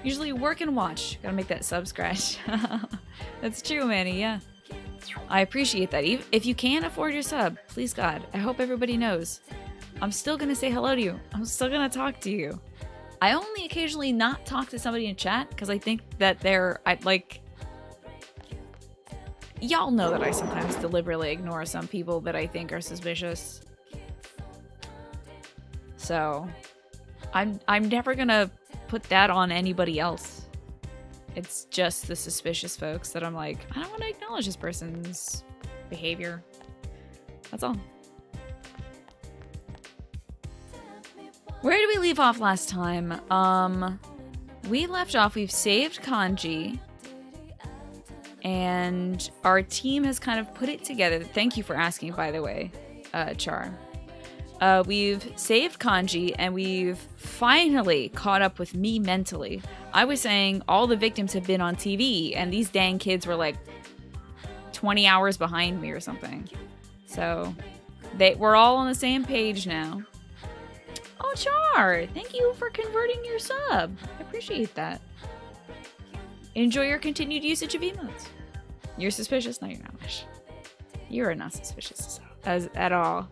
Usually work and watch. Gotta make that sub scratch. That's true, Manny, yeah. I appreciate that. If you can't afford your sub, please God, I hope everybody knows. I'm still gonna say hello to you. I'm still gonna talk to you. I only occasionally not talk to somebody in chat because I think that y'all know that I sometimes deliberately ignore some people that I think are suspicious. So, I'm never gonna put that on anybody else. It's just the suspicious folks that I'm like, I don't want to acknowledge this person's behavior. That's all. Where did we leave off last time? We left off, we've saved Kanji. And our team has kind of put it together. Thank you for asking, by the way, Char. We've saved Kanji, and we've finally caught up with me mentally. I was saying all the victims have been on TV, and these dang kids were like 20 hours behind me or something. So we're all on the same page now. Oh, Char, thank you for converting your sub. I appreciate that. Enjoy your continued usage of emotes. You're suspicious? No, you're not. You are not suspicious at all.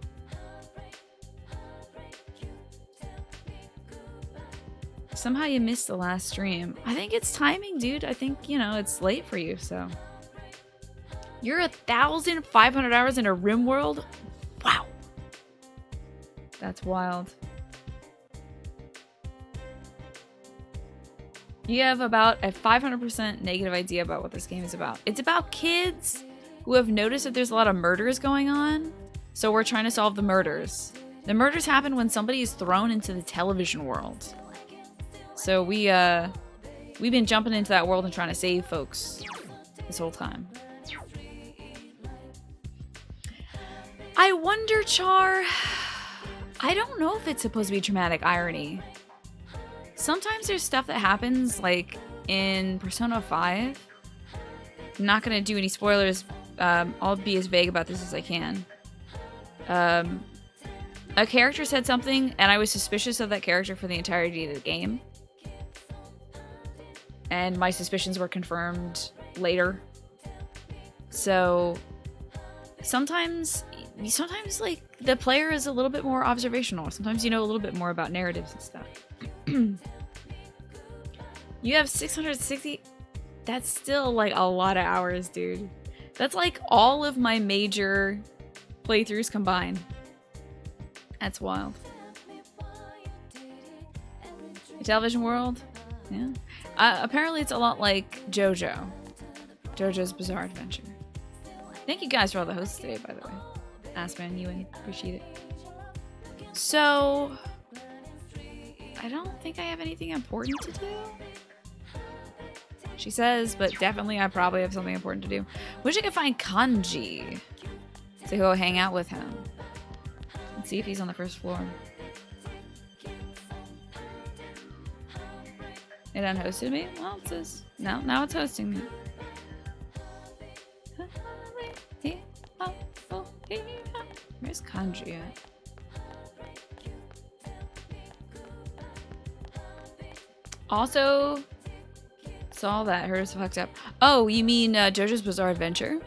Somehow you missed the last stream. I think it's timing, dude. I think, you know, it's late for you, so. You're 1,500 hours in a rim world? Wow. That's wild. You have about a 500% negative idea about what this game is about. It's about kids who have noticed that there's a lot of murders going on, so we're trying to solve the murders. The murders happen when somebody is thrown into the television world. So we've been jumping into that world and trying to save folks this whole time. I wonder, Char, I don't know if it's supposed to be dramatic irony. Sometimes there's stuff that happens, like in Persona 5. I'm not going to do any spoilers. I'll be as vague about this as I can. A character said something, and I was suspicious of that character for the entirety of the game. And my suspicions were confirmed later. So sometimes like the player is a little bit more observational. Sometimes you know a little bit more about narratives and stuff. You have 660. That's still like a lot of hours, dude. That's like all of my major playthroughs combined. That's wild. A television world? Yeah. Apparently it's a lot like JoJo. JoJo's Bizarre Adventure. Thank you guys for all the hosts today, by the way. Assman, you appreciate it. So, I don't think I have anything important to do. She says, but definitely I probably have something important to do. Wish I could find Kanji to go hang out with him. Let's see if he's on the first floor. It unhosted me? Well, it says, no, now it's hosting me. Where's Kanji at? Also, saw that hers fucked up. Oh, you mean JoJo's Bizarre Adventure?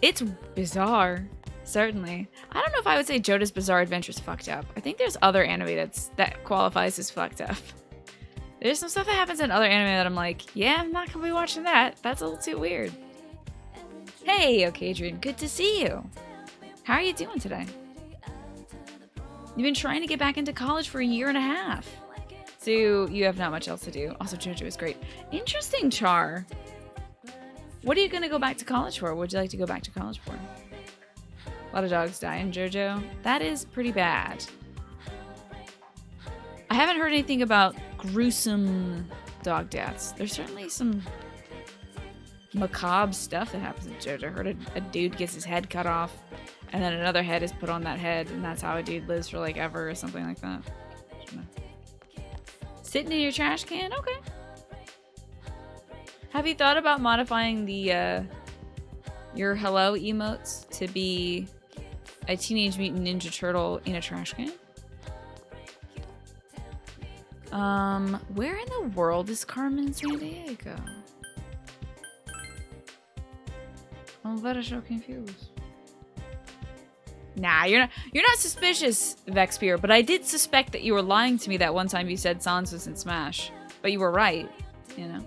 It's bizarre, certainly. I don't know if I would say JoJo's Bizarre Adventure is fucked up. I think there's other anime that qualifies as fucked up. There's some stuff that happens in other anime that I'm like, yeah, I'm not gonna be watching that. That's a little too weird. Hey, Okadrian, good to see you. How are you doing today? You've been trying to get back into college for 1.5 years. So you have not much else to do. Also, JoJo is great. Interesting, Char. What are you gonna go back to college for? What would you like to go back to college for? A lot of dogs die in JoJo. That is pretty bad. I haven't heard anything about gruesome dog deaths. There's certainly some macabre stuff that happens in JoJo. I heard a dude gets his head cut off, and then another head is put on that head, and that's how a dude lives for like ever or something like that. Sitting in your trash can? Okay. Have you thought about modifying the your hello emotes to be a Teenage Mutant Ninja Turtle in a trash can? Where in the world is Carmen Sandiego? I'm very so confused. Nah, you're not suspicious, Vexpear, but I did suspect that you were lying to me that one time you said Sans was in Smash. But you were right, you know.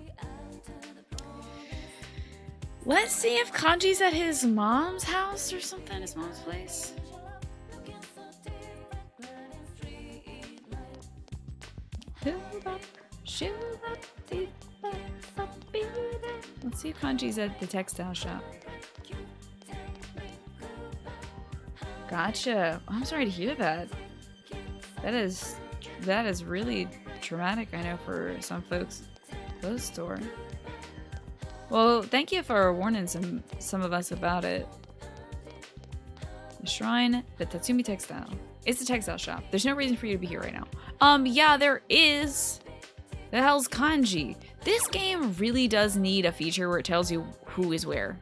Let's see if Kanji's at his mom's house or something, his mom's place. Let's see if Kanji's at the textile shop. Gotcha. I'm sorry to hear that. That is really traumatic, I know, for some folks. Clothes store. Well, thank you for warning some of us about it. The shrine, the Tatsumi Textile. It's a textile shop. There's no reason for you to be here right now. Yeah, there is. The hell's Kanji? This game really does need a feature where it tells you who is where.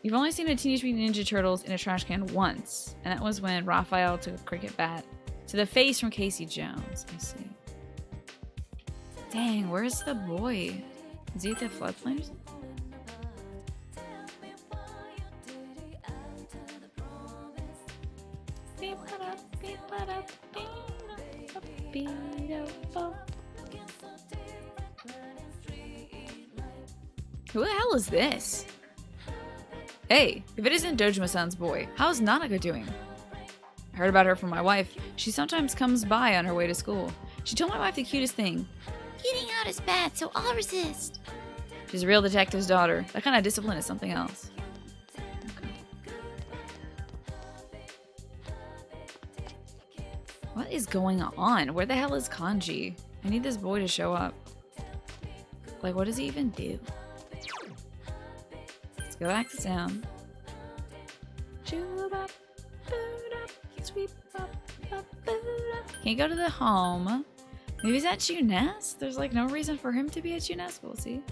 You've only seen a Teenage Mutant Ninja Turtles in a trash can once, and that was when Raphael took a cricket bat to the face from Casey Jones. I see. Dang, where's the boy? Is he at the floodplain or something? Who the hell is this? Hey, if it isn't Dojima-san's boy, how's Nanaka doing? I heard about her from my wife. She sometimes comes by on her way to school. She told my wife the cutest thing. Eating out is bad, so I'll resist. She's a real detective's daughter. That kind of discipline is something else. Okay. What is going on? Where the hell is Kanji? I need this boy to show up. Like, what does he even do? Let's go back to town. Can you go to the home? Maybe he's at Junes? There's like no reason for him to be at Junes. We'll see.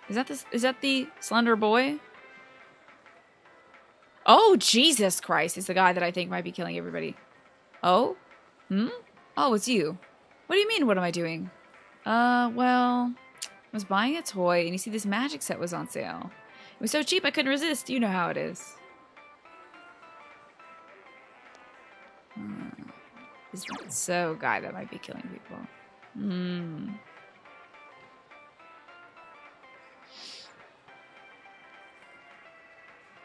Is that the slender boy? Oh, Jesus Christ. It's the guy that I think might be killing everybody. Oh? Oh, it's you. What do you mean, what am I doing? Well, I was buying a toy, and you see this magic set was on sale. It was so cheap I couldn't resist. You know how it is. Is that so guy that might be killing people?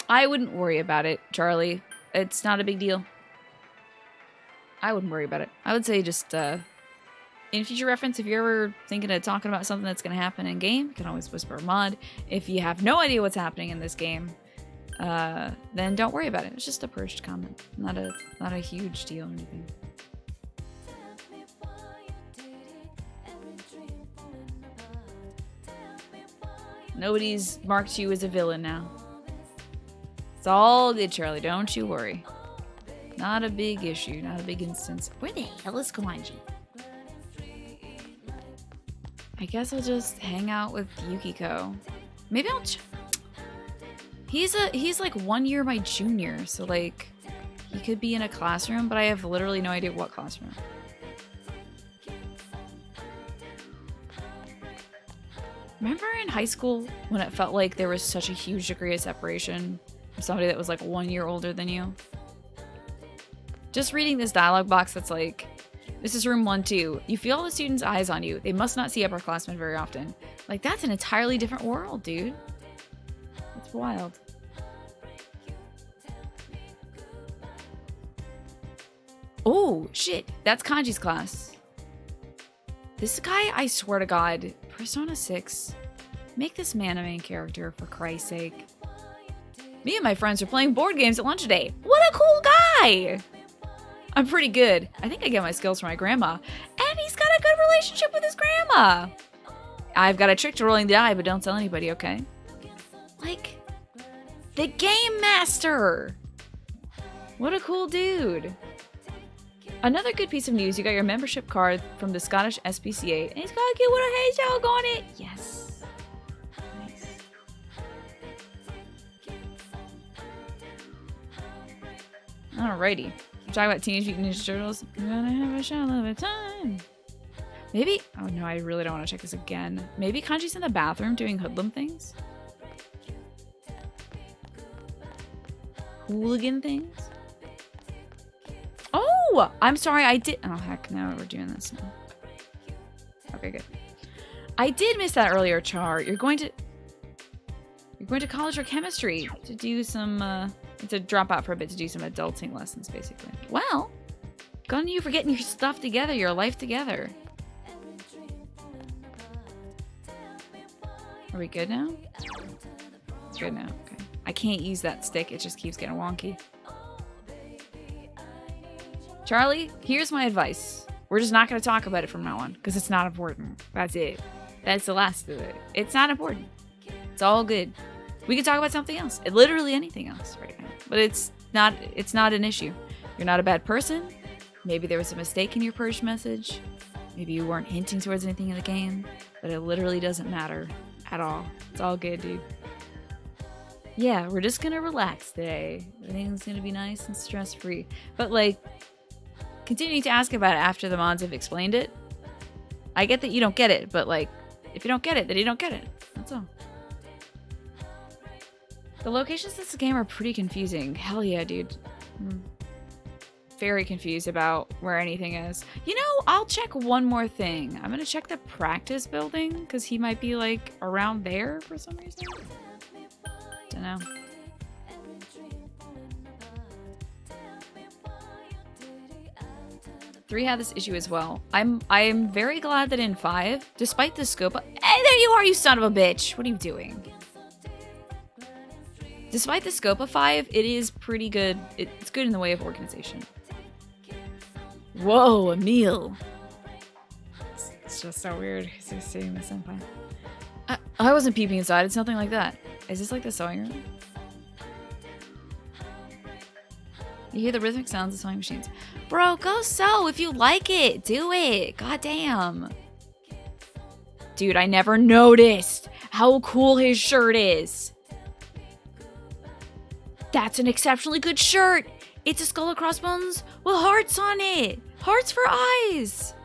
I wouldn't worry about it, Charlie. It's not a big deal. I wouldn't worry about it. I would say just, in future reference, if you're ever thinking of talking about something that's going to happen in game, you can always whisper a mod. If you have no idea what's happening in this game, then don't worry about it. It's just a purged comment. Not a huge deal or anything. Nobody's marked you as a villain now. It's all good, Charlie. Don't you worry. Not a big issue. Not a big instance. Where the hell is Kawanji? I guess I'll just hang out with Yukiko. Maybe I'll... He's like 1 year my junior, so like he could be in a classroom, but I have literally no idea what classroom. Remember in high school when it felt like there was such a huge degree of separation from somebody that was like 1 year older than you? Just reading this dialogue box that's like, this is room 1-2. You feel all the students' eyes on you. They must not see upperclassmen very often. Like, that's an entirely different world, dude. It's wild. Oh, shit. That's Kanji's class. This guy, I swear to God, Persona 6. Make this man a main character, for Christ's sake. Me and my friends are playing board games at lunch today. What a cool guy! I'm pretty good. I think I get my skills from my grandma. And he's got a good relationship with his grandma. I've got a trick to rolling the die, but don't tell anybody, okay? Like, the Game Master! What a cool dude. Another good piece of news, you got your membership card from the Scottish SPCA, and he's got a cute little hedgehog on it. Yes. Nice. Alrighty. We're talking about Teenage Mutant Ninja Turtles. I'm gonna have a shell of a time. Maybe, oh no, I really don't want to check this again. Maybe Kanji's in the bathroom doing hoodlum things? Hooligan things? Oh, I'm sorry, I did. Oh heck, no, we're doing this now. Okay, good. I did miss that earlier, Char. You're going to college for chemistry to do some, to drop out for a bit to do some adulting lessons, basically. Well, good on you for getting your stuff together, your life together. Are we good now? Good now, okay. I can't use that stick, it just keeps getting wonky. Charlie, here's my advice. We're just not going to talk about it from now on, because it's not important. That's it. That's the last of it. It's not important. It's all good. We can talk about something else. Literally anything else right now. But it's not an issue. You're not a bad person. Maybe there was a mistake in your purge message. Maybe you weren't hinting towards anything in the game. But it literally doesn't matter at all. It's all good, dude. Yeah, we're just gonna relax today. Everything's gonna be nice and stress-free. But like, continuing to ask about it after the mods have explained it. I get that you don't get it, but like, if you don't get it, then you don't get it. That's all. The locations in this game are pretty confusing. Hell yeah, dude. Very confused about where anything is. You know, I'll check one more thing. I'm gonna check the practice building, because he might be like around there for some reason. Dunno. 3 had this issue as well. I'm very glad that in 5, despite the scope of— hey, there you are, you son of a bitch! What are you doing? Despite the scope of 5, it is pretty good. It's good in the way of organization. Whoa, a meal. It's just so weird. He's just sitting in the senpai. I wasn't peeping inside. It's nothing like that. Is this like the sewing room? You hear the rhythmic sounds of sewing machines. Bro, go sew if you like it. Do it. God damn. Dude, I never noticed how cool his shirt is. That's an exceptionally good shirt. It's a skull and crossbones with hearts on it. Hearts for eyes.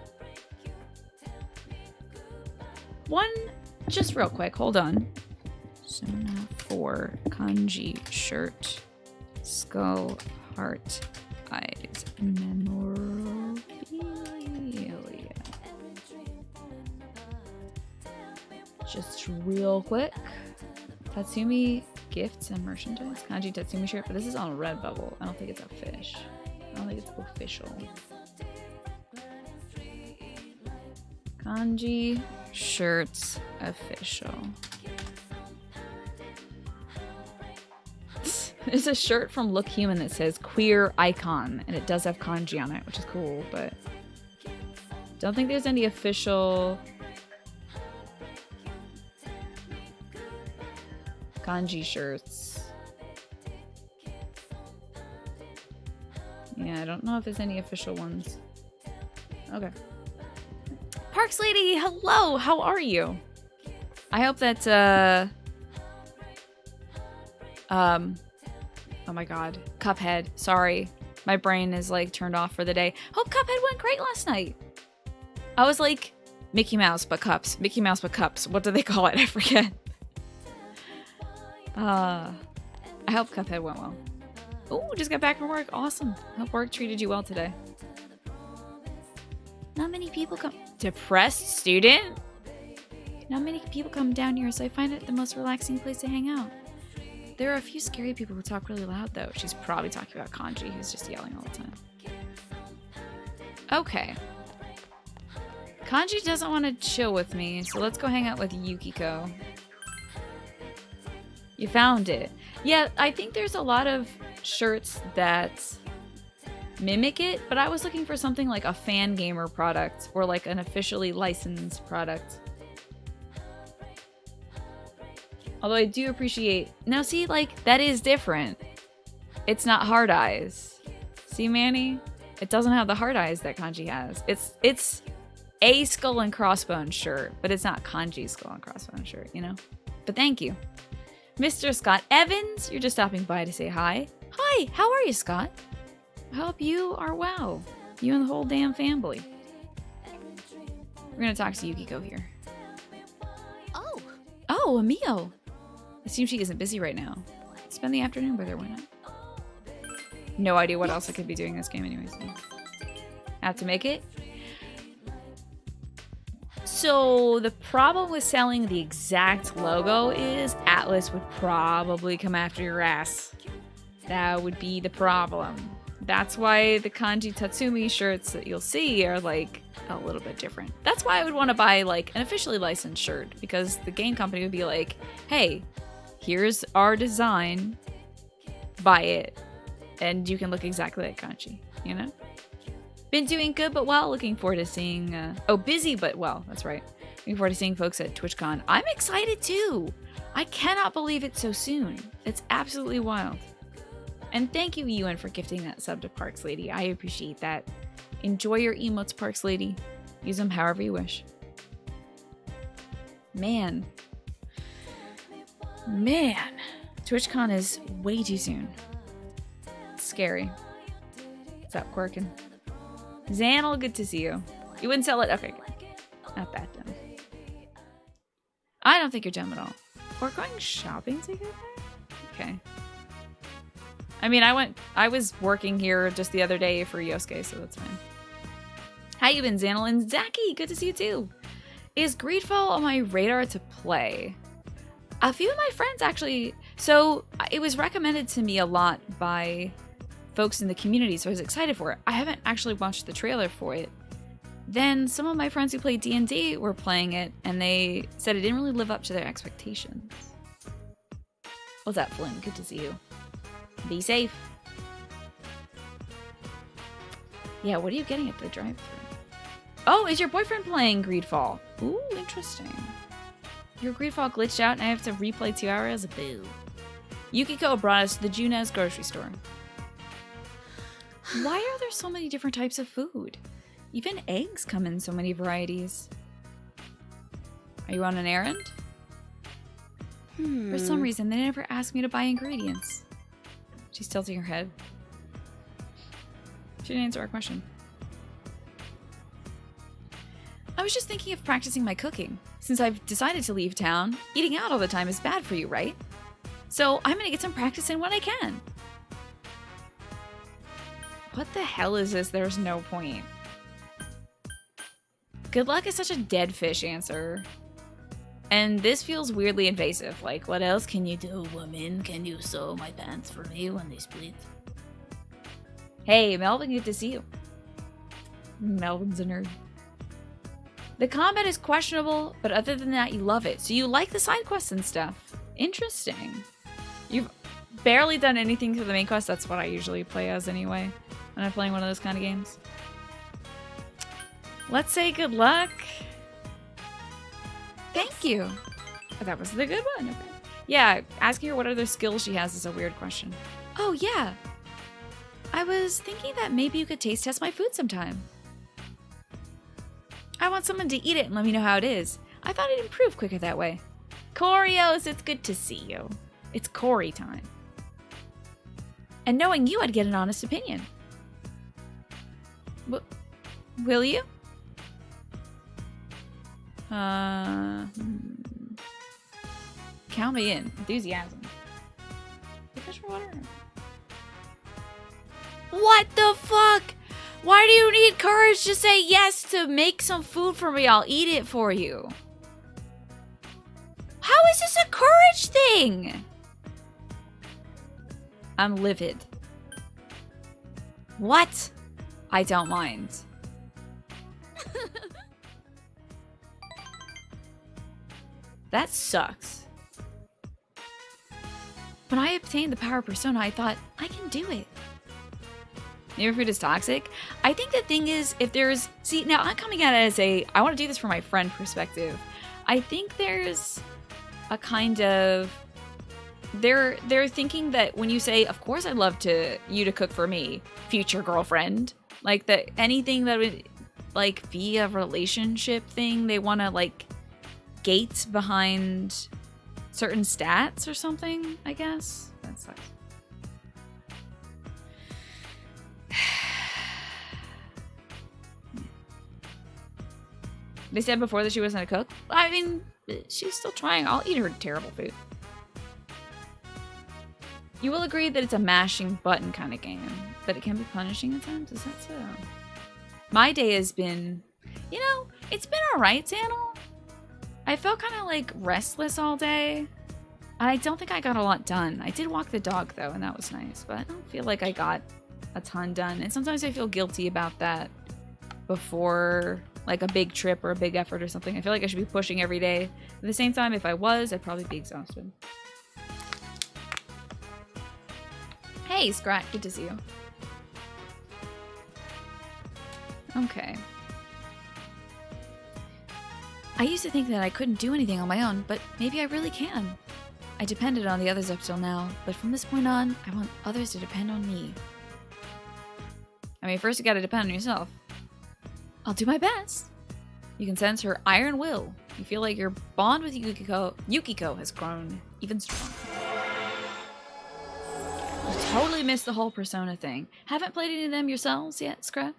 One, just real quick, hold on. Sona 4 kanji shirt, skull, heart, eyes, memorabilia. Just real quick. Tatsumi gifts and merchandise. Kanji Tatsumi shirt, but this is on Redbubble. I don't think it's official. I don't think it's official. Kanji shirts official. There's a shirt from Look Human that says queer icon, and it does have kanji on it, which is cool, but don't think there's any official kanji shirts. Yeah, I don't know if there's any official ones. Okay. Parks Lady, hello! How are you? I hope that, oh my god. Cuphead. Sorry. My brain is, like, turned off for the day. Hope Cuphead went great last night. I was like, Mickey Mouse but cups. Mickey Mouse but cups. What do they call it? I forget. I hope Cuphead went well. Oh, just got back from work. Awesome. Hope work treated you well today. Not many people come— Depressed student? Not many people come down here, so I find it the most relaxing place to hang out. There are a few scary people who talk really loud, though. She's probably talking about Kanji, who's just yelling all the time. Okay. Kanji doesn't want to chill with me, so let's go hang out with Yukiko. You found it. Yeah, I think there's a lot of shirts that mimic it, but I was looking for something like a fan gamer product or like an officially licensed product. Although I do appreciate— now see, like, that is different. It's not hard eyes. See, Manny? It doesn't have the hard eyes that Kanji has. It's a skull and crossbones shirt, but it's not Kanji's skull and crossbones shirt, you know? But thank you. Mr. Scott Evans, you're just stopping by to say hi. Hi, how are you, Scott? I hope you are well. You and the whole damn family. We're gonna talk to Yukiko here. Oh, a meal. It seems she isn't busy right now. Spend the afternoon with her, why not? No idea what else I could be doing in this game anyways. Have to make it. So the problem with selling the exact logo is Atlas would probably come after your ass. That would be the problem. That's why the Kanji Tatsumi shirts that you'll see are like a little bit different. That's why I would want to buy like an officially licensed shirt, because the game company would be like, hey, here's our design, buy it, and you can look exactly like Kanji, you know? Been doing good but well, looking forward to seeing, busy but well, that's right. Looking forward to seeing folks at TwitchCon. I'm excited too! I cannot believe it's so soon. It's absolutely wild. And thank you, Ewan, for gifting that sub to Parks Lady. I appreciate that. Enjoy your emotes, Parks Lady. Use them however you wish. Man. TwitchCon is way too soon. It's scary. What's up, Quirkin? Xanel, good to see you. You wouldn't sell it? Okay, good. Not that dumb. I don't think you're dumb at all. We're going shopping together? Okay. I mean, I was working here just the other day for Yosuke, so that's fine. How you been, Xanel? And Zaki, good to see you too. Is Greedfall on my radar to play? A few of my friends actually, so it was recommended to me a lot by folks in the community, so I was excited for it. I haven't actually watched the trailer for it. Then some of my friends who play D&D were playing it, and they said it didn't really live up to their expectations. What's up, Flynn? Good to see you. Be safe. Yeah, what are you getting at the drive-thru? Oh, is your boyfriend playing Greedfall? Ooh, interesting. Your Greedfall glitched out and I have to replay 2 hours? Boo. Yukiko brought us to the Junes grocery store. Why are there so many different types of food? Even eggs come in so many varieties. Are you on an errand? For some reason, they never asked me to buy ingredients. She's tilting her head. She didn't answer our question. I was just thinking of practicing my cooking. Since I've decided to leave town, eating out all the time is bad for you, right? So I'm gonna get some practice in when I can. What the hell is this? There's no point. Good luck is such a dead fish answer. And this feels weirdly invasive. Like, what else can you do, woman? Can you sew my pants for me when they split? Hey, Melvin, good to see you. Melvin's a nerd. The combat is questionable, but other than that, you love it. So you like the side quests and stuff. Interesting. You've barely done anything to the main quest. That's what I usually play as anyway, when I'm playing one of those kind of games. Let's say good luck. Thank you. Oh, that was the good one. Okay. Yeah, asking her what other skills she has is a weird question. Oh, yeah. I was thinking that maybe you could taste test my food sometime. I want someone to eat it and let me know how it is. I thought it'd improve quicker that way. Corios, it's good to see you. It's Cory time. And knowing you, I'd get an honest opinion. Will you? Count me in. Enthusiasm. Fish for water. What the fuck? Why do you need courage to say yes to make some food for me? I'll eat it for you. How is this a courage thing? I'm livid. What? I don't mind. That sucks. When I obtained the power persona, I thought, I can do it. Neighbor food is toxic? I think the thing is, if there's... See, now I'm coming at it as a... I want to do this from my friend perspective. I think there's a kind of... They're thinking that when you say, of course I'd love you to cook for me, future girlfriend. Like, that anything that would, like, be a relationship thing, they want to, like... gate behind certain stats or something, I guess. That sucks. They said before that she wasn't a cook. I mean, she's still trying. I'll eat her terrible food. You will agree that it's a mashing button kind of game, but it can be punishing at times. Is that so? My day has been, you know, it's been alright, Daniel. I felt kind of like restless all day. I don't think I got a lot done. I did walk the dog though, and that was nice, but I don't feel like I got a ton done. And sometimes I feel guilty about that before like a big trip or a big effort or something. I feel like I should be pushing every day. At the same time, if I was, I'd probably be exhausted. Hey, Scrat, good to see you. Okay. I used to think that I couldn't do anything on my own, but maybe I really can. I depended on the others up till now, but from this point on, I want others to depend on me. I mean, first you gotta depend on yourself. I'll do my best. You can sense her iron will. You feel like your bond with Yukiko has grown even stronger. You totally missed the whole Persona thing. Haven't played any of them yourselves yet, Scrap?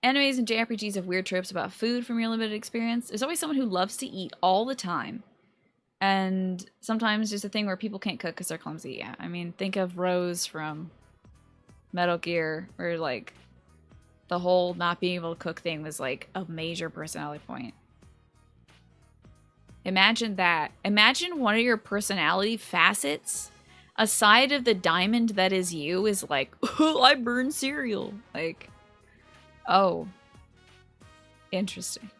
Animes and JRPGs have weird tropes about food from your limited experience. There's always someone who loves to eat all the time. And sometimes there's a thing where people can't cook because they're clumsy. Yeah, I mean, think of Rose from Metal Gear, where like the whole not being able to cook thing was like a major personality point. Imagine that. Imagine one of your personality facets, aside of the diamond that is you, is like, oh, I burn cereal. Like, oh, interesting.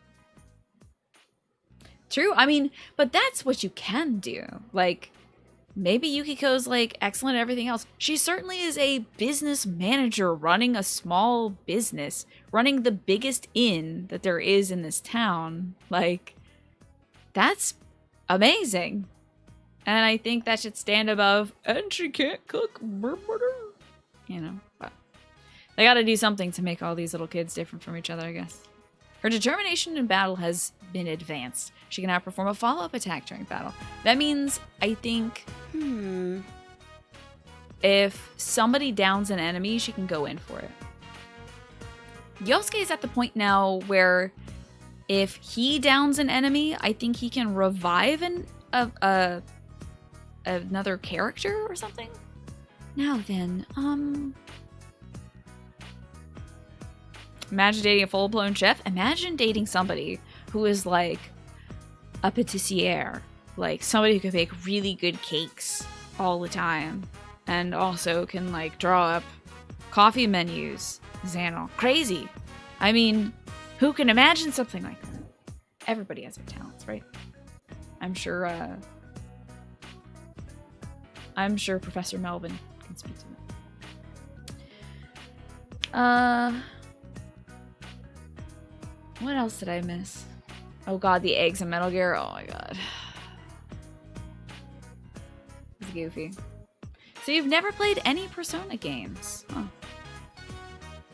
True. I mean, but that's what you can do. Like, maybe Yukiko's like excellent at everything else. She certainly is a business manager running a small business, running the biggest inn that there is in this town. Like, that's amazing. And I think that should stand above, and she can't cook. You know, but they gotta do something to make all these little kids different from each other, I guess. Her determination in battle has been advanced. She can now perform a follow-up attack during battle. That means, I think, if somebody downs an enemy, she can go in for it. Yosuke is at the point now where if he downs an enemy, I think he can revive another character or something. Now then, imagine dating a full-blown chef. Imagine dating somebody who is like a patissiere, like somebody who can make really good cakes all the time, and also can like draw up coffee menus. Xanol, crazy. I mean, who can imagine something like that? Everybody has their talents, right? I'm sure Professor Melvin can speak to that. What else did I miss? Oh god, the eggs in Metal Gear. Oh my god. It's goofy. So you've never played any Persona games? Huh.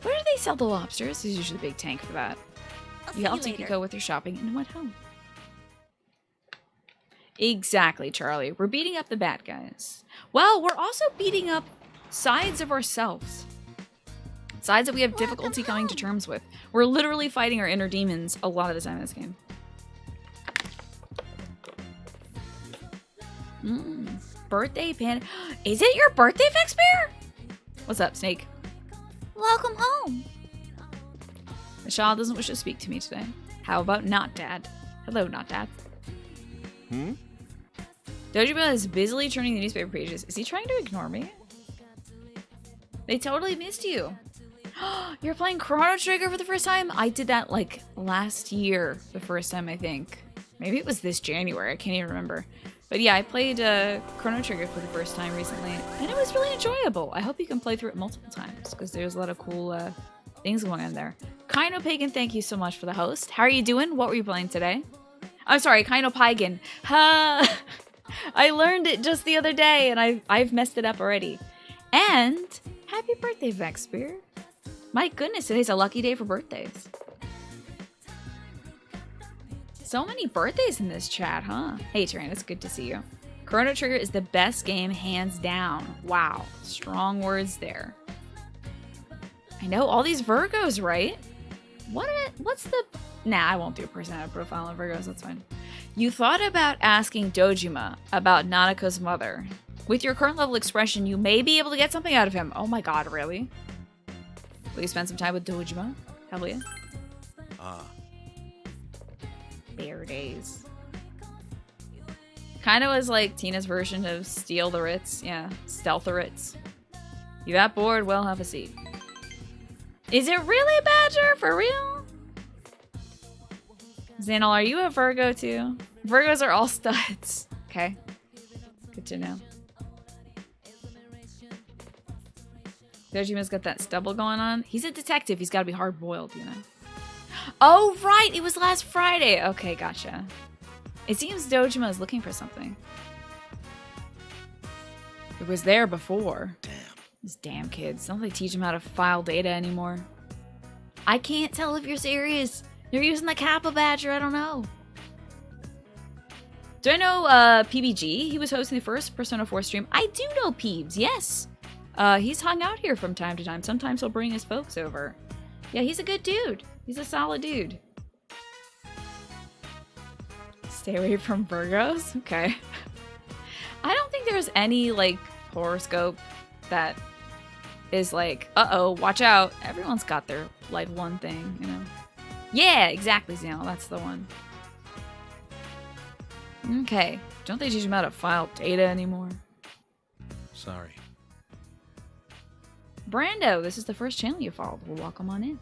Where do they sell the lobsters? There's usually a big tank for that. You helped Yukiko with your shopping and went home. Exactly, Charlie. We're beating up the bad guys. Well, we're also beating up sides of ourselves. Sides that we have difficulty coming to terms with. We're literally fighting our inner demons a lot of the time in this game. Birthday panda. Is it your birthday, Vexbear? What's up, Snake? Welcome home. The child doesn't wish to speak to me today. How about not Dad? Hello, not Dad. Dojima is busily turning the newspaper pages. Is he trying to ignore me? They totally missed you. You're playing Chrono Trigger for the first time? I did that like last year, the first time, I think. Maybe it was this January. I can't even remember. But yeah, I played Chrono Trigger for the first time recently, and it was really enjoyable. I hope you can play through it multiple times, because there's a lot of cool things going on there. Kaino Pagan, thank you so much for the host. How are you doing? What were you playing today? I'm sorry, Kaino Pagan. I learned it just the other day, and I've messed it up already. And happy birthday, Vexbeer. My goodness, today's a lucky day for birthdays. So many birthdays in this chat, huh? Hey, Tyrann, it's good to see you. Chrono Trigger is the best game, hands down. Wow, strong words there. I know, all these Virgos, right? What's the... Nah, I won't do a personality profile on Virgos, that's fine. You thought about asking Dojima about Nanako's mother. With your current level expression, you may be able to get something out of him. Oh my god, really? Will you spend some time with Dojima? Hell yeah. Bear days. Kind of was like Tina's version of Steal the Ritz. Yeah, Stealth the Ritz. You that bored? Well, have a seat. Is it really Badger? For real? Xanol, are you a Virgo too? Virgos are all studs. Okay. Good to know. Dojima's got that stubble going on. He's a detective. He's got to be hard-boiled, you know. Oh, right. It was last Friday. Okay, gotcha. It seems Dojima is looking for something. It was there before. Damn. These damn kids. Don't they teach them how to file data anymore? I can't tell if you're serious. You're using the Kappa Badger. I don't know. Do I know PBG? He was hosting the first Persona 4 stream. I do know Peebs, yes. He's hung out here from time to time. Sometimes he'll bring his folks over. Yeah, he's a good dude. He's a solid dude. Stay away from Virgos? Okay. I don't think there's any, like, horoscope that is like, uh-oh, watch out. Everyone's got their, like, one thing, you know? Yeah, exactly, Xanol. That's the one. Okay. Don't they teach him how to file data anymore? Sorry. Brando, this is the first channel you followed. Well, welcome on in.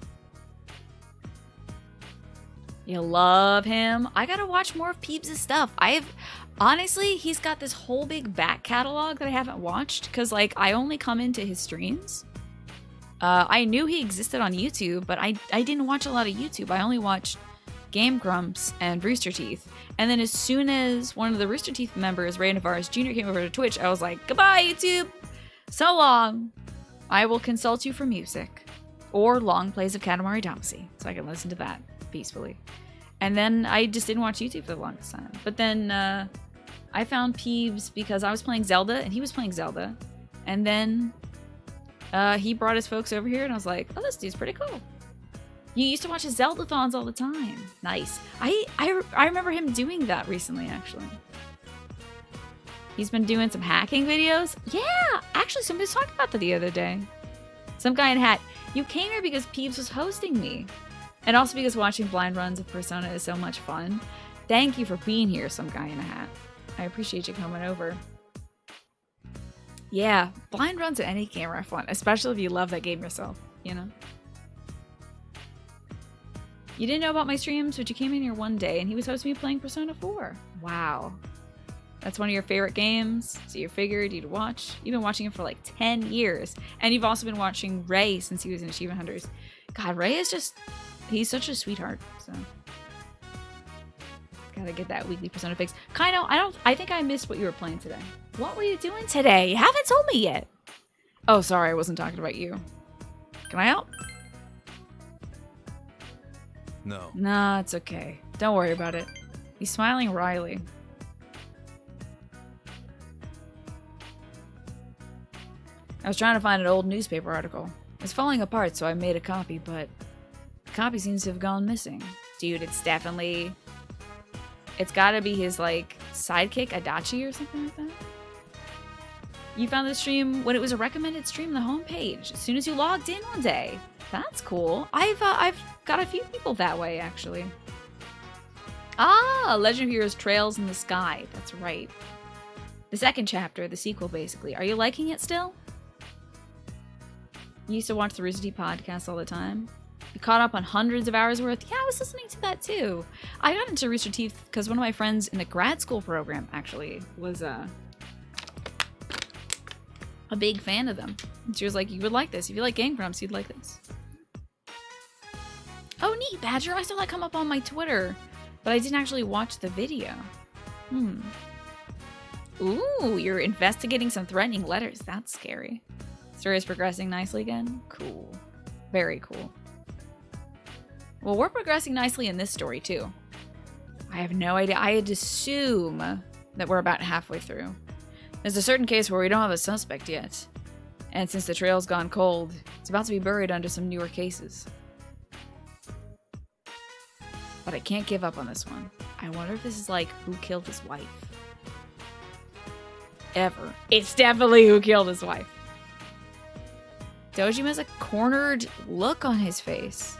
You love him. I gotta watch more of Peebs' stuff. Honestly, he's got this whole big back catalog that I haven't watched because, like, I only come into his streams. I knew he existed on YouTube, but I didn't watch a lot of YouTube. I only watched Game Grumps and Rooster Teeth. And then as soon as one of the Rooster Teeth members, Ray Navarez Jr., came over to Twitch, I was like, goodbye, YouTube. So long. I will consult you for music or long plays of Katamari Damacy so I can listen to that peacefully. And then I just didn't watch YouTube for the longest time. But then I found Peebs because I was playing Zelda and he was playing Zelda. And then he brought his folks over here and I was like, oh, this dude's pretty cool. You used to watch his Zelda-thons all the time. Nice. I remember him doing that recently, actually. He's been doing some hacking videos. Yeah, actually, somebody was talking about that the other day. Some guy in a hat. You came here because Peebs was hosting me. And also because watching blind runs of Persona is so much fun. Thank you for being here, some guy in a hat. I appreciate you coming over. Yeah, blind runs of any game are fun, especially if you love that game yourself, you know? You didn't know about my streams, but you came in here one day and he was hosting me playing Persona 4. Wow. That's one of your favorite games, so you figured you'd watch. You've been watching him for like 10 years. And you've also been watching Ray since he was in Achievement Hunters. God, Ray is just... He's such a sweetheart, so... Gotta get that weekly Persona fix. Kaino, I think I missed what you were playing today. What were you doing today? You haven't told me yet. Oh, sorry, I wasn't talking about you. Can I help? No. Nah, it's okay. Don't worry about it. He's smiling wryly. I was trying to find an old newspaper article. It's falling apart, so I made a copy, but the copy seems to have gone missing. Dude, it's definitely... It's gotta be his, like, sidekick, Adachi, or something like that. You found the stream when it was a recommended stream on the homepage, as soon as you logged in one day. That's cool. I've got a few people that way, actually. Ah, Legend of Heroes Trails in the Sky. That's right. The second chapter, the sequel, basically. Are you liking it still? You used to watch the Rooster Teeth podcast all the time. You caught up on hundreds of hours worth. Yeah, I was listening to that too. I got into Rooster Teeth because one of my friends in the grad school program actually was a big fan of them. And she was like, you would like this. If you like Game Grumps, you'd like this. Oh, neat, Badger. I saw that come up on my Twitter, but I didn't actually watch the video. Ooh, you're investigating some threatening letters. That's scary. Story is progressing nicely again. Cool. Very cool. Well, we're progressing nicely in this story, too. I have no idea. I'd assume that we're about halfway through. There's a certain case where we don't have a suspect yet. And since the trail's gone cold, it's about to be buried under some newer cases. But I can't give up on this one. I wonder if this is like who killed his wife. Ever. It's definitely who killed his wife. Dojima has a cornered look on his face.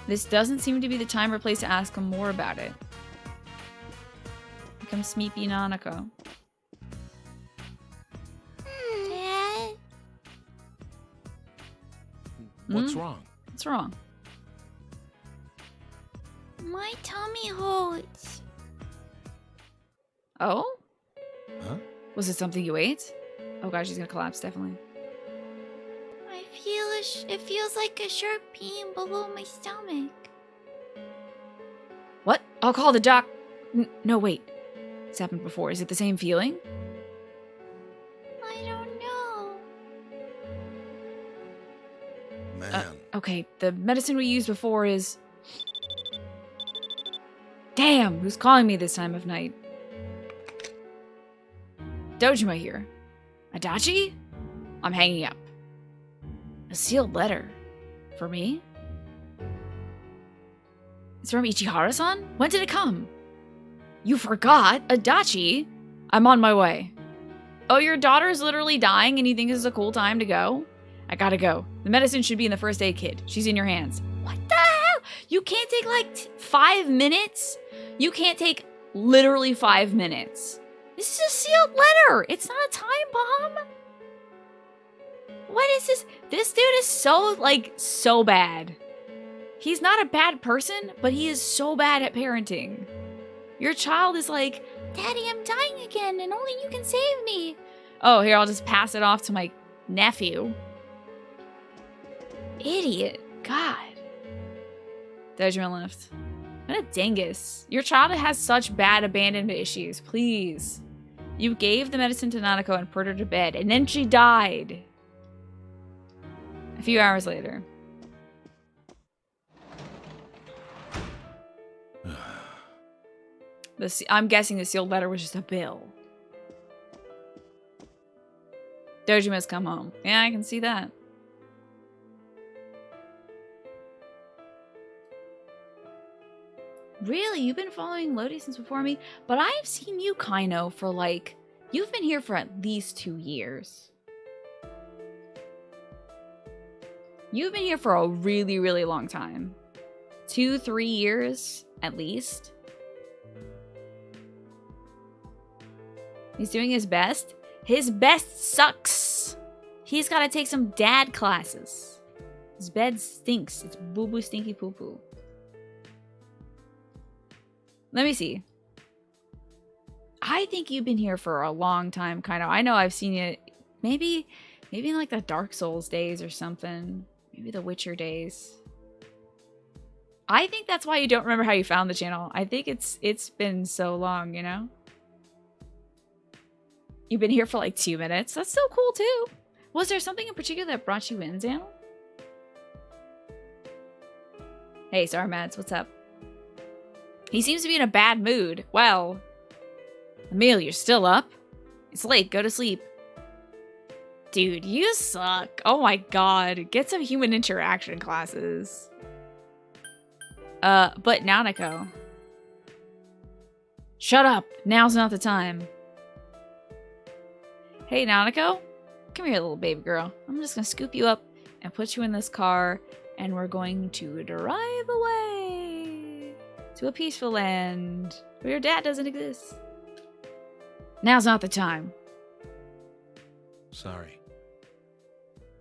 This doesn't seem to be the time or place to ask him more about it. Here comes Smeepy Nanako. Dad? What's wrong? What's wrong? My tummy hurts. Oh? Huh? Was it something you ate? Oh gosh, she's gonna collapse, definitely. It feels like a sharp pain below my stomach. What? I'll call the doc. No, wait. It's happened before. Is it the same feeling? I don't know. Man. Okay, the medicine we used before is... Damn, who's calling me this time of night? Dojima here. Adachi? I'm hanging up. A sealed letter. For me? It's from Ichihara-san? When did it come? You forgot? Adachi? I'm on my way. Oh, your daughter's literally dying and you think this is a cool time to go? I gotta go. The medicine should be in the first aid kit. She's in your hands. What the hell? You can't take like 5 minutes? You can't take literally 5 minutes. This is a sealed letter. It's not a time bomb. What is this? This dude is so bad. He's not a bad person, but he is so bad at parenting. Your child is like, Daddy, I'm dying again and only you can save me. oh, here, I'll just pass it off to my nephew. Idiot. God. Dojima left. What a dingus. Your child has such bad abandonment issues. Please. You gave the medicine to Nanako and put her to bed, and then she died. A few hours later. I'm guessing the sealed letter was just a bill. Dojima's come home. Yeah, I can see that. Really? You've been following Lodi since before me? But I've seen you, Kaino, for like... You've been here for at least 2 years. You've been here for a really, really long time. 2-3 years, at least. He's doing his best. His best sucks. He's got to take some dad classes. His bed stinks. It's boo-boo stinky poo-poo. Let me see. I think you've been here for a long time, kind of. I know I've seen you maybe in like the Dark Souls days or something. Maybe the Witcher days. I think that's why you don't remember how you found the channel. I think it's been so long, you know? You've been here for like 2 minutes. That's so cool too. Was there something in particular that brought you in, Zano? Hey, sorry, Mads, what's up? He seems to be in a bad mood. Well, Emil, you're still up? It's late, go to sleep. Dude, you suck. Oh my god. Get some human interaction classes. But Nanako. Shut up. Now's not the time. Hey, Nanako. Come here, little baby girl. I'm just gonna scoop you up and put you in this car, and we're going to drive away to a peaceful land where your dad doesn't exist. Now's not the time. Sorry.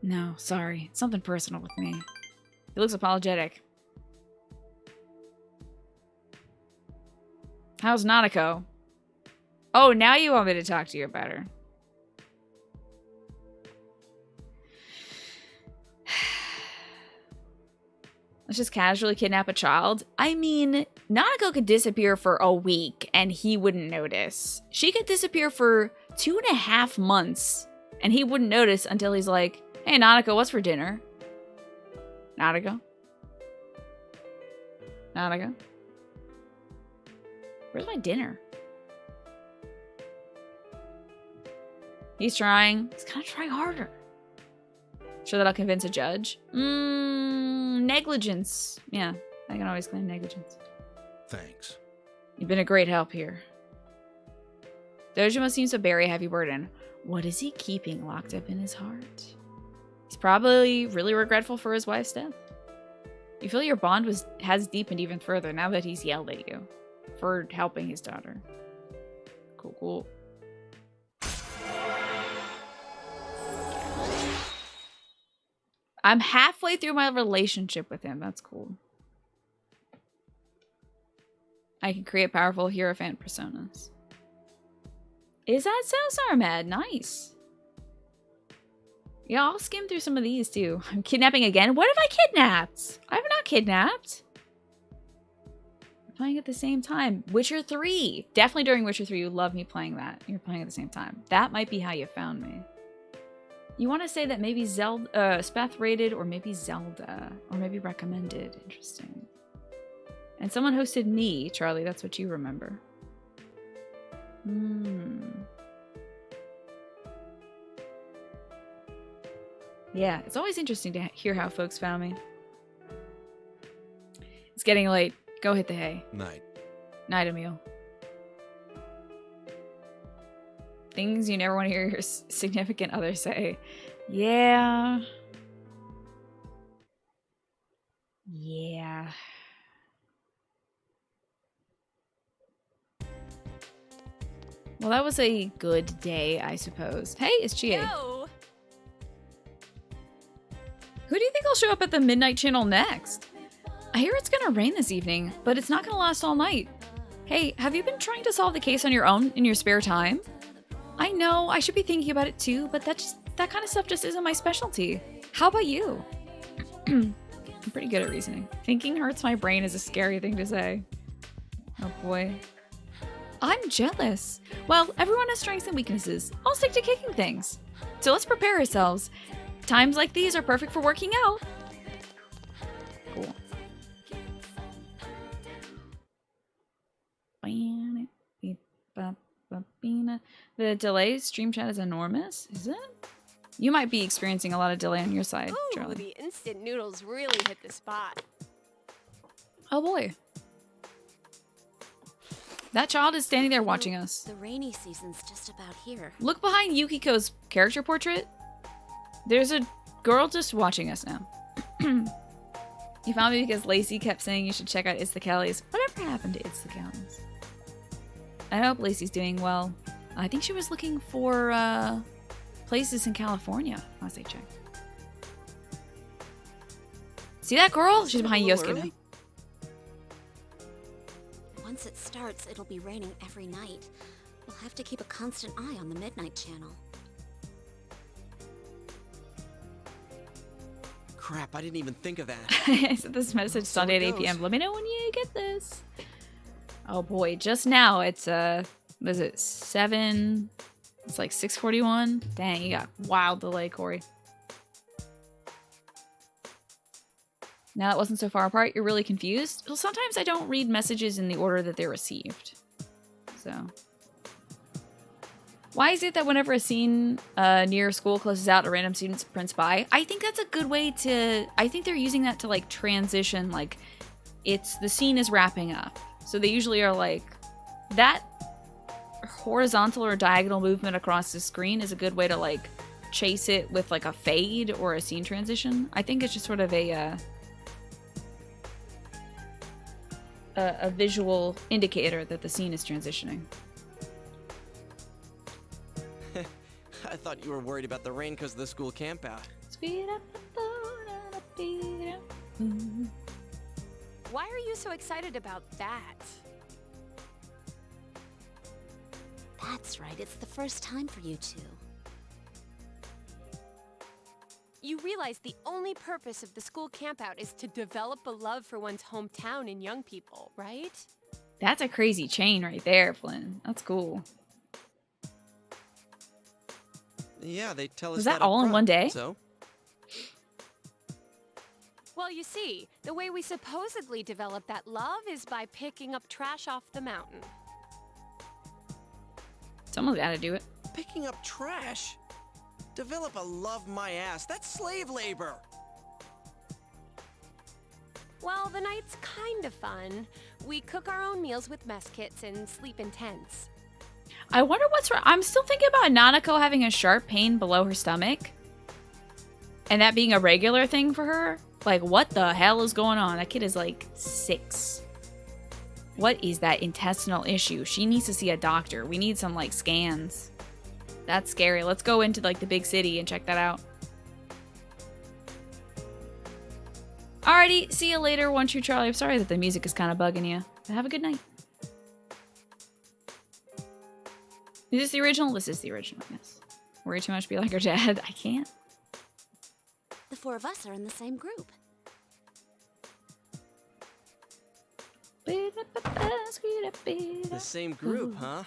No, sorry. It's something personal with me. He looks apologetic. How's Nanako? Oh, now you want me to talk to you about her. Let's just casually kidnap a child. I mean, Nanako could disappear for a week and he wouldn't notice. She could disappear for 2.5 months and he wouldn't notice until he's like, hey, Nanako, what's for dinner? Nanako? Nanako? Where's my dinner? He's trying. He's gotta try harder. Sure that'll convince a judge? Negligence. Yeah, I can always claim negligence. Thanks. You've been a great help here. Dojima seems to bear a heavy burden. What is he keeping locked up in his heart? He's probably really regretful for his wife's death. You feel your bond has deepened even further now that he's yelled at you for helping his daughter. Cool, cool. I'm halfway through my relationship with him. That's cool. I can create powerful Hierophant personas. Is that so, Sarmad? Nice. Yeah, I'll skim through some of these too. I'm kidnapping again? What have I kidnapped? I have not kidnapped. We're playing at the same time. Witcher 3. Definitely during Witcher 3, you love me playing that. You're playing at the same time. That might be how you found me. You want to say that maybe Zelda, Speth rated, or maybe Zelda, or maybe recommended. Interesting. And someone hosted me, Charlie. That's what you remember. Yeah, it's always interesting to hear how folks found me. It's getting late. Go hit the hay. Night. Night, Emil. Things you never want to hear your significant other say. Yeah. Yeah. Well, that was a good day, I suppose. Hey, it's GA. Yo. Who do you think will show up at the Midnight Channel next? I hear it's gonna rain this evening, but it's not gonna last all night. Hey, have you been trying to solve the case on your own in your spare time? I know, I should be thinking about it too, but that kind of stuff just isn't my specialty. How about you? I'm pretty good at reasoning. Thinking hurts my brain is a scary thing to say. Oh boy. I'm jealous. Well, everyone has strengths and weaknesses. I'll stick to kicking things. So let's prepare ourselves. Times like these are perfect for working out. Cool. The delay stream chat is enormous, is it? You might be experiencing a lot of delay on your side, Ooh, Charlie. the instant noodles really hit the spot. Oh boy. That child is standing there watching us. The rainy season's just about here. Look behind Yukiko's character portrait. There's a girl just watching us now. You found me because Lacey kept saying you should check out It's the Kellys. Whatever happened to It's the Kellys? I hope Lacey's doing well. I think she was looking for places in California last I checked. See that girl? She's behind Yosuke now. Once it starts, it'll be raining every night. We'll have to keep a constant eye on the Midnight Channel. Crap, I didn't even think of that. I sent this message Sunday at 8 p.m. Let me know when you get this. Oh boy, just now it's was it 7? It's like 6:41. Dang, you got wild delay, Corey. Now that wasn't so far apart, you're really confused? Well, sometimes I don't read messages in the order that they're received. So. Why is it that whenever a scene near school closes out, a random student prints by? I think that's a good way to... I think they're using that to, like, transition, like, the scene is wrapping up. So they usually are, like, that horizontal or diagonal movement across the screen is a good way to, like, chase it with, like, a fade or a scene transition. I think it's just sort of a visual indicator that the scene is transitioning. I thought you were worried about the rain because of the school campout. Why are you so excited about that? That's right, it's the first time for you two. You realize the only purpose of the school campout is to develop a love for one's hometown and young people, right? That's a crazy chain right there, Flynn. That's cool. Yeah, they tell us Was that up all in front, one day? So? Well, you see, the way we supposedly develop that love is by picking up trash off the mountain. Someone's got to do it. Picking up trash? Develop a love my ass. That's slave labor. Well, the night's kind of fun. We cook our own meals with mess kits and sleep in tents. I wonder what's wrong. I'm still thinking about Nanako having a sharp pain below her stomach. And that being a regular thing for her. Like, what the hell is going on? That kid is like 6. What is that intestinal issue? She needs to see a doctor. We need some like scans. That's scary. Let's go into like the big city and check that out. Alrighty, see you later, One True Charlie. I'm sorry that the music is kind of bugging you. But have a good night. Is this the original? This is the original, yes. Worry too much to be like her dad. I can't. The 4 of us are in the same group. The same group, huh?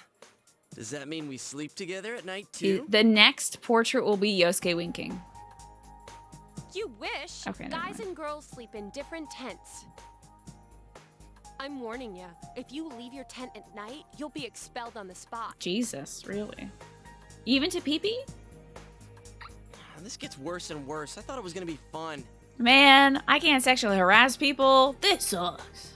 Does that mean we sleep together at night too? The next portrait will be Yosuke winking. You wish. Okay, never Guys mind. and girls sleep in different tents. I'm warning you. If you leave your tent at night, you'll be expelled on the spot. Jesus, really? Even to pee-pee? This gets worse and worse. I thought it was gonna be fun. Man, I can't sexually harass people. This sucks.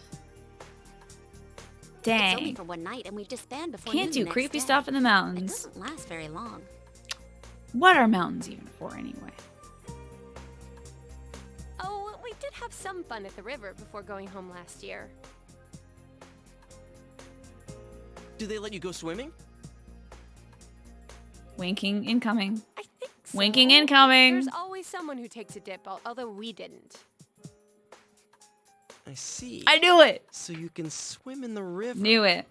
It's only Dang. for one night, and we disband before Can't noon do the next creepy day. stuff in the It mountains. doesn't last very long. What are mountains even for anyway? Oh, we did have some fun at the river before going home last year. Do they let you go swimming? Winking incoming. I think so. Winking incoming. There's always someone who takes a dip, although we didn't. I see. I knew it. So you can swim in the river. Knew it.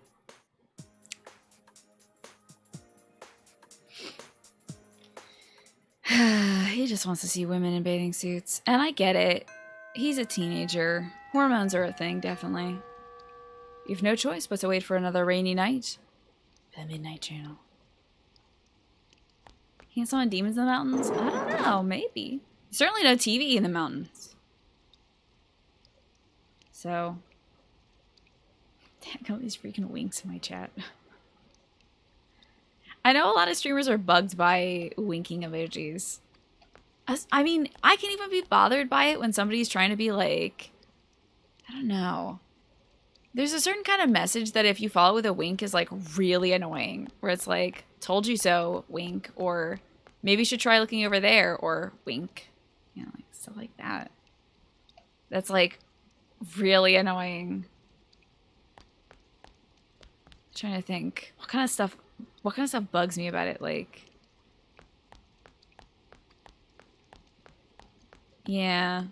He just wants to see women in bathing suits. And I get it. He's a teenager. Hormones are a thing, definitely. You've no choice but to wait for another rainy night. The Midnight Channel. Can't summon demons in the mountains? I don't know. Maybe. Certainly no TV in the mountains. So. Damn, all these freaking winks in my chat. I know a lot of streamers are bugged by winking emojis. I mean, I can't even be bothered by it when somebody's trying to be like, I don't know. There's a certain kind of message that if you follow with a wink is like really annoying. Where it's like, told you so, wink. Or maybe you should try looking over there, or wink. You know, like stuff like that. That's like really annoying. I'm trying to think. What kind of stuff bugs me about it? Like, yeah.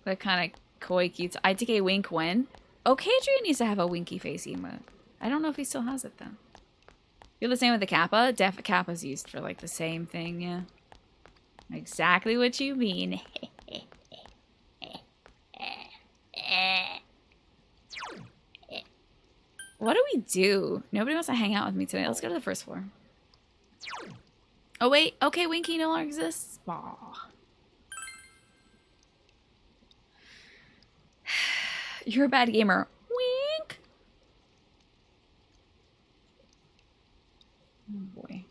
That kind of coy cute. ITK wink when? Okay, Adrian needs to have a winky face emote. I don't know if he still has it though. You're the same with the Kappa? Kappa's used for like the same thing, yeah. Exactly what you mean. What do we do? Nobody wants to hang out with me today. Let's go to the first floor. Oh wait, okay, Winky no longer exists. Aw. You're a bad gamer. Wink. Oh boy.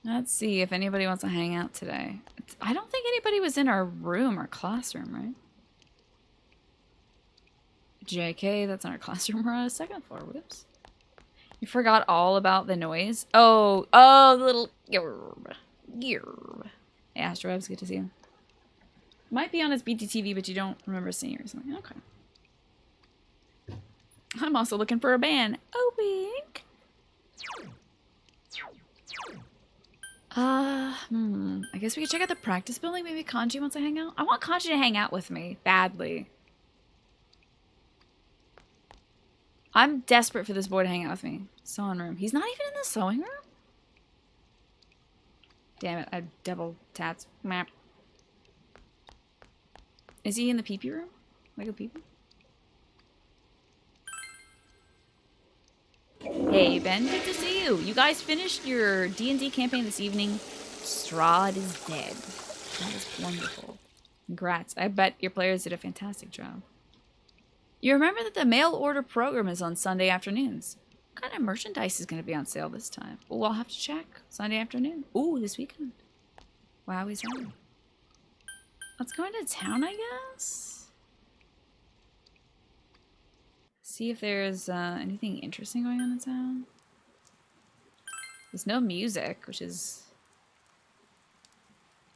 Let's see if anybody wants to hang out today. I don't think anybody was in our room or classroom, right? JK, that's not our classroom. We're on a second floor. Whoops. You forgot all about the noise. Oh, the little yerb. Yerb. Hey, Astrobs, good to see you. Might be on his BTTV, but you don't remember seeing or something. Okay. I'm also looking for a band. Oh, wink. I guess we could check out the practice building. Maybe Kanji wants to hang out. I want Kanji to hang out with me badly. I'm desperate for this boy to hang out with me. Sewing room. He's not even in the sewing room? Damn it, I double tapped. Map. Is he in the pee-pee room? Like a pee-pee? Hey, Ben, good to see you. You guys finished your D&D campaign this evening. Strahd is dead. That is wonderful. Congrats. I bet your players did a fantastic job. You remember that the mail order program is on Sunday afternoons. What kind of merchandise is going to be on sale this time? Well, I'll have to check. Sunday afternoon. Ooh, this weekend. Wow, he's on. Let's go into town, I guess. See if there's anything interesting going on in town. There's no music, which is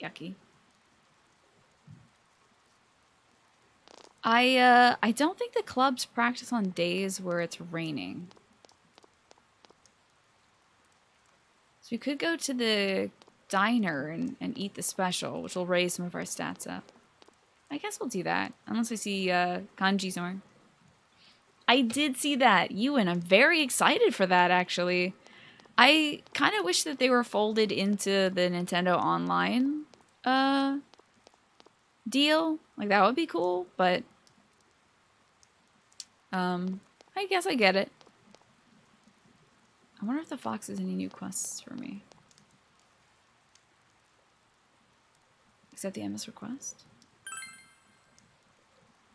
yucky. I don't think the clubs practice on days where it's raining. So we could go to the diner and eat the special, which will raise some of our stats up. I guess we'll do that, unless we see kanji somewhere. I did see that, Ewan. I'm very excited for that, actually. I kind of wish that they were folded into the Nintendo Online deal. Like, that would be cool, but I guess I get it. I wonder if the fox has any new quests for me. Accept the MS request.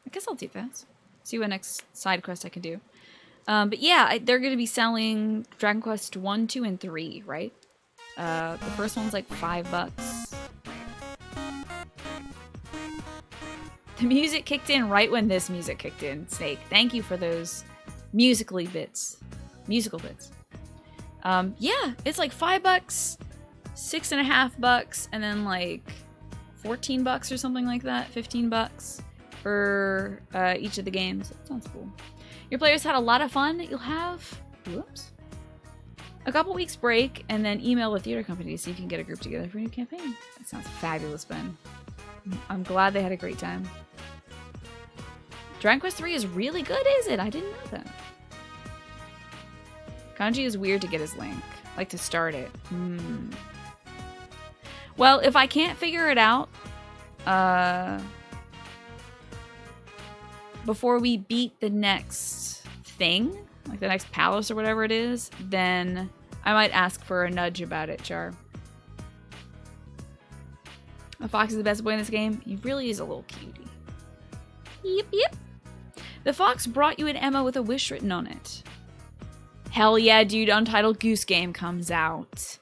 I guess I'll do this. See what next side quest I can do. But yeah, they're going to be selling Dragon Quest 1, 2, and 3, right? The first one's like $5. The music kicked in right when this music kicked in, Snake. Thank you for those musical bits. Yeah, it's like $5, $6.50, and then like $14 or something like that. $15 for each of the games. That sounds cool. Your players had a lot of fun. You'll have, a couple weeks break, and then email the theater company to see if you can get a group together for a new campaign. That sounds fabulous, Ben. I'm glad they had a great time. Dragon Quest 3 is really good, is it? I didn't know that. Kanji is weird to get his link. Like to start it. Well, if I can't figure it out, before we beat the next thing, like the next palace or whatever it is, then I might ask for a nudge about it, Char. The fox is the best boy in this game. He really is a little cutie. Yep. The fox brought you an Emma with a wish written on it. Hell yeah, dude. Untitled Goose Game comes out.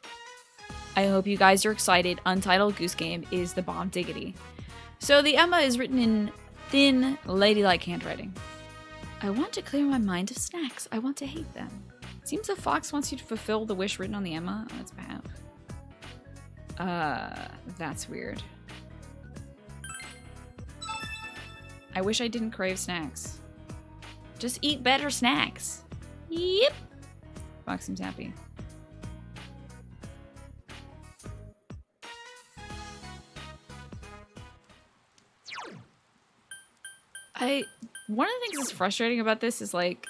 I hope you guys are excited. Untitled Goose Game is the bomb diggity. So the Emma is written in thin, ladylike handwriting. I want to clear my mind of snacks. I want to hate them. Seems the fox wants you to fulfill the wish written on the Emma. Oh, that's bad. That's weird. I wish I didn't crave snacks. Just eat better snacks. Yep. Fox seems happy. One of the things that's frustrating about this is like,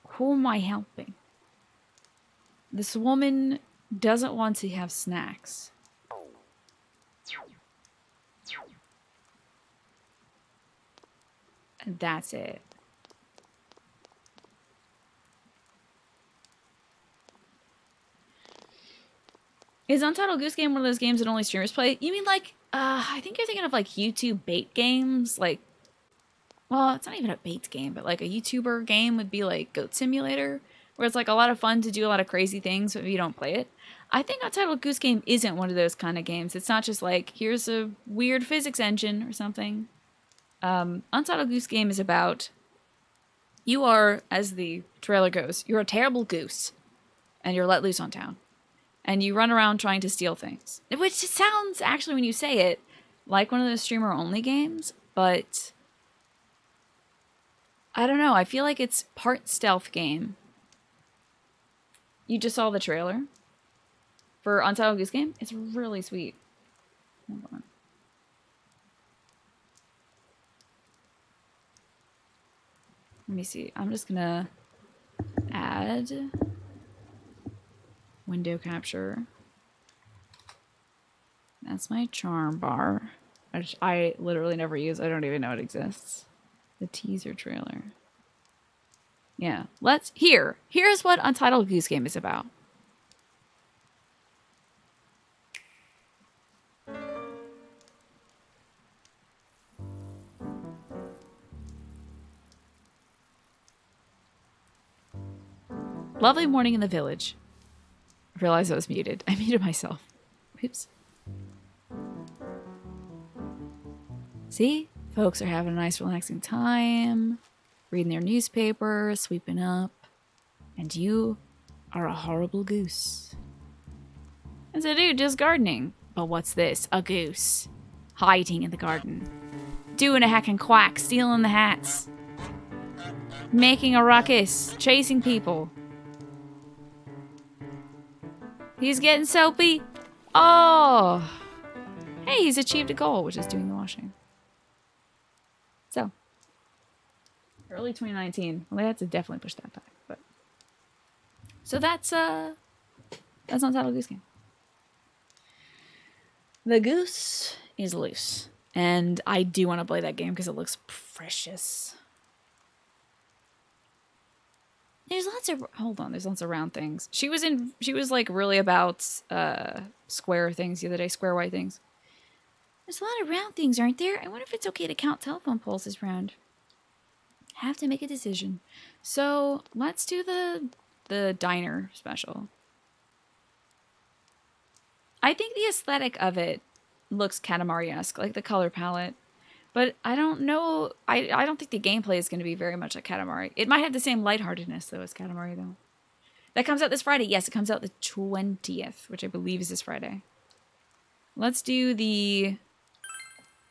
who am I helping? This woman doesn't want to have snacks. And that's it. Is Untitled Goose Game one of those games that only streamers play? You mean like, I think you're thinking of like YouTube bait games. Like, well, it's not even a bait game, but like a YouTuber game would be like Goat Simulator, where it's like a lot of fun to do a lot of crazy things, but if you don't play it. I think Untitled Goose Game isn't one of those kind of games. It's not just like, here's a weird physics engine or something. Untitled Goose Game is about, you are, as the trailer goes, you're a terrible goose, and you're let loose on town. And you run around trying to steal things. Which sounds, actually, when you say it, like one of those streamer-only games, but I don't know. I feel like it's part stealth game. You just saw the trailer for Untitled Goose Game. It's really sweet. Hold on. Let me see. I'm just gonna add window capture. That's my charm bar, which I literally never use. I don't even know it exists. The teaser trailer. Yeah, here's what Untitled Goose Game is about. Lovely morning in the village. I realized I was muted. I muted myself. Oops. See? Folks are having a nice relaxing time, reading their newspaper, sweeping up, and you are a horrible goose. And so, dude, just gardening. But what's this? A goose. Hiding in the garden. Doing a hack and quack, stealing the hats. Making a ruckus, chasing people. He's getting soapy. Oh! Hey, he's achieved a goal, which is doing the washing. So, early 2019. Well, they had to definitely push that back, but so that's Untitled Goose Game. The goose is loose, and I do want to play that game because it looks precious. There's lots of there's lots of round things. She was like really about square things the other day, square white things. There's a lot of round things, aren't there? I wonder if it's okay to count telephone poles as round. Have to make a decision. So let's do the diner special. I think the aesthetic of it looks Katamari-esque, like the color palette. But I don't know. I don't think the gameplay is going to be very much like Katamari. It might have the same lightheartedness, though, as Katamari, though. That comes out this Friday. Yes, it comes out the 20th, which I believe is this Friday. Let's do the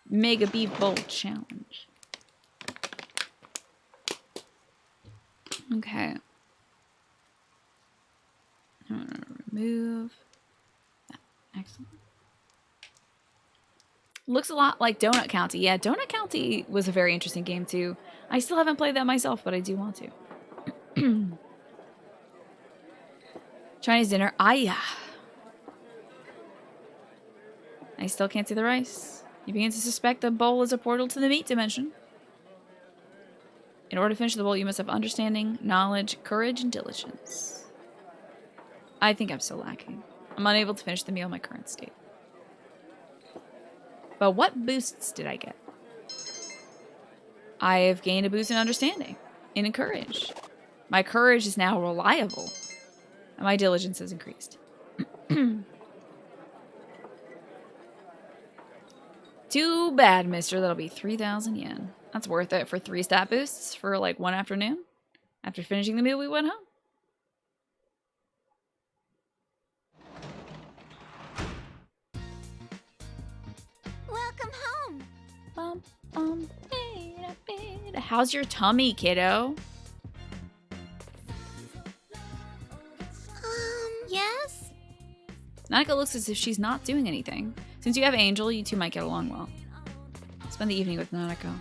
Mega Beef Bowl Challenge. Okay. I'm going to remove that. Excellent. Looks a lot like Donut County. Yeah, Donut County was a very interesting game, too. I still haven't played that myself, but I do want to. Chinese dinner. Aya. I still can't see the rice. You begin to suspect the bowl is a portal to the meat dimension. In order to finish the bowl, you must have understanding, knowledge, courage, and diligence. I think I'm still lacking. I'm unable to finish the meal in my current state. But what boosts did I get? I have gained a boost in understanding and in courage. My courage is now reliable, and my diligence has increased. Too bad, mister. That'll be 3,000 yen. That's worth it for 3 stat boosts for like one afternoon. After finishing the meal, we went home. Welcome home. How's your tummy, kiddo? Yes? Nanako looks as if she's not doing anything. Since you have Angel, you two might get along well. Spend the evening with Nanako.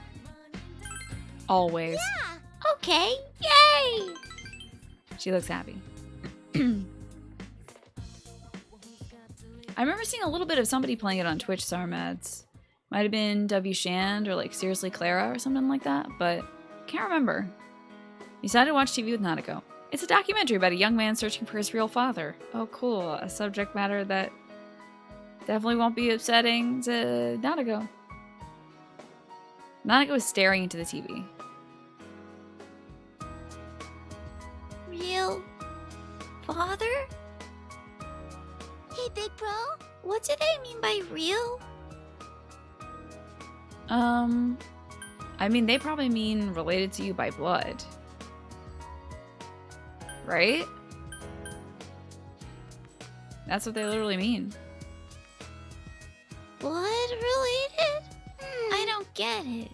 Always. Yeah. Okay. Yay! She looks happy. I remember seeing a little bit of somebody playing it on Twitch, Sarmads. Might have been W. Shand or like Seriously Clara or something like that, but can't remember. You decided to watch TV with Nanako. It's a documentary about a young man searching for his real father. Oh, cool. A subject matter that definitely won't be upsetting to Nanako. Nanako is staring into the TV. Real father? Hey, big bro. What do they mean by real? I mean, they probably mean related to you by blood. Right? That's what they literally mean. Blood related? I don't get it.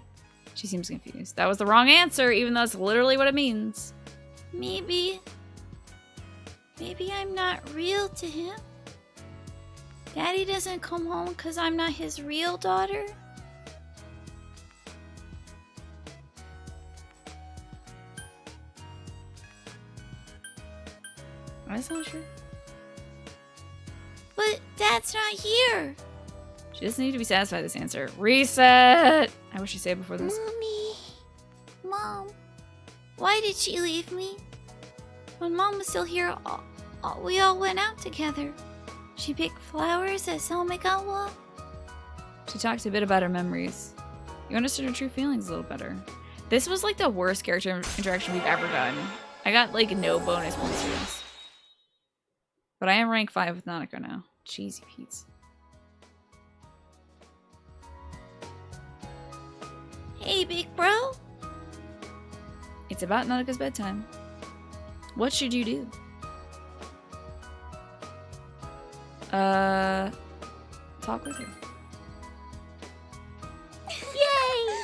She seems confused. That was the wrong answer, even though that's literally what it means. Maybe I'm not real to him. Daddy doesn't come home because I'm not his real daughter. That's not true. But Dad's not here. She doesn't need to be satisfied with this answer. Reset! I wish she'd say it before this. Mommy. Mom. Why did she leave me? When Mom was still here, we all went out together. She picked flowers at Salmegawa. She talked a bit about her memories. You understood her true feelings a little better. This was like the worst character interaction we've ever done. I got like no bonus points for this. But I am rank 5 with Nanako now. Cheesy Pete's. Hey, big bro. It's about Nanaka's bedtime. What should you do? Talk with her. Yay!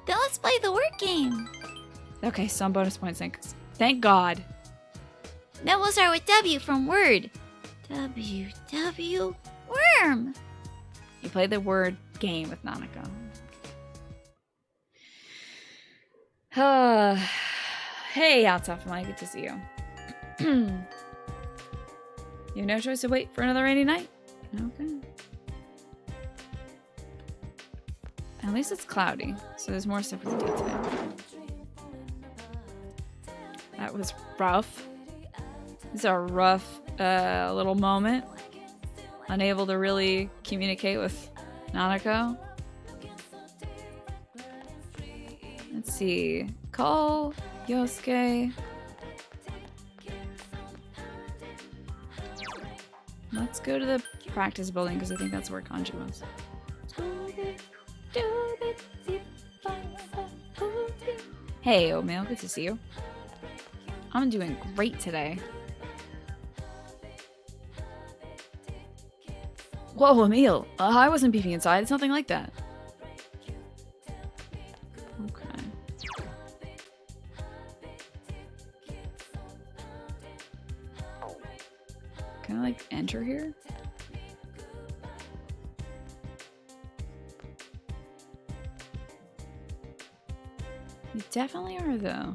Then let's play the word game. Okay, some bonus points, thank God. Then we'll start with W from word. W, worm. You play the word game with Nanako. Hey, Altsafamai, good to see you. You have no choice to wait for another rainy night? Okay. At least it's cloudy, so there's more stuff we can do today. That was rough. It's a rough little moment. Unable to really communicate with Nanako. Let's see. Call Yosuke. Let's go to the practice building because I think that's where Kanji was. Hey, Oatmeal, good to see you. I'm doing great today. Whoa, Emil. I wasn't peeping inside. It's nothing like that. Okay. Can I, like, enter here? You definitely are, though.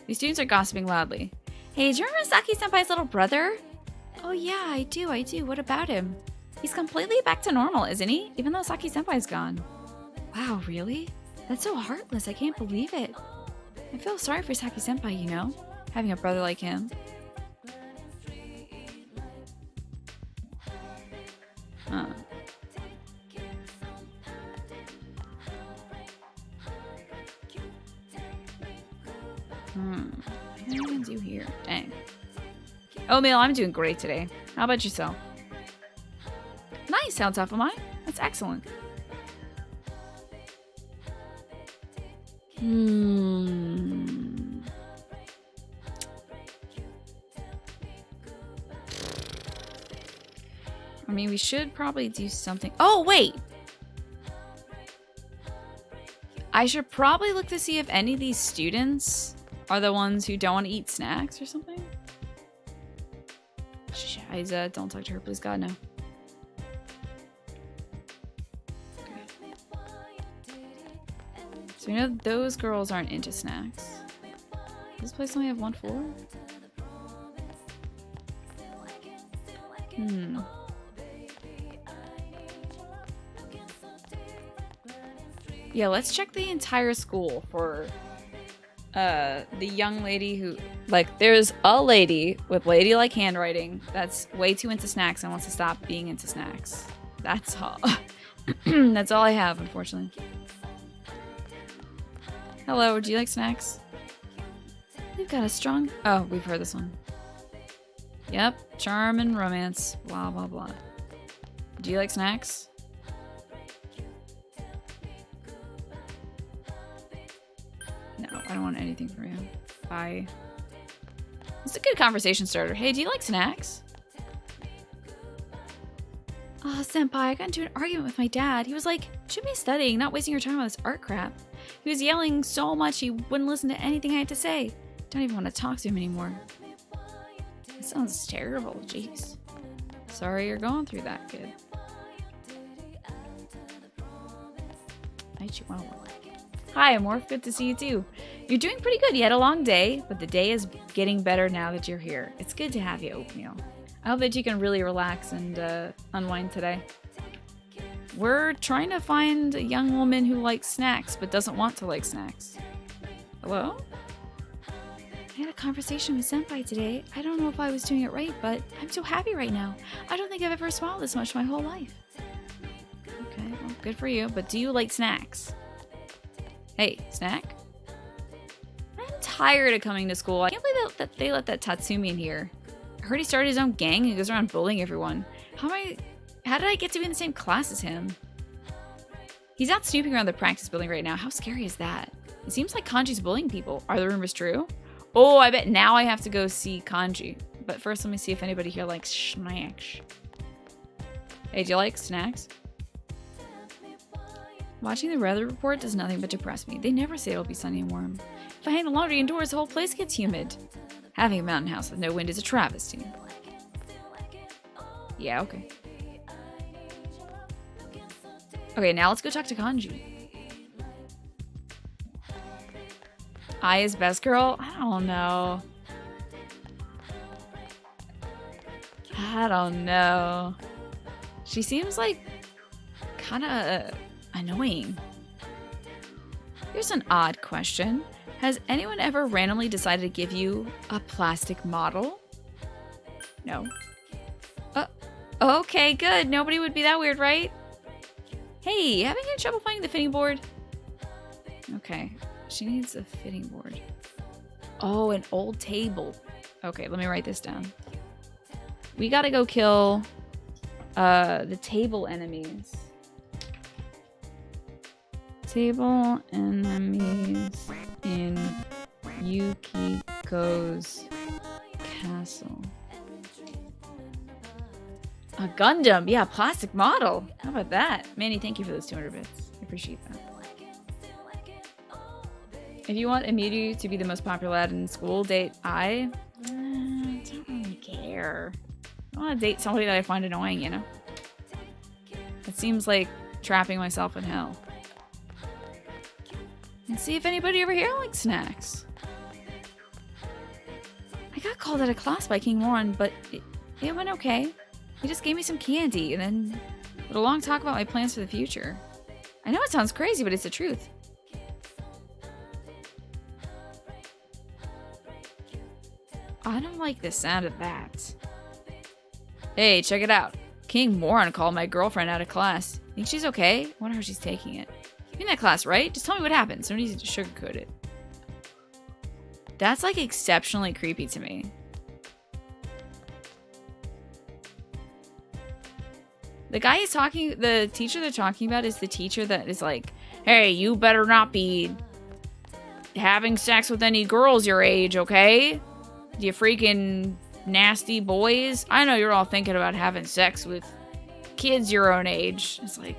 These students are gossiping loudly. Hey, do you remember Saki-senpai's little brother? Oh yeah, I do. What about him? He's completely back to normal, isn't he? Even though Saki-senpai's gone. Wow, really? That's so heartless. I can't believe it. I feel sorry for Saki-senpai, you know? Having a brother like him. Huh. What am I gonna do here? Dang. Oh, Mail, I'm doing great today. How about yourself? Nice, sounds off of mine. That's excellent. I mean, we should probably do something. Oh, wait! I should probably look to see if any of these students are the ones who don't want to eat snacks or something. Shiza, don't talk to her, please, God, no. Okay. So we know those girls aren't into snacks. Does this place only have one floor? Yeah, let's check the entire school for the young lady who, like, there's a lady with ladylike handwriting that's way too into snacks and wants to stop being into snacks. That's all. That's all I have, unfortunately. Hello, do you like snacks? We've got a strong... Oh, we've heard this one. Yep, charm and romance, blah, blah, blah. Do you like snacks? No, I don't want anything from you. Bye. It's a good conversation starter. Hey, do you like snacks? Oh, senpai, I got into an argument with my dad. He was like, should be studying, not wasting your time on this art crap. He was yelling so much he wouldn't listen to anything I had to say. Don't even want to talk to him anymore. That sounds terrible, jeez. Sorry you're going through that, kid. Hi, Morph. Good to see you too. You're doing pretty good. You had a long day, but the day is getting better now that you're here. It's good to have you, Oatmeal. I hope that you can really relax and unwind today. We're trying to find a young woman who likes snacks but doesn't want to like snacks. Hello? I had a conversation with Senpai today. I don't know if I was doing it right, but I'm so happy right now. I don't think I've ever smiled this much my whole life. Okay, well, good for you. But do you like snacks? Hey, snack? I'm tired of coming to school. I can't believe that they let that Tatsumi in here. I heard he started his own gang and goes around bullying everyone. How did I get to be in the same class as him? He's out snooping around the practice building right now. How scary is that? It seems like Kanji's bullying people. Are the rumors true? Oh, I bet now I have to go see Kanji. But first, let me see if anybody here likes snacks. Hey, do you like snacks? Watching the weather report does nothing but depress me. They never say it'll be sunny and warm. If I hang the laundry indoors, the whole place gets humid. Having a mountain house with no wind is a travesty. Yeah, okay. Okay, now let's go talk to Kanji. I is best girl? I don't know. I don't know. She seems like kind of annoying. Here's an odd question. Has anyone ever randomly decided to give you a plastic model? No. Okay, good. Nobody would be that weird, right? Hey, having any trouble finding the fitting board? Okay, she needs a fitting board. Oh, an old table. Okay, let me write this down. We gotta go kill the table enemies. Table enemies in Yukiko's castle. A Gundam, yeah, plastic model. How about that? Manny, thank you for those 200 bits. I appreciate that. If you want Emiru to be the most popular lad in school, date I don't really care. I want to date somebody that I find annoying, you know? It seems like trapping myself in hell. And see if anybody over here likes snacks. I got called out of class by King Warren, but it went okay. He just gave me some candy and then had a long talk about my plans for the future. I know it sounds crazy, but it's the truth. I don't like the sound of that. Hey, check it out. King Moron called my girlfriend out of class. Think she's okay? Wonder how she's taking it. You're in that class, right? Just tell me what happened. So easy to sugarcoat it. That's like exceptionally creepy to me. The guy he's talking, the teacher they're talking about is the teacher that is like, hey, you better not be having sex with any girls your age, okay? You freaking nasty boys. I know you're all thinking about having sex with kids your own age. It's like,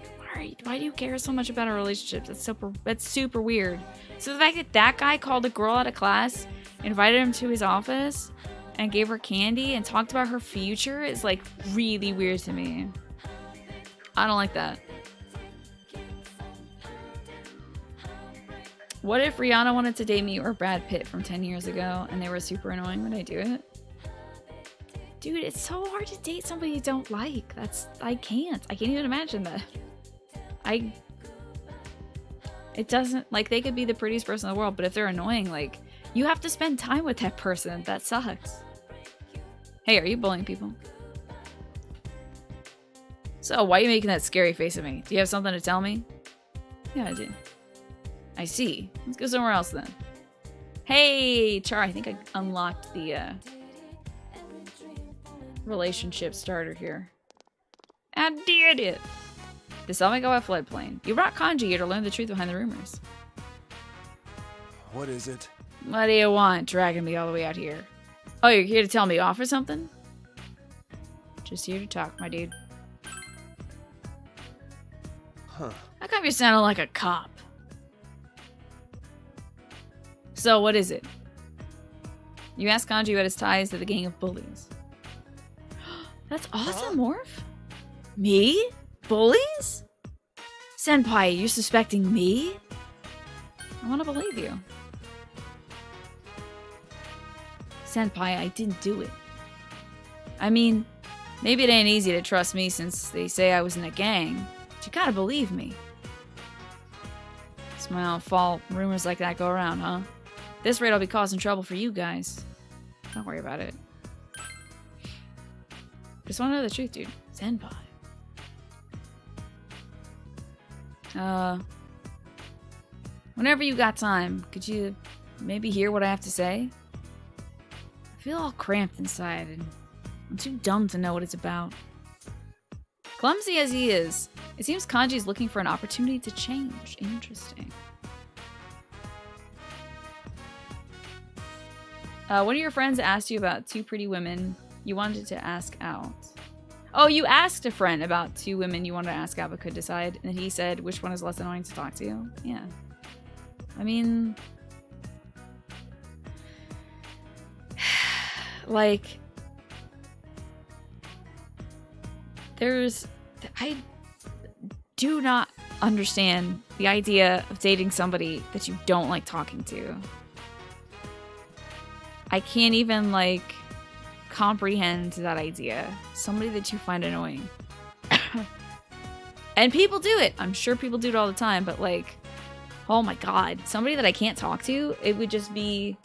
why do you care so much about our relationships? That's super weird. So the fact that that guy called a girl out of class, invited him to his office, and gave her candy and talked about her future is like really weird to me. I don't like that. What if Rihanna wanted to date me or Brad Pitt from 10 years ago and they were super annoying? Would I do it? Dude, it's so hard to date somebody you don't like. I can't even imagine that. It doesn't, like, they could be the prettiest person in the world, but if they're annoying, like, you have to spend time with that person. That sucks. Hey, are you bullying people? So, why are you making that scary face at me? Do you have something to tell me? Yeah, I do. I see. Let's go somewhere else then. Hey, Char, I think I unlocked the relationship starter here. I did it! This all may go at floodplain. You brought Kanji here to learn the truth behind the rumors. What is it? What do you want, dragging me all the way out here? Oh, you're here to tell me off or something? Just here to talk, my dude. Huh. How come you're sounding like a cop? So, what is it? You asked Kanji about his ties to the gang of bullies. That's awesome, Morph. Me? Bullies? Senpai, you're suspecting me? I want to believe you. Senpai, I didn't do it. I mean, maybe it ain't easy to trust me since they say I was in a gang, but you gotta believe me. It's my own fault. Rumors like that go around, huh? This rate I'll be causing trouble for you guys. Don't worry about it. Just want to know the truth, dude. Senpai. Whenever you got time, could you maybe hear what I have to say? I feel all cramped inside, and I'm too dumb to know what it's about. Clumsy as he is, it seems Kanji's looking for an opportunity to change. Interesting. One of your friends asked you about 2 pretty women you wanted to ask out. Oh, you asked a friend about 2 women you wanted to ask out but could decide, and he said which one is less annoying to talk to. Yeah. I mean, like, I do not understand the idea of dating somebody that you don't like talking to. I can't even, like, comprehend that idea. Somebody that you find annoying. And people do it. I'm sure people do it all the time, but, like, oh my god. Somebody that I can't talk to, it would just be...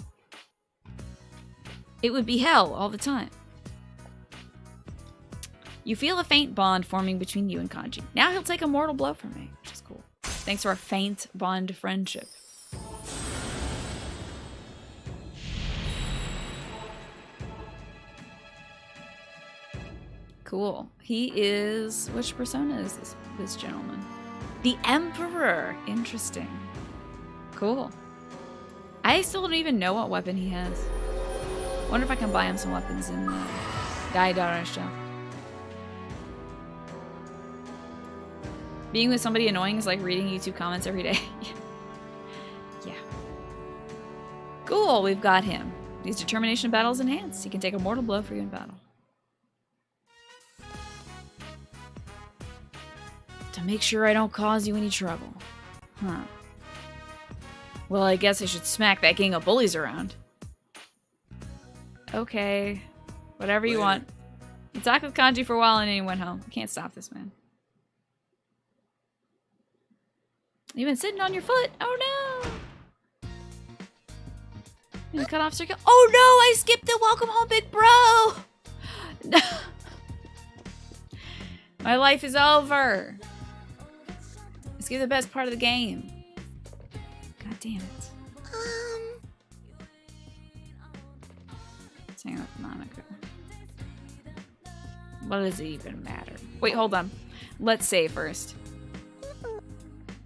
It would be hell all the time. You feel a faint bond forming between you and Kanji. Now he'll take a mortal blow from me, which is cool. Thanks to our faint bond friendship. Cool. He is... Which persona is this gentleman? The Emperor. Interesting. Cool. I still don't even know what weapon he has. Wonder if I can buy him some weapons in Daidara show. Being with somebody annoying is like reading YouTube comments every day. Yeah. Cool, we've got him. His determination in battle is enhanced. He can take a mortal blow for you in battle. To make sure I don't cause you any trouble. Huh. Well, I guess I should smack that gang of bullies around. Okay. Whatever you want. You talked with Kanji for a while and then he went home. I can't stop this man. You've been sitting on your foot. Oh no! You cut off circle. Oh no! I skipped the welcome home, big bro! No. My life is over. Let's get the best part of the game. God damn it. Let's hang out with Monica. What does it even matter? Wait, hold on. Let's save first.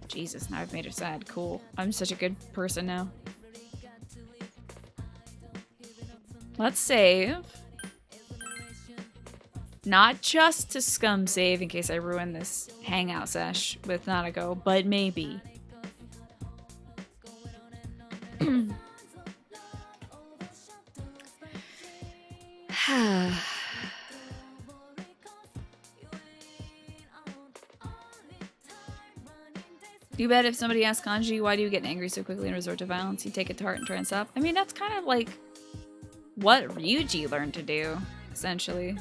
Jesus, now I've made her sad. Cool. I'm such a good person now. Let's save. Not just to scum save in case I ruin this hangout sesh with Nanako, but maybe. You bet if somebody asks Kanji, why do you get angry so quickly and resort to violence, you take it to heart and try and stop? I mean, that's kind of like what Ryuji learned to do, essentially.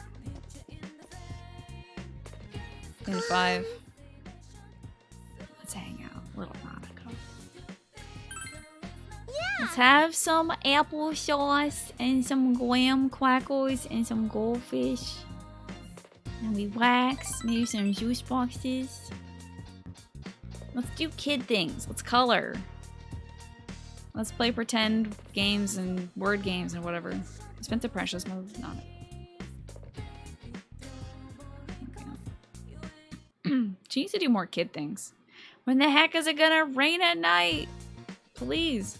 In 5. Let's hang out. Little Monica. Yeah. Let's have some applesauce and some graham crackers and some goldfish. And we wax, maybe some juice boxes. Let's do kid things. Let's color. Let's play pretend games and word games and whatever. I spent the precious mode on it. Okay. She needs to do more kid things. When the heck is it gonna rain at night? Please.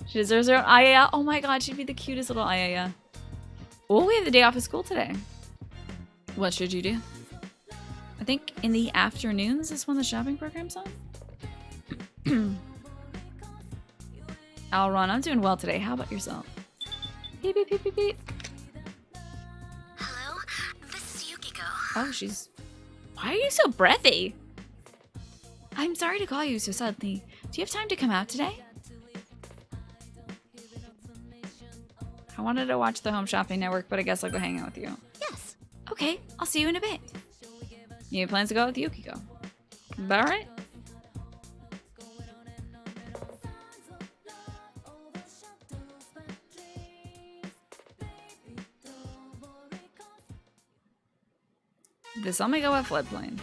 She deserves her own Ayaya. Oh my god, she'd be the cutest little Ayaya. Oh, we have the day off of school today. What should you do? I think in the afternoons is when the shopping program's on. I'll run. I'm doing well today. How about yourself? Beep, beep, beep, beep, beep. Hello, this is Yukiko. Oh, she's... Why are you so breathy? I'm sorry to call you so suddenly. Do you have time to come out today? I wanted to watch the Home Shopping Network, but I guess I'll go hang out with you. Yes. Okay, I'll see you in a bit. You have plans to go with Yukiko? But alright. This Omega floodplain.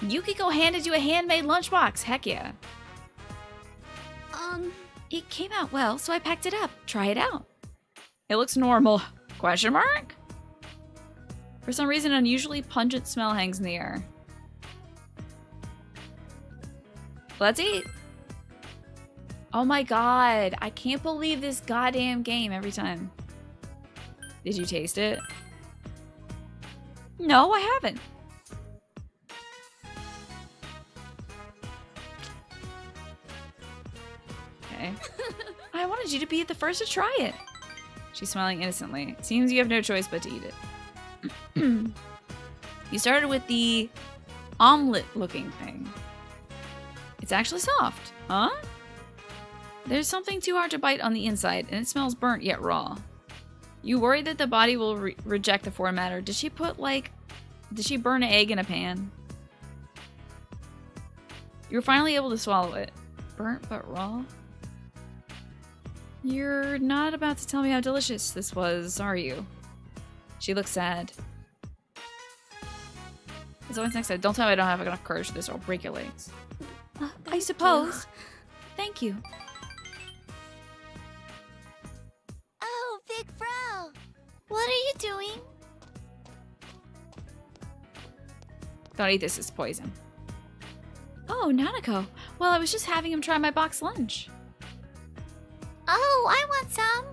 Yukiko handed you a handmade lunchbox. Heck yeah. It came out well, so I packed it up. Try it out. It looks normal. Question mark? For some reason, an unusually pungent smell hangs in the air. Let's eat. Oh my god. I can't believe this goddamn game every time. Did you taste it? No, I haven't. Okay. I wanted you to be the first to try it. She's smiling innocently. Seems you have no choice but to eat it. You started with the omelet-looking thing. It's actually soft. Huh? There's something too hard to bite on the inside, and it smells burnt yet raw. You worry that the body will reject the foreign matter. Did she burn an egg in a pan? You were finally able to swallow it. Burnt but raw? You're not about to tell me how delicious this was, are you? She looks sad. It's always next time. Don't tell me I don't have enough courage for this or I'll break your legs. I suppose. Thank you. Oh, big bro. What are you doing? Don't eat this, it's poison. Oh, Nanako. Well, I was just having him try my box lunch. Oh, I want some.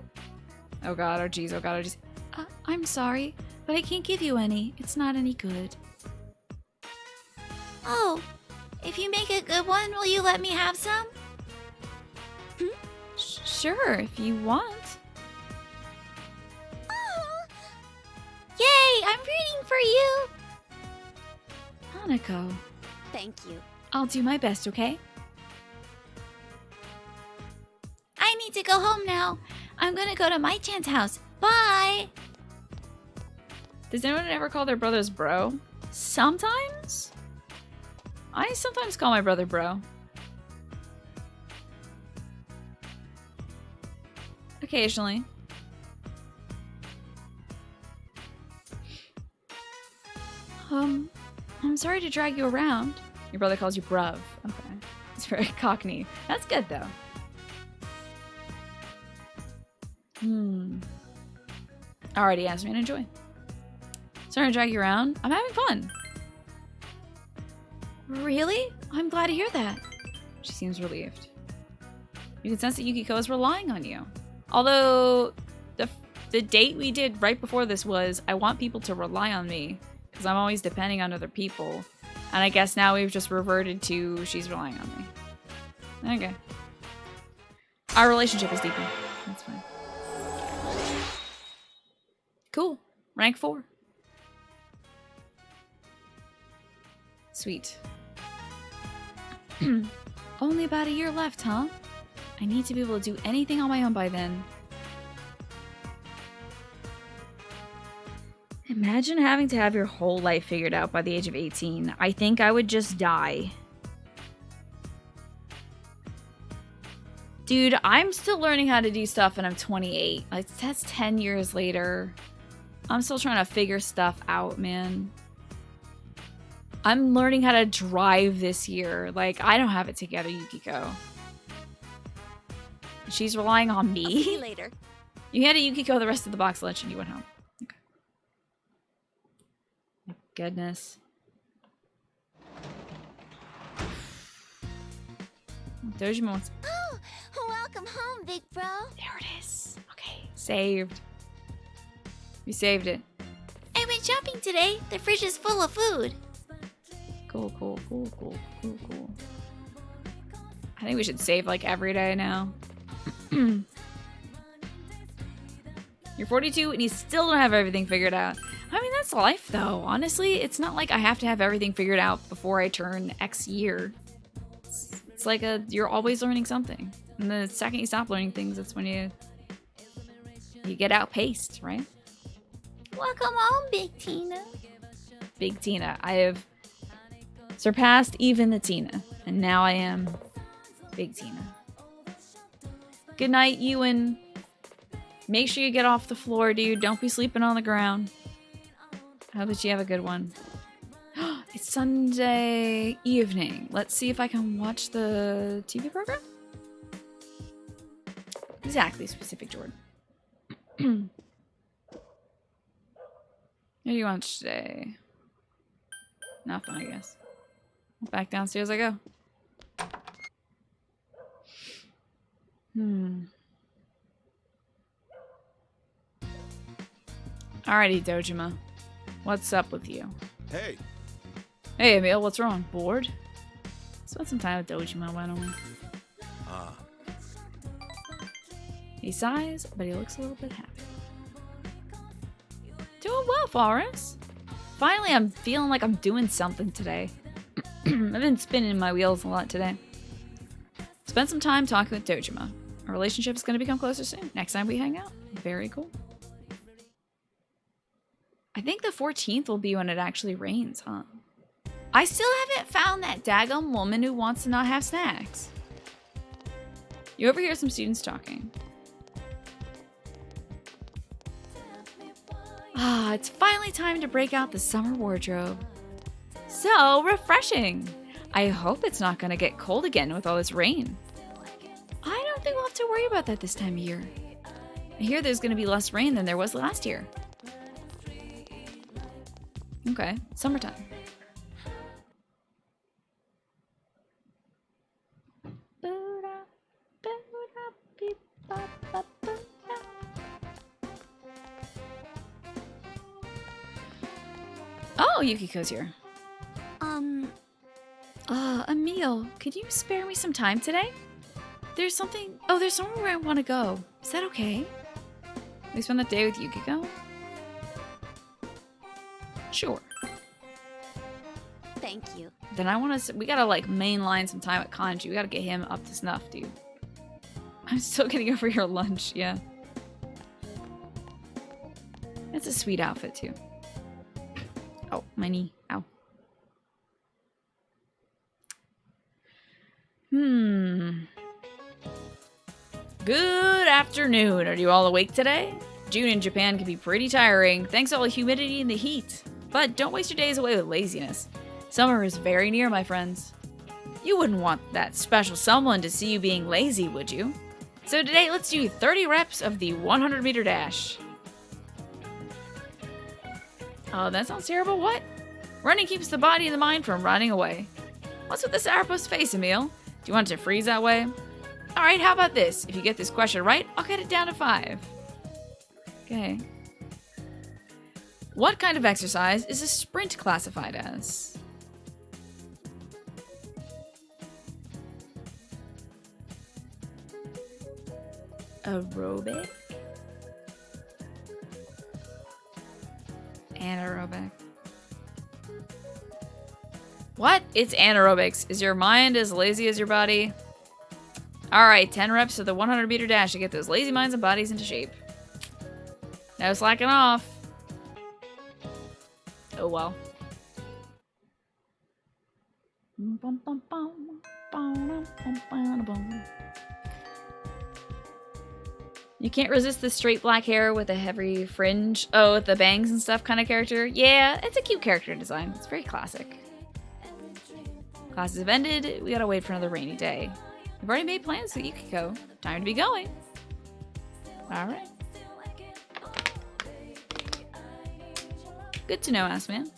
Oh god, oh jeez, oh god, oh jeez. I'm sorry, but I can't give you any. It's not any good. Oh, if you make a good one, will you let me have some? Sure, if you want. Oh. Yay, I'm rooting for you. Nanako, Thank you. I'll do my best, okay? I need to go home now. I'm gonna go to my Chan's house. Bye. Does anyone ever call their brothers bro? Sometimes? I sometimes call my brother bro. Occasionally. I'm sorry to drag you around. Your brother calls you bruv. Okay. It's very cockney. That's good though. Alrighty, ask me and enjoy. Sorry to drag you around. I'm having fun. Really? I'm glad to hear that. She seems relieved. You can sense that Yukiko is relying on you. Although, the date we did right before this was, I want people to rely on me, because I'm always depending on other people. And I guess now we've just reverted to, she's relying on me. Okay. Our relationship is deepening. That's fine. Cool. Rank 4. Sweet. Only about a year left, huh? I need to be able to do anything on my own by then. Imagine having to have your whole life figured out by the age of 18. I think I would just die. Dude, I'm still learning how to do stuff and I'm 28. Like, that's 10 years later. I'm still trying to figure stuff out, man. I'm learning how to drive this year. Like, I don't have it together, Yukiko. She's relying on me. I'll see you later. You handed Yukiko the rest of the box lunch and you went home. Okay. My goodness. Dojima wants... Oh, welcome home, big bro. There it is. Okay, saved. You saved it. I went shopping today. The fridge is full of food. Cool. I think we should save like every day now. You're 42 and you still don't have everything figured out. I mean, that's life though. Honestly, it's not like I have to have everything figured out before I turn X year. It's like you're always learning something. And the second you stop learning things, that's when you get outpaced, right? Welcome home, Big Tina. Big Tina. I have surpassed even the Tina. And now I am Big Tina. Good night, Ewan. Make sure you get off the floor, dude. Don't be sleeping on the ground. I hope that you have a good one. It's Sunday evening. Let's see if I can watch the TV program. Exactly, specific Jordan. What do you want today? Nothing, I guess. Back downstairs I go. Alrighty, Dojima. What's up with you? Hey, Hey, Emil, what's wrong? Bored? Spend some time with Dojima, why don't we? He sighs, but he looks a little bit happy. Doing well, Forrest. Finally, I'm feeling like I'm doing something today. I've been spinning my wheels a lot today. Spent some time talking with Dojima. Our relationship is going to become closer soon. Next time we hang out. Very cool. I think the 14th will be when it actually rains, huh? I still haven't found that daggum woman who wants to not have snacks. You overhear some students talking. Ah, it's finally time to break out the summer wardrobe. So refreshing. I hope it's not going to get cold again with all this rain. I don't think we'll have to worry about that this time of year. I hear there's going to be less rain than there was last year. Okay, summertime. Oh, Yukiko's here. Emil, could you spare me some time today? There's somewhere where I want to go. Is that okay? We spend the day with Yukiko? Sure. Thank you. Then we gotta like mainline some time at Kanji. We gotta get him up to snuff, dude. I'm still getting over your lunch, yeah. That's a sweet outfit too. Oh, my knee. Ow. Good afternoon. Are you all awake today? June in Japan can be pretty tiring, thanks to all the humidity and the heat. But don't waste your days away with laziness. Summer is very near, my friends. You wouldn't want that special someone to see you being lazy, would you? So today, let's do 30 reps of the 100-meter dash. Oh, that sounds terrible. What? Running keeps the body and the mind from running away. What's with the sourpuss face, Emil? Do you want it to freeze that way? Alright, how about this? If you get this question right, I'll get it down to 5. Okay. What kind of exercise is a sprint classified as? Aerobic? Anaerobic. What? It's anaerobics. Is your mind as lazy as your body? Alright, 10 reps of the 100-meter dash to get those lazy minds and bodies into shape. No slacking off. Oh well. You can't resist the straight black hair with a heavy fringe. Oh, with the bangs and stuff kind of character. Yeah, it's a cute character design. It's very classic. Classes have ended. We gotta wait for another rainy day. We've already made plans with Yukiko. Time to be going. Alright. Good to know, ass man.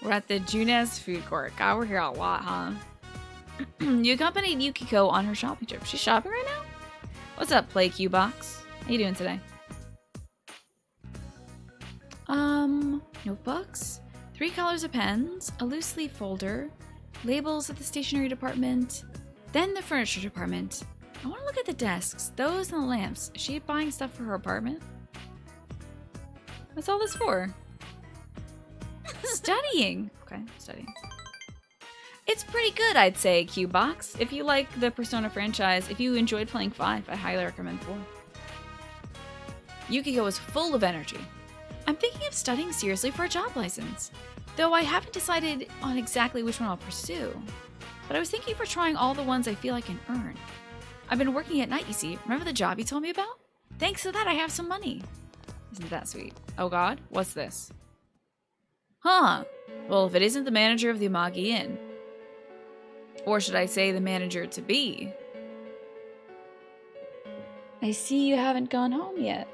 We're at the Junes food court. God, we're here a lot, huh? You accompanied Yukiko on her shopping trip. She's shopping right now? What's up, Play Q Box? How you doing today? Notebooks, 3 colors of pens, a loose leaf folder, labels at the stationery department, then the furniture department. I want to look at the desks, those and the lamps. Is she buying stuff for her apartment? What's all this for? Studying. Okay, studying. It's pretty good, I'd say, Q-Box. If you like the Persona franchise, if you enjoyed playing 5, I highly recommend 4. Yukiko is full of energy. I'm thinking of studying seriously for a job license, though I haven't decided on exactly which one I'll pursue. But I was thinking for trying all the ones I feel I can earn. I've been working at night, you see. Remember the job you told me about? Thanks to that, I have some money. Isn't that sweet? Oh god, what's this? Huh. Well, if it isn't the manager of the Amagi Inn. Or should I say the manager-to-be? I see you haven't gone home yet.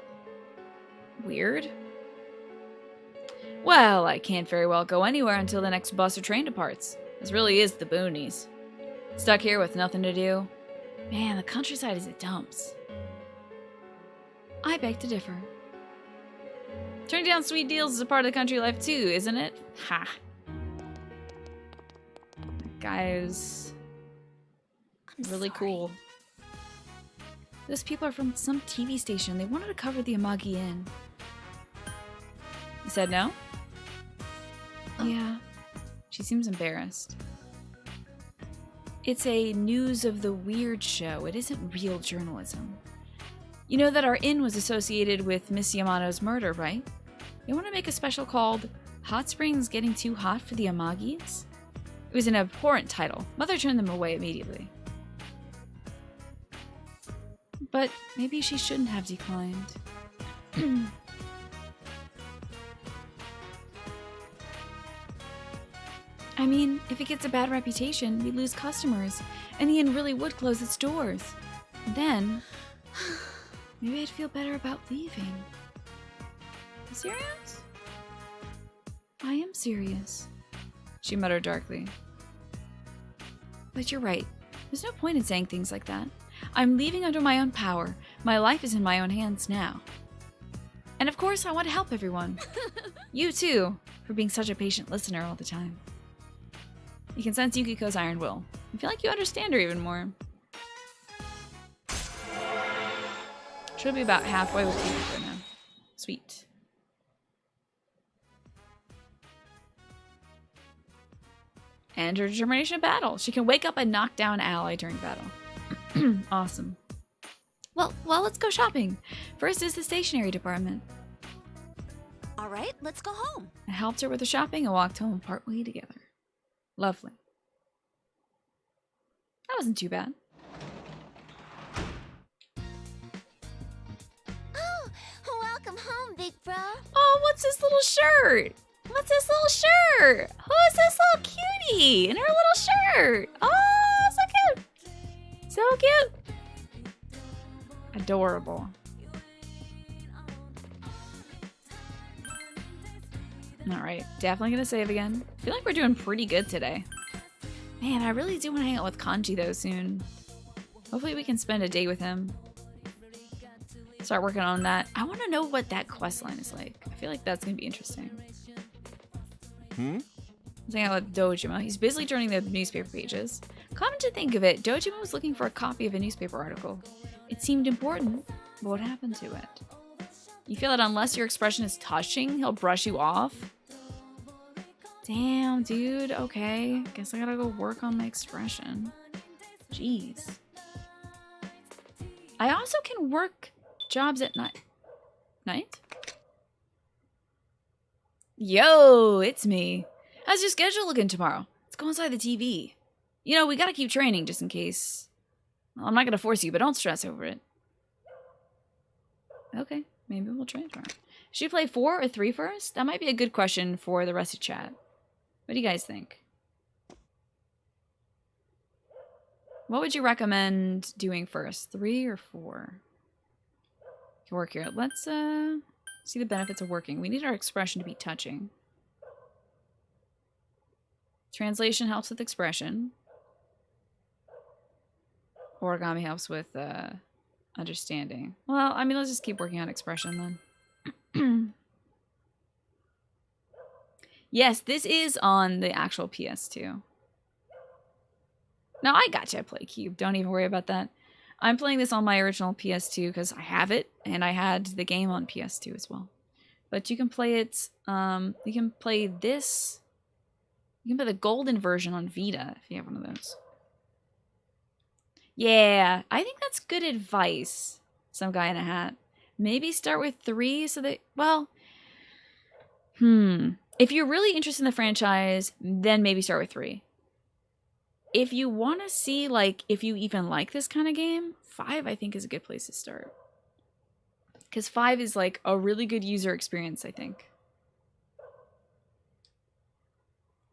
Weird. Well, I can't very well go anywhere until the next bus or train departs. This really is the boonies. Stuck here with nothing to do. Man, the countryside is a dumps. I beg to differ. Turning down sweet deals is a part of the country life too, isn't it? Ha. That guy is really cool. Those people are from some TV station. They wanted to cover the Amagi Inn. You said no? Yeah. She seems embarrassed. It's a news of the weird show. It isn't real journalism. You know that our inn was associated with Miss Yamato's murder, right? They want to make a special called Hot Springs Getting Too Hot for the Amagis? It was an abhorrent title. Mother turned them away immediately. But maybe she shouldn't have declined. I mean, if it gets a bad reputation, we lose customers, and the inn really would close its doors. Then, maybe I'd feel better about leaving. You serious? I am serious, she muttered darkly. But you're right. There's no point in saying things like that. I'm leaving under my own power. My life is in my own hands now. And of course, I want to help everyone. You too, for being such a patient listener all the time. You can sense Yukiko's iron will. I feel like you understand her even more. She'll be about halfway with Yukiko now. Sweet. And her determination in battle. She can wake up and knock down an ally during battle. Awesome. Well, let's go shopping. First is the stationery department. All right, let's go home. I helped her with the shopping and walked home partway together. Lovely. That wasn't too bad. Oh, welcome home, big bro. Oh, what's this little shirt? What's this little shirt? Who's this little cutie in her little shirt? Oh, so cute. So cute. Adorable. Alright, definitely gonna save again. I feel like we're doing pretty good today. Man, I really do want to hang out with Kanji though soon. Hopefully we can spend a day with him. Start working on that. I want to know what that quest line is like. I feel like that's gonna be interesting. Let's hang out with Dojima. He's busily turning the newspaper pages. Come to think of it, Dojima was looking for a copy of a newspaper article. It seemed important, but what happened to it? You feel that unless your expression is touching, he'll brush you off? Damn, dude. Okay. Guess I gotta go work on my expression. Jeez. I also can work jobs at night. Night? Yo, it's me. How's your schedule looking tomorrow? Let's go inside the TV. You know, we gotta keep training just in case. Well, I'm not gonna force you, but don't stress over it. Okay, maybe we'll train tomorrow. Should we play 4 or 3 first? That might be a good question for the rest of chat. What do you guys think? What would you recommend doing first? 3 or 4? Can work here. Let's see the benefits of working. We need our expression to be touching. Translation helps with expression. Origami helps with understanding. Well, I mean, let's just keep working on expression then. Yes, this is on the actual PS2. No, I gotcha, Play Cube. Don't even worry about that. I'm playing this on my original PS2 because I have it, and I had the game on PS2 as well. But you can play it, you can play this, you can play the golden version on Vita if you have one of those. Yeah, I think that's good advice, some guy in a hat. Maybe start with 3 so that, well, if you're really interested in the franchise, then maybe start with 3. If you want to see, like, if you even like this kind of game, 5 I think is a good place to start. Because 5 is, like, a really good user experience, I think.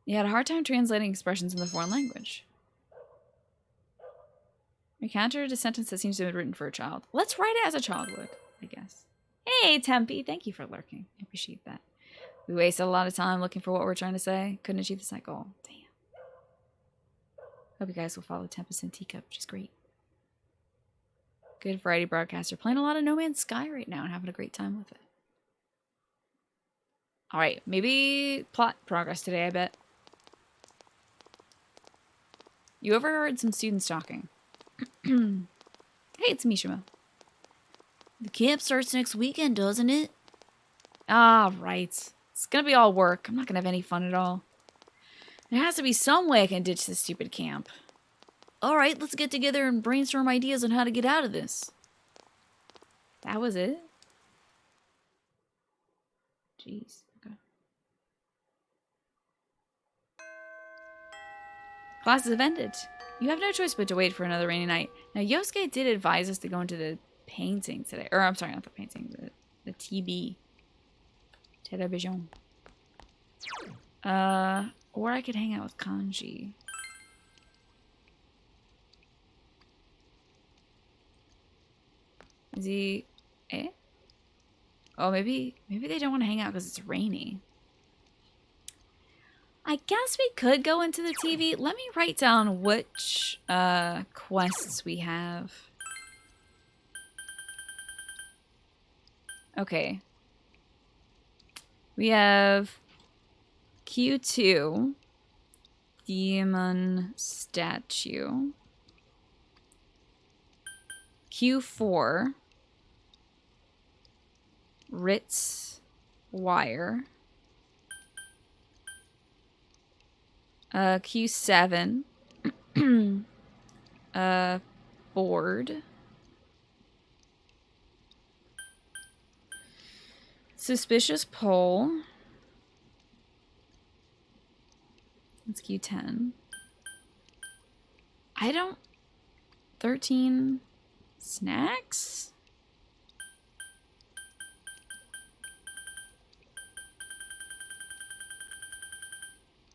You had a hard time translating expressions in the foreign language. Encountered a sentence that seems to have been written for a child. Let's write it as a child would, I guess. Hey, Tempe, thank you for lurking. I appreciate that. We wasted a lot of time looking for what we're trying to say. Couldn't achieve the side goal. Damn. Hope you guys will follow Tempest and Teacup, which is great. Good variety broadcaster. Playing a lot of No Man's Sky right now and having a great time with it. Alright, maybe plot progress today, I bet. You overheard some students talking. Hey, it's Mishima. The camp starts next weekend, doesn't it? Ah, right. It's gonna be all work. I'm not gonna have any fun at all. There has to be some way I can ditch this stupid camp. Alright, let's get together and brainstorm ideas on how to get out of this. That was it? Jeez. Okay. Classes have ended. You have no choice but to wait for another rainy night. Now, Yosuke did advise us to go into the painting today. Or, I'm sorry, not the painting. The TB. Television. Or I could hang out with Kanji. Is he... Eh? Oh, maybe they don't want to hang out because it's rainy. I guess we could go into the TV. Let me write down which quests we have. Okay. We have Q2, Demon Statue. Q4, Ritz Wire. Q7, Board. Suspicious Pole. That's Q10. 13 snacks?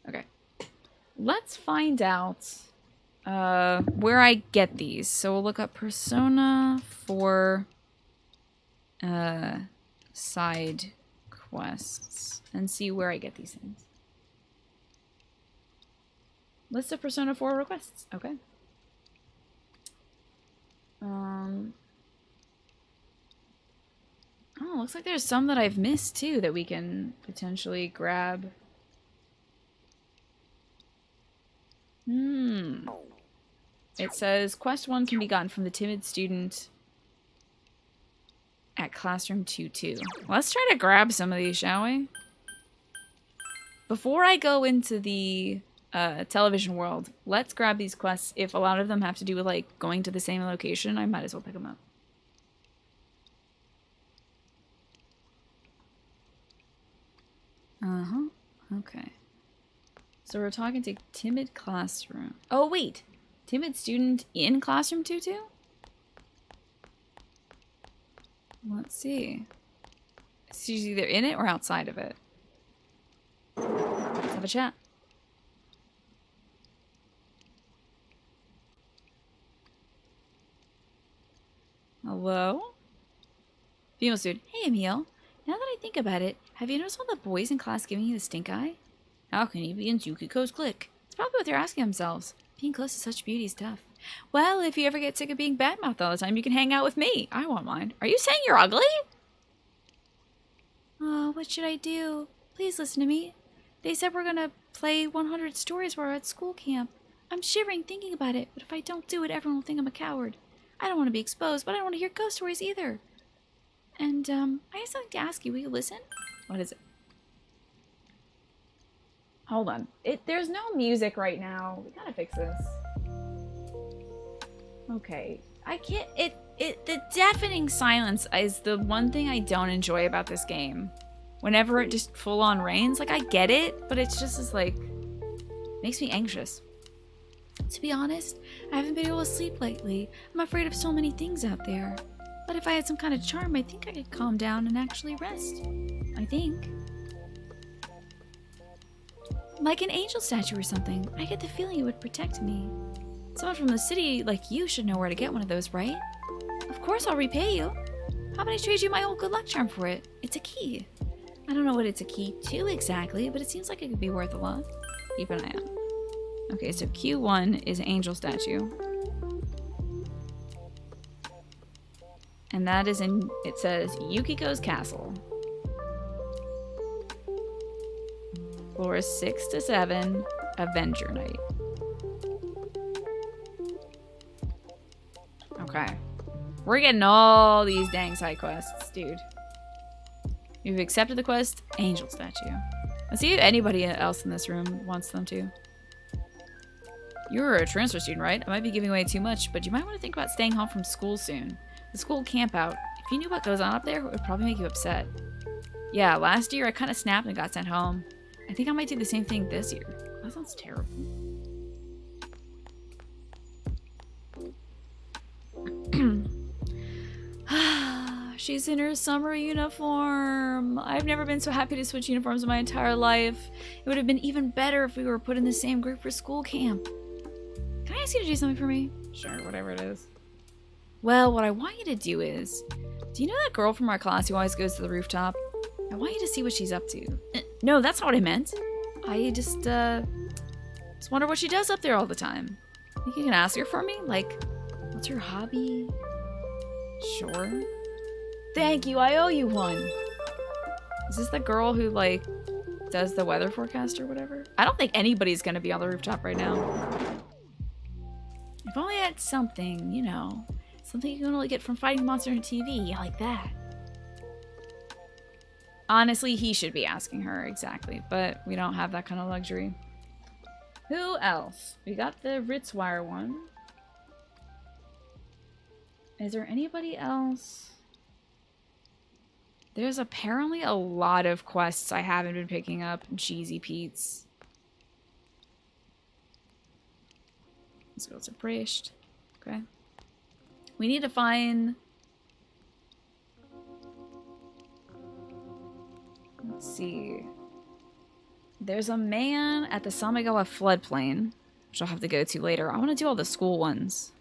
Okay. Let's find out where I get these. So we'll look up Persona for side quests and see where I get these things. List of Persona 4 requests. Okay. Oh, looks like there's some that I've missed too that we can potentially grab. It says quest 1 can be gotten from the timid student at classroom 2-2. Let's try to grab some of these, shall we? Before I go into the television world, let's grab these quests. If a lot of them have to do with like going to the same location, I might as well pick them up. Okay. So we're talking to timid classroom. Oh wait, timid student in classroom 2-2? Let's see. She's either in it or outside of it. Let's have a chat. Hello? Female student. Hey, Emil. Now that I think about it, have you noticed all the boys in class giving you the stink eye? How can he be in Yukiko's clique? It's probably what they're asking themselves. Being close to such beauty is tough. Well, if you ever get sick of being badmouthed all the time, you can hang out with me. I won't mind. Are you saying you're ugly? Oh, what should I do? Please listen to me. They said we're gonna play 100 stories while we're at school camp. I'm shivering thinking about it, but if I don't do it, everyone will think I'm a coward. I don't want to be exposed, but I don't want to hear ghost stories either. And, I have something to ask you. Will you listen? What is it? Hold on. There's no music right now. We gotta fix this. Okay. I can't... The deafening silence is the one thing I don't enjoy about this game. Whenever it just full-on rains, like, I get it, but it's just as, like... makes me anxious. To be honest, I haven't been able to sleep lately. I'm afraid of so many things out there. But if I had some kind of charm, I think I could calm down and actually rest. I think. Like an angel statue or something. I get the feeling it would protect me. Someone from the city like you should know where to get one of those, right? Of course I'll repay you. How about I trade you my old good luck charm for it? It's a key. I don't know what it's a key to exactly, but it seems like it could be worth a lot. Keep an eye out. Okay, so Q1 is Angel Statue. And that is in, it says, Yukiko's Castle. Floors 6 to 7, Avenger Night. Okay. We're getting all these dang side quests, dude. You've accepted the quest, Angel Statue. Let's see if anybody else in this room wants them to. You're a transfer student, right? I might be giving away too much, but you might want to think about staying home from school soon. The school campout. If you knew what goes on up there, it would probably make you upset. Yeah, last year I kind of snapped and got sent home. I think I might do the same thing this year. That sounds terrible. She's in her summer uniform. I've never been so happy to switch uniforms in my entire life. It would have been even better if we were put in the same group for school camp. Can I ask you to do something for me? Sure, whatever it is. Well, what I want you to do is... Do you know that girl from our class who always goes to the rooftop? I want you to see what she's up to. No, that's not what I meant. I just wonder what she does up there all the time. Think you can ask her for me? Like, what's her hobby? Sure. Thank you, I owe you one. Is this the girl who, like, does the weather forecast or whatever? I don't think anybody's gonna be on the rooftop right now. If only I had something, you know. Something you can only get from fighting monster on TV, like that. Honestly, he should be asking her exactly, but we don't have that kind of luxury. Who else? We got the Ritzwire one. Is there anybody else? There's apparently a lot of quests I haven't been picking up. Cheesy Pete's. Let's go to Brisht. Okay. We need to find... Let's see. There's a man at the Samigawa floodplain, which I'll have to go to later. I want to do all the school ones.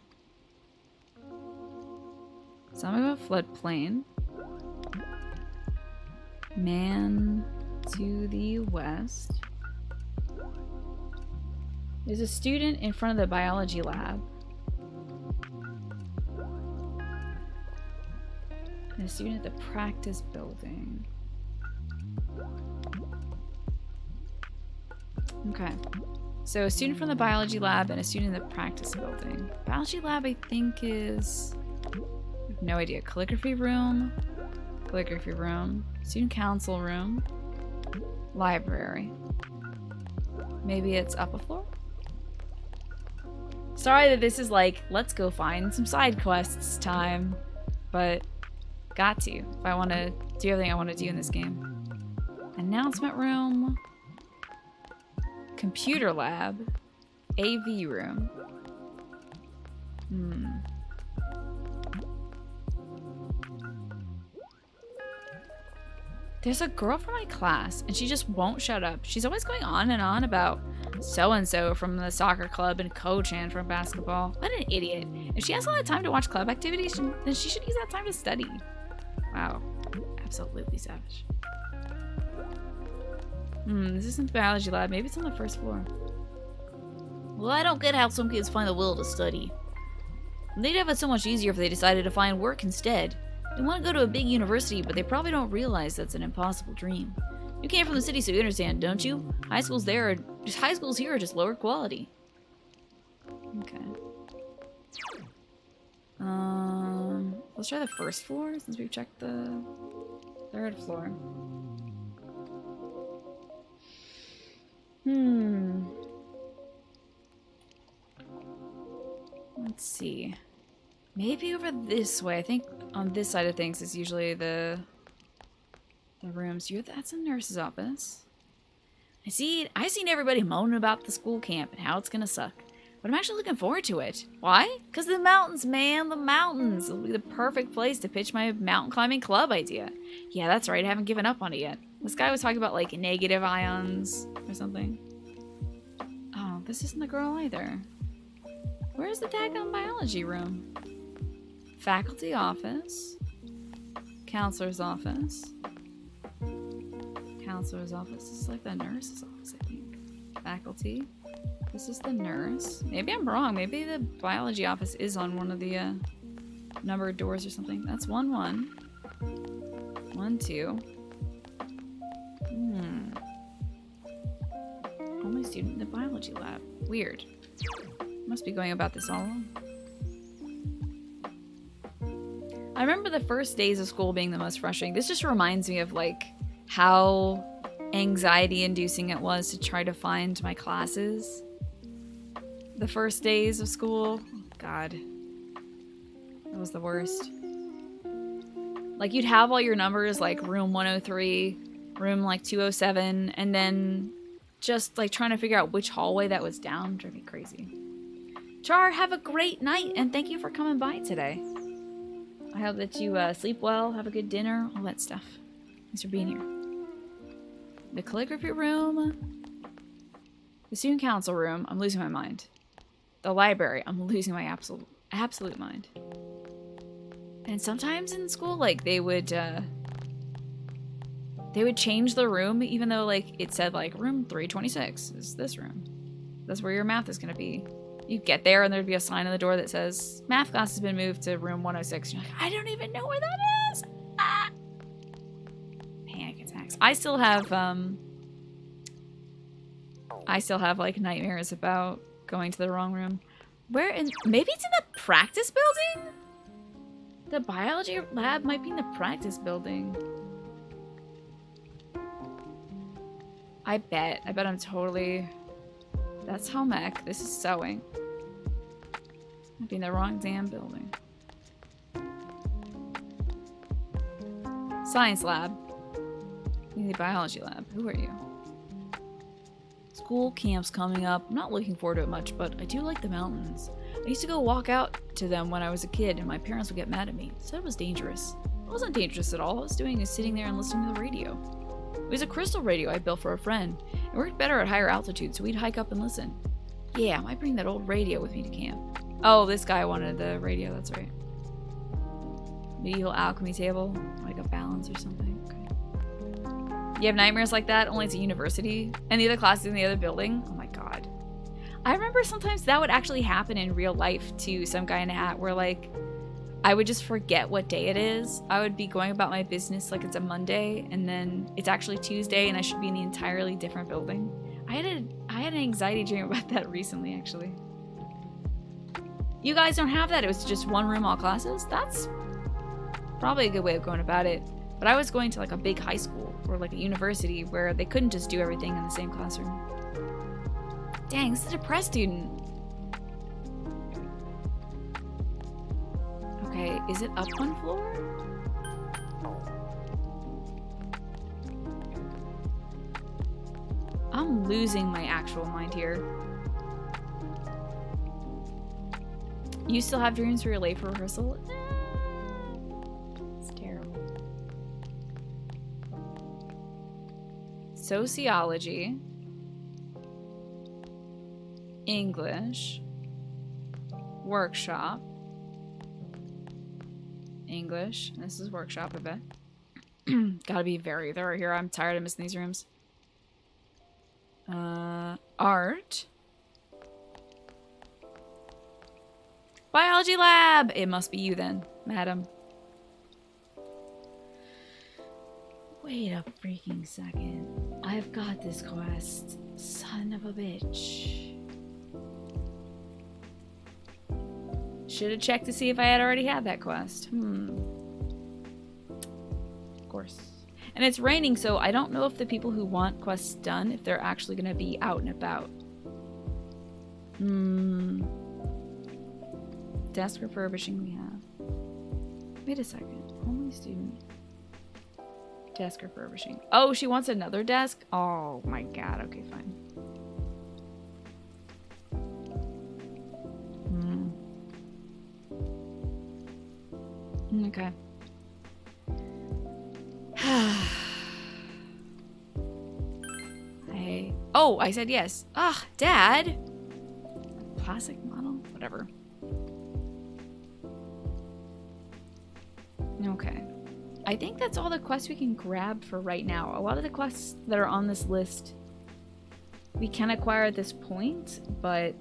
Samigawa floodplain. Man to the west. There's a student in front of the biology lab. And a student at the practice building. Okay. So a student from the biology lab and a student in the practice building. Biology lab, I think, is... I have no idea. Calligraphy room. Calligraphy room. Student council room. Library. Maybe it's up a floor? Sorry that this is like, let's go find some side quests time. But, got to. If I want to do everything I want to do in this game. Announcement room. Computer lab. AV room. There's a girl from my class, and she just won't shut up. She's always going on and on about so-and-so from the soccer club and Ko-chan from basketball. What an idiot. If she has all that time to watch club activities, then she should use that time to study. Wow. Absolutely savage. This isn't the biology lab. Maybe it's on the first floor. Well, I don't get how some kids find the will to study. They'd have it so much easier if they decided to find work instead. They want to go to a big university, but they probably don't realize that's an impossible dream. You came from the city, so you understand, don't you? High schools here are just lower quality. Okay. Let's try the first floor since we've checked the third floor. Let's see. Maybe over this way. I think on this side of things is usually the rooms. That's a nurse's office. I've seen everybody moaning about the school camp and how it's gonna suck. But I'm actually looking forward to it. Why? Because the mountains, man. The mountains. It'll be the perfect place to pitch my mountain climbing club idea. Yeah, that's right. I haven't given up on it yet. This guy was talking about, like, negative ions or something. Oh, this isn't the girl either. Where's the daggone biology room? Faculty office. Counselor's office. Counselor's office. This is like the nurse's office, I think. Faculty. This is the nurse. Maybe I'm wrong. Maybe the biology office is on one of the numbered doors or something. That's 1-1. 1-2. Only student in the biology lab. Weird. Must be going about this all along. I remember the first days of school being the most frustrating. This just reminds me of like how anxiety-inducing it was to try to find my classes. The first days of school. Oh, God. That was the worst. Like you'd have all your numbers like room 103, room like 207, and then just like trying to figure out which hallway that was down drove me crazy. Char, have a great night and thank you for coming by today. I hope that you sleep well, have a good dinner, all that stuff. Thanks for being here. The calligraphy room. The student council room. I'm losing my mind. The library. I'm losing my absolute mind. And sometimes in school, like they would change the room, even though like it said like room 326 is this room. That's where your math is gonna be. You get there and there'd be a sign on the door that says math class has been moved to room 106. You're like, I don't even know where that is. Ah! Panic attacks. I still have like nightmares about going to the wrong room. Where in? Maybe it's in the practice building? The biology lab might be in the practice building. I bet I'm totally... That's home ec. This is sewing. Might be in the wrong damn building. Science lab. In the biology lab. Who are you? School camp's coming up. I'm not looking forward to it much, but I do like the mountains. I used to go walk out to them when I was a kid, and my parents would get mad at me. Said it was dangerous. It wasn't dangerous at all. All I was doing is sitting there and listening to the radio. It was a crystal radio I built for a friend. It worked better at higher altitude, so we'd hike up and listen. Yeah, I might bring that old radio with me to camp. Oh, this guy wanted the radio, that's right. Medieval alchemy table, like a balance or something. Okay. You have nightmares like that, only it's a university, and the other classes in the other building? Oh my god. I remember sometimes that would actually happen in real life to some guy in a hat, where like, I would just forget what day it is. I would be going about my business like it's a Monday, and then it's actually Tuesday, and I should be in the entirely different building. I had an anxiety dream about that recently, actually. You guys don't have that? It was just one room, all classes? That's probably a good way of going about it. But I was going to like a big high school, or like a university, where they couldn't just do everything in the same classroom. Dang, this is a depressed student. Okay, is it up one floor? I'm losing my actual mind here. You still have dreams where you're late for rehearsal? It's terrible. Sociology. English. Workshop. English. This is workshop, I bet. Gotta be very thorough here. I'm tired of missing these rooms. Art. Biology lab! It must be you then, madam. Wait a freaking second. I've got this quest. Son of a bitch. Should have checked to see if I had already had that quest. Of course. And it's raining, so I don't know if the people who want quests done, if they're actually going to be out and about. Desk refurbishing we have. Wait a second. Only student. Desk refurbishing. Oh, she wants another desk? Oh my god. Okay, fine. Okay. Hey. Oh, I said yes. Ah, Dad! Plastic model? What Whatever. Okay. I think that's all the quests we can grab for right now. A lot of the quests that are on this list we can acquire at this point, but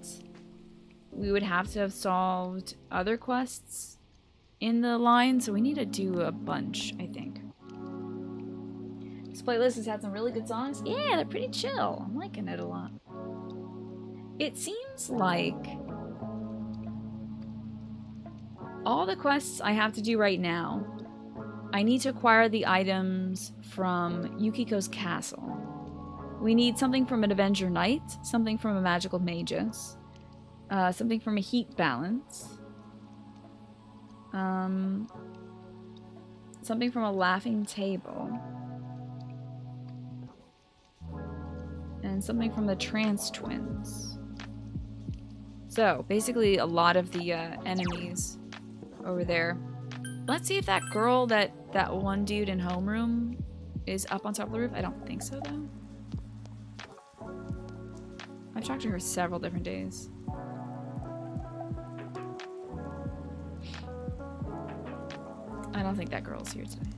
we would have to have solved other quests in the line, so we need to do a bunch, I think. This playlist has had some really good songs. Yeah, they're pretty chill. I'm liking it a lot. It seems like all the quests I have to do right now, I need to acquire the items from Yukiko's castle. We need something from an Avenger Knight, something from a Magical Magus, something from a Heat Balance, something from a Laughing Table, and something from the Trance Twins. So, basically a lot of the enemies over there. Let's see if that girl, that one dude in homeroom is up on top of the roof. I don't think so, though. I've talked to her several different days. I don't think that girl's here today.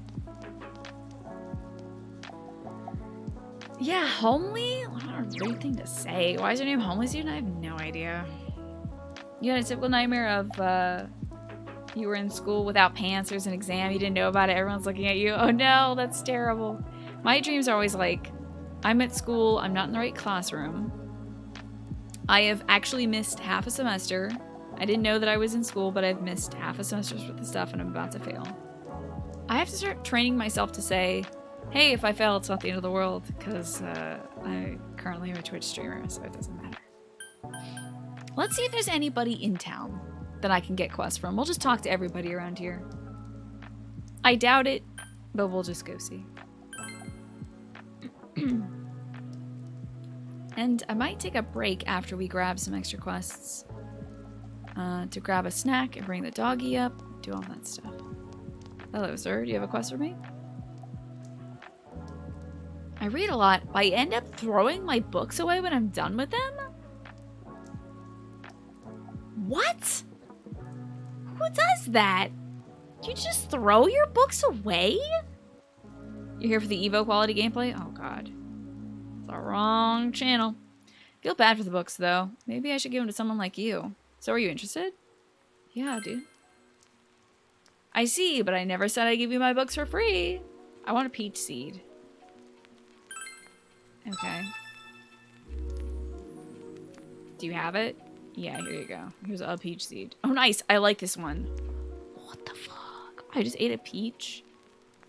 Yeah, homely? What a rude thing to say. Why is her name homely student? I have no idea. You had a typical nightmare of, you were in school without pants, there's an exam, you didn't know about it, everyone's looking at you. Oh no, that's terrible. My dreams are always like, I'm at school, I'm not in the right classroom. I have actually missed half a semester. I didn't know that I was in school, but I've missed half a semester's worth of stuff and I'm about to fail. I have to start training myself to say, hey, if I fail, it's not the end of the world, because I currently am a Twitch streamer, so it doesn't matter. Let's see if there's anybody in town that I can get quests from. We'll just talk to everybody around here. I doubt it, but we'll just go see. And I might take a break after we grab some extra quests to grab a snack and bring the doggy up, do all that stuff. Hello, sir. Do you have a quest for me? I read a lot. I end up throwing my books away when I'm done with them? What? Who does that? You just throw your books away? You're here for the Evo quality gameplay? Oh god. It's the wrong channel. Feel bad for the books though. Maybe I should give them to someone like you. So are you interested? Yeah, dude. I see, but I never said I'd give you my books for free. I want a peach seed. Okay. Do you have it? Yeah, here you go. Here's a peach seed. Oh, nice. I like this one. What the fuck? I just ate a peach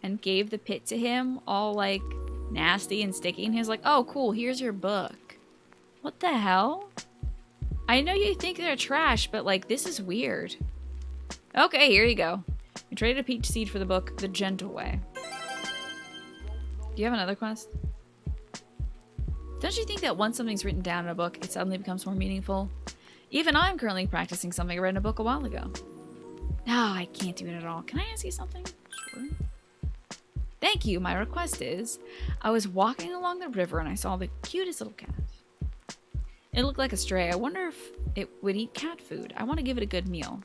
and gave the pit to him all, like, nasty and sticky. And he was like, oh, cool. Here's your book. What the hell? I know you think they're trash, but, like, this is weird. Okay, here you go. You traded a peach seed for the book, The Gentle Way. Do you have another quest? Don't you think that once something's written down in a book, it suddenly becomes more meaningful? Even I'm currently practicing something I read in a book a while ago. No, I can't do it at all. Can I ask you something? Sure. Thank you. My request is, I was walking along the river and I saw the cutest little cat. It looked like a stray. I wonder if it would eat cat food. I want to give it a good meal.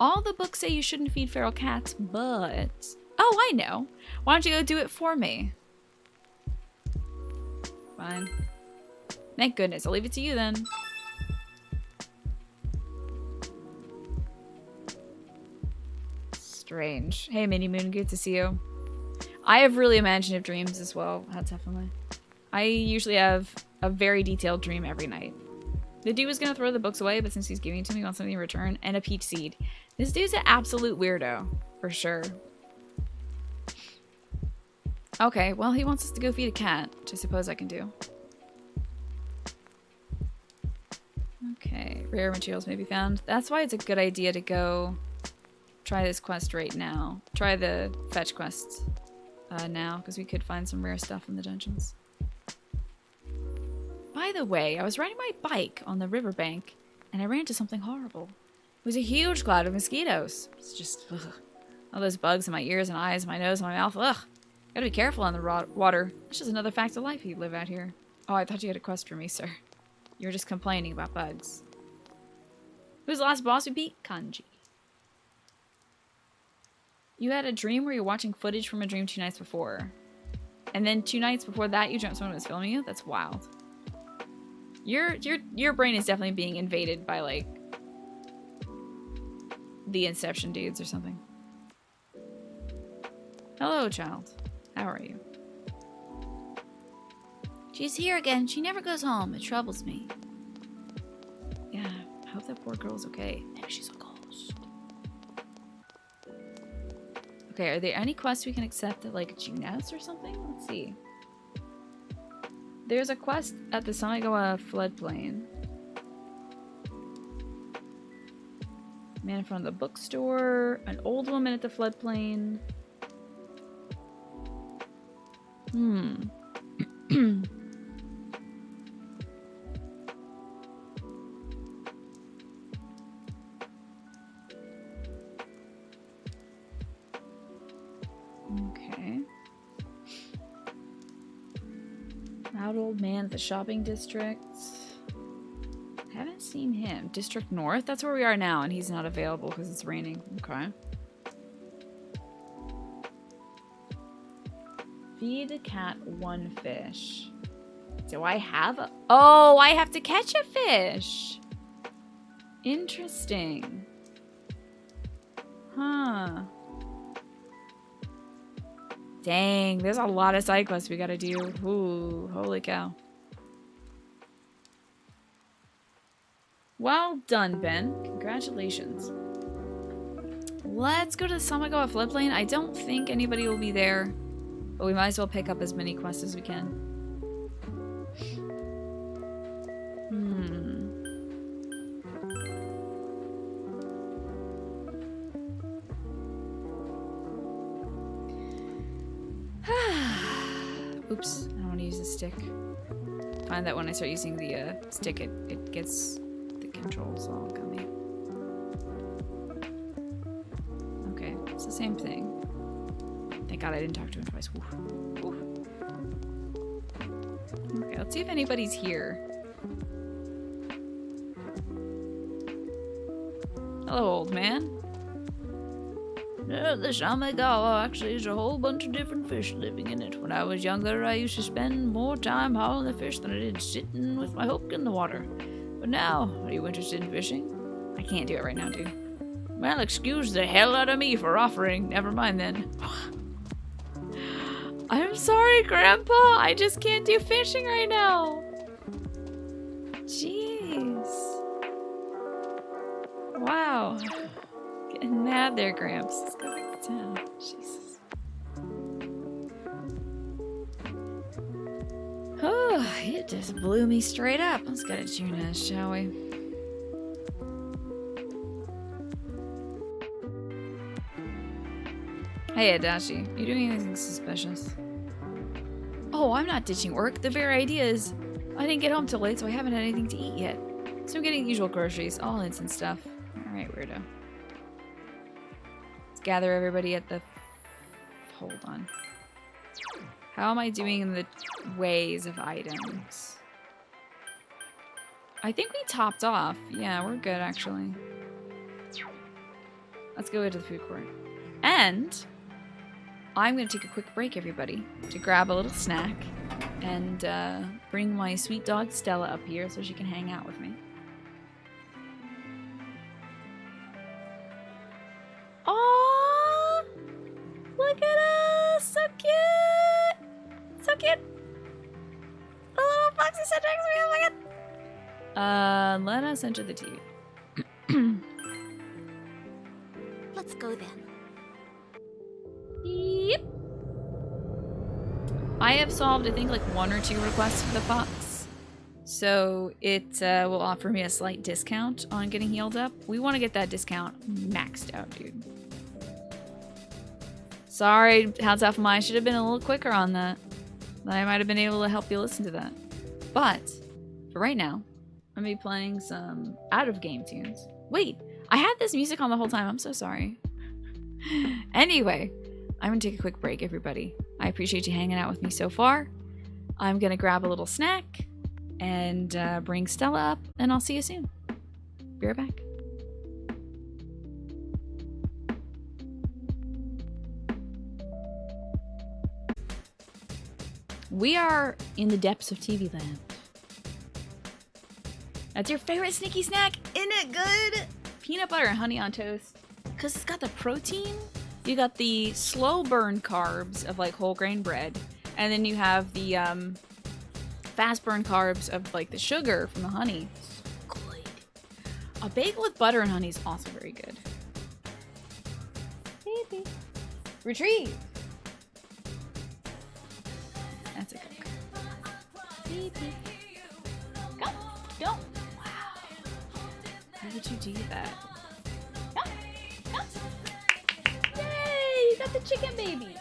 All the books say you shouldn't feed feral cats, but... Oh, I know. Why don't you go do it for me? Fine. Thank goodness. I'll leave it to you then. Strange. Hey, Minnie Moon. Good to see you. I have really imaginative dreams as well. How tough am I? I usually have a very detailed dream every night. The dude was going to throw the books away, but since he's giving it to me, he wants something in return. And a peach seed. This dude's an absolute weirdo. For sure. Okay, well, he wants us to go feed a cat, which I suppose I can do. Okay, rare materials may be found. That's why it's a good idea to go try this quest right now. Try the fetch quest now, because we could find some rare stuff in the dungeons. By the way, I was riding my bike on the riverbank, and I ran into something horrible. It was a huge cloud of mosquitoes. It's just, ugh. All those bugs in my ears and eyes, my nose, my mouth, ugh. Gotta be careful on the water. It's just another fact of life you live out here. Oh, I thought you had a quest for me, sir. You were just complaining about bugs. Who's the last boss we beat? Kanji. You had a dream where you're watching footage from a dream 2 nights before. And then 2 nights before that, you dreamt someone was filming you? That's wild. Your brain is definitely being invaded by, like, the Inception dudes or something. Hello, child. How are you? She's here again. She never goes home. It troubles me. Yeah, I hope that poor girl's okay. Maybe she's a ghost. Okay, are there any quests we can accept at, like, Junes or something? Let's see. There's a quest at the Samigawa floodplain. Man in front of the bookstore. An old woman at the floodplain. Okay. Loud old man at the shopping district. Haven't seen him. District North? That's where we are now, and he's not available because it's raining. Okay. Feed a cat 1 fish. Do I have a... Oh, I have to catch a fish! Interesting. Huh. Dang, there's a lot of side quests we gotta do. Ooh, holy cow. Well done, Ben. Congratulations. Let's go to the Samigawa floodplain. I don't think anybody will be there, but we might as well pick up as many quests as we can. Oops, I don't want to use the stick. Find that when I start using the stick, it gets the controls all gummy. Okay, it's the same thing. Thank God I didn't talk to him twice. Woof. Woof. Okay, let's see if anybody's here. Hello, old man. The Samigawa actually has a whole bunch of different fish living in it. When I was younger, I used to spend more time hauling the fish than I did sitting with my hook in the water. But now, are you interested in fishing? I can't do it right now, dude. Well, excuse the hell out of me for offering. Never mind then. I'm sorry, Grandpa. I just can't do fishing right now. Jeez. Wow. Getting mad there, Gramps. Let's go back to town. Jesus. Oh, it just blew me straight up. Let's go to Junes, shall we? Hey, Adachi. You doing anything suspicious? Oh, I'm not ditching work. The very idea is I didn't get home till late, so I haven't had anything to eat yet. So I'm getting the usual groceries, all instant stuff. Alright, weirdo. Let's gather everybody at the... Hold on. How am I doing in the ways of items? I think we topped off. Yeah, we're good, actually. Let's go into the food court. And I'm going to take a quick break, everybody, to grab a little snack and bring my sweet dog Stella up here so she can hang out with me. Aww! Look at us! So cute! So cute! The little foxy sat next to me, oh my god! Let us enter the TV. Let's go then. Yep. I have solved, I think, like 1 or 2 requests for the fox. So it will offer me a slight discount on getting healed up. We want to get that discount maxed out, dude. Sorry, how's that for mine? I should have been a little quicker on that. Then I might have been able to help you listen to that. But for right now, I'm going to be playing some out-of-game tunes. Wait, I had this music on the whole time. I'm so sorry. Anyway, I'm going to take a quick break, everybody. I appreciate you hanging out with me so far. I'm going to grab a little snack and bring Stella up, and I'll see you soon. Be right back. We are in the depths of TV land. That's your favorite sneaky snack? Isn't it good? Peanut butter and honey on toast. Because it's got the protein. You got the slow burn carbs of like whole grain bread. And then you have the fast burn carbs of like the sugar from the honey. So good. A bagel with butter and honey is also very good. Baby. Retrieve. That's a cook. Baby. Go. Go. Wow. How would you do that? Go. Go. Yay! You got the chicken baby.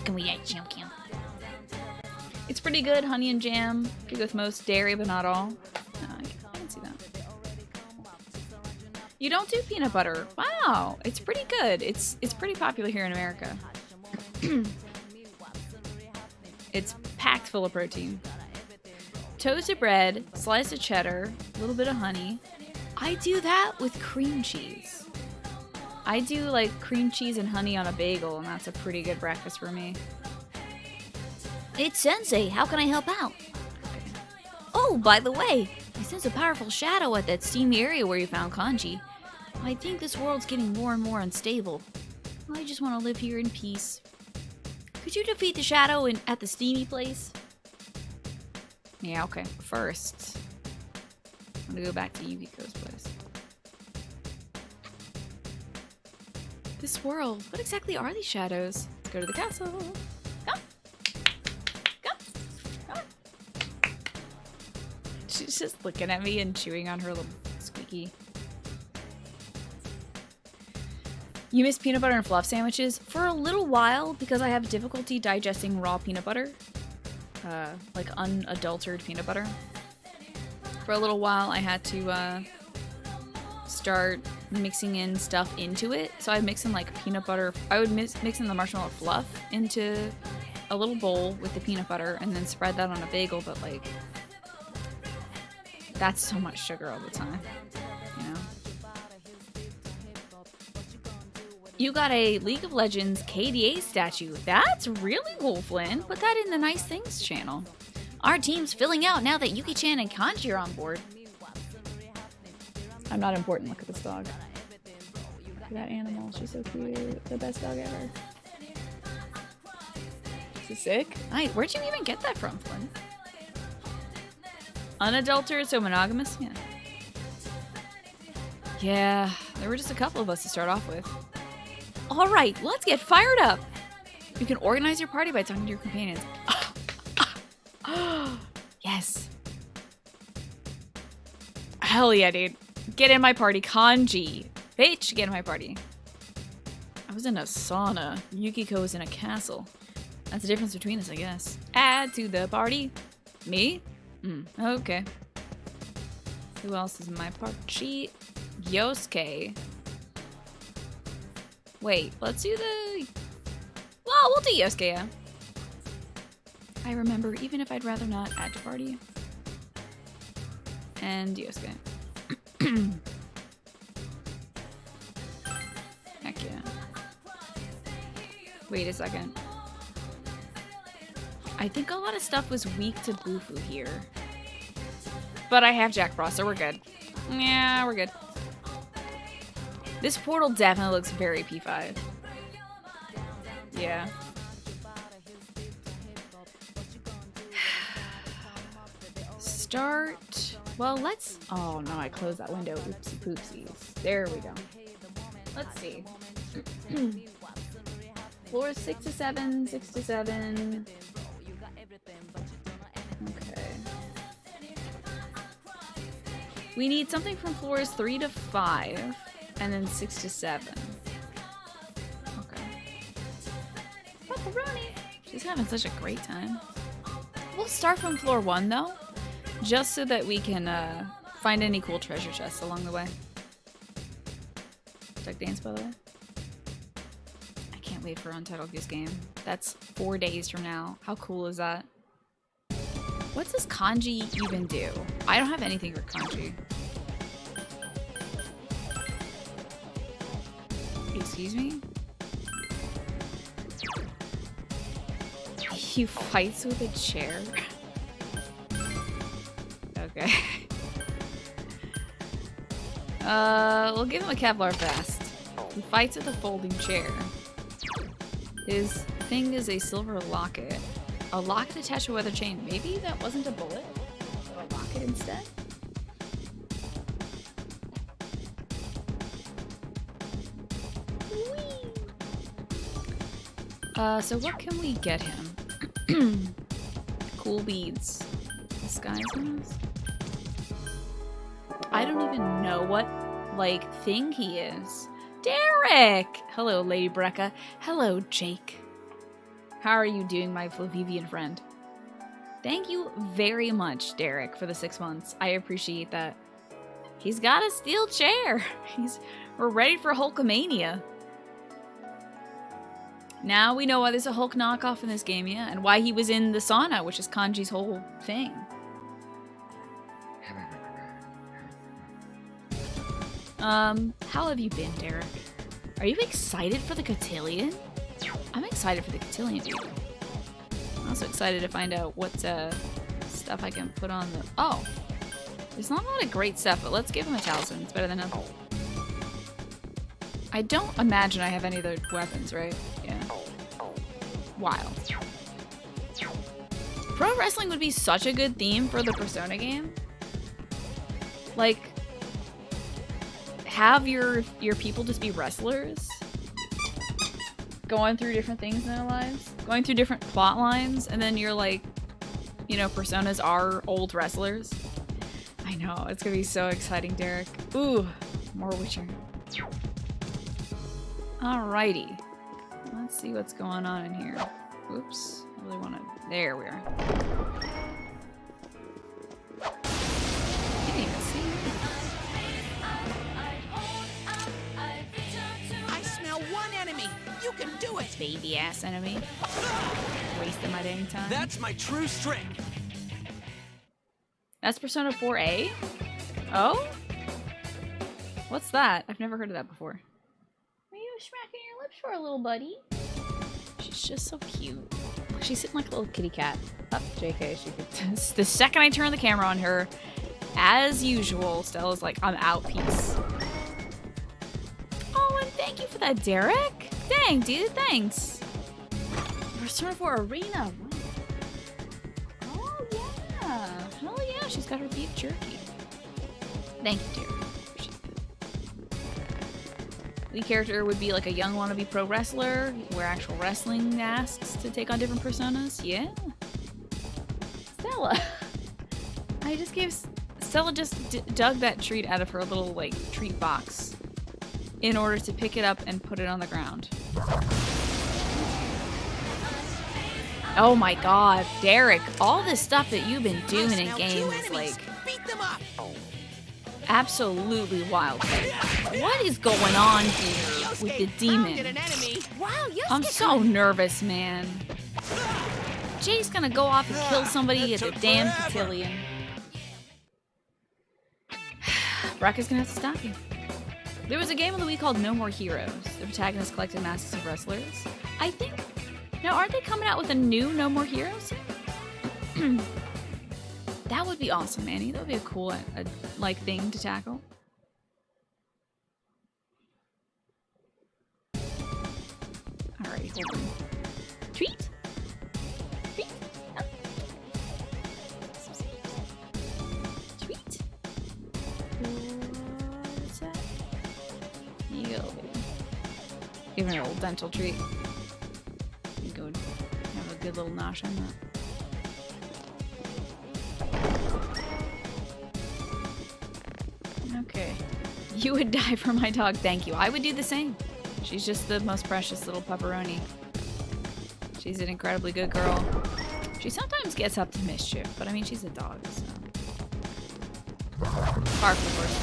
Can we eat chicken? It's pretty good. Honey and jam. Good with most. Dairy, but not all. No, I can see that. You don't do peanut butter. Wow. It's pretty good. It's pretty popular here in America. It's packed full of protein. Toasted bread, slice of cheddar, a little bit of honey. I do that with cream cheese. I do like cream cheese and honey on a bagel, and that's a pretty good breakfast for me. It's Sensei. How can I help out? Oh, by the way, I sense a powerful shadow at that steamy area where you found Kanji. I think this world's getting more and more unstable. I just want to live here in peace. Could you defeat the shadow at the steamy place? Yeah, okay. First, I'm gonna go back to Yukiko's place. This world, what exactly are these shadows? Let's go to the castle. Go! Go! Come on. She's just looking at me and chewing on her little squeaky. You miss peanut butter and fluff sandwiches? For a little while, because I have difficulty digesting raw peanut butter. Like unadulterated peanut butter. For a little while, I had to start mixing in stuff into it. So I mix in like peanut butter. I would mix in the marshmallow fluff into a little bowl with the peanut butter and then spread that on a bagel. But like, that's so much sugar all the time, you know? You got a League of Legends KDA statue. That's really cool, Flynn. Put that in the Nice Things channel. Our team's filling out now that Yuki-chan and Kanji are on board. I'm not important. Look at this dog. Look at that animal. She's so cute. The best dog ever. Is it sick? Hi, where'd you even get that from, Flynn? Unadulterated, so monogamous? Yeah. Yeah, there were just a couple of us to start off with. All right, let's get fired up. You can organize your party by talking to your companions. Yes. Hell yeah, dude. Get in my party. Kanji. Bitch, get in my party. I was in a sauna. Yukiko was in a castle. That's the difference between us, I guess. Add to the party. Me? Okay. Who else is in my party? Yosuke. Wait, let's do the... Well, we'll do Yosuke, yeah. I remember, even if I'd rather not, add to party. And Yosuke. Heck yeah. Wait a second. I think a lot of stuff was weak to Bufu here. But I have Jack Frost, so we're good. Yeah, we're good. This portal definitely looks very P5. Yeah. Start. Well, let's... Oh, no, I closed that window. Oopsie poopsies. There we go. Let's see. Floors 6 to 7, 6 to 7. Okay. We need something from floors 3 to 5, and then 6 to 7. Okay. Pepperoni! She's having such a great time. We'll start from floor 1, though, just so that we can find any cool treasure chests along the way. Duck Dance, by the way. I can't wait for Untitled Goose Game. That's 4 days from now. How cool is that? What does kanji even do? I don't have anything for kanji. Excuse me? He fights with a chair. Okay. We'll give him a Kevlar vest. He fights with a folding chair. His thing is a silver locket. A locket attached to a weather chain. Maybe that wasn't a bullet? But a locket instead? So what can we get him? Cool beads. Disguise mask? I don't even know what, like, thing he is. Derek! Hello, Lady Brecca. Hello, Jake. How are you doing, my Flavivian friend? Thank you very much, Derek, for the 6 months. I appreciate that. He's got a steel chair. We're ready for Hulkamania. Now we know why there's a Hulk knockoff in this game, yeah, and why he was in the sauna, which is Kanji's whole thing. How have you been, Derek? Are you excited for the cotillion? I'm excited for the cotillion, dude. I'm also excited to find out what stuff I can put on the... Oh! There's not a lot of great stuff, but let's give him a talisman. It's better than nothing. I don't imagine I have any other weapons, right? Yeah. Wild. Pro wrestling would be such a good theme for the Persona game. Like, have your people just be wrestlers, going through different things in their lives, going through different plot lines, and then you're like, you know, Personas are old wrestlers. I know, it's gonna be so exciting, Derek. Ooh, more Witcher. Alrighty. Let's see what's going on in here. Oops. I really want to... There we are. Can't even see me. I smell one enemy. You can do it. Baby ass enemy. Wasting my dang time. That's my true strength. That's Persona 4A? Oh? What's that? I've never heard of that before. Are you smacking your lips for a little buddy? She's just so cute. She's sitting like a little kitty cat. Oh, JK, she could... The second I turn the camera on her, as usual, Stella's like, I'm out, peace. Oh, and thank you for that, Derek. Dang, dude, thanks. Persona 4 Arena. Oh, yeah. Hell yeah, she's got her beef jerky. Thank you, Derek. The character would be like a young wannabe pro wrestler, wear actual wrestling masks to take on different personas. Yeah. Stella. I just gave... Stella just dug that treat out of her little, like, treat box in order to pick it up and put it on the ground. Oh my god, Derek, all this stuff that you've been doing in games is, like... Beat them up. Absolutely wild. What is going on here with the demon? Wow, I'm so nervous, man. Jay's gonna go off and kill somebody at the damn cotillion. Brecca's gonna have to stop you. There was a game on the Wii called No More Heroes. The protagonist collected masks of wrestlers. I think... Now, aren't they coming out with a new No More Heroes? That would be awesome, Manny. That would be a cool, like, thing to tackle. Alright, hold on. Treat? Treat? Oh. Treat? What's that? Here you go, baby. Give her a little dental treat. You go have a good little nosh on that. Okay. You would die for my dog, thank you. I would do the same. She's just the most precious little pepperoni. She's an incredibly good girl. She sometimes gets up to mischief, but I mean, she's a dog, so... Bark, of course.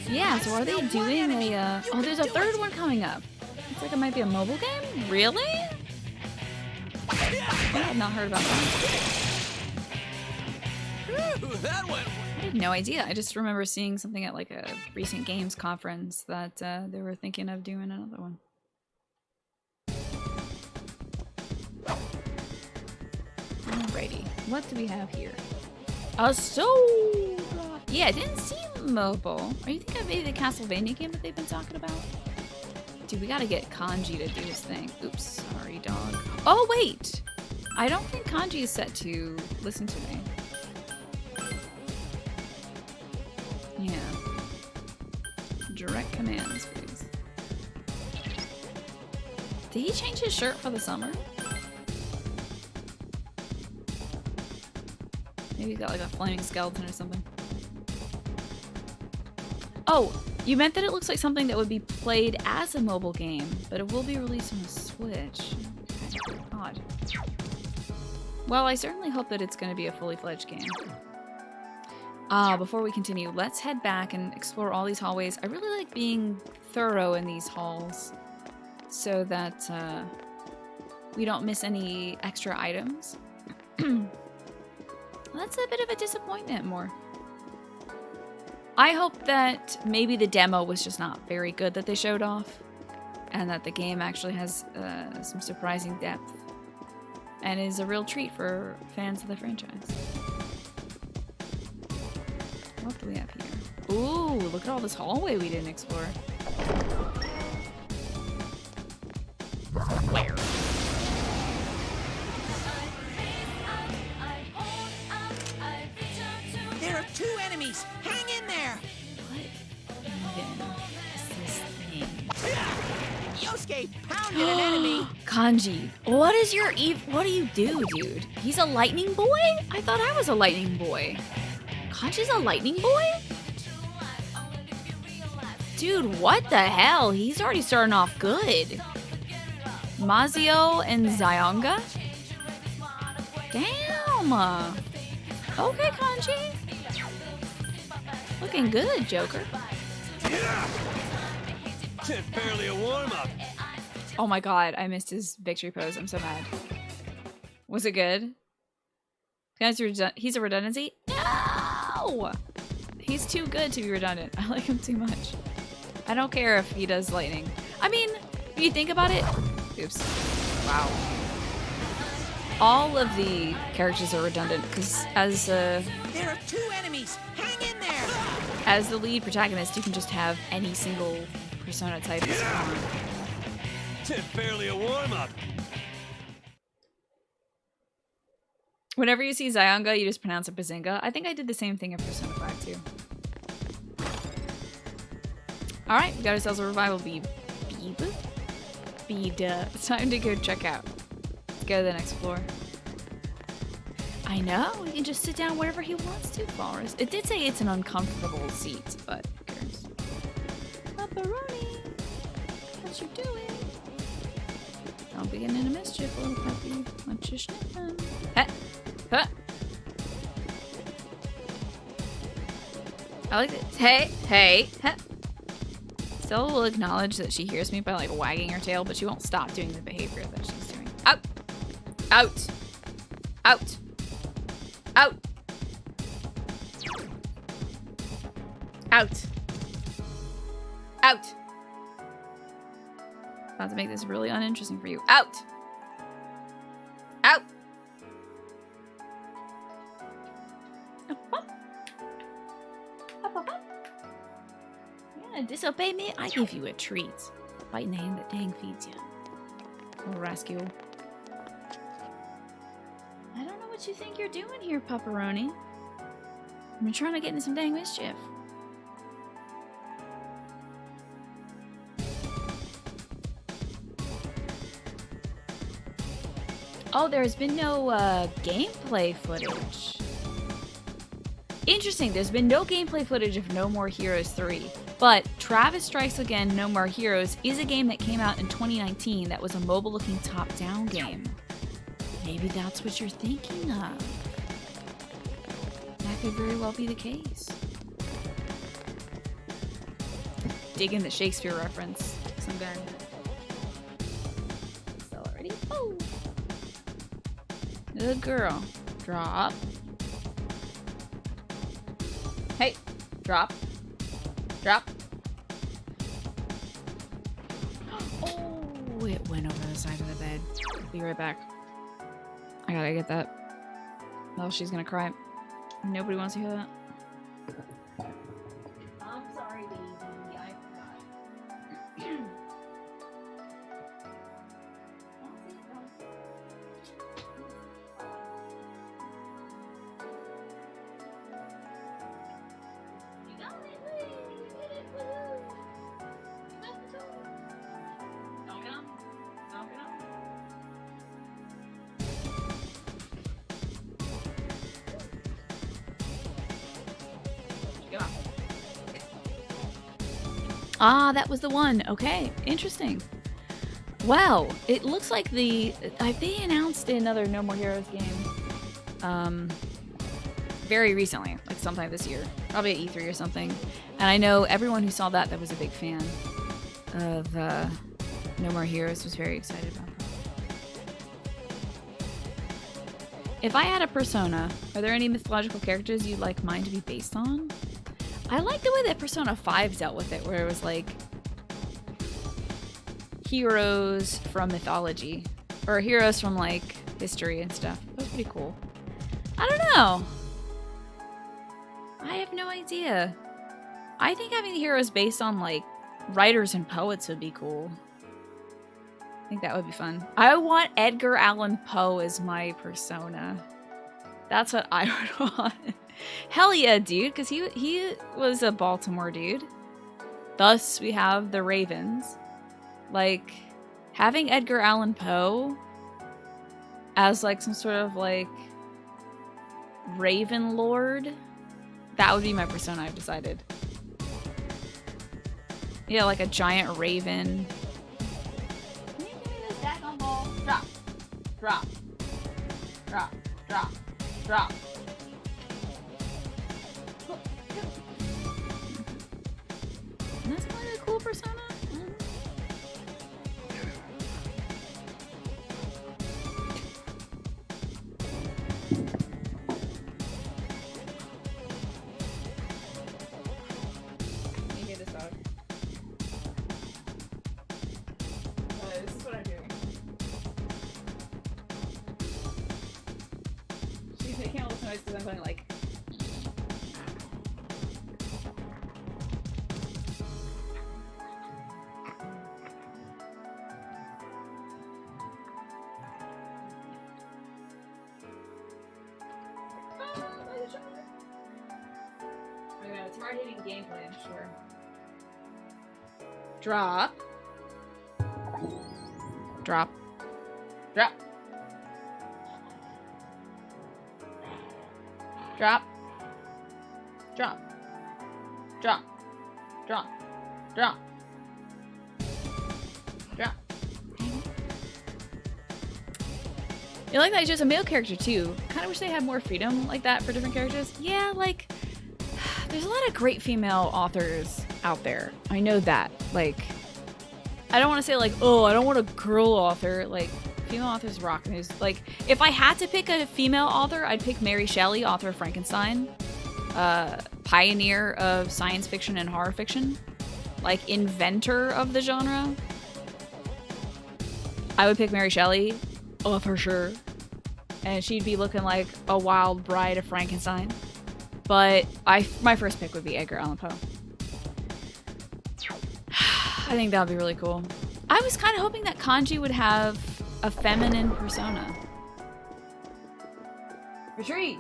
Yeah, so are they doing a... Oh, there's a third one coming up. Looks like it might be a mobile game? Really? I have not heard about that. Ooh, that went... I had no idea. I just remember seeing something at like a recent games conference that they were thinking of doing another one. What do we have here? A soul! Yeah, it didn't seem mobile. Are you thinking of maybe the Castlevania game that they've been talking about? Dude, we gotta get Kanji to do his thing. Oops, sorry, dog. Oh, wait! I don't think Kanji is set to listen to me. Yeah. Direct commands, please. Did he change his shirt for the summer? Maybe he's got like a flaming skeleton or something. Oh, you meant that it looks like something that would be played as a mobile game, but it will be released on the Switch. Okay. Odd. Well, I certainly hope that it's going to be a fully fledged game. Before we continue, let's head back and explore all these hallways. I really like being thorough in these halls so that we don't miss any extra items. That's a bit of a disappointment, more. I hope that maybe the demo was just not very good that they showed off, and that the game actually has some surprising depth and is a real treat for fans of the franchise. What do we have here? Ooh, look at all this hallway we didn't explore. Where? There are 2 enemies. Hang in there. What even is this thing? Yosuke pounded an enemy. Kanji, what is your what do you do, dude? He's a lightning boy? I thought I was a lightning boy. Kanji's a lightning boy? Dude, what the hell? He's already starting off good. Mazio and Zayonga? Damn. Okay, Kanji. Looking good, Joker. Barely a warm-up. Oh my god, I missed his victory pose. I'm so mad. Was it good? He's a redundancy? No! He's too good to be redundant. I like him too much. I don't care if he does lightning. I mean, if you think about it... Oops. Wow. All of the characters are redundant, because as There are 2 enemies. Hang in there. as the lead protagonist, you can just have any single persona type as you want. Barely a warm-up. Whenever you see Zayonga, you just pronounce it Bazinga. I think I did the same thing in Persona 5 too. Alright, we got ourselves a revival bead. Bead? It's time to go check out. Let's go to the next floor. I know, he can just sit down wherever he wants to, Forrest. It did say it's an uncomfortable seat, but who cares? Pepperoni! What you doing? Don't be getting into mischief, little puppy. What you sniffing? Heh! Huh. I like this. Hey, hey, huh. Stella will acknowledge that she hears me by like wagging her tail, but she won't stop doing the behavior that she's doing. Out! Out! Out! Out! Out! Out! About to make this really uninteresting for you. Out! Out! You gonna disobey me? I give you a treat. Biting the hand that dang feeds you. Little rascal. I don't know what you think you're doing here, Pepperoni. I'm trying to get into some dang mischief. Oh, there's been no gameplay footage. Interesting, there's been no gameplay footage of No More Heroes 3, but Travis Strikes Again No More Heroes is a game that came out in 2019 that was a mobile-looking top-down game. Maybe that's what you're thinking of. That could very well be the case. Digging the Shakespeare reference. Some guy. Still already. Oh! Good girl. Drop. Hey, drop. Drop. Oh, it went over the side of the bed. Be right back. I gotta get that. Oh, she's gonna cry. Nobody wants to hear that. I'm sorry, baby. I forgot. You got it. You did it. Woohoo. You got the toy. Knock it on. Knock it on. Come on. Ah, that was the one. Okay, interesting. Wow, it looks like they announced another No More Heroes game very recently, like sometime this year, probably at E3 or something. And I know everyone who saw that was a big fan of No More Heroes was very excited about that. If I had a persona, are there any mythological characters you'd like mine to be based on? I like the way that Persona 5 dealt with it, where it was like heroes from mythology or heroes from like history and stuff. That was pretty cool. I don't know. I have no idea. I think having heroes based on like writers and poets would be cool. I think that would be fun. I want Edgar Allan Poe as my persona. That's what I would want. Hell yeah, dude, because he was a Baltimore dude. Thus, we have the Ravens. Like, having Edgar Allan Poe as, like, some sort of, like, Raven Lord, that would be my persona, I've decided. Yeah, like a giant raven. Can you give me this daggone ball? Drop. Drop. Drop. Drop. Drop. And that's kind of a cool persona. Can you hear this dog? This is what I'm doing. She's making all this noise because I'm going like. It's hard-hitting gameplay, I'm sure. Drop. Drop. Drop. Drop. Drop. Drop. Drop. Drop. Drop. You like that he's just a male character too. Kind of wish they had more freedom like that for different characters. Yeah, like there's a lot of great female authors out there. I know that. Like, I don't want to say like, oh, I don't want a girl author. Like, female authors rock. There's like, if I had to pick a female author, I'd pick Mary Shelley, author of Frankenstein, pioneer of science fiction and horror fiction, like inventor of the genre. I would pick Mary Shelley, oh for sure, and she'd be looking like a wild bride of Frankenstein. But my first pick would be Edgar Allan Poe. I think that would be really cool. I was kind of hoping that Kanji would have a feminine persona. Retrieve!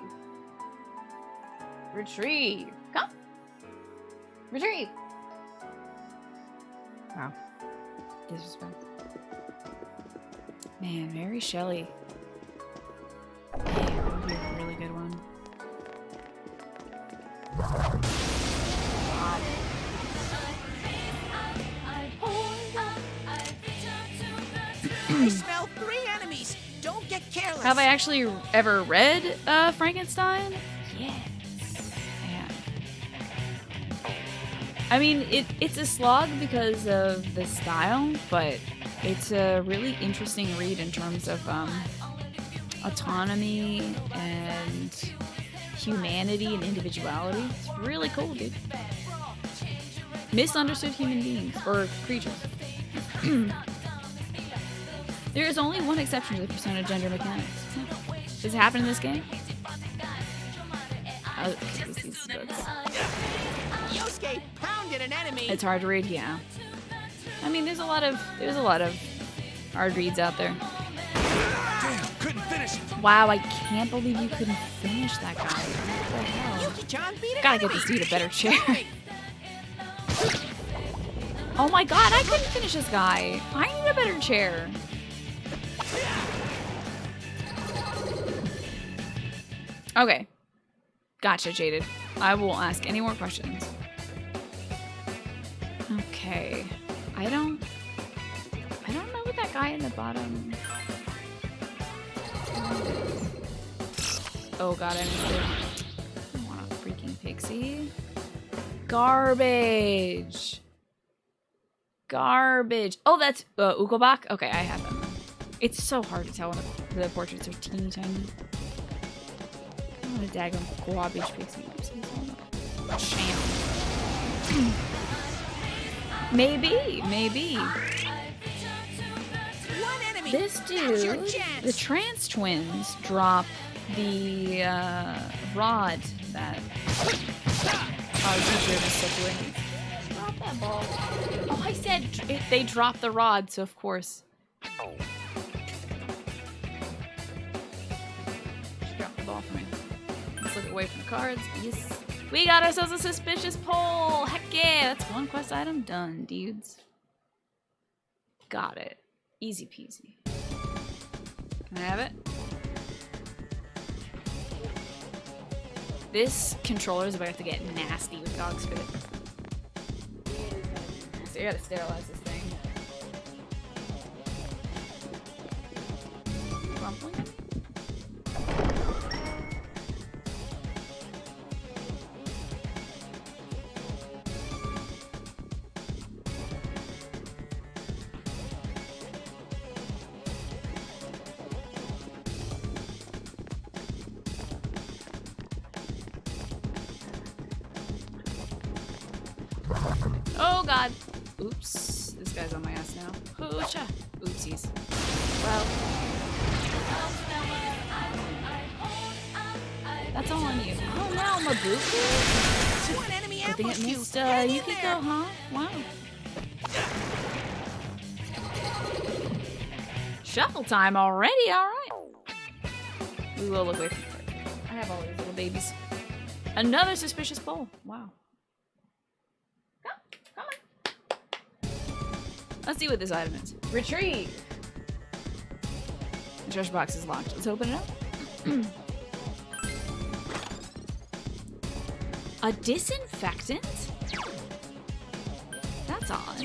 Retrieve! Come! Retrieve! Wow. Disrespect. Man, Mary Shelley. Man, that would be a really good one. I smell 3 enemies. Don't get careless. Have I actually ever read Frankenstein? Yes. Yeah. I mean, it's a slog because of the style, but it's a really interesting read in terms of autonomy and humanity and individuality. It's really cool, dude. Misunderstood human beings or creatures. There is only one exception to the Persona gender mechanics. Does it happen in this game? Okay, these books. Yosuke pounded an enemy. It's hard to read, yeah. I mean, there's a lot of hard reads out there. Damn, couldn't finish it. Wow, I can't believe you couldn't finish that guy. What the hell? Yuki-chan beat an Gotta get enemy. this dude a better chair. Oh my god, I couldn't finish this guy. I need a better chair. Okay. Gotcha, Jaded. I won't ask any more questions. Okay. I don't know what that guy in the bottom. Oh god, I missed it. I want a freaking pixie. Garbage. Garbage. Oh, that's Ukobak? Okay, I have them. It's so hard to tell when the portraits are teeny tiny. I want a daggum garbage pixie. Sham. Maybe. One enemy. This Now's your dude, chance. the trans twins, drop the rod that our teacher was such a Drop that ball. Oh, I said they dropped the rod, so of course. She dropped the ball for me. Let's look away from the cards. Yes. We got ourselves a suspicious pole. Heck yeah. That's one quest item done, dudes. Got it. Easy peasy. Can I have it? This controller is about to get nasty with dog spit. So I gotta sterilize this thing. Crumpling? Oh god. Oops. This guy's on my ass now. Hoocha. Oopsies. Well. That's all on you. Oh no, Mabuku? One enemy Good thing it ambushed you. missed Hang in Yukiko, there. huh? Wow. Shuffle time already, alright. We will look away from the card. I have all these little babies. Another suspicious bowl. Wow. Come on. Let's see what this item is. Retrieve. The treasure box is locked. Let's open it up. A disinfectant? That's odd.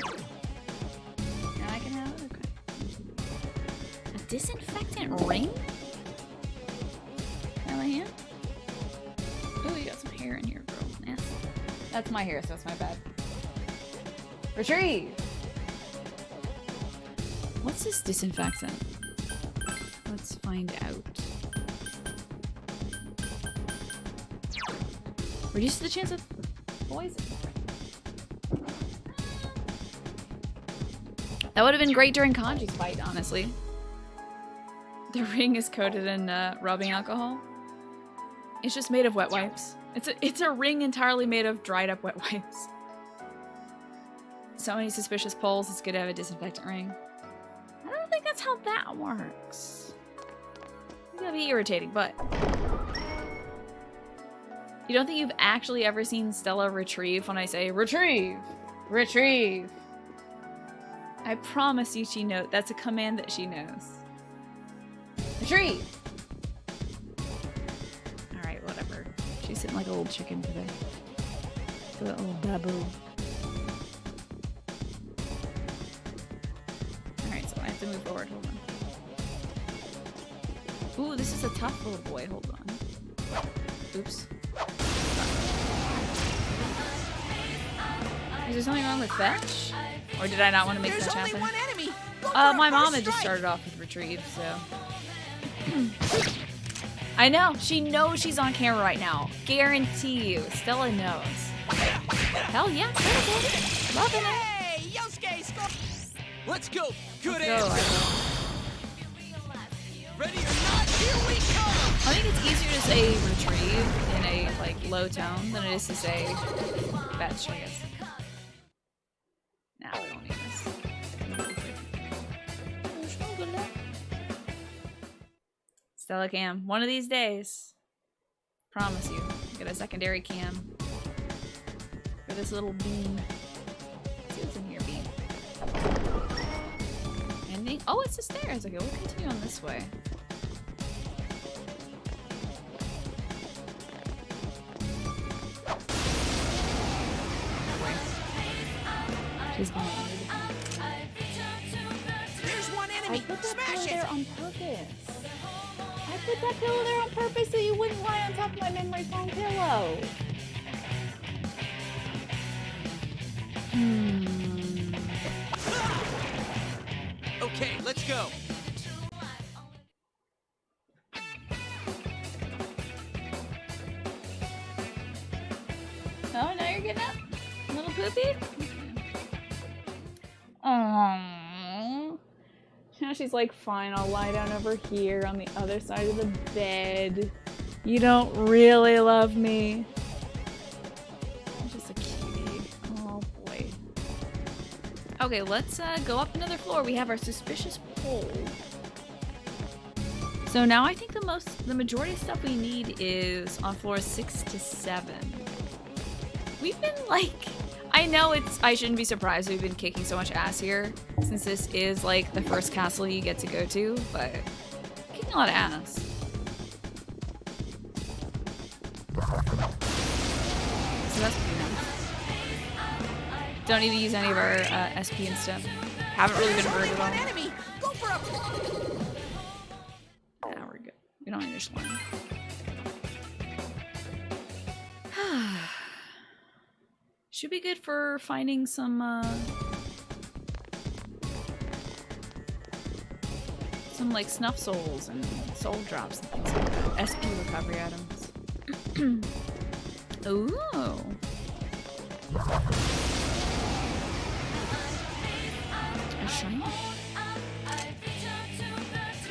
Now I can have it? Okay. A disinfectant ring? Have my hand? Oh, you got some hair in here, girl. Yes. That's my hair, so that's my bad. Retrieve! What's this disinfectant? Let's find out. Reduce the chance of poison. That would have been great during Kanji's fight, honestly. The ring is coated in rubbing alcohol. It's just made of wet wipes. It's a ring entirely made of dried up wet wipes. So many suspicious poles, it's good to have a disinfectant ring. I don't think that's how that works. It's gonna be irritating, but... You don't think you've actually ever seen Stella retrieve when I say, retrieve! Retrieve! I promise you she knows. That's a command that she knows. Retrieve! Alright, whatever. She's sitting like a little chicken today. A little babu. Alright, so I have to move forward. Hold on. Ooh, this is a tough little boy. Hold on. Oops. Is there something wrong with fetch? Or did I not want to make There's fetch only happen? one enemy. Go for My a mom first had just strike. started off with retrieve, so. I know. She knows she's on camera right now. Guarantee you. Stella knows. Hell yeah. Loving it. Hey, Yosuke scored. Let's go. Good Let's go, answer. I Ready or not, here we come! I think it's easier to say retrieve in a like low tone than it is to say fetch, I guess. Nah, we don't need this. Stella cam. One of these days. Promise you. Get a secondary cam. For this little bean. Let's see what's in here, bean. Anything? Oh, it's the stairs. Okay, we'll continue on this way. She's going under the There's one enemy! I put that Smash pillow it! there on purpose. I put that pillow there on purpose so you wouldn't lie on top of my memory foam pillow. Okay, let's go. Oh, now you're getting up? Little poopy? Aww. Now she's like, fine, I'll lie down over here on the other side of the bed. You don't really love me. I'm just a cutie. Oh boy. Okay, let's go up another floor. We have our suspicious pole. So now I think the majority of stuff we need is on floors 6 to 7. We've been like, I know I shouldn't be surprised we've been kicking so much ass here, since this is like the first castle you get to go to, but kicking a lot of ass. So that's pretty nice. Don't need to use any of our SP and stuff. Haven't really been hurt at all. Enemy! Go for a... Now we're good. We don't need to slime. Should be good for finding some like snuff souls and soul drops and things like that. SP recovery items. Ooh. A shiny.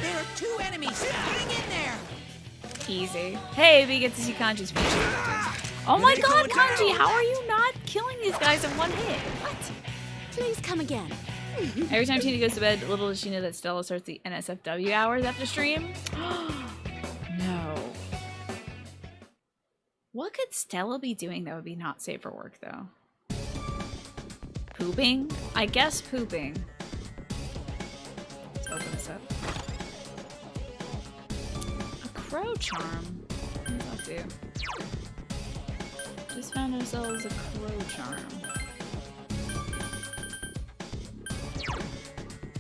There are 2 enemies! Hang in there! Easy. Hey, we get to see Kanji's feature. Oh my god, Kanji, how are you not killing these guys in one hit? What? Please come again. Every time Tina goes to bed, little does she know that Stella starts the NSFW hours after stream. No. What could Stella be doing that would be not safe for work, though? Pooping? I guess pooping. Let's open this up. A crow charm. What does that do? Just found ourselves a crow charm.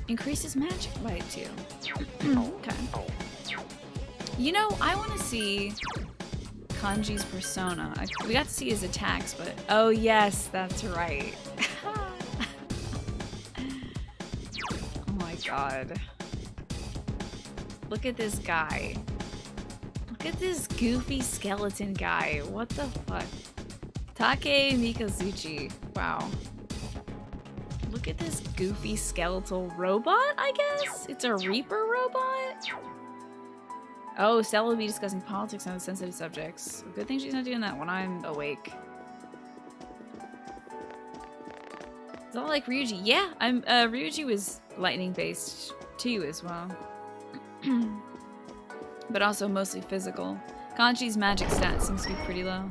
Increases magic bite too. Okay. You know, I want to see Kanji's persona. We got to see his attacks, but oh yes, that's right. Oh my god. Look at this guy. Look at this goofy skeleton guy. What the fuck? Take Mikazuchi. Wow. Look at this goofy skeletal robot, I guess? It's a Reaper robot? Oh, Stella will be discussing politics on sensitive subjects. Good thing she's not doing that when I'm awake. Is that like Ryuji? Yeah, Ryuji was lightning based too as well. But also mostly physical. Kanji's magic stat seems to be pretty low.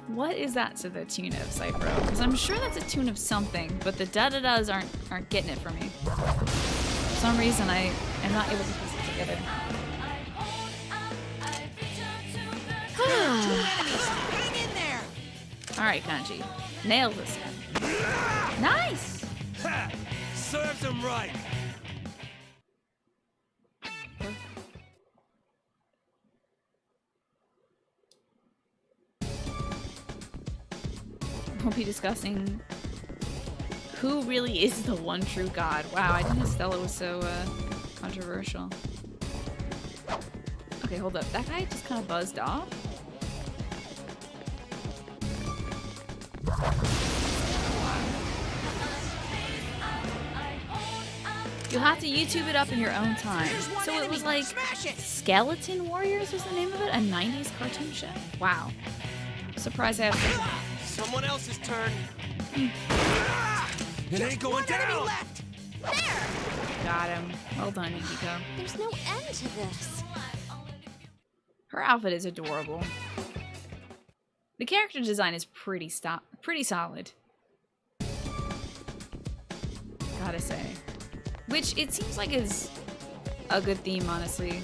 What is that to the tune of, Cypro? Because I'm sure that's a tune of something, but the da-da-das aren't getting it for me. For some reason, I am not able to piece it together. Hang in there! Alright, Kanji. Nail this one. Nice! Ha! Serves him right. We'll be discussing who really is the one true god. Wow, I didn't know Stella was so controversial. Okay, hold up. That guy just kind of buzzed off. You'll have to YouTube it up in your own time. Here's one So it enemy. was like Smash it. Skeleton Warriors was the name of it? A 90s cartoon show? Wow. Surprised I have. Someone else's turn. It ain't going One enemy down. left. Got him. Well done, Yukiko. There's no end to this. Her outfit is adorable. The character design is pretty solid. Gotta say. Which it seems like is a good theme, honestly,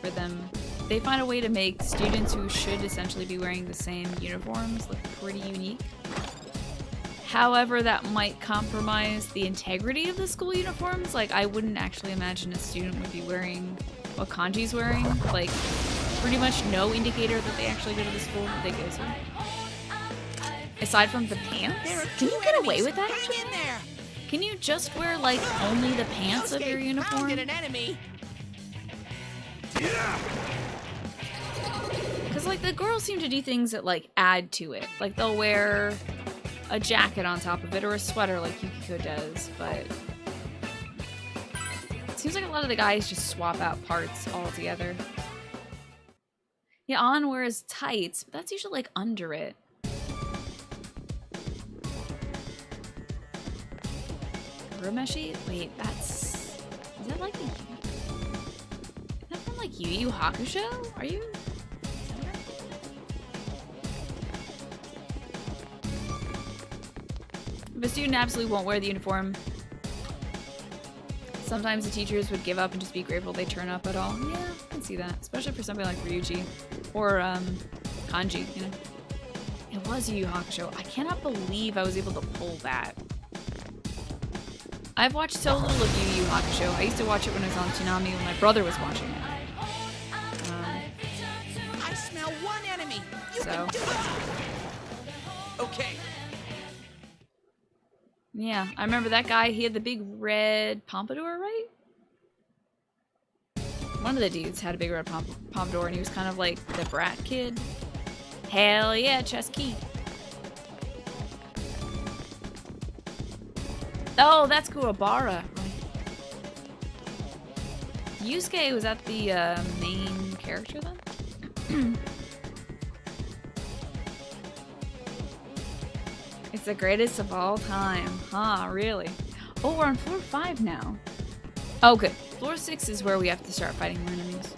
for them. They find a way to make students who should essentially be wearing the same uniforms look pretty unique. However, that might compromise the integrity of the school uniforms. Like, I wouldn't actually imagine a student would be wearing what Kanji's wearing. Like, pretty much no indicator that they actually go to the school that they go to. Aside from the pants? There are Can two you get away enemies. with that? Hang in there. Can you just wear, like, only the pants of your Yosuke uniform? pounded an enemy. Because, like, the girls seem to do things that, like, add to it. Like, they'll wear a jacket on top of it or a sweater like Yukiko does, but it seems like a lot of the guys just swap out parts altogether. Yeah, An wears tights, but that's usually, like, under it. Uromeshi? Wait, that's... Is that like... Is that from, like, Yu Yu Hakusho? Are you... If a student absolutely won't wear the uniform, sometimes the teachers would give up and just be grateful they turn up at all. Yeah, I can see that. Especially for something like Ryuji. Or, Kanji, you know. It was Yu Yu Hakusho. I cannot believe I was able to pull that. I've watched so little of Yu Yu Hakusho. I used to watch it when I was on Toonami when my brother was watching it. I smell one enemy. You So. can do it. Okay. Yeah, I remember that guy. He had the big red pompadour, right? One of the dudes had a big red pompadour, and he was kind of like the brat kid. Hell yeah, chess key. Oh, that's Kuwabara. Right. Yusuke, was that the main character then? It's the greatest of all time. Huh, really? Oh, we're on floor 5 now. Oh, good. Floor 6 is where we have to start fighting more enemies.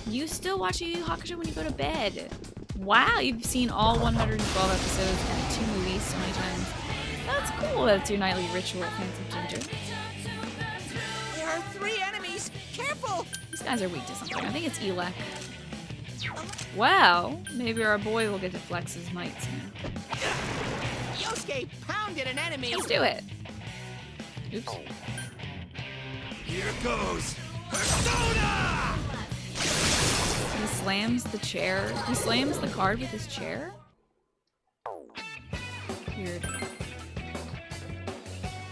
You still watch Yu Yu Hakusho when you go to bed. Wow, you've seen all 112 episodes and 2 movies so many times. That's cool. That's your nightly ritual, Fancy Ginger. There are 3 enemies. Careful. These guys are weak to something. I think it's Elec. Wow, maybe our boy will get to flex his might soon. Yosuke pounded an enemy. Let's do it. Oops. Here goes. Persona! He slams the chair. He slams the card with his chair? Weird.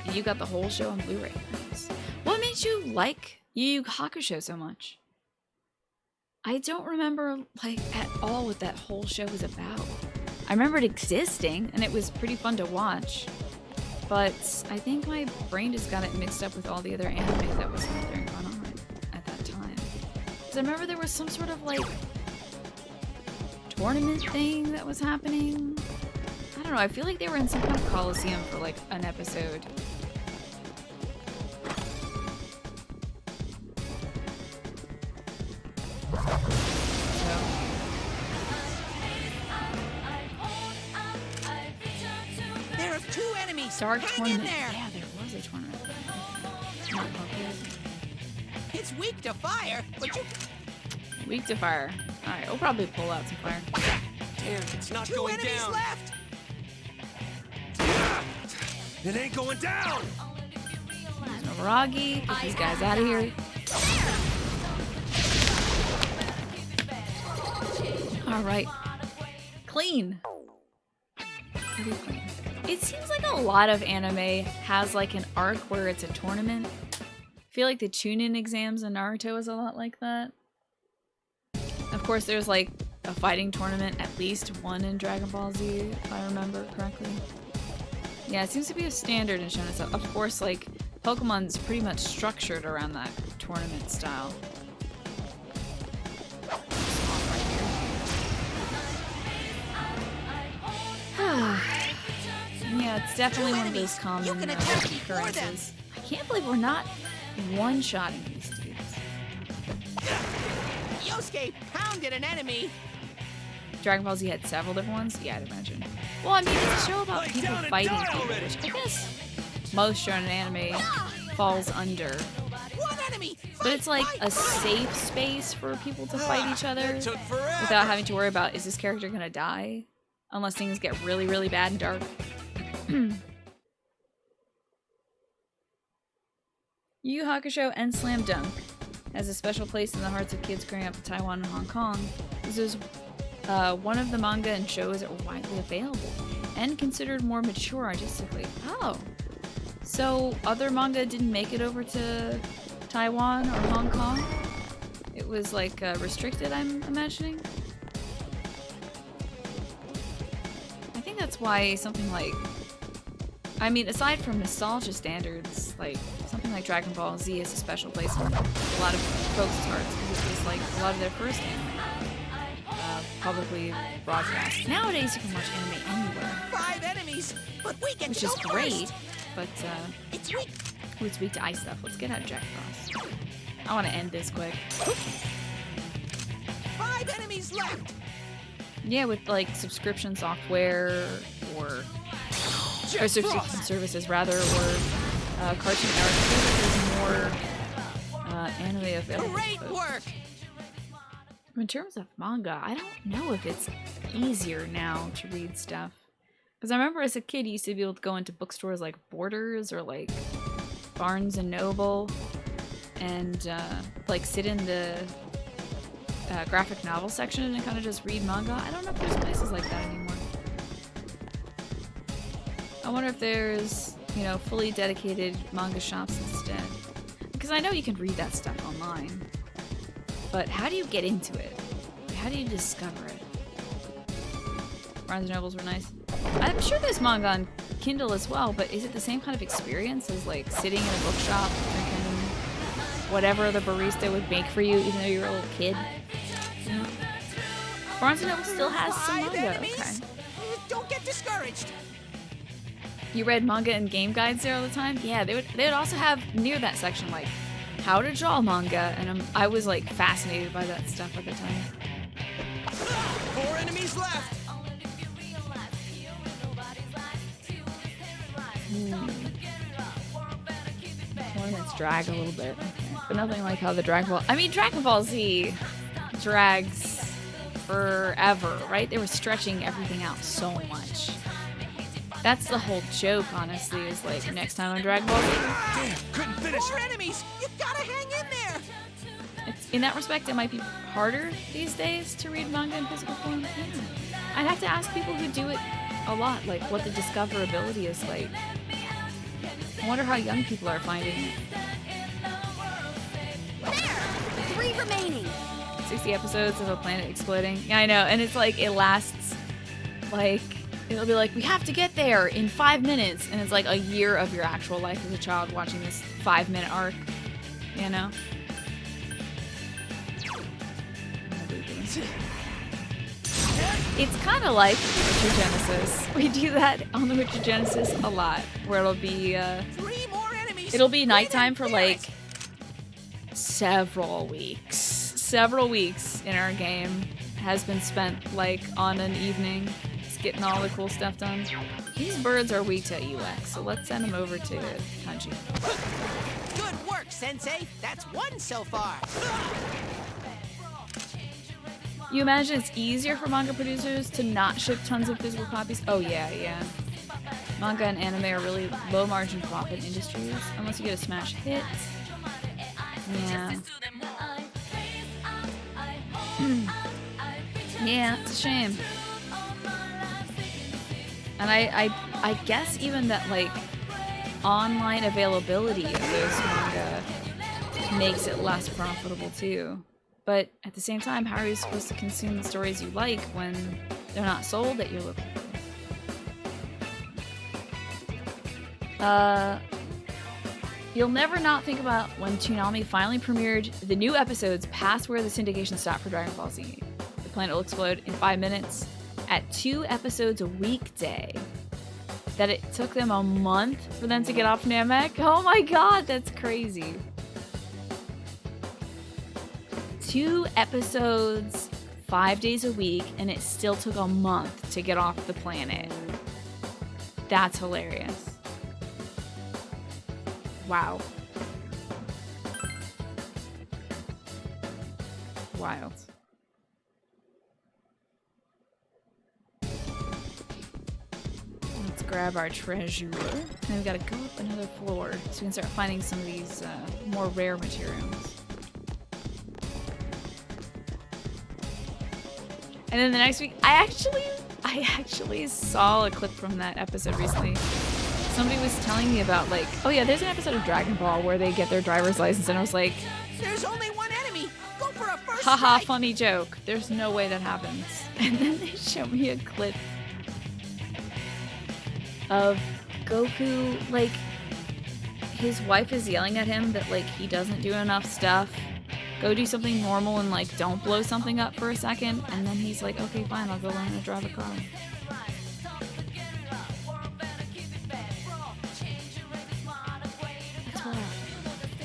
And you got the whole show on Blu-ray. Nice. What made you like Yu Yu Hakusho so much? I don't remember, like, at all what that whole show was about. I remember it existing, and it was pretty fun to watch. But I think my brain just got it mixed up with all the other anime that was out there and going on at that time. Because I remember there was some sort of, like, tournament thing that was happening. I don't know, I feel like they were in some kind of coliseum for, like, an episode. There are 2 enemies. Dark Hang tournament. in there. Yeah, there was a tournament. Not Pokemon. It's weak to fire, but you Weak to fire. Alright, we'll probably pull out some fire. Damn, it's not 2 going enemies down. left. It ain't going down. There's Noraragi. Get these guys out of here. Alright. Clean. Pretty clean. It seems like a lot of anime has like an arc where it's a tournament. I feel like the Chunin exams in Naruto is a lot like that. Of course, there's like a fighting tournament, at least one in Dragon Ball Z, if I remember correctly. Yeah, it seems to be a standard in Shonen. So, of course, like Pokemon's pretty much structured around that tournament style. Yeah, it's definitely one of those common occurrences. I can't believe we're not one-shotting these dudes. Yosuke pounded an enemy. Dragon Ball Z had several different ones? Yeah, I'd imagine. Well, I mean, it's a show about Lay people down and fighting die people, already. which I guess most shonen anime falls under. One enemy. But it's like Fight, a fight. safe space for people to fight each other That took forever. without having to worry about, is this character gonna die? Unless things get really, really bad and dark. Yu Yu Hakusho and Slam Dunk has a special place in the hearts of kids growing up in Taiwan and Hong Kong. This is one of the manga and shows that were widely available and considered more mature artistically. Oh. So other manga didn't make it over to Taiwan or Hong Kong? It was like restricted, I'm imagining? I think that's why something like, I mean, aside from nostalgia standards, like something like Dragon Ball Z is a special place in a lot of folks' hearts because it was like a lot of their first anime publicly broadcast. Nowadays you can watch anime anywhere, 5 enemies, but we get which to is go great, first. but It's weak. ooh, it's weak to ice stuff. Let's get out of Jack Frost. I want to end this quick. 5 enemies left. Yeah, with like subscription software or subscription services rather, or Cartoon Network, I feel like there's more anime available. Great But work. in terms of manga, I don't know if it's easier now to read stuff. Because I remember as a kid, you used to be able to go into bookstores like Borders or like Barnes and Noble and like sit in the graphic novel section and kind of just read manga. I don't know if there's places like that anymore. I wonder if there's, you know, fully dedicated manga shops instead. Because I know you can read that stuff online. But how do you get into it? How do you discover it? Barnes and Nobles were nice. I'm sure there's manga on Kindle as well, but is it the same kind of experience as like sitting in a bookshop drinking whatever the barista would make for you even though you're a little kid? You know? Barnes and Noble still has some 5 manga, enemies. okay. Don't get discouraged. You read manga and game guides there all the time? Yeah, they would also have near that section like how to draw manga, and I was like fascinated by that stuff at the time. 4 enemies left. Tournaments drag a little bit, but nothing like how the Dragon Ball. I mean, Dragon Ball Z drags forever, right? They were stretching everything out so much. That's the whole joke, honestly, is like next time on Dragon Ball Z. Damn, couldn't finish 4 it. enemies. You gotta hang in there. In that respect, it might be harder these days to read manga in physical form. Yeah. I'd have to ask people who do it a lot, like what the discoverability is like. I wonder how young people are finding it. There! 3 remaining. 60 episodes of a planet exploding. Yeah, I know, and it's like it lasts like it'll be like we have to get there in 5 minutes, and it's like a year of your actual life as a child watching this 5-minute arc. You know. It's kind of like Witcher Genesis. We do that on the Witcher Genesis a lot, where it'll be 3 more enemies. it'll be nighttime Wait for and like clear several weeks. Several weeks in our game has been spent like on an evening, just getting all the cool stuff done. These birds are weak to UX, so let's send them over to Kanji. it. Good work, Sensei. That's 1 so far. You imagine it's easier for manga producers to not ship tons of physical copies? Oh yeah. Manga and anime are really low margin profit industries, unless you get a smash hit. Yeah. Yeah, it's a shame. And I guess even that like online availability of those manga makes it less profitable too. But at the same time, how are you supposed to consume the stories you like when they're not sold at your local? You'll never not think about when Toonami finally premiered the new episodes past where the syndication stopped for Dragon Ball Z. The planet will explode in 5 minutes at 2 episodes a weekday. That it took them a month for them to get off Namek? Oh my god, that's crazy. 2 episodes, 5 days a week, and it still took a month to get off the planet. That's hilarious. Wow. Wild. Let's grab our treasure. And we gotta go up another floor so we can start finding some of these more rare materials. And then the next week, I actually saw a clip from that episode recently. Somebody was telling me about, like, oh yeah, there's an episode of Dragon Ball where they get their driver's license, and I was like, There's only one enemy. Go for a first haha, strike. funny joke. There's no way that happens. And then they show me a clip of Goku, like, his wife is yelling at him that, like, he doesn't do enough stuff. Go do something normal and, like, don't blow something up for a second. And then he's like, okay, fine, I'll go learn how to drive a car. That's wild.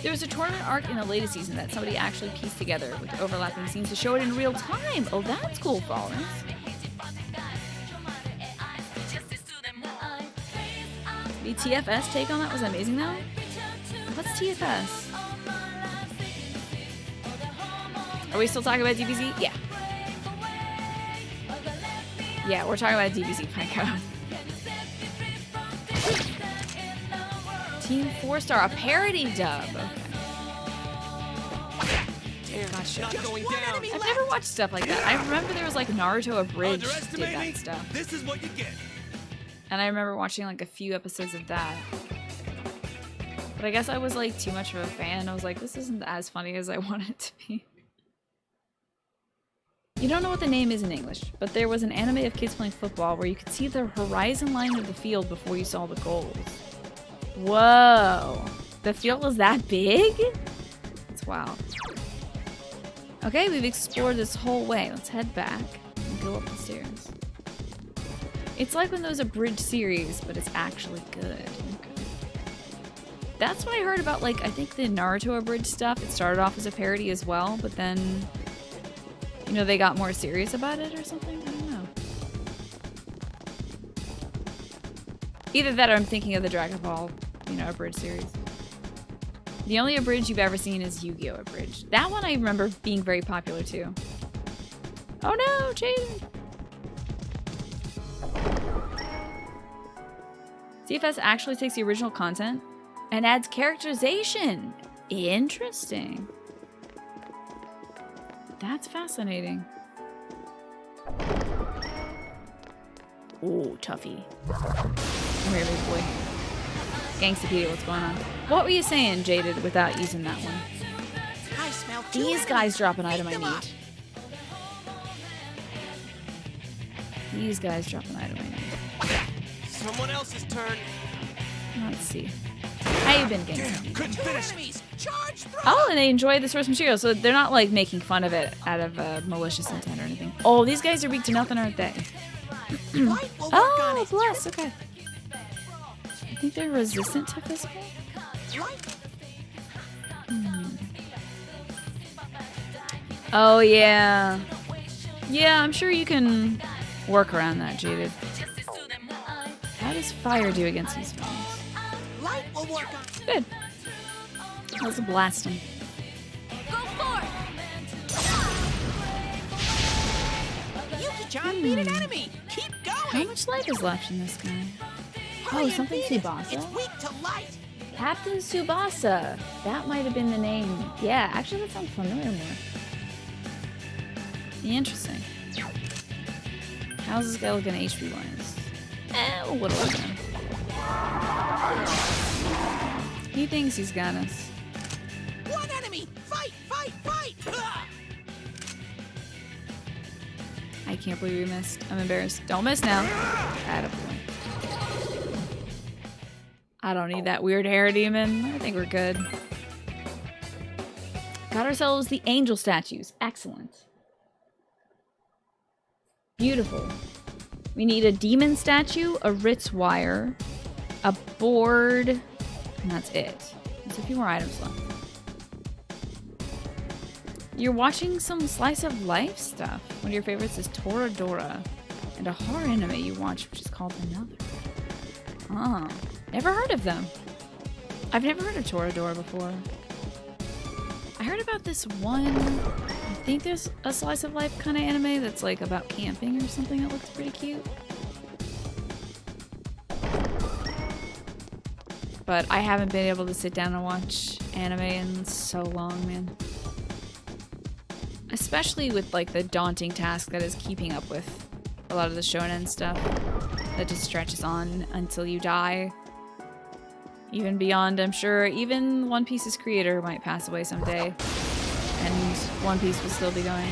There was a tournament arc in the latest season that somebody actually pieced together with overlapping scenes to show it in real time. Oh, that's cool, Florence. The TFS take on that was amazing, though. What's TFS? Are we still talking about DBZ? Yeah. Yeah, we're talking about DBZ, Pico. Team 4-Star, a parody dub. Okay. Damn, Gotcha. not going down. I've never watched stuff like that. I remember there was like Naruto Abridged did Underestimate me? that stuff. This is what you get. And I remember watching like a few episodes of that. But I guess I was like too much of a fan. I was like, this isn't as funny as I want it to be. You don't know what the name is in English, but there was an anime of kids playing football where you could see the horizon line of the field before you saw the goals. Whoa. The field was that big? It's wild. Okay, we've explored this whole way. Let's head back and go up the stairs. It's like one of those abridged series, but it's actually good. Okay. That's what I heard about, like, I think the Naruto abridged stuff. It started off as a parody as well, but then, you know, they got more serious about it or something? I don't know. Either that or I'm thinking of the Dragon Ball, you know, abridged series. The only abridged you've ever seen is Yu-Gi-Oh! Abridged. That one I remember being very popular too. Oh no, Jaden! CFS actually takes the original content and adds characterization. Interesting. That's fascinating. Ooh, Tuffy. Come here, big boy. Gangstapedia, what's going on? What were you saying, Jaded, without using that one? I smell two These enemies. guys drop an item I Pick them up. need. These guys drop an item I need. Someone else's turn. Let's see. How you been, Damn, Gangstapedia? couldn't Two finish. enemies. Charge through. Oh, and they enjoy the source material, so they're not like making fun of it out of malicious intent or anything. Oh, these guys are weak to nothing, aren't they? Light will work on Oh, it. bless. Okay. I think they're resistant to physical. Light. Oh yeah. Yeah, I'm sure you can work around that, Jaded. How does fire do against these things? Light will work on it. Good. How's the blasting? Yuki-chan beat an enemy. Keep How going. much life is left in this guy? Hurry Oh, and something beat it. Tsubasa? It's weak to light. Captain Tsubasa. That might have been the name. Yeah, actually that sounds familiar more. Interesting. How's this guy looking HP wise? What do I know? He thinks he's got us. One enemy. Fight, fight, fight. Ah! I can't believe we missed. I'm embarrassed. Don't miss now. Attaboy. I don't need that weird hair demon. I think we're good. Got ourselves the angel statues. Excellent. Beautiful. We need a demon statue, a Ritz wire, a board, and that's it. There's a few more items left. You're watching some slice of life stuff. One of your favorites is Toradora, and a horror anime you watch, which is called Another. Ah, never heard of them. I've never heard of Toradora before. I heard about this one, I think there's a slice of life kind of anime that's like about camping or something that looks pretty cute. But I haven't been able to sit down and watch anime in so long, man. Especially with like the daunting task that is keeping up with a lot of the shonen stuff that just stretches on until you die. Even beyond, I'm sure, even One Piece's creator might pass away someday, and One Piece will still be going.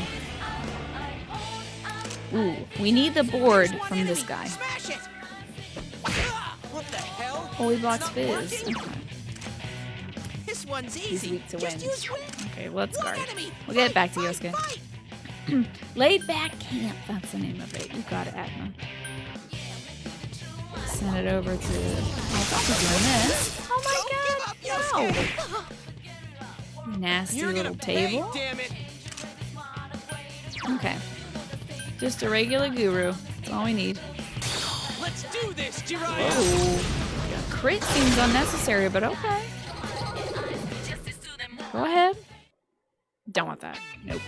Ooh, we need the board from this guy. Smash it! What the hell? Holy Box Fizz. Okay. This one's He's easy. weak to Just wind. use wind. Okay, well, let's guard. Enemy. We'll get it back to Fight, Yosuke. fight. Laid Back Camp, that's the name of it. You got it, Atma. Send it over to... Oh, that's doing this. Oh my Don't give god! up, No! Nasty You're little gonna pay, table. damn it. Okay. Just a regular guru. That's all we need. Let's do this, Jiraiya. Oh. Crit seems unnecessary, but okay. Go ahead. Don't want that. Nope.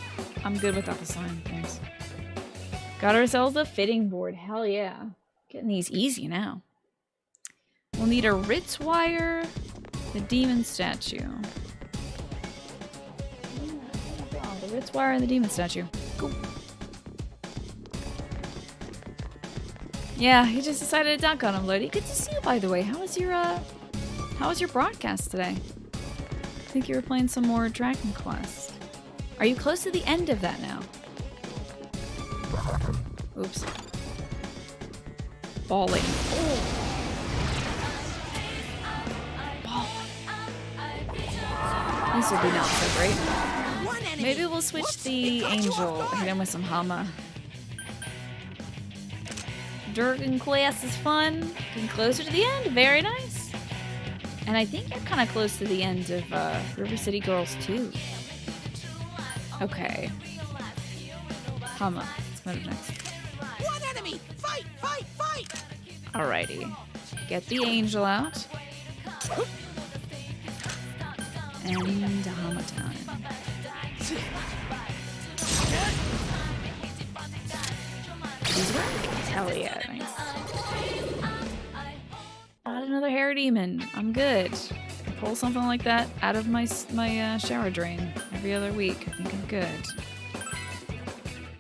I'm good without the slime. Thanks. Got ourselves a fitting board. Hell yeah. Getting these easy now. We'll need a Ritz wire, the demon statue. Yeah, the Ritz wire and the demon statue. Cool. Yeah, he just decided to dunk on him, Lodi. Good to see you, by the way. How was your broadcast today? I think you were playing some more Dragon Quest. Are you close to the end of that now? Oops. Balling. Oh. This would be not so great. One enemy. Maybe we'll switch the angel. Hit him with some Hama. Dragon Quest is fun. Getting closer to the end. Very nice. And I think you're kind of close to the end of River City Girls too. Okay. Hama. Let's move next. One enemy. Fight, fight, fight. Alrighty. Get the angel out. And Hama time. These work? Hell yeah, nice. Not another hair demon. I'm good. I pull something like that out of my shower drain every other week. I think I'm good.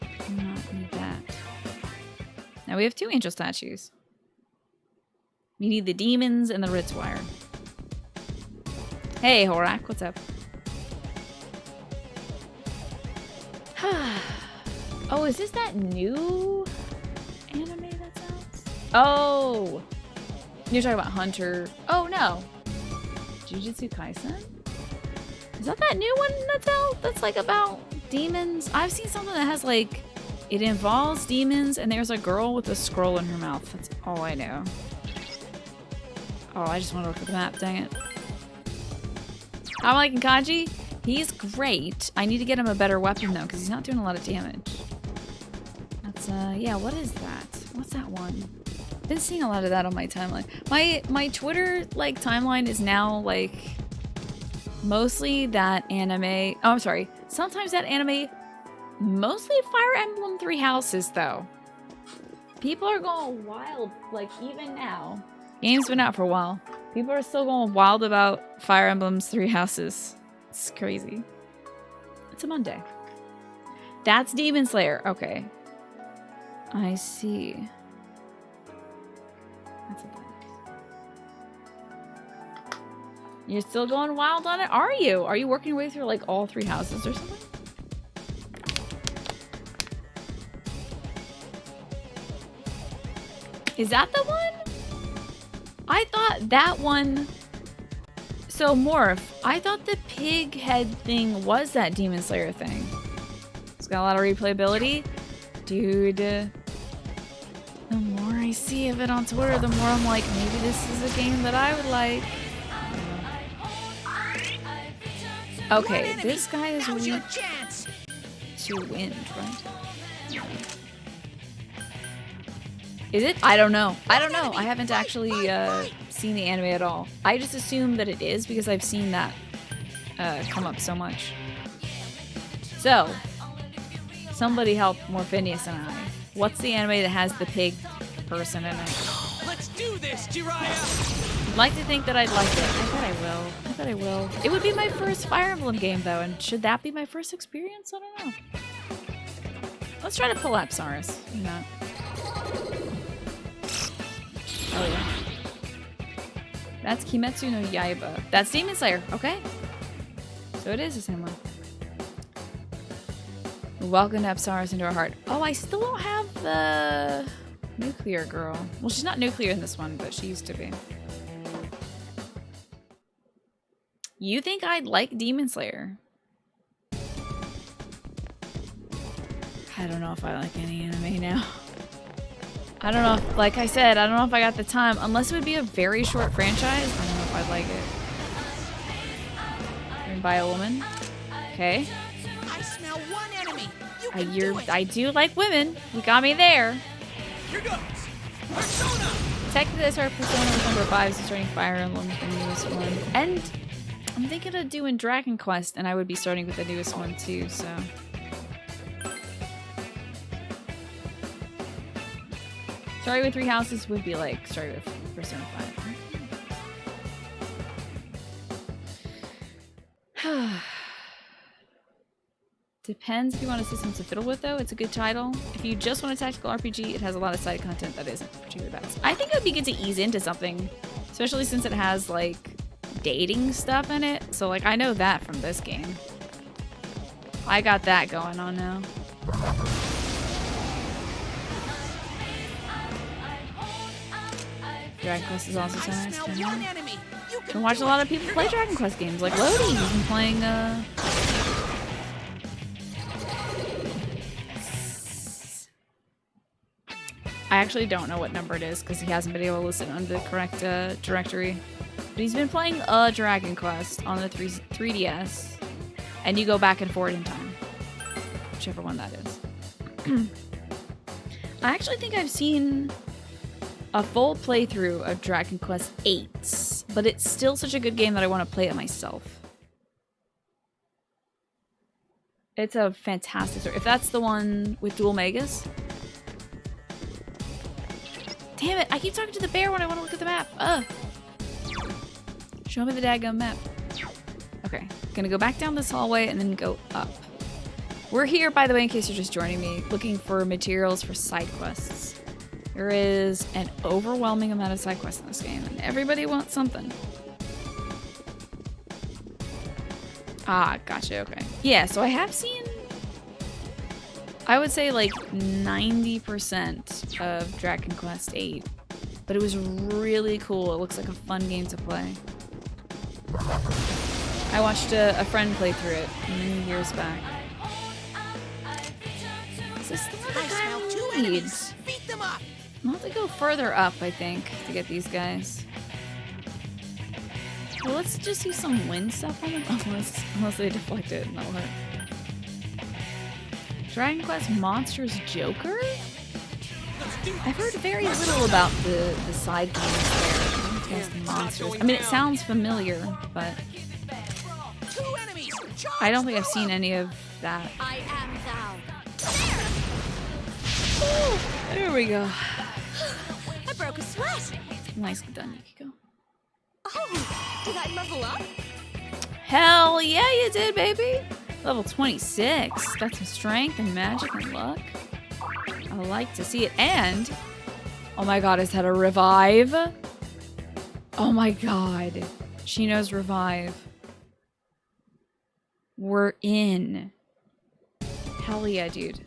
I do not need that. Now we have 2 angel statues. We need the demons and the Ritz wire. Hey, Horak, what's up? Oh, is this that new anime that's out? Oh! You're talking about Hunter. Oh, no. Jujutsu Kaisen? Is that new one that's out? That's like about demons? I've seen something that has like, it involves demons and there's a girl with a scroll in her mouth. That's all I know. Oh, I just want to look at the map, dang it. I'm liking Kanji. He's great. I need to get him a better weapon though, because he's not doing a lot of damage. That's yeah, what is that? What's that one? Been seeing a lot of that on my timeline. My Twitter like timeline is now like mostly that anime. Oh, I'm sorry. Sometimes that anime, mostly Fire Emblem Three Houses though. People are going wild, like even now. Game's been out for a while. People are still going wild about Fire Emblem's Three Houses. It's crazy. It's a Monday. That's Demon Slayer. Okay. I see. That's a blank. You're still going wild on it? Are you? Are you working your way through like all 3 houses or something? Is that the one? I thought that one... So, Morph, I thought the pig head thing was that Demon Slayer thing. It's got a lot of replayability. Dude. The more I see of it on Twitter, the more I'm like, maybe this is a game that I would like. Okay, this guy is weak to wind, right? Is it? I don't know. I don't know. I haven't actually seen the anime at all. I just assume that it is because I've seen that come up so much. So, somebody help Morphinius and I. What's the anime that has the pig person in it? Let's do this, Jiraiya! I'd like to think that I'd like it. I bet I will. I bet I will. It would be my first Fire Emblem game, though, and should that be my first experience? I don't know. Let's try to pull Apsaris. Why not? Oh, yeah. That's Kimetsu no Yaiba. That's Demon Slayer. Okay. So it is the same one. Welcome to Apsaris into our heart. Oh, I still don't have the nuclear girl. Well, she's not nuclear in this one, but she used to be. You think I'd like Demon Slayer? I don't know if I like any anime now. I don't know if, like I said, I don't know if I got the time. Unless it would be a very short franchise, I don't know if I'd like it. Written by a woman. Okay. I smell one enemy. I do like women. You got me there. Here goes! Persona! Technically, I started Persona with number 5, so starting Fire Emblem with the newest one. And I'm thinking of doing Dragon Quest, and I would be starting with the newest one too, so... Starting with 3 houses would be like starting with Persona 5. Depends if you want a system to fiddle with, though. It's a good title. If you just want a tactical RPG, it has a lot of side content that isn't particularly bad. I think it would be good to ease into something, especially since it has, like, dating stuff in it. So, like, I know that from this game. I got that going on now. Dragon Quest is also so nice. I've been watching a lot of people play Dragon Quest games, like Lodi. He's been playing, I actually don't know what number it is because he hasn't been able to listen under the correct directory. But he's been playing a Dragon Quest on the 3DS, and you go back and forward in time, whichever one that is. I actually think I've seen a full playthrough of Dragon Quest VIII, but it's still such a good game that I want to play it myself. It's a fantastic story. If that's the one with dual megas. Damn it, I keep talking to the bear when I want to look at the map. Show me the daggum map. Okay, gonna go back down this hallway and then go up. We're here, by the way, in case you're just joining me, looking for materials for side quests. There is an overwhelming amount of side quests in this game, and everybody wants something. Ah, gotcha, okay. Yeah, so I have seen, I would say like 90% of Dragon Quest VIII, but it was really cool. It looks like a fun game to play. I watched a friend play through it many years back. Is this the one that guy needs? Beat them up. I'll have to go further up, I think, to get these guys. Well, let's just use some wind stuff on them, unless they deflect it, and that'll hurt. Dragon Quest Monsters Joker? I've heard very little about the side games there. Dragon Quest Monsters. I mean, it sounds familiar, but I don't think I've seen any of that. I am thou. Ooh, there we go. I broke a sweat. Nicely done, Yukiko. Oh, did I level up? Hell yeah, you did, baby. Level 26. Got some strength and magic and luck. I like to see it. And, oh my god, is that a revive? Oh my god. She knows revive. We're in. Hell yeah, dude.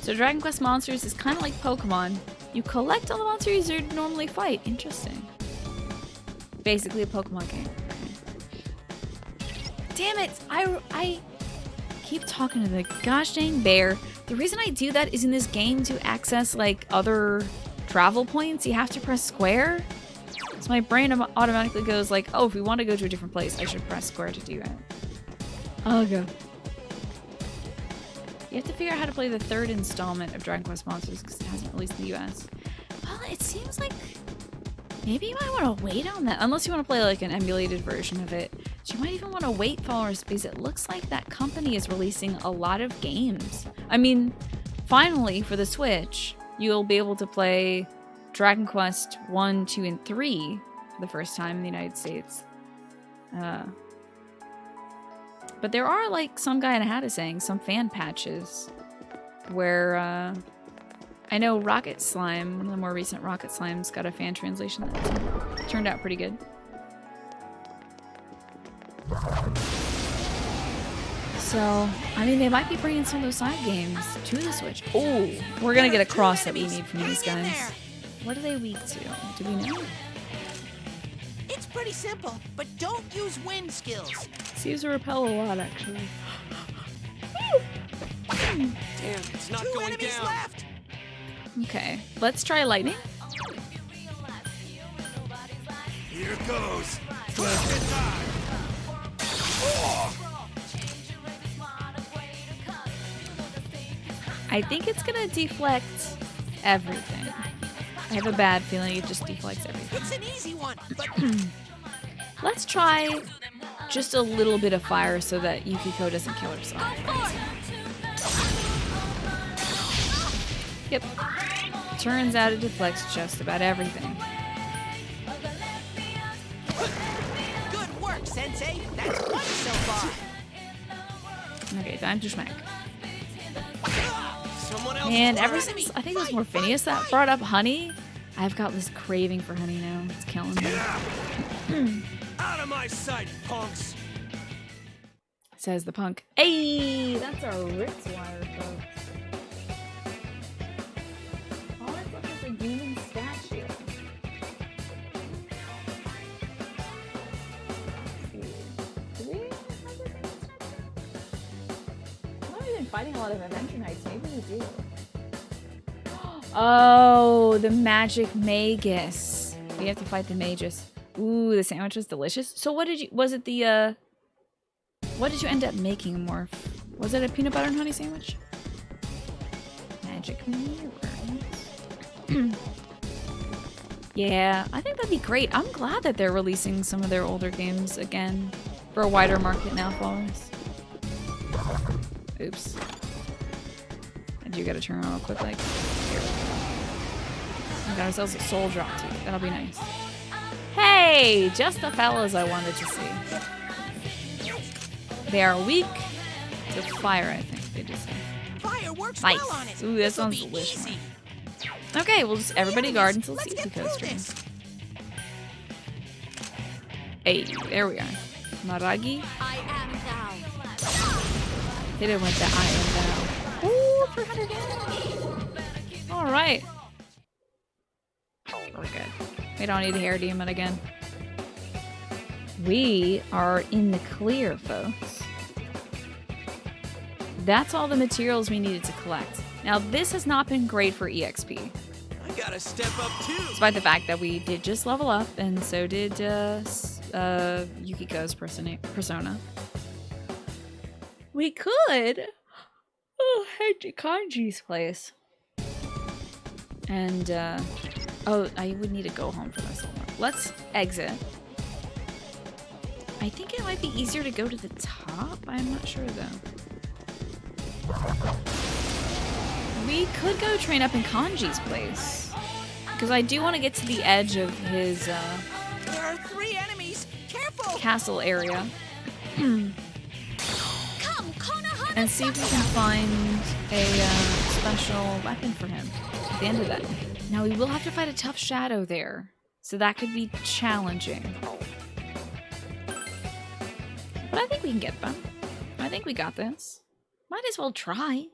So Dragon Quest Monsters is kind of like Pokemon. You collect all the monsters you normally fight. Interesting. Basically a Pokemon game. Okay. Damn it! I keep talking to the gosh dang bear. The reason I do that is in this game to access like other travel points, you have to press square. So my brain automatically goes like, oh, if we want to go to a different place, I should press square to do that. Oh god. You have to figure out how to play the third installment of Dragon Quest Monsters because it hasn't released in the US. Well, it seems like maybe you might want to wait on that. Unless you want to play like an emulated version of it. But you might even want to wait, followers, because it looks like that company is releasing a lot of games. I mean, finally, for the Switch, you'll be able to play Dragon Quest 1, 2, and 3 for the first time in the United States. But there are, like, some guy in a hat is saying, some fan patches where, I know Rocket Slime, one of the more recent Rocket Slimes, got a fan translation that turned out pretty good. So, I mean, they might be bringing some of those side games to the Switch. Oh, we're gonna get a cross that we need from these guys. What are they weak to? Do we know? It's pretty simple, but don't use wind skills. Seems to repel a lot, actually. Damn, it's not Two going enemies down. left. Okay, let's try lightning. Here goes. First time. I think it's gonna deflect everything. I have a bad feeling it just deflects everything. It's an easy one, but Let's try just a little bit of fire so that Yukiko doesn't kill herself. Yep. Turns out it deflects just about everything. good work, Sensei. That's one so far. Okay, time to schmack. Someone else. And ever since, I think it was more Phineas that brought up honey, I've got this craving for honey now. It's killing me. Out of my sight, punks. Says the punk. Hey, that's our Ritz wire, folks. All it's looking for human statue. Do we have a human statue? I know we've been fighting a lot of adventure nights. Maybe we do. Oh, the magic magus. We have to fight the magus. Ooh, the sandwich was delicious. So what did you, was it the, what did you end up making, Morph? Was it a peanut butter and honey sandwich? Magic mirrors. Yeah, I think that'd be great. I'm glad that they're releasing some of their older games again for a wider market now, followers. Oops. I do gotta turn around real quick, like, here. We got ourselves a soul drop too. That'll be nice. Hey! Just the fellas I wanted to see. They are weak to fire, I think they just say. Fire works Nice. well on it. Ooh, that This'll sounds be delicious. easy. Okay, we'll just everybody guard until Let's get Yukiko through streams. this. Hey, there we are. Maragi. I am thou. Hit it with the I am thou. Ooh, 300 damage. Alright. We're good. We don't need the hair demon again. We are in the clear, folks. That's all the materials we needed to collect. Now, this has not been great for EXP, I gotta step up too. despite the fact that we did just level up, and so did Yukiko's persona. We could head to Kanji's place. And, oh, I would need to go home for this. Let's exit. I think it might be easier to go to the top. I'm not sure, though. We could go train up in Kanji's place. Because I do want to get to the edge of his, There are 3 enemies. Careful. castle area. Come, Konohana. And see if we can find a special weapon for him at the end of that. Now, we will have to fight a tough shadow there, so that could be challenging. But I think we can get them. I think we got this. Might as well try.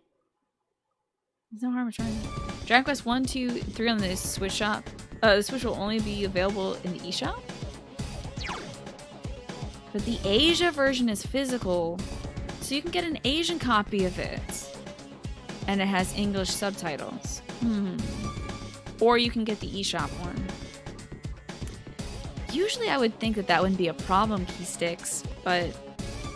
There's no harm in trying. Dragon Quest 1, 2, 3 on the Switch shop. The Switch will only be available in the eShop. But the Asia version is physical, so you can get an Asian copy of it. And it has English subtitles. Or you can get the eShop one. Usually I would think that that wouldn't be a problem, key sticks, but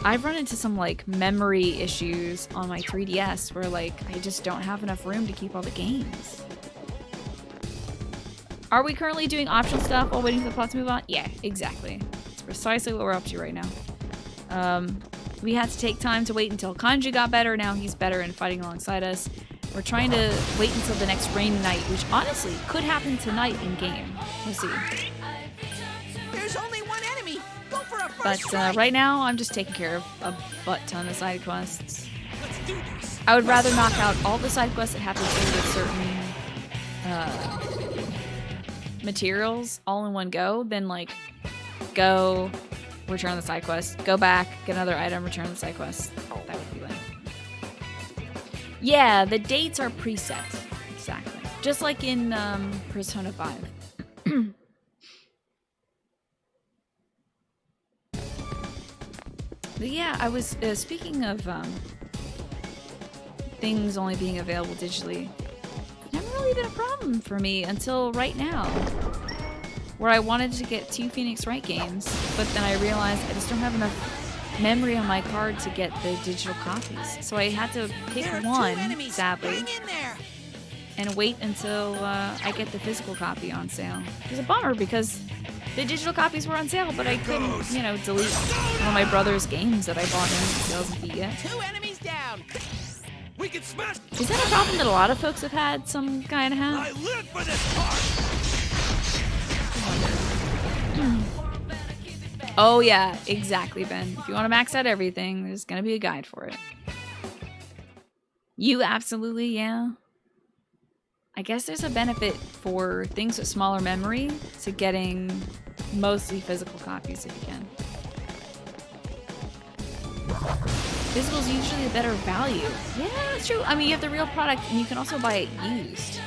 I've run into some like memory issues on my 3DS where like I just don't have enough room to keep all the games. Are we currently doing optional stuff while waiting for the plot to move on? Yeah, exactly. It's precisely what we're up to right now. We had to take time to wait until Kanji got better. Now he's better and fighting alongside us. We're trying to wait until the next rain night, which honestly could happen tonight in game. We'll see. There's only one enemy. Go for a first But right now, I'm just taking care of a butt ton of side quests. Let's do this. I would rather knock out all the side quests that have to do with certain materials all in one go than like go, return the side quest, go back, get another item, return the side quest. That would be lame. Yeah, the dates are preset. Exactly. Just like in Persona 5. But yeah, I was speaking of things only being available digitally. It's never really been a problem for me until right now, where I wanted to get 2 Phoenix Wright games, but then I realized I just don't have enough memory on my card to get the digital copies. So I had to pick There are two one, enemies. sadly, Hang in there. and wait until I get the physical copy on sale. It was a bummer because the digital copies were on sale, but I couldn't, you know, delete one of my brother's games that I bought him that doesn't beat yet. 2 enemies down. We can smash. Is that a problem that a lot of folks have had some kind of I have? live for this part. Oh yeah, exactly, Ben. If you want to max out everything, there's gonna be a guide for it. You absolutely, yeah. I guess there's a benefit for things with smaller memory to getting mostly physical copies if you can. Physical's usually a better value. Yeah, that's true. I mean, you have the real product and you can also buy it used.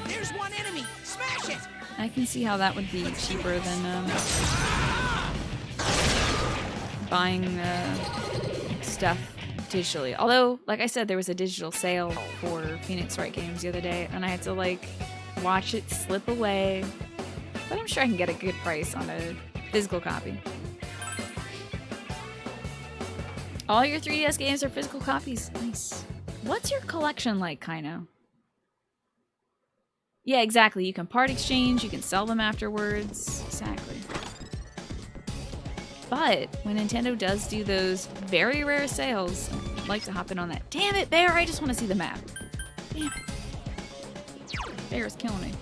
There's one enemy. Smash it. I can see how that would be cheaper than buying stuff digitally. Although, like I said, there was a digital sale for Phoenix Wright games the other day, and I had to like watch it slip away. But I'm sure I can get a good price on a physical copy. All your 3DS games are physical copies. Nice. What's your collection like, Kaino? Yeah, exactly. You can part exchange, you can sell them afterwards. Exactly. But when Nintendo does do those very rare sales, I'd like to hop in on that. Damn it, Bear! I just want to see the map. Damn it. Bear's killing me.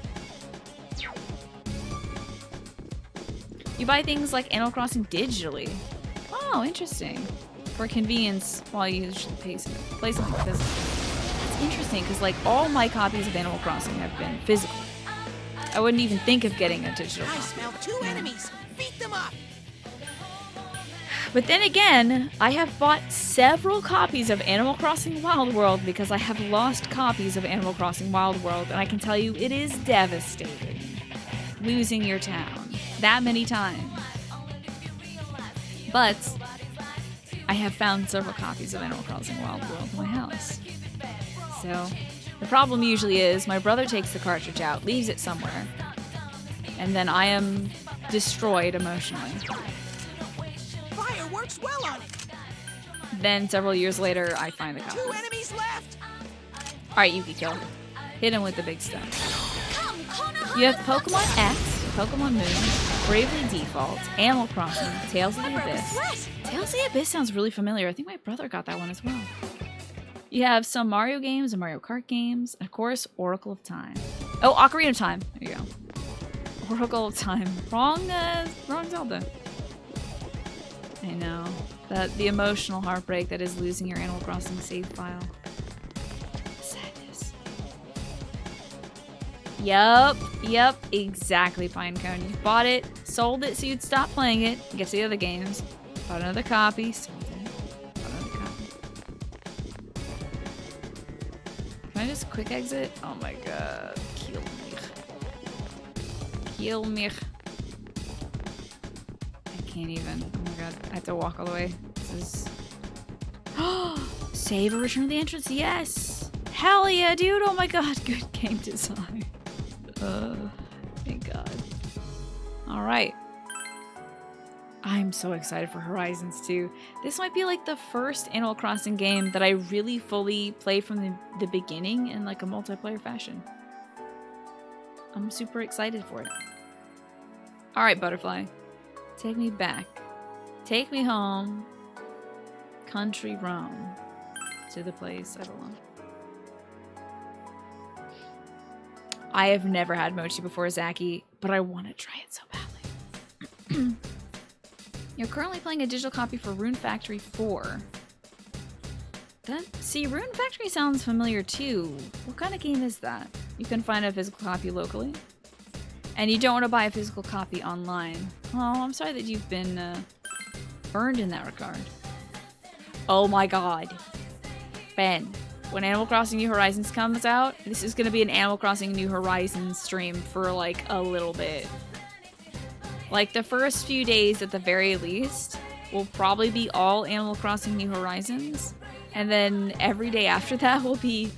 You buy things like Animal Crossing digitally. Oh, interesting. For convenience, while you usually play something physical. It's interesting, because like all my copies of Animal Crossing have been physical. I wouldn't even think of getting a digital I copy. smell 2 enemies. Beat them up. But then again, I have bought several copies of Animal Crossing Wild World because I have lost copies of Animal Crossing Wild World, and I can tell you it is devastating losing your town that many times. But I have found several copies of Animal Crossing Wild World in my house. So the problem usually is my brother takes the cartridge out, leaves it somewhere, and then I am destroyed emotionally. Fire works well on it. Then several years later, I find the 2 copies. enemies left. Alright, Yuki kill. Hit him with the big stuff. You have Pokemon X, Pokemon Moon, Bravely Default, Animal Crossing, Tales of the Abyss. Tales of the Abyss sounds really familiar. I think my brother got that one as well. You have some Mario games and Mario Kart games, and of course, Oracle of Time. Oh, Ocarina of Time. There you go. Oracle of Time. Wrong Zelda. I know. The emotional heartbreak that is losing your Animal Crossing save file. Sadness. Yep, exactly, Pinecone. You bought it, sold it so you'd stop playing it, get to the other games, bought another copy, sold it, bought another copy. Can I just quick quick exit? Oh my god. Kill me. Kill me. I can't even. Oh my god. I have to walk all the way. This is... Save or return to the entrance. Yes! Hell yeah, dude! Oh my god. Good game design. Thank god. Alright. I'm so excited for Horizons 2. This might be like the first Animal Crossing game that I really fully play from the beginning in like a multiplayer fashion. I'm super excited for it. Alright, Butterfly. Take me back. Take me home. Country Rome. To the place I belong. I have never had mochi before, Zaki, but I want to try it so badly. You're currently playing a digital copy for Rune Factory 4. See, Rune Factory sounds familiar too. What kind of game is that? You can find a physical copy locally. And you don't want to buy a physical copy online. Oh, I'm sorry that you've been burned in that regard. Oh my god. Ben, when Animal Crossing New Horizons comes out, this is going to be an Animal Crossing New Horizons stream for like a little bit. Like, the first few days at the very least will probably be all Animal Crossing New Horizons. And then every day after that will be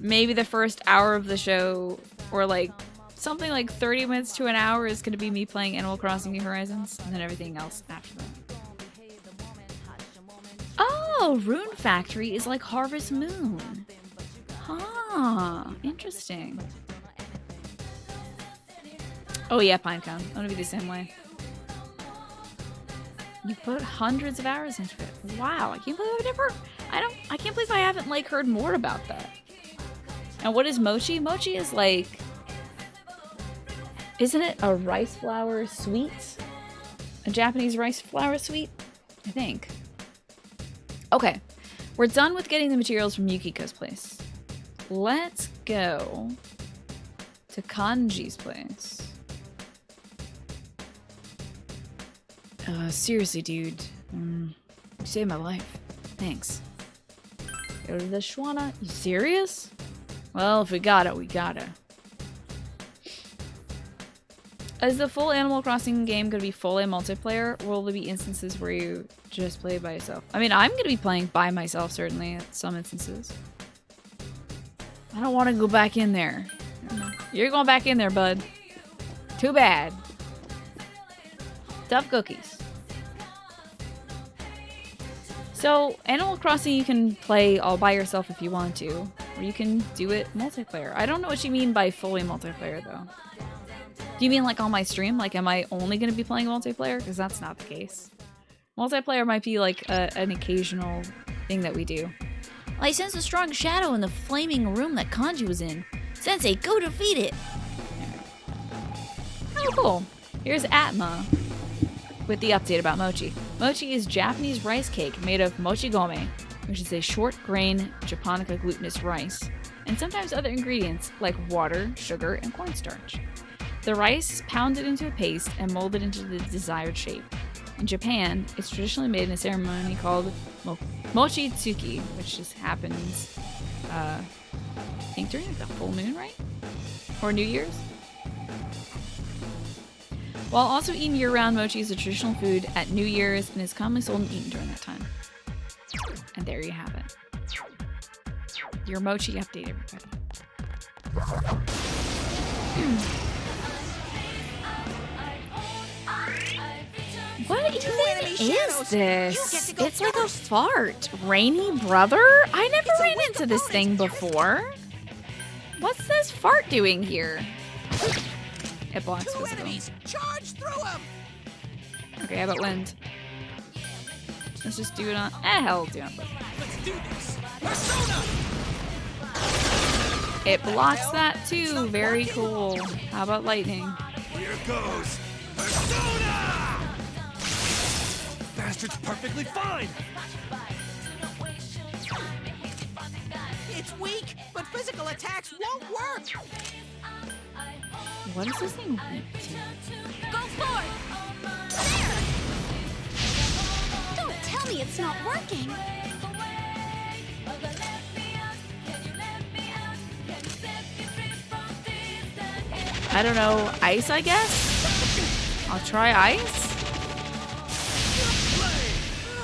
maybe the first hour of the show, or like something like 30 minutes to an hour is going to be me playing Animal Crossing New Horizons, and then everything else after that. Oh, Rune Factory is like Harvest Moon. Huh, interesting. Oh yeah, Pinecone. I'm gonna be the same way. You put hundreds of hours into it. Wow, I can't believe I've never... I can't believe I haven't, like, heard more about that. And what is mochi? Mochi is, like... Isn't it a rice flour sweet? A Japanese rice flour sweet? I think. Okay. We're done with getting the materials from Yukiko's place. Let's go to Kanji's place. Seriously, dude. You saved my life. Thanks. Go to the Schwana. You serious? Well, if we got it, we got it. Is the full Animal Crossing game going to be fully multiplayer, or will there be instances where you just play by yourself? I mean, I'm going to be playing by myself, certainly, at some instances. I don't want to go back in there. You're going back in there, bud. Too bad. Tough cookies. So, Animal Crossing you can play all by yourself if you want to, or you can do it multiplayer. I don't know what you mean by fully multiplayer, though. Do you mean like on my stream? Like, am I only going to be playing multiplayer? Because that's not the case. Multiplayer might be like an occasional thing that we do. I sense a strong shadow in the flaming room that Kanji was in. Sensei, go defeat it! Oh, cool. Here's Atma with the update about mochi. Mochi is Japanese rice cake made of mochi gome, which is a short grain japonica glutinous rice, and sometimes other ingredients like water, sugar, and cornstarch. The rice is pounded into a paste and molded into the desired shape. In Japan, it's traditionally made in a ceremony called mochi tsuki, which just happens, I think during the full moon, right? Or New Year's? While also eaten year-round, mochi is a traditional food at New Year's and is commonly sold and eaten during that time. And there you have it. Your mochi update, everybody. What even is this? It's like a fart. Rainy brother? I never ran into this thing before. What's this fart doing here? It blocks physical. Charge through him! Okay, how about wind? Let's just do it on... hell, do it on flip. Let's do this. Persona! It blocks that too. Very cool. How about lightning? Here goes. Persona! Bastard's perfectly fine. It's weak, but physical attacks won't work! What is this thing weak to? Go for it! There! Don't tell me it's not working! I don't know, ice, I guess? I'll try ice?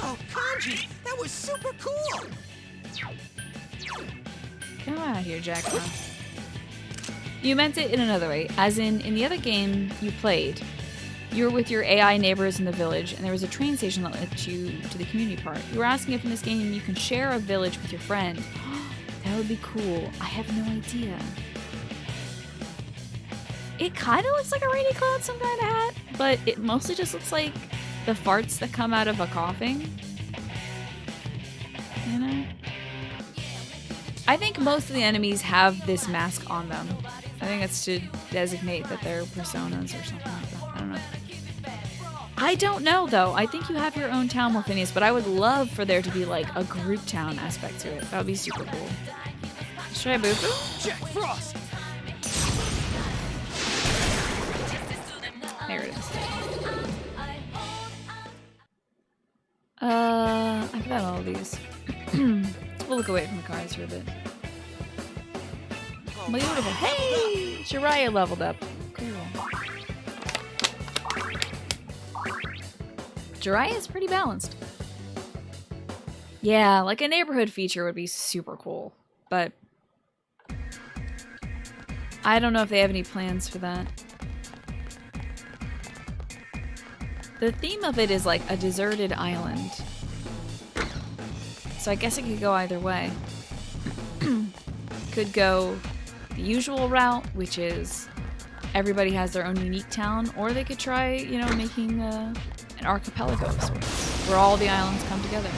Oh, Kanji, that was super cool. Come out here, Jack Frost. You meant it in another way, as in the other game you played, you were with your AI neighbors in the village, and there was a train station that led you to the community part. You were asking if in this game you can share a village with your friend. That would be cool. I have no idea. It kind of looks like a rainy cloud, some kind of hat, but it mostly just looks like the farts that come out of a coughing. You know? I think most of the enemies have this mask on them. I think it's to designate that they're personas or something like that. I don't know. I don't know, though. I think you have your own town, Morphinius, but I would love for there to be, like, a group town aspect to it. That would be super cool. Let's try Boo. Jack Frost! There it is. I've got all of these. We'll look away from the cars for a bit. Beautiful. Hey! Jiraiya leveled up. Cool. Jiraiya is pretty balanced. Yeah, like a neighborhood feature would be super cool, but I don't know if they have any plans for that. The theme of it is like a deserted island. So I guess it could go either way. Could go the usual route, which is everybody has their own unique town, or they could try, you know, making an archipelago of sorts, where all the islands come together.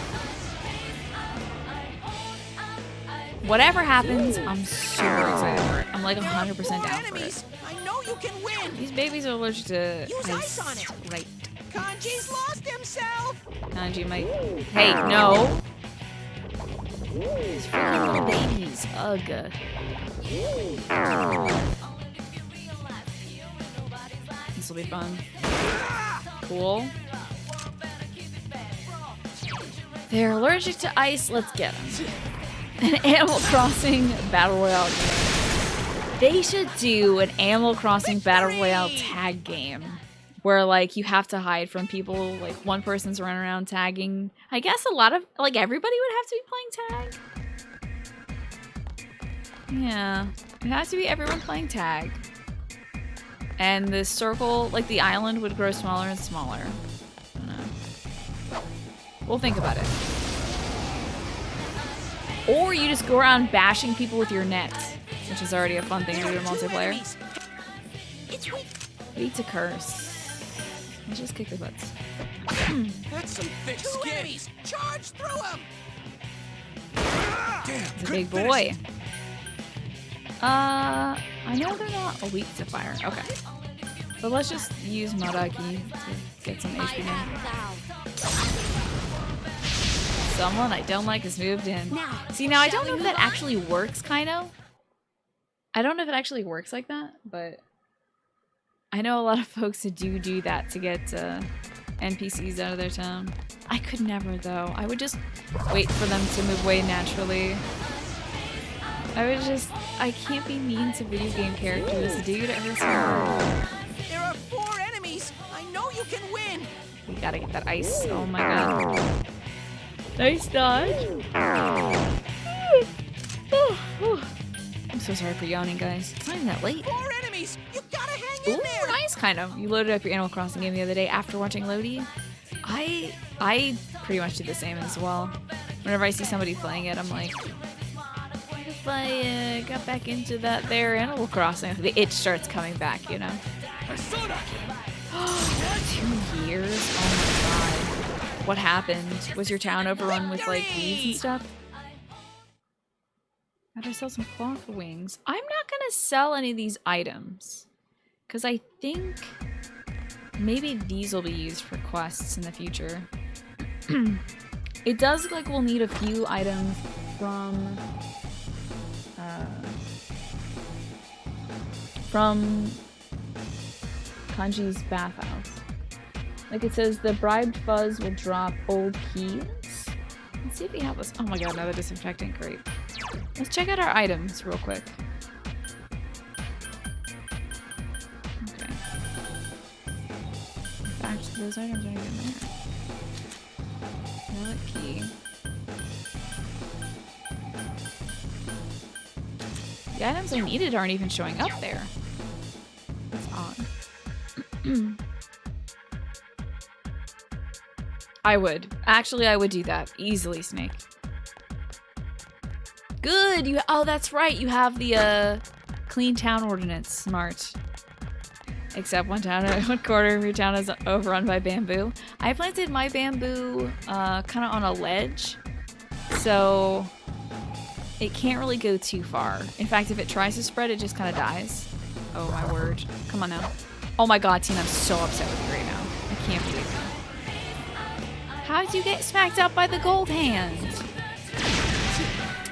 Whatever happens, I'm super excited for it. I'm like 100% down for it. I know you can win. These babies are allergic to Use ice on it. Right. Kanji's lost himself. Kanji might... Hey, no! These freaking little babies. Ugh. This will be fun. Cool. They're allergic to ice. Let's get them. An Animal Crossing Battle Royale game. They should do an Animal Crossing Battle Royale tag game. Where, like, you have to hide from people. Like, one person's running around tagging. I guess a lot of... Like, everybody would have to be playing tag. Yeah. It has to be everyone playing tag. And the circle... Like, the island would grow smaller and smaller. I don't know. We'll think about it. Or you just go around bashing people with your net. Which is already a fun thing to do in multiplayer. Beats a curse. Let's just kick their butts. That's some thick skin! Charge through him! Damn, He's a big boy. I know they're not weak to fire. Okay. But let's just use Madaki to get some HP in. Someone I don't like has moved in. See, now I don't know if that actually works, kind of. I don't know if it actually works like that, but... I know a lot of folks that do that to get NPCs out of their town. I could never, though. I would just wait for them to move away naturally. I can't be mean to video game characters, dude. It hurts my heart. There are 4 enemies. I know you can win. We gotta get that ice. Oh my god. Nice dodge. I'm so sorry for yawning, guys. It's not even that late. 4 enemies. You gotta hang in Ooh, there. nice, kind of. You loaded up your Animal Crossing game the other day after watching Lodi. I pretty much do the same as well. Whenever I see somebody playing it, I'm like, what if I got back into that there Animal Crossing? The itch starts coming back, you know? Persona! 2 years? Oh my god. What happened? Was your town overrun with, like, weeds and stuff? Gotta sell some cloth wings. I'm not gonna sell any of these items. Because I think maybe these will be used for quests in the future. It does look like we'll need a few items from Kanji's bathhouse. Like it says, the bribed fuzz will drop old keys. Let's see if we have this. Oh my god, another disinfectant. Great. Let's check out our items real quick. fact, those items aren't even there. Relic key. The items I needed aren't even showing up there. That's odd. I would. Actually, I would do that. Easily, Snake. Good! You. Oh, that's right. You have the, clean town ordinance. Smart. Except one quarter of your town is overrun by bamboo. I planted my bamboo, kind of on a ledge. So it can't really go too far. In fact, if it tries to spread, it just kind of dies. Oh, my word. Come on now. Oh my god, Tina, I'm so upset with you right now. I can't believe it. How did you get smacked up by the gold hand?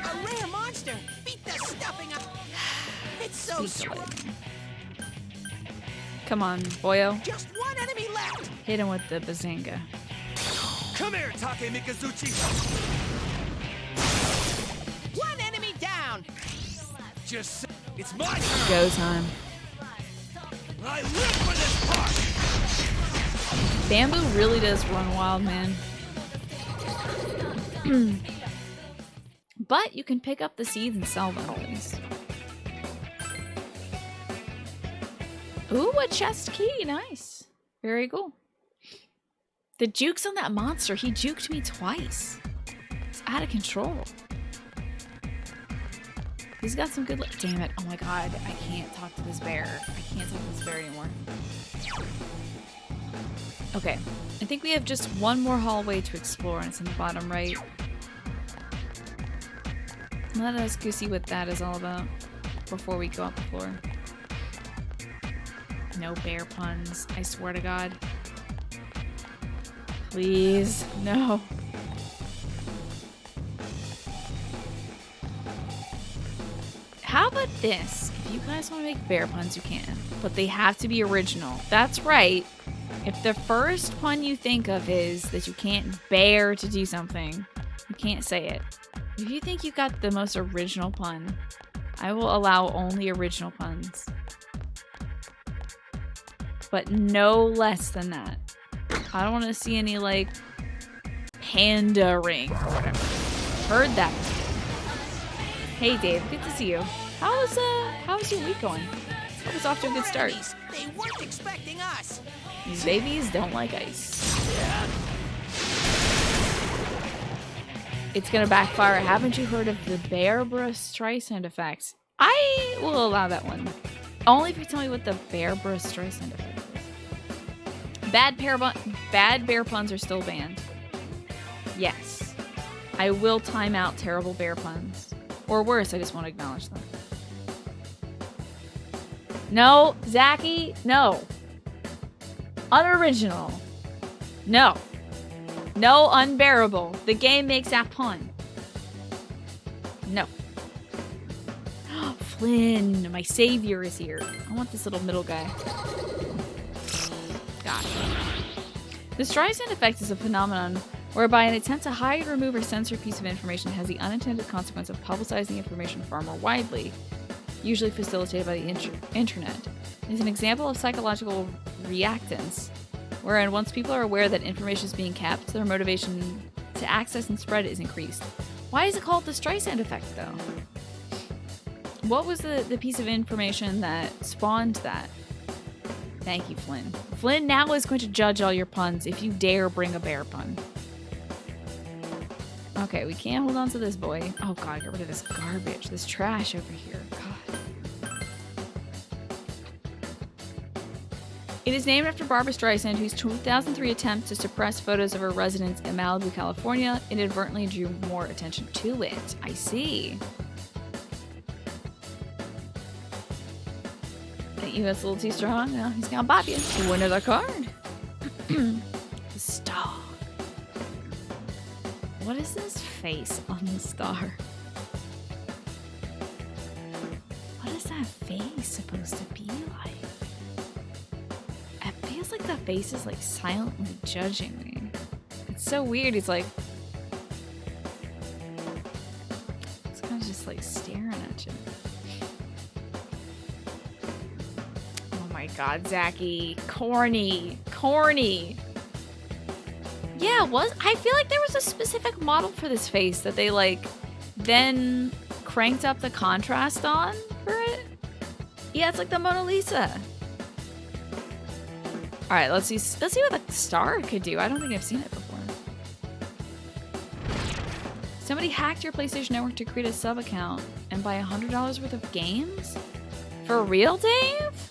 A rare monster. Beat the stuffing up. It's so strong. Come on, boyo. Just one enemy left. Hit him with the bazinga. Come here, Take Mikazuchi. One enemy down. Just it's my turn. Go time. I live for this part. Bamboo really does run wild, man. But you can pick up the seeds and sell them, please. Ooh, a chest key. Nice. Very cool. The jukes on that monster. He juked me twice. It's out of control. He's got some good luck. Damn it. Oh my god. I can't talk to this bear. I can't talk to this bear anymore. Okay. I think we have just one more hallway to explore, and it's in the bottom right. Let us go see what that is all about before we go up the floor. No bear puns. I swear to God. Please. No. How about this? If you guys want to make bear puns, you can. But they have to be original. That's right. If the first pun you think of is that you can't bear to do something, you can't say it. If you think you've got the most original pun, I will allow only original puns. But no less than that. I don't want to see any, like, panda ring or whatever. Heard that. Hey, Dave. Good to see you. How's your week going? Hope it's off to a good start. They weren't expecting us. These babies don't like ice. Yeah. It's gonna backfire. Haven't you heard of the Barbara Streisand effect? I will allow that one. Only if you tell me what the Barbara Streisand effect is. Bad bear puns are still banned. Yes. I will time out terrible bear puns. Or worse, I just won't acknowledge them. No, Zachy, no. Unoriginal. No. No, unbearable. The game makes that pun. No. Flynn, my savior is here. I want this little middle guy. Gotcha. The Streisand effect is a phenomenon whereby an attempt to hide, remove, or censor a piece of information has the unintended consequence of publicizing information far more widely, usually facilitated by the internet. It is an example of psychological reactance, wherein once people are aware that information is being kept, their motivation to access and spread it is increased. Why is it called the Streisand effect, though? What was the piece of information that spawned that? Thank you, Flynn. Flynn now is going to judge all your puns if you dare bring a bear pun. Okay, we can't hold on to this boy. Oh god, get rid of this garbage, this trash over here. God. It is named after Barbara Streisand, whose 2003 attempt to suppress photos of her residence in Malibu, California, inadvertently drew more attention to it. I see. Think you that's a little too strong? No, he's gonna bop you. Ooh, another card. The star. What is this face on the star? What is that face supposed to be like? It feels like that face is like silently judging me. It's so weird. He's like, it's kind of just like staring at you. Oh my my god, Zachy. Corny. Corny. Yeah, I feel like there was a specific model for this face that they like then cranked up the contrast on for it. Yeah, it's like the Mona Lisa. All right, let's see what the star could do. I don't think I've seen it before. Somebody hacked your PlayStation Network to create a sub account and buy $100 worth of games? For real, Dave?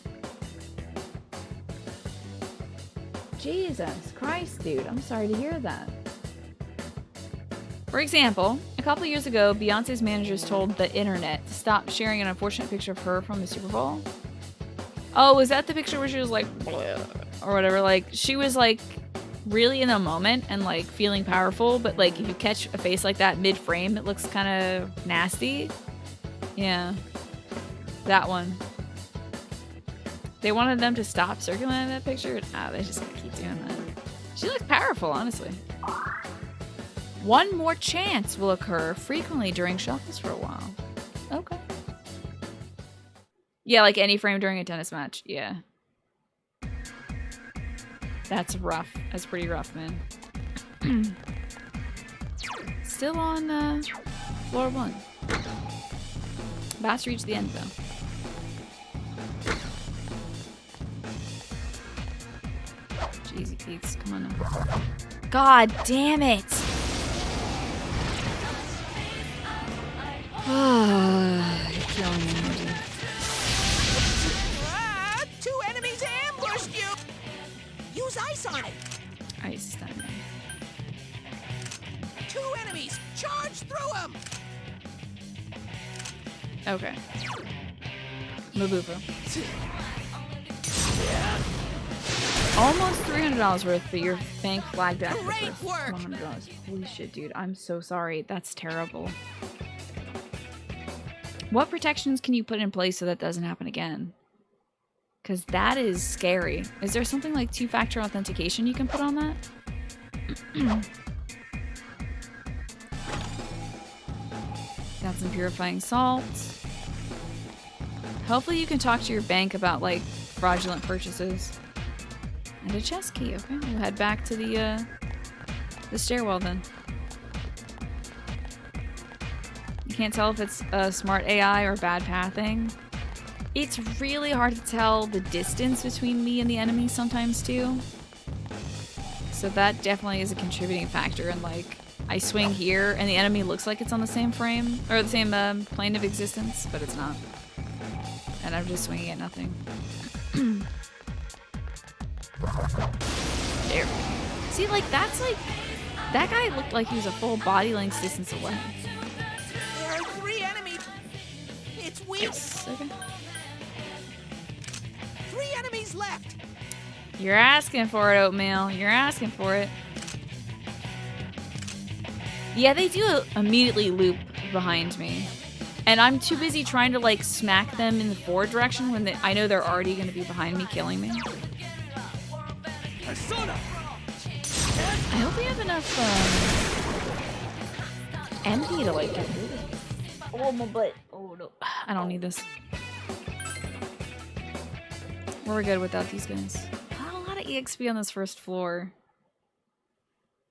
Jesus Christ, dude. I'm sorry to hear that. For example, a couple years ago, Beyonce's managers told the internet to stop sharing an unfortunate picture of her from the Super Bowl. Oh, was that the picture where she was like, bleh, or whatever? Like, she was like really in the moment and like feeling powerful, but like if you catch a face like that mid-frame, it looks kind of nasty. Yeah, that one. They wanted them to stop circulating that picture. They just gonna keep doing that. She looks powerful, honestly. One more chance will occur frequently during shuffles for a while. Okay. Yeah, like any frame during a tennis match. Yeah. That's rough. That's pretty rough, man. Still on floor 1. About to reach the end, though. Easy Pete's, come on now. God damn it! You're killing me, dude. Ah, 2 enemies ambushed you! Use ice on it! Ice is done. 2 enemies! Charge through them! Okay. Mabufu. Almost $300 worth, but your bank flagged after the Great first work. $100. Holy shit, dude. I'm so sorry. That's terrible. What protections can you put in place so that doesn't happen again? Because that is scary. Is there something like 2-factor authentication you can put on that? Got some purifying salt. Hopefully you can talk to your bank about like fraudulent purchases. And a chest key, okay. We'll head back to the stairwell then. You can't tell if it's a smart AI or bad pathing. It's really hard to tell the distance between me and the enemy sometimes too. So that definitely is a contributing factor. And like, I swing here and the enemy looks like it's on the same frame or the same plane of existence, but it's not. And I'm just swinging at nothing. There. See, like, that's like... That guy looked like he was a full body length distance away. There are 3 enemies! It's weak! Yes, okay. 3 enemies left! You're asking for it, Oatmeal. You're asking for it. Yeah, they do immediately loop behind me. And I'm too busy trying to, like, smack them in the forward direction when I know they're already going to be behind me, killing me. Persona! I hope we have enough MP to like get through this. Oh my butt. Oh no. I don't need this. We're good without these guys. Not a lot of EXP on this first floor.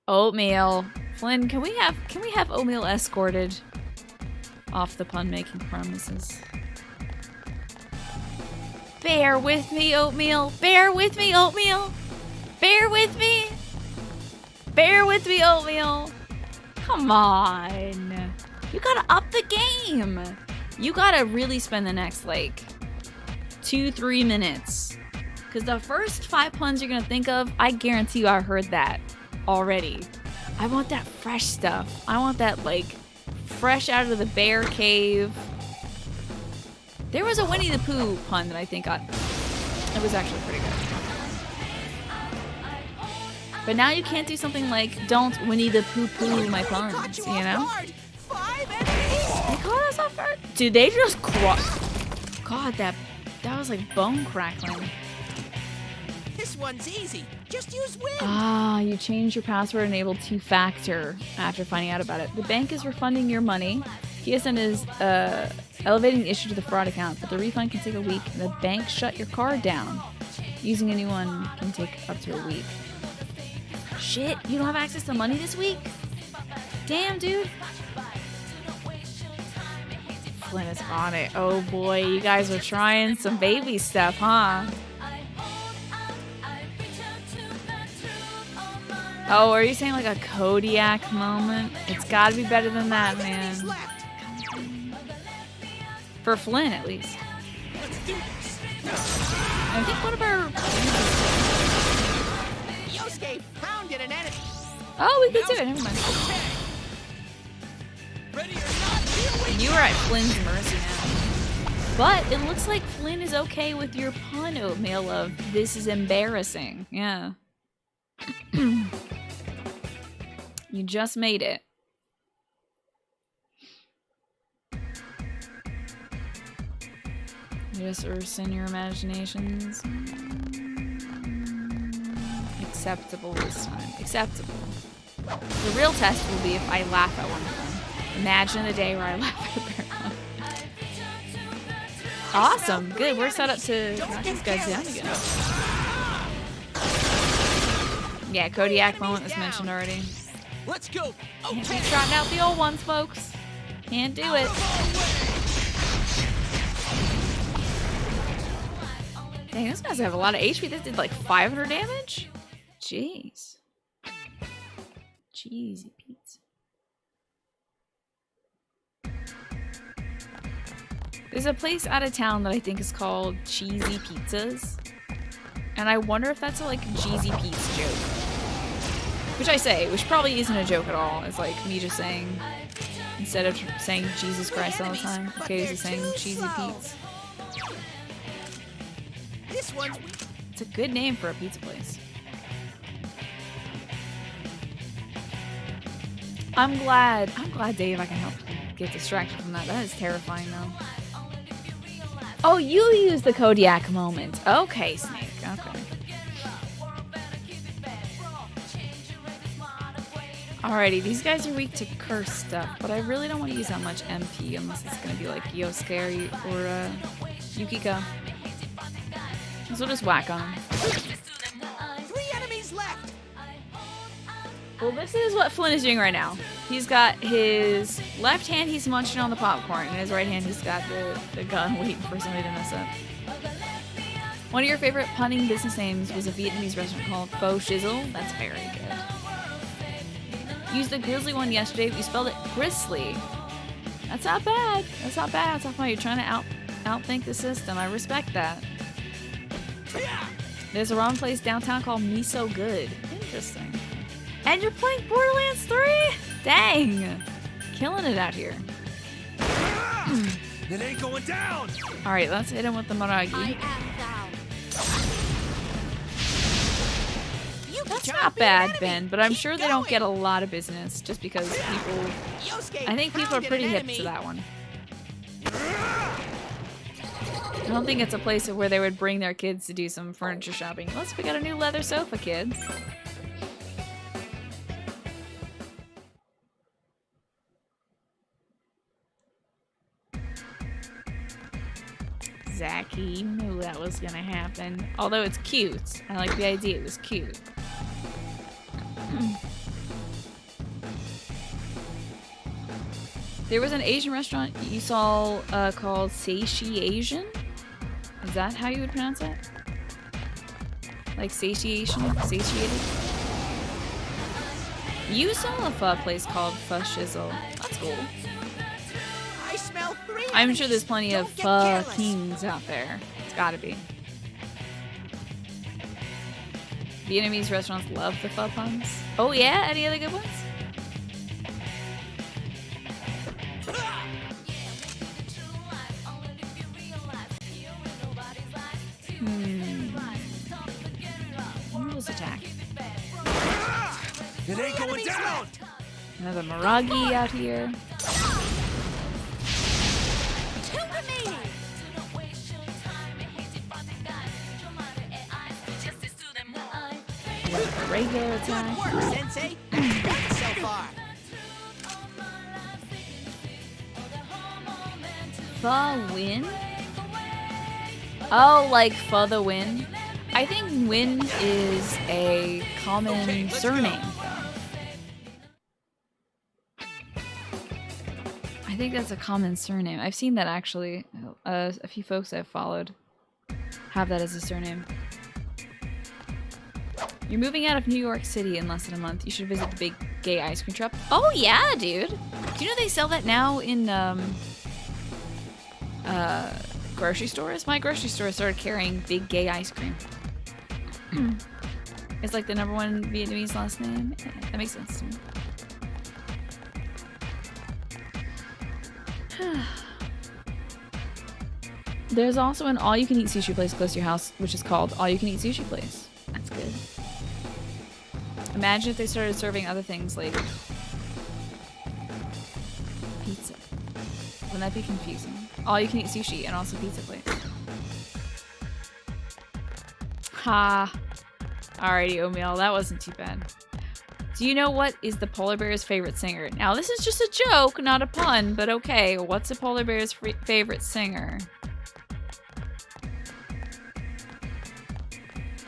Oatmeal. Flynn, can we have Oatmeal escorted off the pun making premises? Bear with me, Oatmeal. Bear with me, Oatmeal. Bear with me! Bear with me, Oatmeal! Come on! You gotta up the game! You gotta really spend the next, like, 2-3 minutes. Because the first 5 puns you're gonna think of, I guarantee you I heard that already. I want that fresh stuff. I want that, like, fresh out of the bear cave. There was a Winnie the Pooh pun that I think it was actually pretty good. But now you can't do something like, don't Winnie the Pooh my puns, you know? 5 enemies! They caught us off guard? Dude, they just God, that was like bone crackling. This one's easy. Just use win! Ah, you changed your password and enabled 2-factor after finding out about it. The bank is refunding your money. PSN is elevating the issue to the fraud account, but the refund can take a week, and the bank shut your card down. Using a new one can take up to a week. Shit, you don't have access to money this week? Damn, dude. Flynn is on it. Oh boy, you guys are trying some baby stuff, huh? Oh, are you saying like a Kodiak moment? It's gotta be better than that, man. For Flynn, at least. I think one of our... Yosuke pounded an enemy. Oh, we could do it. Never mind. Ready or not, here we You were at Flynn's mercy now. But it looks like Flynn is okay with your pun, Oatmeal, of this is embarrassing. Yeah. You just made it. Just in your imaginations. Acceptable this time. Acceptable. The real test will be if I laugh at one of them. Imagine the day where I laugh at their one. Awesome. Good. We're set up to knock these guys down again. Yeah, Kodiak moment was mentioned already. Let's go. Can't be trotting out the old ones, folks. Can't do it. Dang, those guys have a lot of HP. This did like 500 damage? Jeez. Cheesy pizza. There's a place out of town that I think is called Cheesy Pizzas. And I wonder if that's a like Cheesy Pizza joke. Which I say, which probably isn't a joke at all. It's like me just saying, instead of saying Jesus Christ all the time, Katie's just saying Cheesy Pizza. This one's It's a good name for a pizza place. I'm glad Dave, I can help get distracted from that. That is terrifying though. Oh, you used the Kodiak moment. Okay, Snake. Okay. Alrighty, these guys are weak to curse stuff, but I really don't want to use that much MP unless it's going to be like Yosuke or Yukiko. So we'll just whack on them. 3 enemies left. Well, this is what Flynn is doing right now. He's got his left hand, he's munching on the popcorn, and his right hand, he's got the gun waiting for somebody to mess up. One of your favorite punning business names was a Vietnamese restaurant called Faux Shizzle. That's very good. Used the grizzly one yesterday, but you spelled it Grizzly. That's not bad. That's not bad. That's not funny. You're trying to outthink the system. I respect that. There's a ramen place downtown called Me So Good. Interesting. And you're playing Borderlands 3? Dang. Killing it out here. It ain't going down. Alright, let's hit him with the Maragi. That's not bad, Ben, but I'm sure they don't get a lot of business just because people... I think people are pretty hip to that one. I don't think it's a place where they would bring their kids to do some furniture shopping. Unless we got a new leather sofa, kids. Zachy, you knew that was gonna happen. Although it's cute. I like the idea, it was cute. There was an Asian restaurant you saw called Satiation. Is that how you would pronounce it? Like satiation? Satiated? You saw a pho place called Pho Shizzle. That's cool. I smell 3 I'm sure there's enemies. plenty of Don't get pho careless. kings out there. It's gotta be. Vietnamese restaurants love the pho puns. Oh yeah? Any other good ones? What attack? It ain't going down. Another Maragi out here. 2 remaining. A regular attack. Good work, Sensei. Good so far. The Win? Oh, like for the win? I think Win is a common surname, though. I think that's a common surname. I've seen that actually. A few folks I've followed have that as a surname. You're moving out of New York City in less than a month. You should visit the big gay ice cream truck. Oh yeah, dude. Do you know they sell that now in grocery stores? My grocery store started carrying big gay ice cream. It's like the #1 Vietnamese last name. Yeah, that makes sense to me. There's also an all-you-can-eat sushi place close to your house, which is called All You Can Eat Sushi Place. That's good. Imagine if they started serving other things like pizza. Wouldn't that be confusing? All you can eat sushi and also pizza place. Ha. Alrighty, Oatmeal, that wasn't too bad. Do you know what is the polar bear's favorite singer? Now, this is just a joke, not a pun, but okay. What's a polar bear's favorite singer?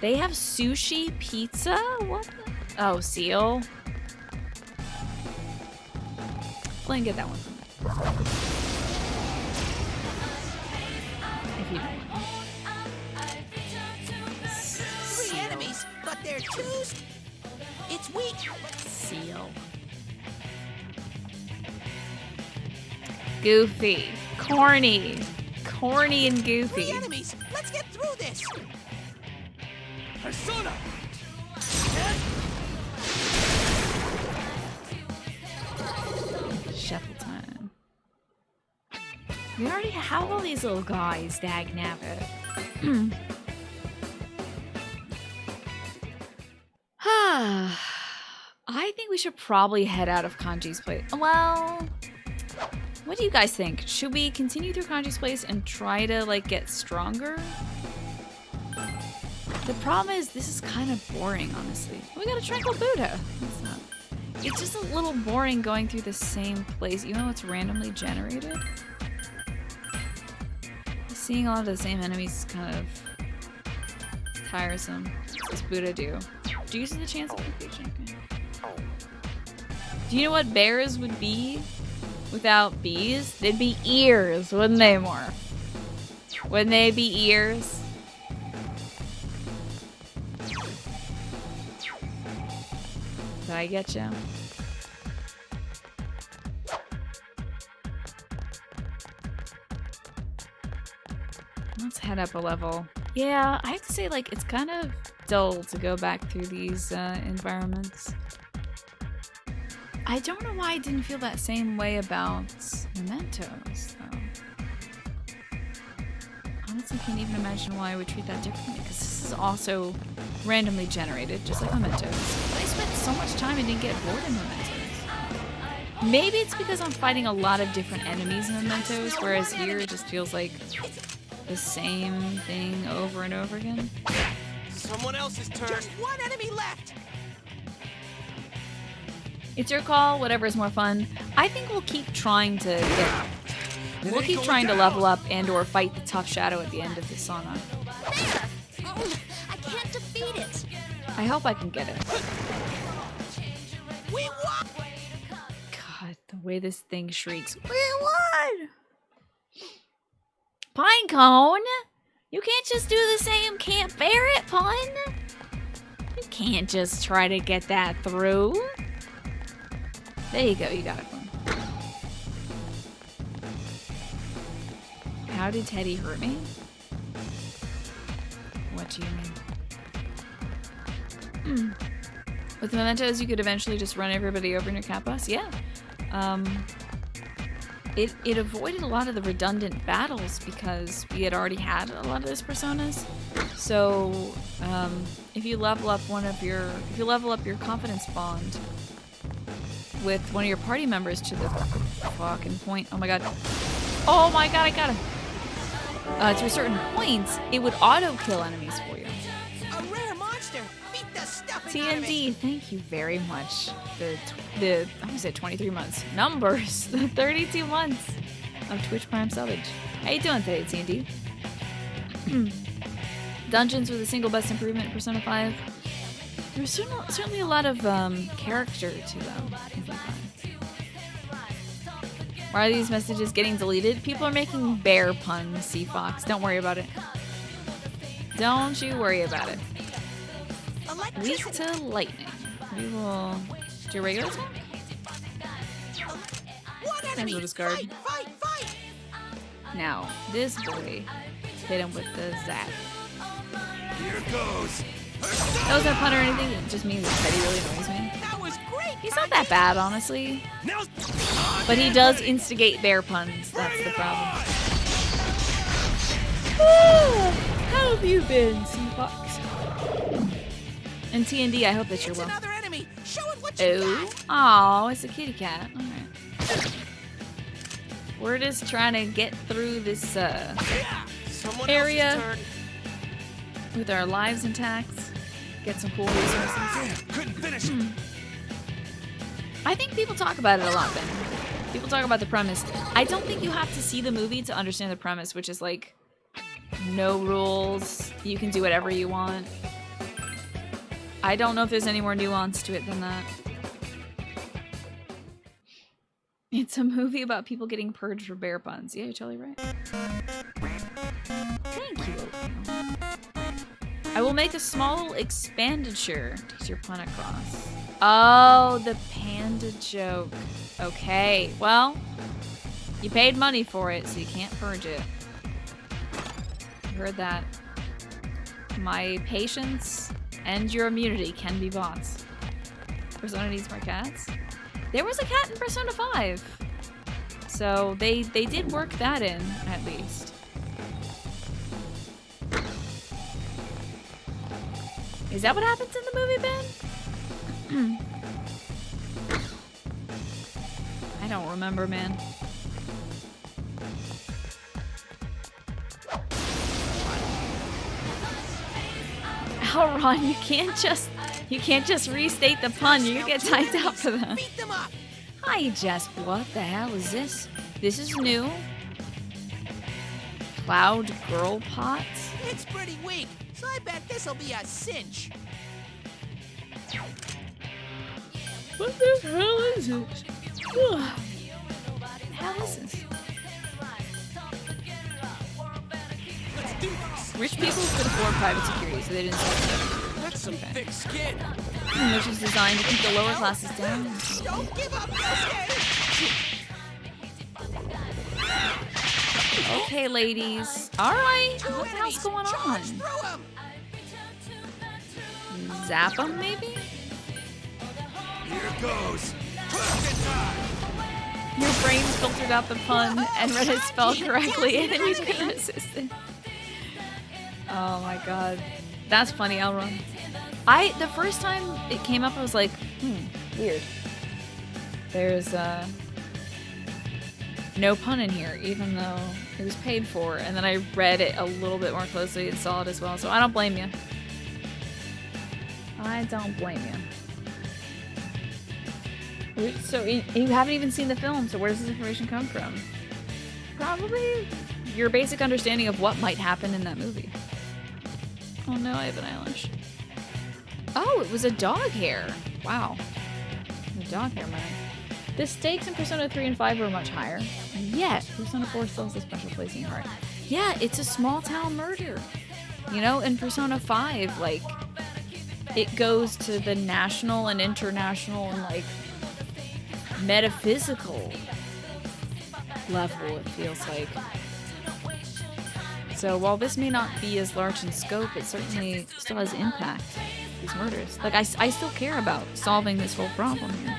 They have sushi pizza? What the? Oh, seal. Flynn, get that one from me. If you don't want. 3 enemies, but they're 2. It's weak. Seal. Goofy. Corny. Corny and 3 goofy. enemies. Let's get through this. Persona! Shuffle time. We already have all these little guys, dag nabbit. I think we should probably head out of Kanji's place. Well, what do you guys think? Should we continue through Kanji's place and try to like get stronger? The problem is this is kind of boring, honestly. We got a Tranquil Buddha. It's just a little boring going through the same place, even though it's randomly generated. Seeing a lot of the same enemies is kind of tiresome. What does Buddha do? Reduces the chance of completion. Okay. Do you know what bears would be without bees? They'd be ears, wouldn't they, Morph? Wouldn't they be ears? Did I get you? Let's head up a level. Yeah, I have to say, like, it's kind of dull to go back through these environments. I don't know why I didn't feel that same way about Mementos, though. Honestly, can't even imagine why I would treat that differently, because this is also randomly generated, just like Mementos. But I spent so much time and didn't get bored in Mementos. Maybe it's because I'm fighting a lot of different enemies in Mementos, whereas here it just feels like the same thing over and over again. Someone else's turn. Just 1 enemy left. It's your call, whatever is more fun. I think we'll keep trying to get... We'll keep trying to level up and or fight the tough shadow at the end of the sauna. There! Oh, I can't defeat it. I hope I can get it. We won. God, the way this thing shrieks. We won! Pinecone! You can't just do the same can't bear it pun! You can't just try to get that through. There you go, you got it, Pun. How did Teddy hurt me? What do you mean? With Mementos, you could eventually just run everybody over in your cat bus? Yeah. It avoided a lot of the redundant battles because we had already had a lot of those personas. So, if you level up your confidence bond with one of your party members to the fucking point. Oh my god, I got him. To a certain point, it would auto-kill enemies for you. A rare monster. Beat the stuffing out of it. TND, thank you very much. I was at 23 months. Numbers, 32 months. of Twitch Prime Savage. How you doing today, TND? Dungeons were the single best improvement in Persona 5. There's certainly a lot of character to them. Why are these messages getting deleted? People are making bear puns, Sea Fox. Don't worry about it. Don't you worry about it. Weak to lightning. We will do a regular attack? Might discard. Fight! Now, this boy hit him with the zap. Here goes. That wasn't a pun or anything, it just means that Teddy really annoys me. That was great. He's not that bad, honestly. Now. But he does instigate bear puns. That's the problem. How have you been, Sea Fox? And TND, I hope that you're It's well. another enemy. Show it what you Oh, got. oh, it's a kitty cat. All right. We're just trying to get through this Someone area else's turn. with our lives intact. Get some cool resources. Couldn't finish it. I think people talk about it a lot, Ben. People talk about the premise. I don't think you have to see the movie to understand the premise, which is like no rules. You can do whatever you want. I don't know if there's any more nuance to it than that. It's a movie about people getting purged for bear puns. Yeah, you're totally right. Thank you. I will make a small expenditure to get your pun across. Oh, the panda joke. Okay, well, you paid money for it, so you can't purge it. You heard that. My patience and your immunity can be bought. Persona needs more cats. There was a cat in Persona 5. So they did work that in, at least. Is that what happens in the movie, Ben? I don't remember, man. Oh, Ron, you can't just restate the pun. You get timed out for that. Beat them up. Hi, Jess. What the hell is this? This is new. Cloud Girl Pot? It's pretty weak, so I bet this'll be a cinch. What the hell is it? Ugh. How is this? Rich people could afford private security, so they didn't sell it. That's some thick skin. Which is designed to keep the lower classes down. Don't give up, Yosuke. Okay, ladies. Alright. What the hell's going on? Charge through 'em. Zap them, maybe? Here goes. Your brain filtered out the pun and read it spelled correctly, and then you couldn't resist it. Oh my god. That's funny, I'll run. The first time it came up, I was like, weird. There's, no pun in here, even though it was paid for. And then I read it a little bit more closely and saw it as well, so I don't blame you. I don't blame you. So you haven't even seen the film, so where does this information come from? Probably your basic understanding of what might happen in that movie. Oh no, I have an eyelash. Oh, it was a dog hair. Wow. The dog hair man. The stakes in Persona 3 and 5 were much higher. And yet, Persona 4 still has a special place in your heart. Yeah, it's a small town murder. You know, in Persona 5, like, it goes to the national and international and, like, metaphysical level, it feels like. So while this may not be as large in scope, it certainly still has impact, these murders. Like, I still care about solving this whole problem here.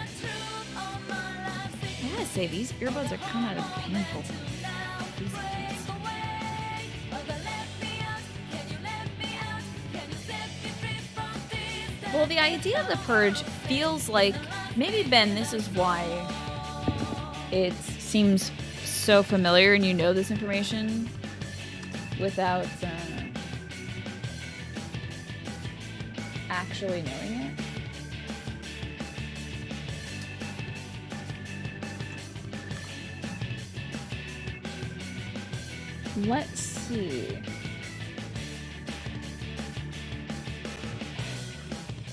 I gotta say, these earbuds are kind of painful. Well, the idea of the purge feels like, maybe Ben, this is why it seems so familiar and you know this information without actually knowing it. Let's see.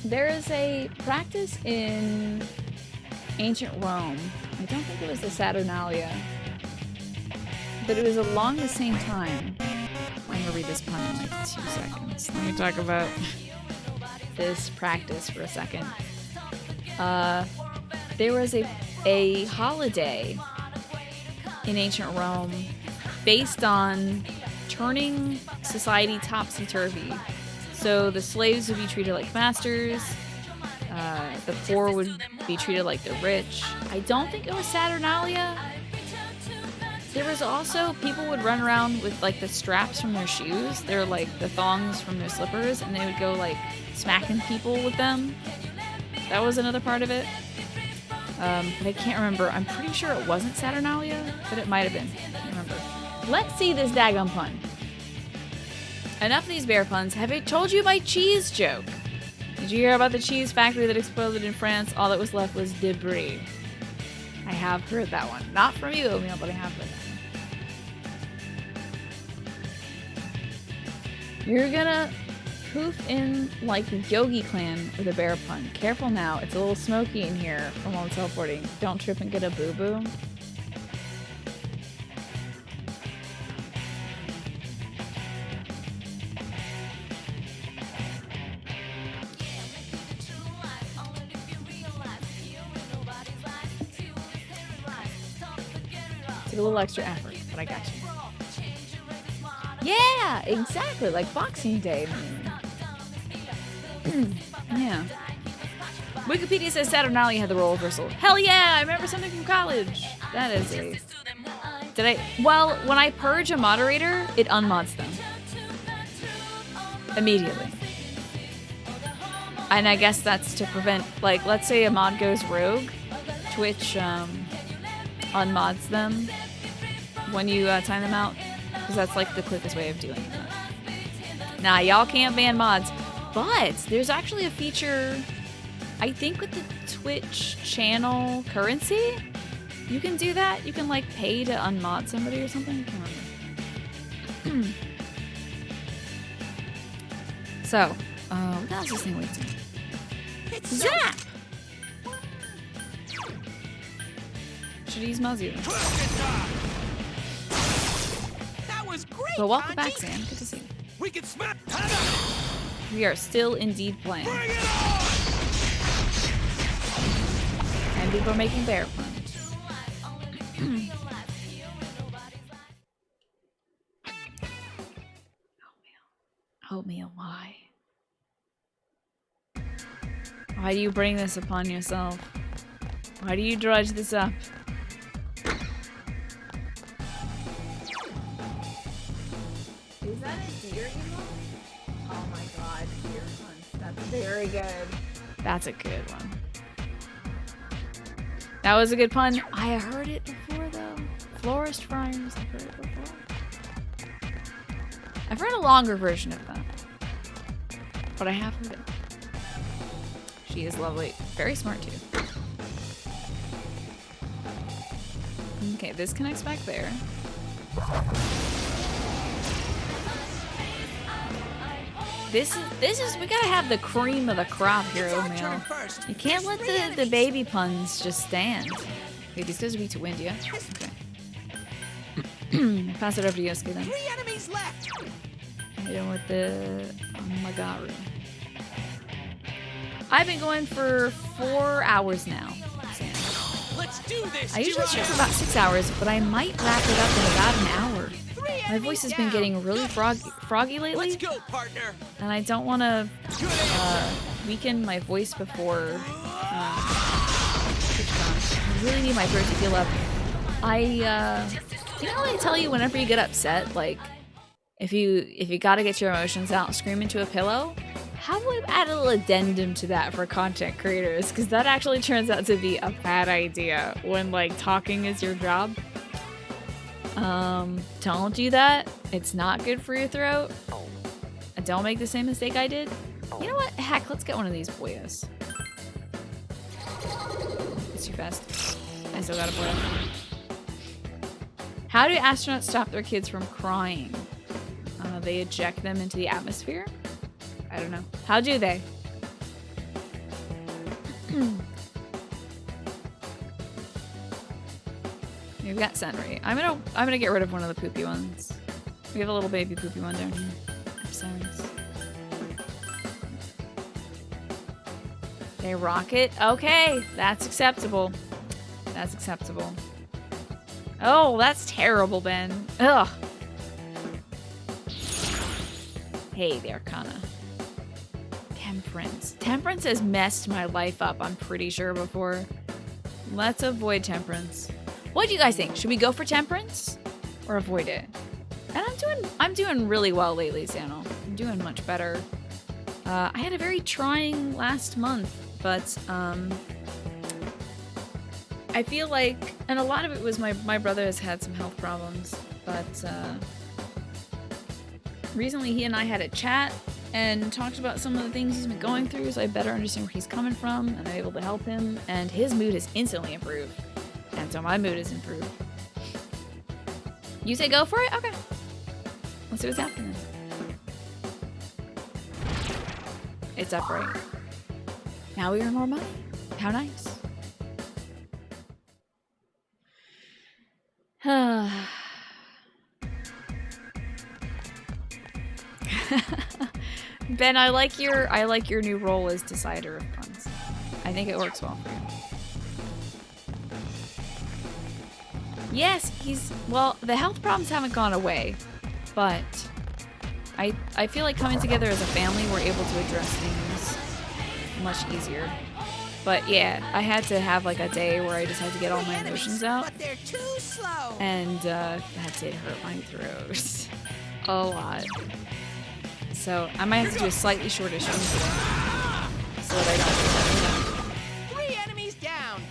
There is a practice in ancient Rome. I don't think it was the Saturnalia, but it was along the same time. I'm gonna read this pun in like 2 seconds. Let me talk about this practice for a second. There was a holiday in ancient Rome based on turning society topsy-turvy. So the slaves would be treated like masters, the poor would be treated like the rich. I don't think it was Saturnalia. There was also, people would run around with like the straps from their shoes. They're like the thongs from their slippers, and they would go like smacking people with them. That was another part of it. But I can't remember. I'm pretty sure it wasn't Saturnalia, but it might have been. I can't remember. Let's see this daggum pun. Enough of these bear puns. Have I told you my cheese joke? Did you hear about the cheese factory that exploded in France? All that was left was debris. I have heard that one. Not from you, Oatmeal, but I have heard that one. You're gonna poof in like the Yogi Clan with a bear pun. Careful now, it's a little smoky in here from all the teleporting. Don't trip and get a boo-boo. It's a little extra effort, but I got you. Yeah, exactly, like Boxing Day. Yeah. Wikipedia says Saturnalia had the role reversal. Hell yeah, I remember something from college. That is a... Well, when I purge a moderator, it unmods them. Immediately. And I guess that's to prevent, like, let's say a mod goes rogue, Twitch unmods them when you time them out, because that's like the quickest way of doing it. Nah, y'all can't ban mods, but there's actually a feature, I think with the Twitch channel currency, you can do that. You can like pay to unmod somebody or something. I can't remember. So, what else is this thing waiting? Zap! Should use Muzzy. That was great. Well, welcome back, Kanji. Sam. Good to see you. We can smack. We are still indeed playing. Bring it on! And people are making bear puns. Oatmeal, why? Why do you bring this upon yourself? Why do you drudge this up? Is that a deer emote? Oh my god, deer punch. That's very good. That's a good one. That was a good pun. I heard it before, though. Florist Friars, I've heard it before. I've heard a longer version of that. But I have heard it. She is lovely. Very smart, too. Okay, this connects back there. This is, we gotta have the cream of the crop here, It's our Oatmeal. turn first. You can't let the baby puns just stand. Wait, these guys are weak to wind, yeah? Okay. Pass it over to Yosuke then. 3 enemies left. Hit him with the Magaru. I've been going for 4 hours now. Sam. Let's do this. I usually stream Jiraiya. for about 6 hours, but I might wrap it up in about an hour. 3 My enemies voice has been down. getting really froggy lately, Let's go, partner. and I don't want to weaken my voice before TwitchCon. I really need my throat to heal up. You know how they tell you whenever you get upset, like if you gotta get your emotions out, scream into a pillow? How do I add a little addendum to that for content creators? Because that actually turns out to be a bad idea when like talking is your job. Don't do that. It's not good for your throat. And don't make the same mistake I did. You know what? Heck, let's get one of these boyos. It's too fast. I still got a boyo. How do astronauts stop their kids from crying? They eject them into the atmosphere? I don't know. How do they? We've got Senri. I'm gonna get rid of one of the poopy ones. We have a little baby poopy one down here. Upstairs. They rocket. Okay, that's acceptable. That's acceptable. Oh, that's terrible, Ben. Ugh. Hey there, Kana. Temperance. Temperance has messed my life up, I'm pretty sure, before. Let's avoid temperance. What do you guys think? Should we go for temperance or avoid it? And I'm doing really well lately, Sano. I'm doing much better. I had a very trying last month, but I feel like, and a lot of it was my brother has had some health problems, but recently he and I had a chat and talked about some of the things he's been going through, so I better understand where he's coming from, and I'm able to help him, and his mood has instantly improved. And so my mood has improved. You say go for it? Okay. Let's see what's happening. It's upright. Now we earn more money. How nice. Ben, I like your new role as decider of puns. I think it works well for you. Yes, well, the health problems haven't gone away, but I feel like coming together as a family, we're able to address things much easier. But yeah, I had to have like a day where I just had to get all my emotions out. But they're too slow. And that did hurt my throat a lot. So I might have to do a slightly shorter stream today, so that I don't do that. 3 enemies down.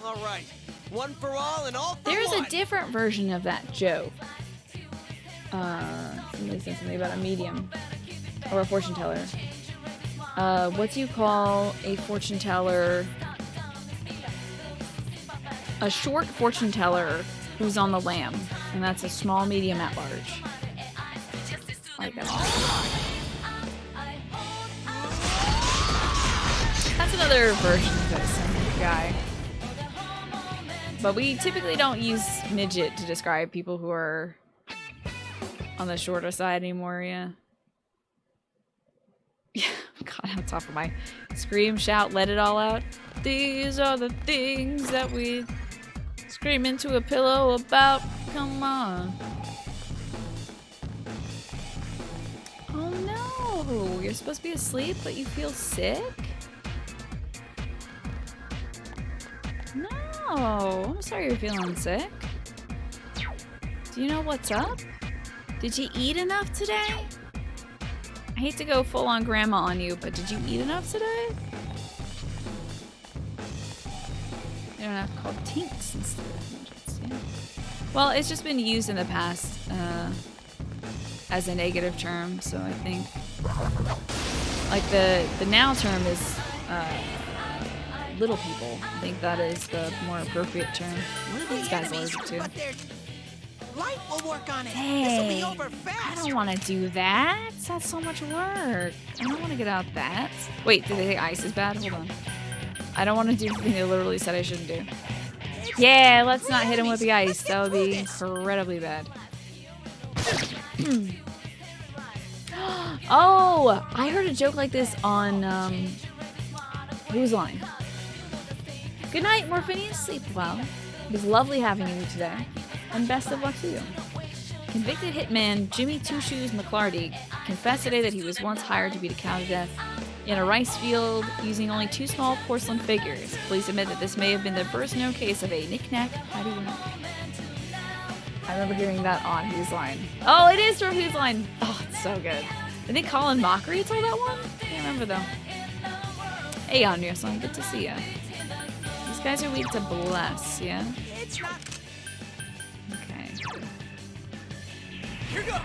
All right. One for all and all for There's one. a different version of that joke. Somebody said something about a medium or a fortune teller. What do you call a fortune teller? A short fortune teller who's on the lam, and that's a small, medium, at large. Like that. That's another version of this guy. But we typically don't use midget to describe people who are on the shorter side anymore, yeah. Yeah, God, on top of my scream, shout, let it all out. These are the things that we scream into a pillow about. Come on. Oh no, you're supposed to be asleep, but you feel sick? No, I'm sorry you're feeling sick. Do you know what's up? Did you eat enough today? I hate to go full on grandma on you, but did you eat enough today? You don't have to call tinks instead of midgets, yeah. Well, it's just been used in the past as a negative term, so I think like the now term is little people. I think that is the more appropriate term. What are these guys allergic to? Light will work on it. Dang, This'll be over fast. I don't want to do that. That's so much work. I don't want to get out that. Wait, did they say ice is bad? Hold on. I don't want to do the thing they literally said I shouldn't do. Yeah, let's not hit him with the ice. That would be incredibly bad. Oh, I heard a joke like this on Whose Line? Good night, Morphinius. Sleep well. It was lovely having you today, and best of luck to you. Convicted hitman Jimmy Two Shoes McClarty confessed today that he was once hired to beat a cow to death in a rice field using only 2 small porcelain figures. Police admit that this may have been the first known case of a knick-knack, paddywhack. I remember hearing that on Whose Line. Oh, it is from Whose Line. Oh, it's so good. I think Colin Mockery told that one? Can't remember though. Hey, Andrea-san, good to see ya. These guys are weak to bless, yeah? It's not. Okay. Here goes.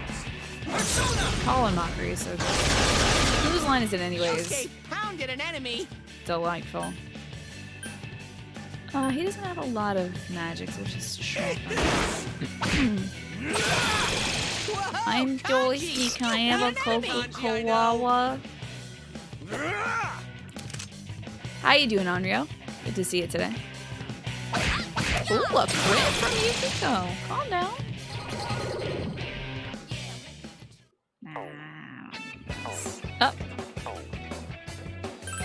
Persona. Colin Mockery is so good. Whose Line is it anyways? Okay, pounded an enemy. Delightful. He doesn't have a lot of magic, so it's just short. I'm Dorothy. Can I have a Coca-Cola? How you doing, Onryo? Good to see you today. Ooh, a crit from Yukiko. Calm down. Nah, I don't need this. Up.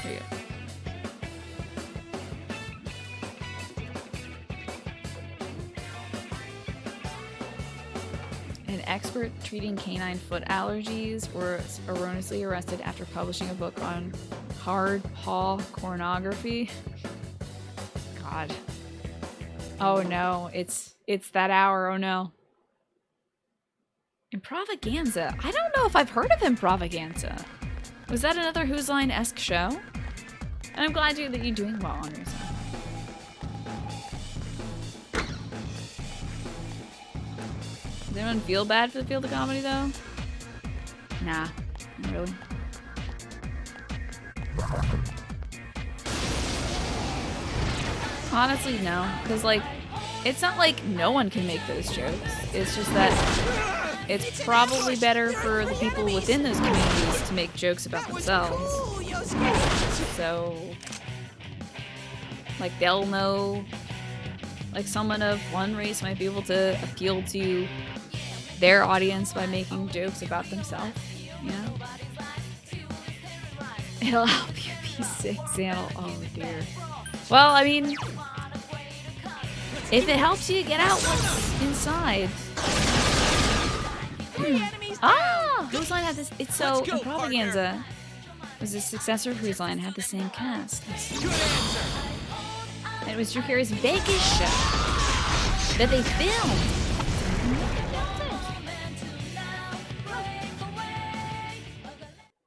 Here you go. An expert treating canine foot allergies was erroneously arrested after publishing a book on hard paw pornography. God. Oh no, it's that hour, oh no. Improvaganza. I don't know if I've heard of Improvaganza. Was that another Whose Line-esque show? And I'm glad that you're doing well on yourself. Does anyone feel bad for the Field of Comedy though? Nah, not really. Honestly, no. Because, like, it's not like no one can make those jokes. It's just that it's probably better for the people within those communities to make jokes about themselves. So, like, they'll know, like, someone of one race might be able to appeal to their audience by making jokes about themselves, you know? It'll help you be sick, Xanel. Oh, dear. Well, I mean, if it helps you get out what's inside. Whose Line had this? It's so Improvaganza was a successor of Whose Line, had the same cast. And it was Drew Carey's Vegas show that they filmed.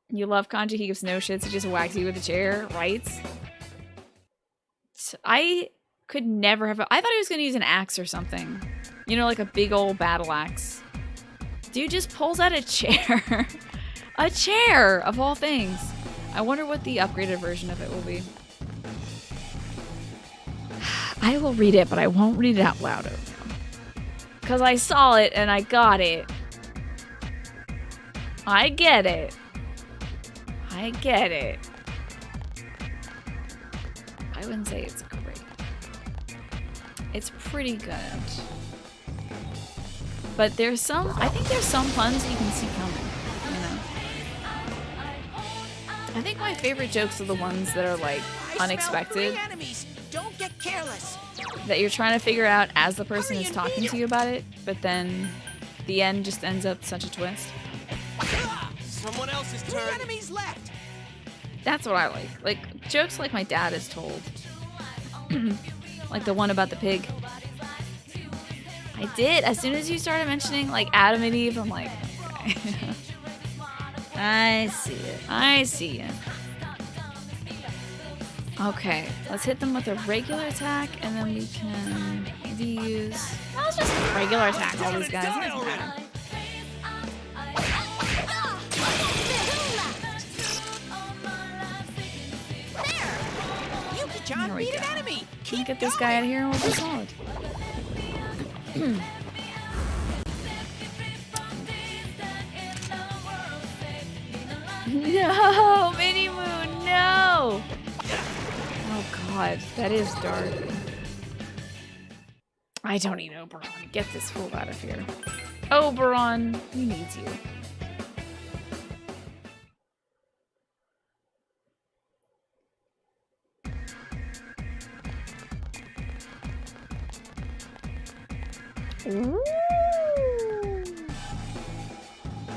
You love Kanji, he gives no shits, he just whacks you with a chair, right? I could never have. I thought he was gonna use an axe or something. You know, like a big old battle axe. Dude just pulls out a chair. A chair, of all things. I wonder what the upgraded version of it will be. I will read it, but I won't read it out loud. Because I saw it and I got it. I get it. I get it. I wouldn't say it's great. It's pretty good. But there's some, I think there's some puns you can see coming, you know? I think my favorite jokes are the ones that are like unexpected. Don't get careless. That you're trying to figure out as the person is talking to you about it, but then the end just ends up such a twist. Someone else's turn. 3 enemies left. That's what I like. Like, jokes like my dad is told. Like the one about the pig. I did. As soon as you started mentioning, like, Adam and Eve, I'm like, okay. I see it. I see it. Okay, let's hit them with a regular attack, and then we can maybe use... No, let's just regular attack all these guys. It doesn't matter. There we go. Can we get this guy out of here and we'll be solid. No! Mini Moon, no! Oh god, that is dark. I don't need Oberon. Get this fool out of here. Oberon, we need you. Ooh.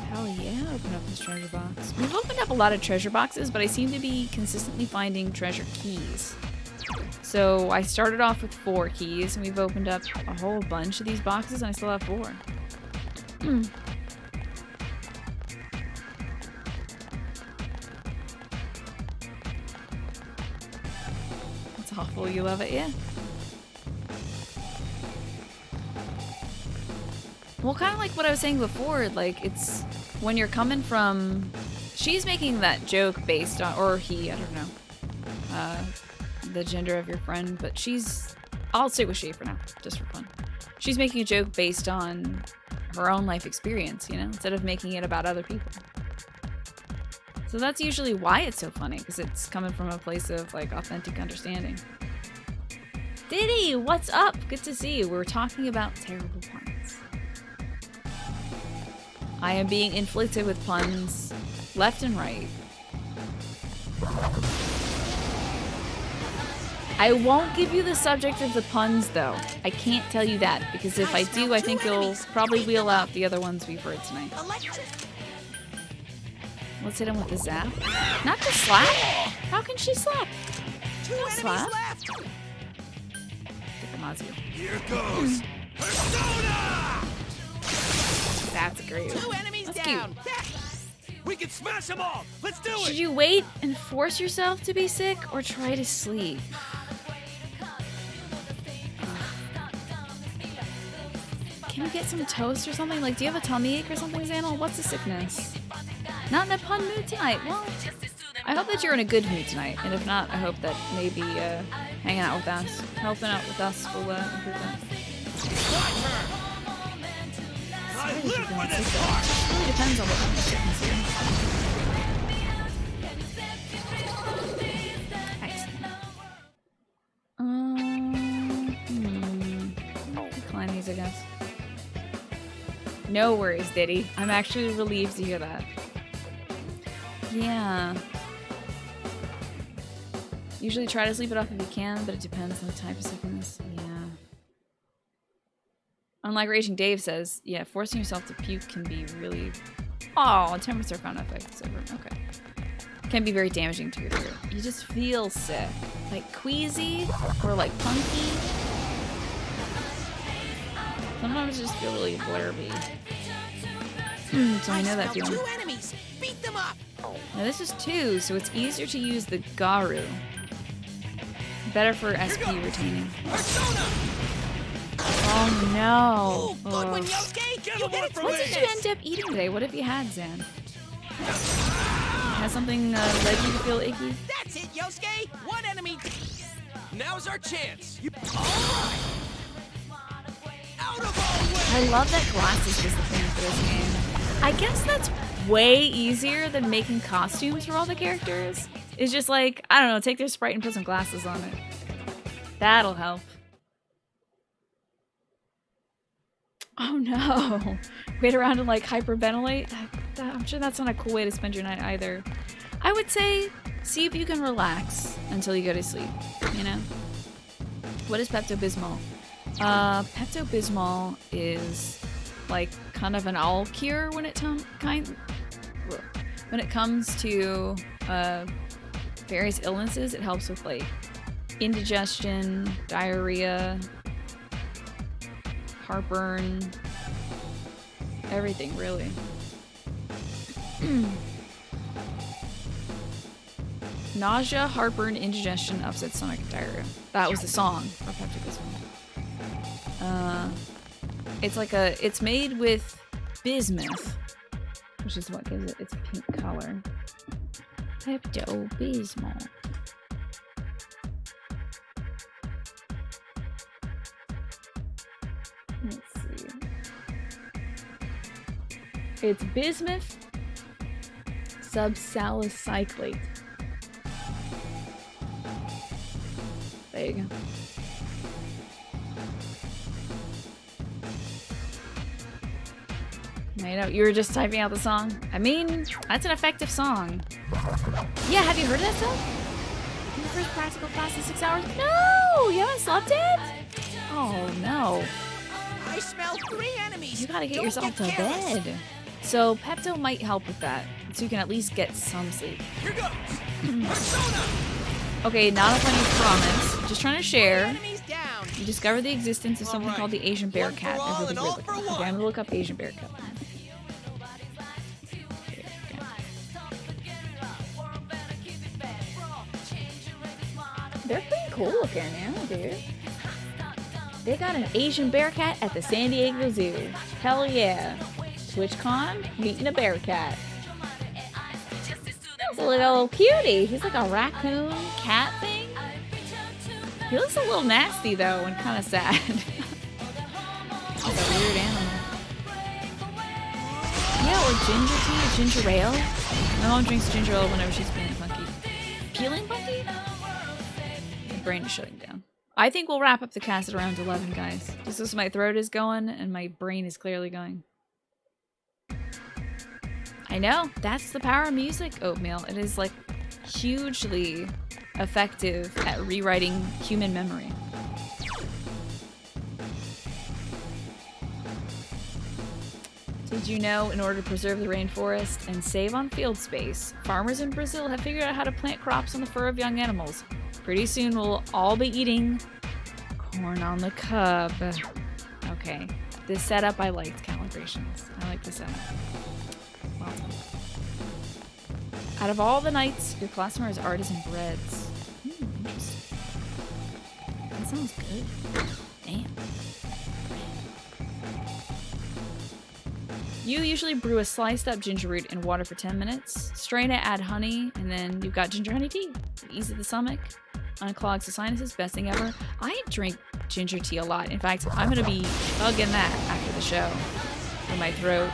Hell yeah, open up this treasure box. We've opened up a lot of treasure boxes, but I seem to be consistently finding treasure keys. So I started off with 4 keys, and we've opened up a whole bunch of these boxes, and I still have 4. That's awful, you love it, yeah. Well, kind of like what I was saying before, like, it's when you're coming from... She's making that joke based on... Or he, I don't know. the gender of your friend, but I'll stick with she for now, just for fun. She's making a joke based on her own life experience, you know, instead of making it about other people. So that's usually why it's so funny, because it's coming from a place of like authentic understanding. Diddy, what's up? Good to see you. We're talking about terrible puns. I am being inflicted with puns left and right. I won't give you the subject of the puns, though. I can't tell you that, because if I do, I think you'll probably wheel out the other ones we've heard tonight. Let's hit him with the zap. Not the slap? How can she slap? Two enemies slap? left. Here goes. Persona! That's great. Two enemies That's down. We can smash them all. Let's do Should it. you wait and force yourself to be sick, or try to sleep? Can you get some toast or something? Like, do you have a tummy ache or something, Xanel? What's the sickness? Not in a pun mood tonight. Well, I hope that you're in a good mood tonight. And if not, I hope that maybe hanging out with us, helping out with us will improve that. I live for this part. It really depends on what kind of sickness you're in. Excellent. Decline these, I guess. No worries, Diddy. I'm actually relieved to hear that. Yeah. Usually try to sleep it off if you can, but it depends on the type of sickness. Yeah. Unlike Raging Dave says, yeah, forcing yourself to puke can be really... Oh, temperature found effects over. Okay. Can be very damaging to your throat. You just feel sick. Like queasy or like punky. Sometimes I just feel really blurby. So I know that feeling. Two enemies. Beat them up. Now this is 2, so it's easier to use the Garu. Better for SP retaining. Persona! Oh no. Ooh, good one, Yosuke. Get You him did one it for for What me. did you end up eating today? What have you had, Zan? Has something led you to feel icky? That's it, Yosuke. One enemy. Now's our chance. All right. Out of our way. I love that glasses was the thing for this game. I guess that's way easier than making costumes for all the characters. It's just like, I don't know, take their sprite and put some glasses on it. That'll help. Oh no. Wait around and like hyperventilate? I'm sure that's not a cool way to spend your night either. I would say, see if you can relax until you go to sleep, you know? What is Pepto-Bismol? Pepto-Bismol is like kind of an all cure when it comes to various illnesses. It helps with like indigestion, diarrhea, heartburn, everything really. Nausea, heartburn, indigestion, upset stomach, and diarrhea. That was the song for Pepto-Bismol. It's made with bismuth, which is what gives it its pink color. Pepto-Bismol. Let's see. It's bismuth subsalicyclate. There you go. I know, you were just typing out the song. I mean, that's an effective song. Yeah, have you heard of that stuff? Your first practical class in 6 hours? No! You haven't slept yet? Oh, no. I smell 3 enemies. You gotta get Don't yourself to get careless. bed. So Pepto might help with that, so you can at least get some sleep. Here goes. Persona! Okay, not a funny promise. Just trying to share. Enemies down. You discover the existence of something Alright. called the Asian bear One for cat. all and all for Okay, one. I'm gonna look up Asian bear cat. They're pretty cool looking now, dude. They got an Asian bear cat at the San Diego Zoo. Hell yeah. TwitchCon, meeting a bear cat. He's a little cutie. He's like a raccoon cat thing. He looks a little nasty though and kind of sad. Like a weird animal. Yeah, or ginger tea, or ginger ale. My mom drinks ginger ale whenever she's feeling funky. Feeling funky? My brain is shutting down. I think we'll wrap up the cast at around 11, guys. Just as my throat is going and my brain is clearly going. I know, that's the power of music, Oatmeal. It is like hugely effective at rewriting human memory. Did you know, in order to preserve the rainforest and save on field space, farmers in Brazil have figured out how to plant crops on the fur of young animals? Pretty soon we'll all be eating corn on the cob. Okay, this setup I liked, calibrations. I like this setup. Well done. Out of all the nights, your class tomorrow is artisan breads. Interesting. That sounds good. Damn. You usually brew a sliced up ginger root in water for 10 minutes, strain it, add honey, and then you've got ginger honey tea. It eases the stomach, unclogs the sinuses, best thing ever. I drink ginger tea a lot. In fact, I'm gonna be chugging that after the show for my throat.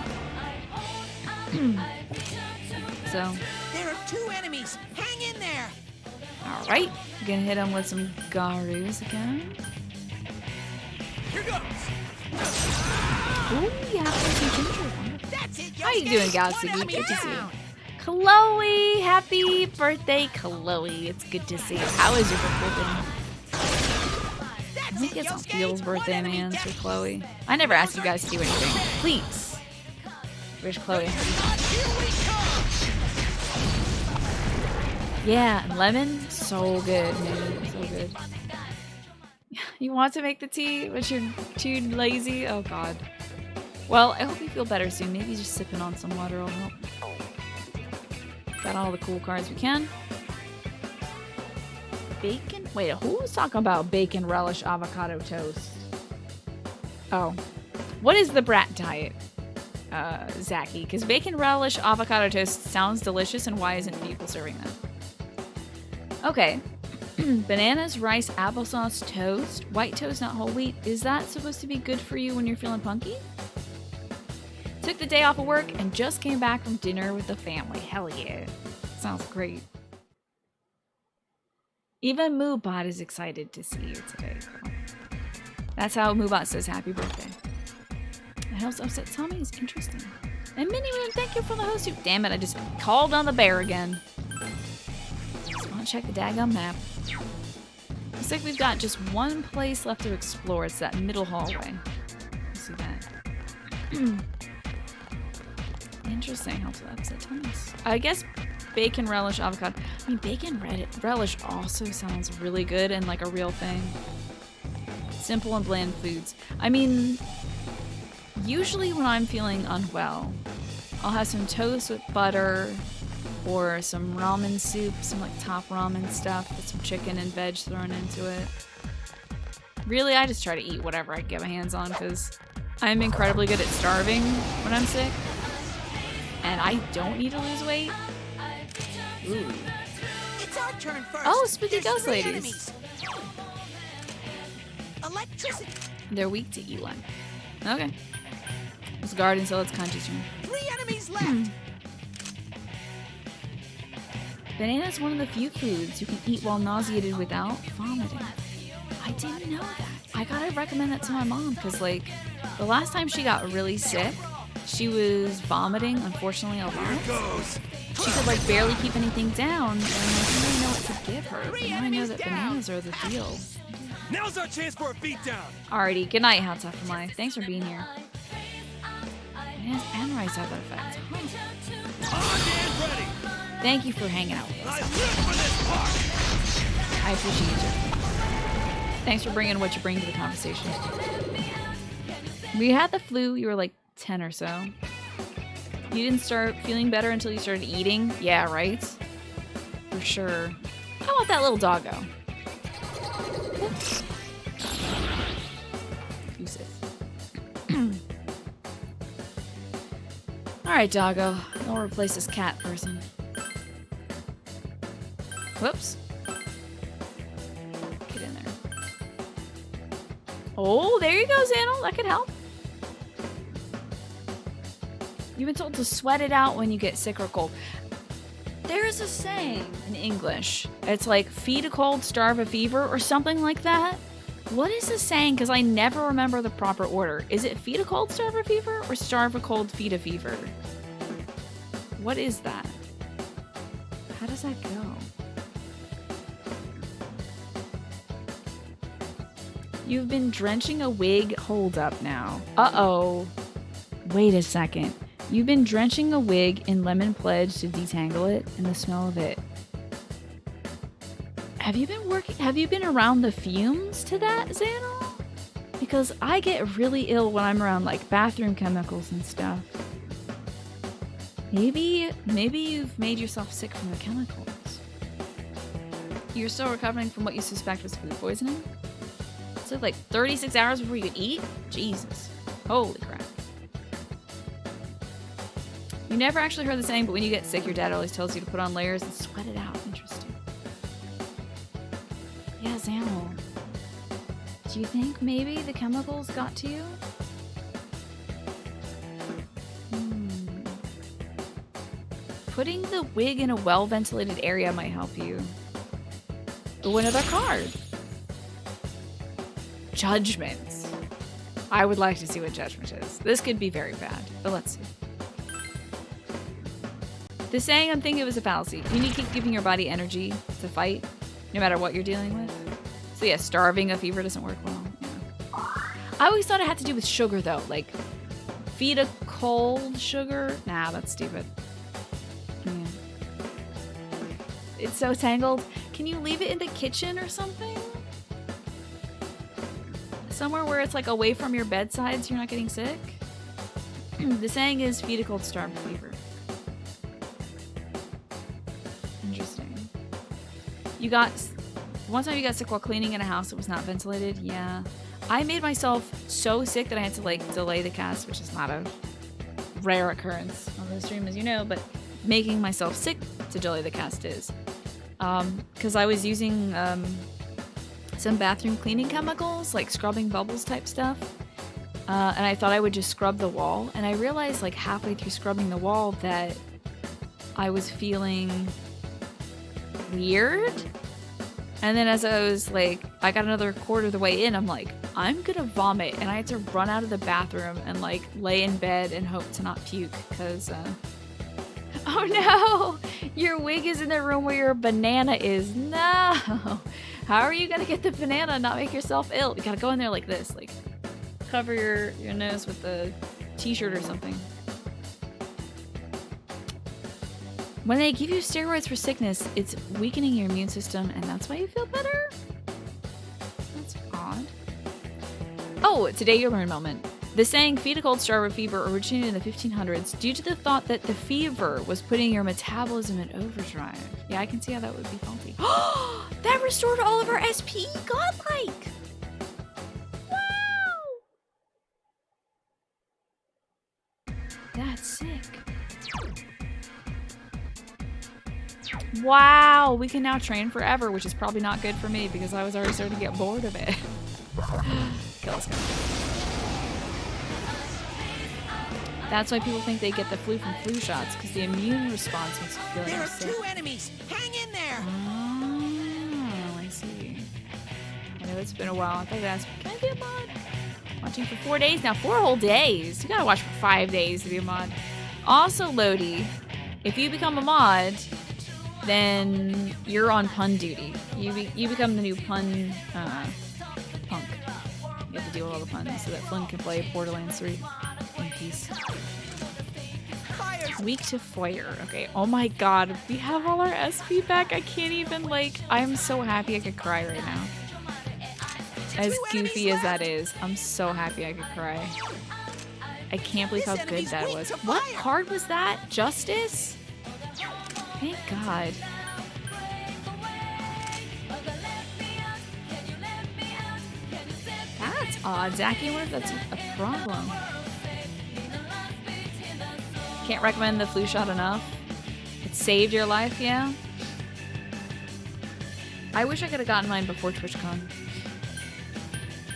So. There are 2 enemies. Hang in there. All right, gonna hit him with some Garus again. Here goes. Ooh, you have some ginger. That's it. How you doing, Galaxy One Geek? enemy Good to see you. down. Chloe, happy birthday, Chloe. It's good to see you. How is your birthday? I think it's Steele's birthday, man, for Chloe. I never asked you guys to do anything. Please. Wish Chloe. Yeah, and lemon, so good, man. So good. You want to make the tea, but you're too lazy? Oh, God. Well, I hope you feel better soon. Maybe just sipping on some water will help. Got all the cool cards we can. Bacon? Wait, who was talking about bacon relish avocado toast? Oh. What is the brat diet, Zachy? Because bacon relish avocado toast sounds delicious, and why isn't people serving that? Okay. Bananas, rice, applesauce, toast. White toast, not whole wheat. Is that supposed to be good for you when you're feeling punky? Took the day off of work and just came back from dinner with the family. Hell yeah. Sounds great. Even Moobot is excited to see you today. Girl. That's how Moobot says happy birthday. It helps upset Tommy is interesting. And Minnie Moon, thank you for the host. Damn it, I just called on the bear again. Just want to check the daggum map. Looks like we've got just one place left to explore. It's that middle hallway. You see that? Interesting. Helps with upset tummies. I guess bacon relish avocado. I mean, bacon relish also sounds really good and like a real thing. Simple and bland foods. I mean, usually when I'm feeling unwell, I'll have some toast with butter or some ramen soup, some like top ramen stuff with some chicken and veg thrown into it. Really, I just try to eat whatever I can get my hands on because I'm incredibly good at starving when I'm sick. And I don't need to lose weight. Ooh. It's our turn first. Oh, spooky There's ghost 3 ladies. enemies. Electricity. They're weak to Eli. Okay. Let's guard until it's Kanji's turn. 3 enemies left. Banana is one of the few foods you can eat while nauseated without vomiting. I didn't know that. I gotta recommend that to my mom because, like, the last time she got really sick, she was vomiting, unfortunately, a lot. She could, like, barely keep anything down, and I didn't know what to give her. But now I know that bananas are the deal. Now's our chance for a beatdown. Alrighty, good night, How Tough Am I? Thanks for being here. Bananas and rice have that effect. Huh. On and ready. Thank you for hanging out with I us. live for this part. I appreciate you. Thanks for bringing what you bring to the conversation. We had the flu. You were like 10 or so. You didn't start feeling better until you started eating? Yeah, right? For sure. How about that little doggo? Abusive. Alright, doggo. I'll replace this cat person. Whoops. Get in there. Oh, there you go, Xanel. That could help. You've been told to sweat it out when you get sick or cold. There's a saying in English. It's like, feed a cold, starve a fever, or something like that. What is the saying? Because I never remember the proper order. Is it feed a cold, starve a fever, or starve a cold, feed a fever? What is that? How does that go? You've been drenching a wig. Hold up now. Uh-oh. Wait a second. You've been drenching a wig in lemon pledge to detangle it, and the smell of it. Have you been around the fumes to that, Xanel? Because I get really ill when I'm around like bathroom chemicals and stuff. Maybe you've made yourself sick from the chemicals. You're still recovering from what you suspect was food poisoning? So like 36 hours before you could eat? Jesus. Holy crap. You never actually heard the saying, but when you get sick, your dad always tells you to put on layers and sweat it out. Interesting. Yeah, Xanel. Do you think maybe the chemicals got to you? Putting the wig in a well-ventilated area might help you. Ooh, another card. Judgments. I would like to see what judgment is. This could be very bad, but let's see. The saying I'm thinking of is a fallacy. You need to keep giving your body energy to fight, no matter what you're dealing with. So yeah, starving a fever doesn't work well. Yeah. I always thought it had to do with sugar though, like feed a cold sugar. Nah, that's stupid. Yeah. It's so tangled. Can you leave it in the kitchen or something? Somewhere where it's like away from your bedside so you're not getting sick? The saying is feed a cold, starve a fever. Interesting. One time you got sick while cleaning in a house that was not ventilated? Yeah. I made myself so sick that I had to like delay the cast, which is not a rare occurrence on the stream as you know, but making myself sick to delay the cast is. Because I was using some bathroom cleaning chemicals, like scrubbing bubbles type stuff. And I thought I would just scrub the wall. And I realized like halfway through scrubbing the wall that I was feeling weird. And then as I was like, I got another quarter of the way in, I'm like, I'm gonna vomit. And I had to run out of the bathroom and like lay in bed and hope to not puke because, oh no, your wig is in the room where your banana is. No. How are you gonna get the banana and not make yourself ill? You gotta go in there like this, like cover your nose with the t-shirt or something. When they give you steroids for sickness, it's weakening your immune system, and that's why you feel better? That's odd. Oh, today you learn moment. The saying, feed a cold, starve a fever, originated in the 1500s due to the thought that the fever was putting your metabolism in overdrive. Yeah, I can see how that would be faulty. That restored all of our SP godlike! Wow! That's sick. Wow, we can now train forever, which is probably not good for me because I was already starting to get bored of it. Kill this guy. That's why people think they get the flu from flu shots, because the immune response makes you feel like There you're are sick. 2 enemies. Hang in there. Oh, I see. I know it's been a while. I thought I'd ask, can I be a mod? Watching for 4 days now. 4 whole days. You gotta watch for 5 days to be a mod. Also, Lodi, if you become a mod, then you're on pun duty. You become the new pun punk. You have to deal with all the puns so that Flynn can play Borderlands 3 in peace. Weak to fire. Okay. Oh my god. We have all our SP back. I can't even like. I'm so happy I could cry right now. As goofy as that is, I'm so happy I could cry. I can't believe how good that was. What card was that? Justice? Thank God. That's odd. Zachy, I wonder if that's a problem. Can't recommend the flu shot enough. It saved your life, yeah? I wish I could have gotten mine before TwitchCon.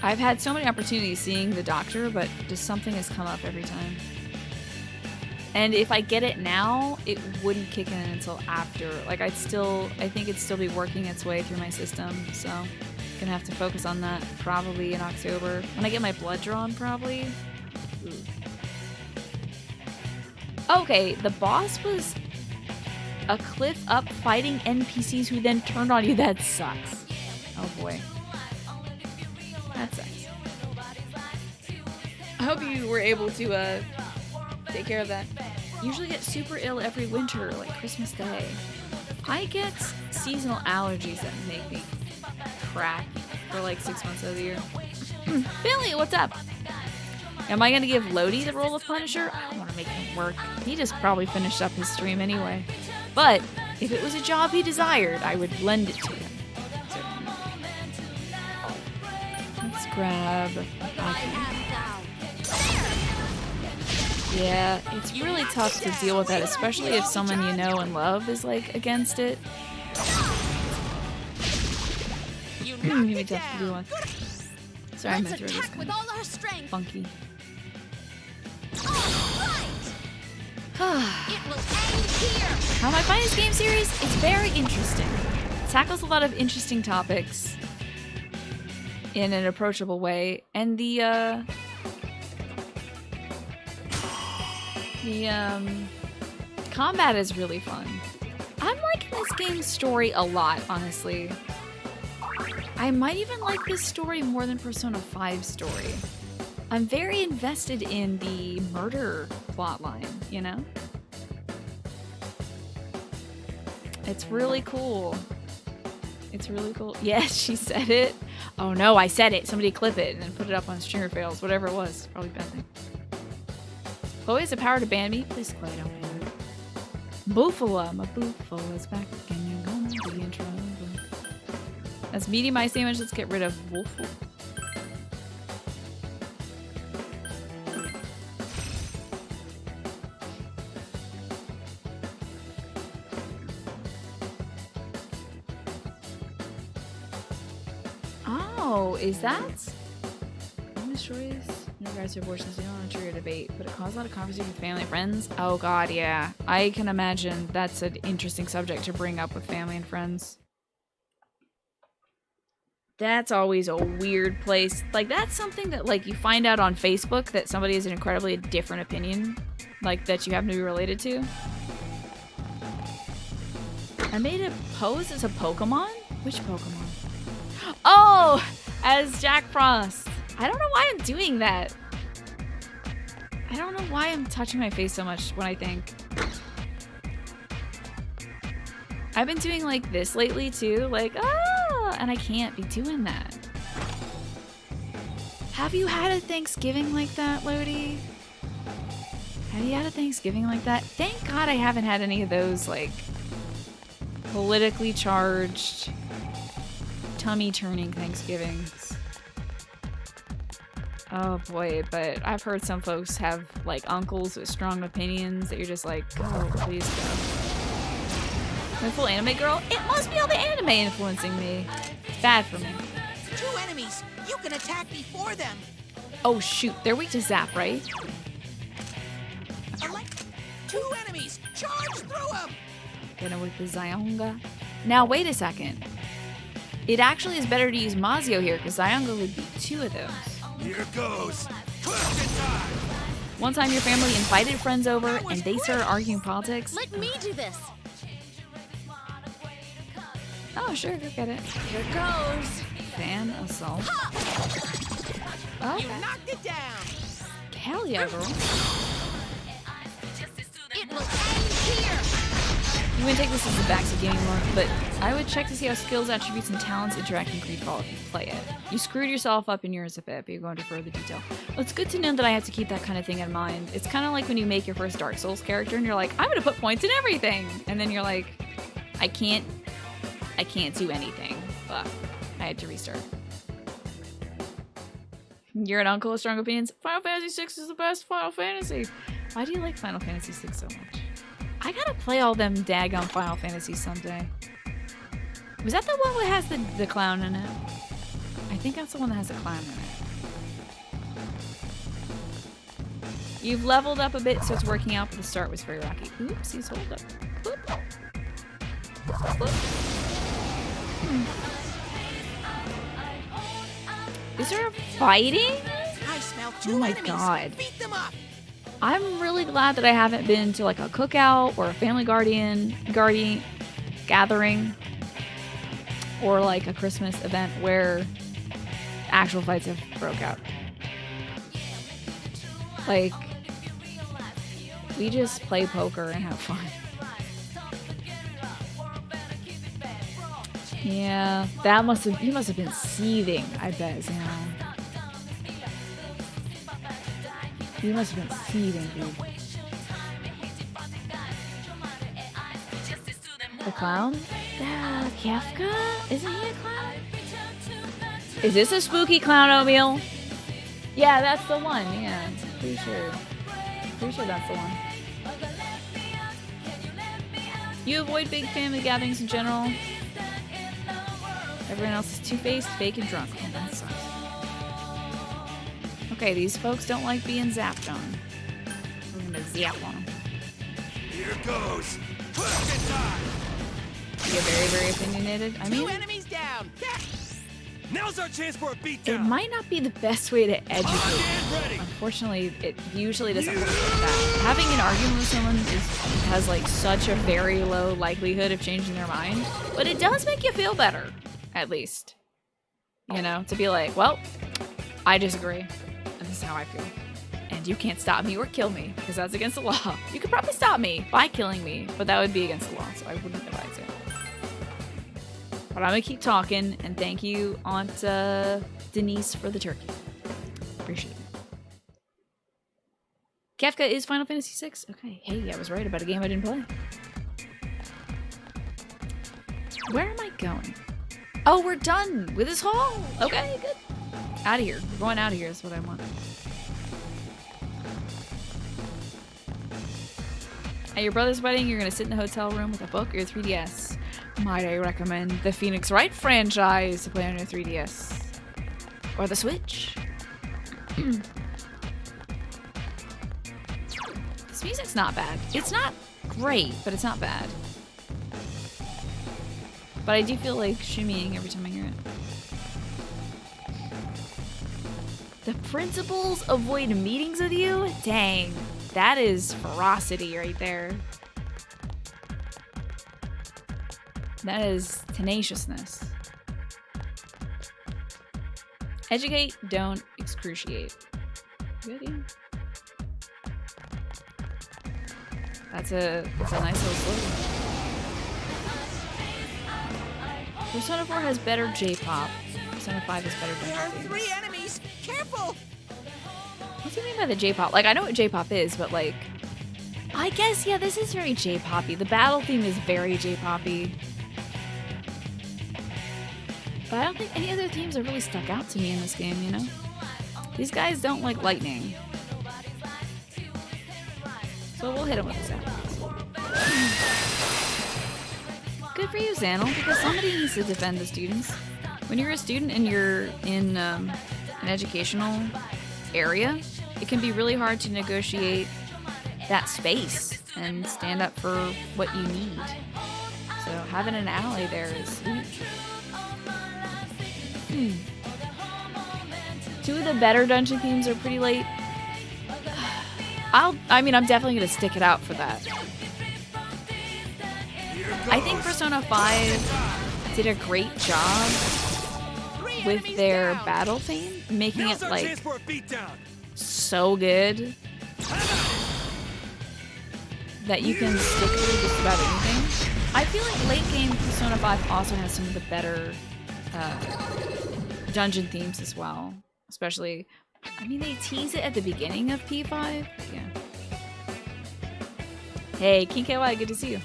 I've had so many opportunities seeing the doctor, but just something has come up every time. And if I get it now, it wouldn't kick in until after. Like, I think it'd still be working its way through my system, so gonna have to focus on that probably in October. When I get my blood drawn, probably. Ooh. Okay, the boss was a cliff up fighting NPCs who then turned on you. That sucks. Oh boy. That sucks. I hope you were able to take care of that. Usually get super ill every winter, like Christmas Day. I get seasonal allergies that make me crack for like 6 months of the year. Billy, what's up? Am I gonna give Lodi the role of Punisher? I don't want to make him work. He just probably finished up his stream anyway. But if it was a job he desired, I would lend it to him. So, let's grab Aki. Yeah, it's really tough to deal with that, especially if someone you know and love is like against it. Maybe tough to deal with. Sorry, I'm gonna throw this kind of funky. How am I finding this game series? It's very interesting. It tackles a lot of interesting topics in an approachable way, and the combat is really fun. I'm liking this game's story a lot, honestly. I might even like this story more than Persona 5's story. I'm very invested in the murder plotline, you know? It's really cool. It's really cool. Yes, she said it. Oh no, I said it. Somebody clip it and then put it up on Streamer Fails, whatever it was. Probably a bad thing. Chloe has the power to ban me. Please, Chloe, don't ban me. Buffalo, my buffalo is back and you're gonna be in trouble. That's medium ice damage. Let's get rid of Wolfo. Oh, is that? Destroys in regards to abortions. You don't want to trigger debate, but it caused a lot of conversation with family and friends. Oh god, yeah. I can imagine that's an interesting subject to bring up with family and friends. That's always a weird place. Like, that's something that, like, you find out on Facebook that somebody has an incredibly different opinion, like, that you happen to be related to. I made a pose as a Pokemon? Which Pokemon? Oh! As Jack Frost. I don't know why I'm doing that. I don't know why I'm touching my face so much when I think. I've been doing like this lately too, like, ah, and I can't be doing that. Have you had a Thanksgiving like that, Lodi? Have you had a Thanksgiving like that? Thank God I haven't had any of those, like, politically charged, tummy-turning Thanksgivings. Oh boy, but I've heard some folks have, like, uncles with strong opinions that you're just like, oh, please go. I'm a full anime girl? It must be all the anime influencing me. It's bad for me. 2 enemies. You can attack before them. Oh shoot, they're weak to zap, right? 2 enemies. Charge through them. Gonna with the Zyonga. Now wait a second. It actually is better to use Mazio here because Zyonga would be 2 of those. Here goes. Question time. One time your family invited friends over and they started arguing politics. Let me do this. Oh sure, go get it. Here goes. Fan assault. Okay. You knocked it down. Hell yeah, girl. It will end here. You wouldn't take this as a backseat gaming mark, but I would check to see how skills, attributes, and talents interact in Greedfall if you play it. You screwed yourself up in yours a bit, but you go into further detail. Well, it's good to know that I have to keep that kind of thing in mind. It's kind of like when you make your first Dark Souls character and you're like, I'm gonna put points in everything! And then you're like, I can't do anything. Ugh, I had to restart. You're an uncle with strong opinions. Final Fantasy VI is the best Final Fantasy. Why do you like Final Fantasy VI so much? I gotta play all them daggone Final Fantasies someday. Was that the one that has the clown in it? I think that's the one that has a clown in it. You've leveled up a bit, so it's working out, but the start was very rocky. Oopsies, hold up. Boop. Boop. Is there a fighting? I smell Oh two my enemies. god. Beat them up. I'm really glad that I haven't been to like a cookout or a family guardian gathering or like a Christmas event where actual fights have broke out. Like, we just play poker and have fun. Yeah, you must have been seething, I bet, Zano. You must have been seething, dude. The clown? Kafka? Isn't he a clown? Is this a spooky clown, Oatmeal? Yeah, that's the one, yeah. Pretty sure that's the one. You avoid big family gatherings in general. Everyone else is two-faced, fake, and drunk. Oh, that sucks. Okay, these folks don't like being zapped on. We're gonna zap on them. Here goes. Twist and die. You're very, very opinionated. I Two mean, enemies down. Now's our chance for a it beatdown. might not be the best way to educate. Stand ready. Unfortunately, it usually doesn't work like that. Having an argument with someone has like such a very low likelihood of changing their mind, but it does make you feel better, at least. You know, to be like, well, I disagree, and this is how I feel, and you can't stop me or kill me because that's against the law. You could probably stop me by killing me, but that would be against the law, so I wouldn't advise it. But I'm gonna keep talking, and thank you, Aunt Denise, for the turkey. Appreciate it. Kafka is Final Fantasy VI? Okay, hey, I was right about a game I didn't play. Where am I going? Oh, we're done with this haul! Okay, good. Out of here. We're going out of here is what I want. At your brother's wedding, you're gonna sit in the hotel room with a book or your 3DS. Might I recommend the Phoenix Wright franchise to play on your 3DS. Or the Switch. This music's not bad. It's not great, but it's not bad. But I do feel like shimmying every time I hear it. The principals avoid meetings with you? Dang, that is ferocity right there. That is tenaciousness. Educate, don't excruciate. Good idea. That's a nice little slogan. Persona 4 has better J-pop. Persona 5 is better There are Dungeon 3 Themes. enemies. Careful. What do you mean by the J-pop? Like, I know what J-pop is, but like, I guess, yeah, this is very J-poppy. The battle theme is very J-poppy. But I don't think any other themes have really stuck out to me in this game, you know? These guys don't like lightning. So we'll hit them with this afterwards. Good for you, Xanel, because somebody needs to defend the students. When you're a student and you're in an educational area, it can be really hard to negotiate that space and stand up for what you need. So having an ally there is huge. Two of the better dungeon themes are pretty late. I'm definitely gonna stick it out for that. I think Persona 5 did a great job with their battle theme, making it like so good that you can stick with just about anything. I feel like late game Persona 5 also has some of the better dungeon themes as well. Especially, I mean, they tease it at the beginning of P5. Yeah. Hey, King KY, good to see you.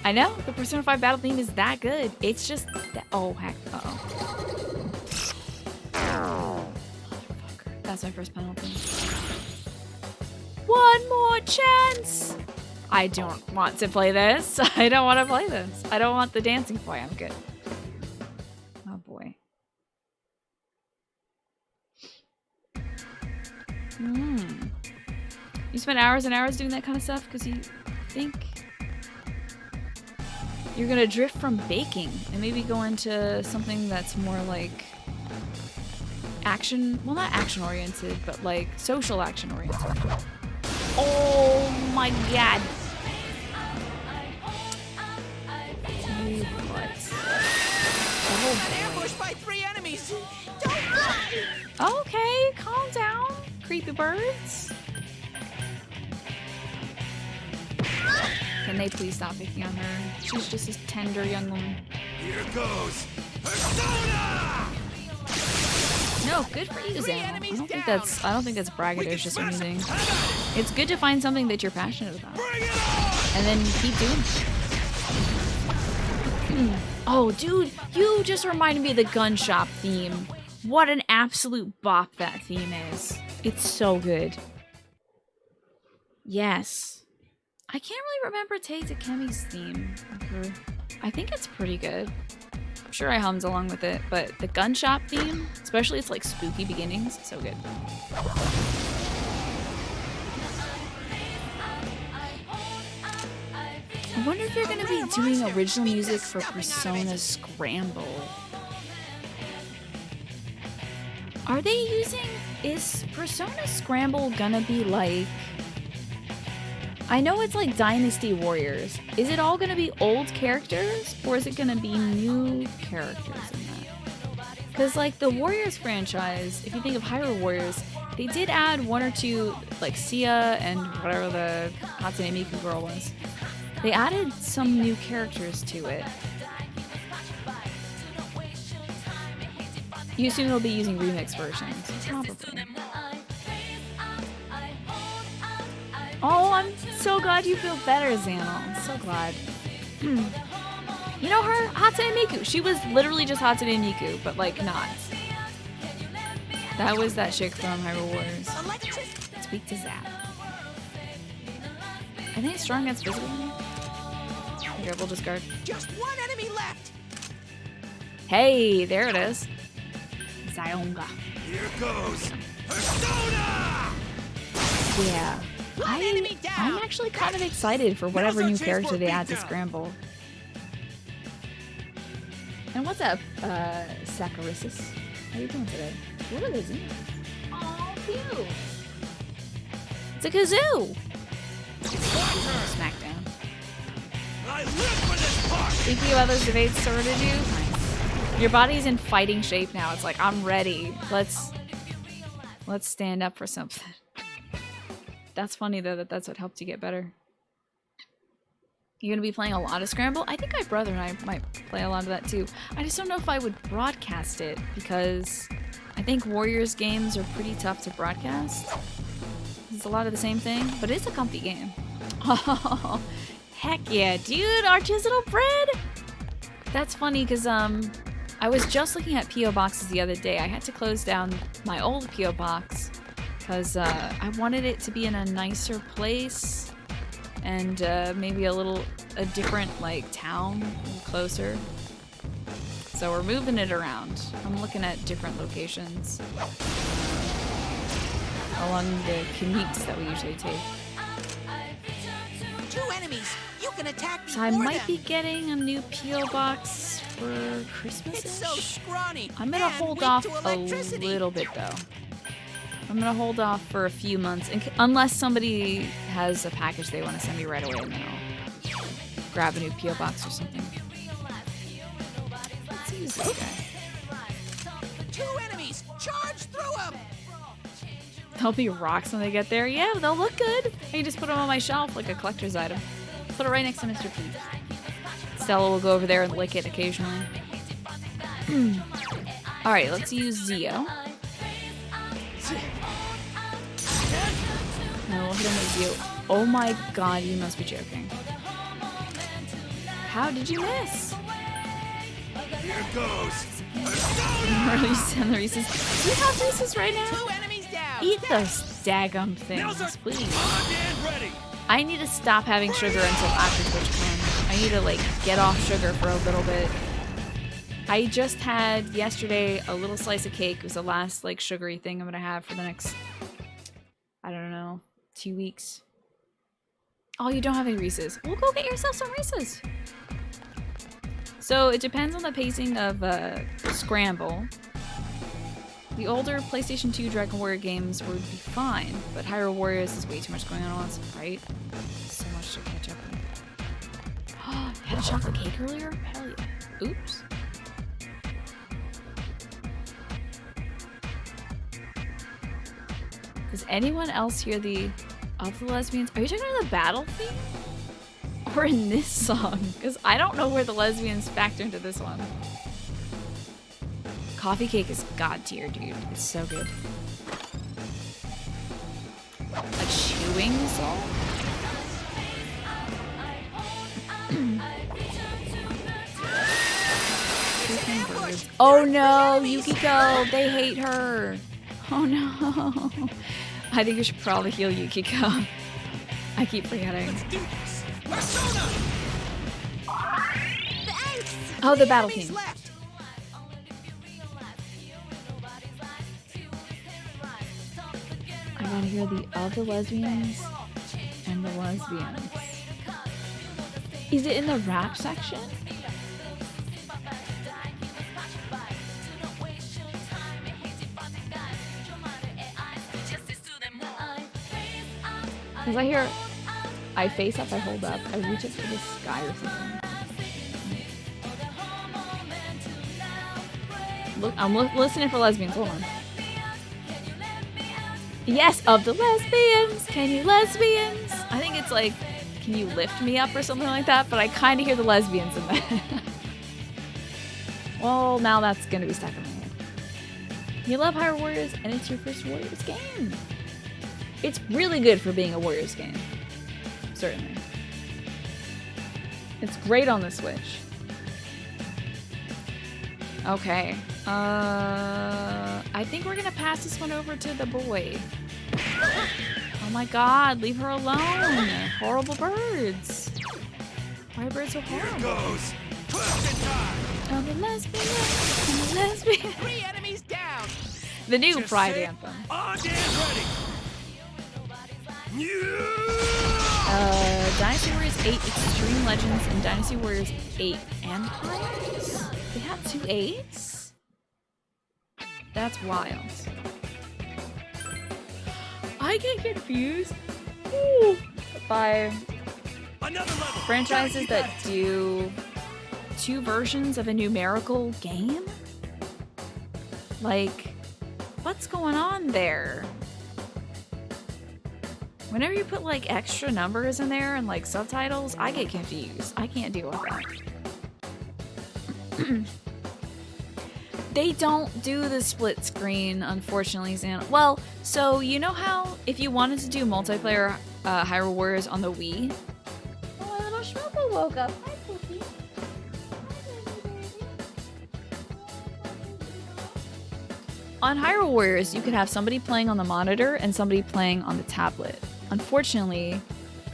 I know, the Persona 5 battle theme is that good. It's just that. Oh, heck. Uh-oh. Motherfucker. That's my first penalty. One more chance! I don't want to play this. I don't want to play this. I don't want the dancing boy. I'm good. Oh boy. You spend hours and hours doing that kind of stuff because you think you're gonna drift from baking and maybe go into something that's more like action, well, not action oriented, but like social action oriented. Oh my god. Got ambushed by 3 enemies. Don't run! Okay, calm down, creepy birds. Can they please stop picking on her? She's just a tender young woman. Here goes. Persona! No, good for you, Zan. I don't think that's braggadocious or anything. It's good to find something that you're passionate about. Bring it on! And then keep doing it. Oh, dude, you just reminded me of the gun shop theme. What an absolute bop that theme is. It's so good. Yes. I can't really remember Tei Takemi's theme. I think it's pretty good. I'm sure I hummed along with it, but the gun shop theme, especially its like spooky beginnings, so good. I wonder if they're gonna be doing original music for Persona Scramble. Are they using... Is Persona Scramble gonna be like... I know it's like Dynasty Warriors. Is it all gonna be old characters? Or is it gonna be new characters in that? Because like the Warriors franchise, if you think of Hyrule Warriors, they did add 1 or 2, like Sia and whatever the Hatsune Miku girl was. They added some new characters to it. You assume they'll be using remix versions. Probably. Oh, I'm so glad you feel better, Xanel. I'm so glad. You know her? Hatsune Miku. She was literally just Hatsune Miku, but like not. That was that chick from Hyrule Warriors. It's weak to zap. I think it's strong against physical. Here, we'll discard. Just 1 enemy left. Hey, there it is. Zionga. Here goes. Persona! Yeah. I'm actually kind of excited for whatever new character they add to Scramble. And what's up, Saccharissus? How you doing today? What are those in? Aw, cute. It's a kazoo! Smackdown. I live for this part! Speaking of others debates sorted you, nice. Your body's in fighting shape now. It's like, I'm ready. Let's stand up for something. That's funny though that that's what helped you get better. You're gonna be playing a lot of Scramble? I think my brother and I might play a lot of that too. I just don't know if I would broadcast it because I think Warriors games are pretty tough to broadcast. It's a lot of the same thing, but it's a comfy game. Oh, heck yeah, dude, artisanal bread! That's funny because I was just looking at P.O. boxes the other day. I had to close down my old P.O. box because I wanted it to be in a nicer place and maybe a different like town, closer. So we're moving it around. I'm looking at different locations along the commutes that we usually take. 2 enemies. You can attack So I before might them. be getting a new P.O. box for Christmas. It's so scrawny. I'm gonna and hold weak off to a electricity. little bit though. I'm gonna hold off for a few months, unless somebody has a package they want to send me right away, and then I'll grab a new P.O. box or something. Let's use this guy. 2 enemies. Charge through them. They'll be rocks when they get there. Yeah, they'll look good. I can just put them on my shelf like a collector's item. Put it right next to Mr. Peeps. Stella will go over there and lick it occasionally. Alright, let's use Zio. No, we'll hit him with Zio. Oh my god, you must be joking. How did you miss? Here goes. Release and the Reese's. Do you have Reese's right now? 2 enemies down. Eat those daggum Now's our things, please. on and ready. I need to stop having sugar until after TwitchCon. I need to like get off sugar for a little bit. I just had yesterday a little slice of cake. It was the last like sugary thing I'm gonna have for the next, I don't know, 2 weeks. Oh, you don't have any Reese's. Well, go get yourself some Reese's. So it depends on the pacing of Scramble. The older PlayStation 2 Dragon Warrior games would be fine, but Hyrule Warriors is way too much going on at once, right? So much to catch up on. Oh, you had a chocolate cake earlier? Hell yeah. Oops. Does anyone else hear the Of the Lesbians? Are you talking about the battle theme? Or in this song? Because I don't know where the lesbians factor into this one. Coffee cake is god tier, dude. It's so good. A chewing song? Oh no, Yukiko! They hate her! Oh no! I think we should probably heal Yukiko. I keep forgetting. Oh, the battle theme. I gotta hear the Of the Lesbians and the Lesbians. Is it in the rap section? Because I hear, I face up, I hold up, I reach up to the sky or something. Look, I'm listening for lesbians, hold on. Yes, Of the Lesbians, can you lesbians? I think it's like, can you lift me up or something like that, but I kind of hear the lesbians in that. Well, now that's going to be stuck in my head. You love Hyrule Warriors, and it's your first Warriors game. It's really good for being a Warriors game. Certainly. It's great on the Switch. Okay. I think we're gonna pass this one over to the boy. Oh my god, leave her alone. Horrible birds. Why are birds so horrible? Here goes. Oh, the lesbian. Oh, the lesbian. 3 enemies down. The new Just Pride say, anthem. On and ready. Dynasty Warriors 8 Extreme Legends and Dynasty Warriors 8 Empires? They have 2 8s? That's wild. I get confused by franchises that do 2 versions of a numerical game? Like, what's going on there? Whenever you put like extra numbers in there and like subtitles, I get confused. I can't deal with that. They don't do the split screen, unfortunately, Xana. Well, so you know how if you wanted to do multiplayer Hyrule Warriors on the Wii? Oh, my little Schmopo woke up. Hi, Pookie. On Hyrule Warriors, you could have somebody playing on the monitor and somebody playing on the tablet. Unfortunately,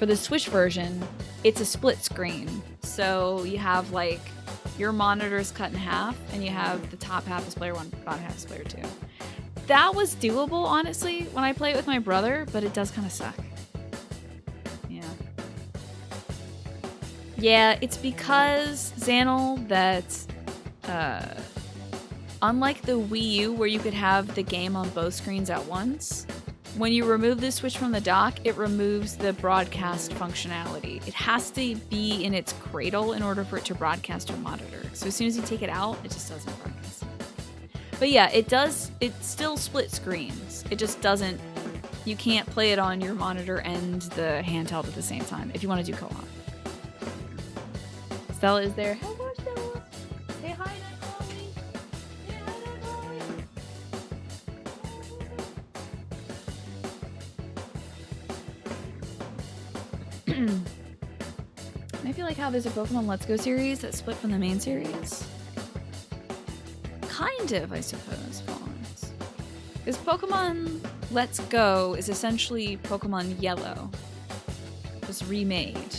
for the Switch version, it's a split screen. So you have like your monitor's cut in half and you have the top half is player 1, bottom half is player 2. That was doable, honestly, when I play it with my brother, but it does kind of suck. Yeah. Yeah, it's because, Xanil, that unlike the Wii U where you could have the game on both screens at once, when you remove the Switch from the dock, it removes the broadcast functionality. It has to be in its cradle in order for it to broadcast your monitor. So as soon as you take it out, it just doesn't broadcast. But yeah, it still split screens. It just doesn't, you can't play it on your monitor and the handheld at the same time if you want to do co-op. Stella is there. Hello, Stella. Say hi, Nightcrawly. Say hi, Nightcrawly. I feel like how there's a Pokemon Let's Go series that's split from the main series. Kind of, I suppose, Fawns. Because Pokemon Let's Go is essentially Pokemon Yellow. just remade.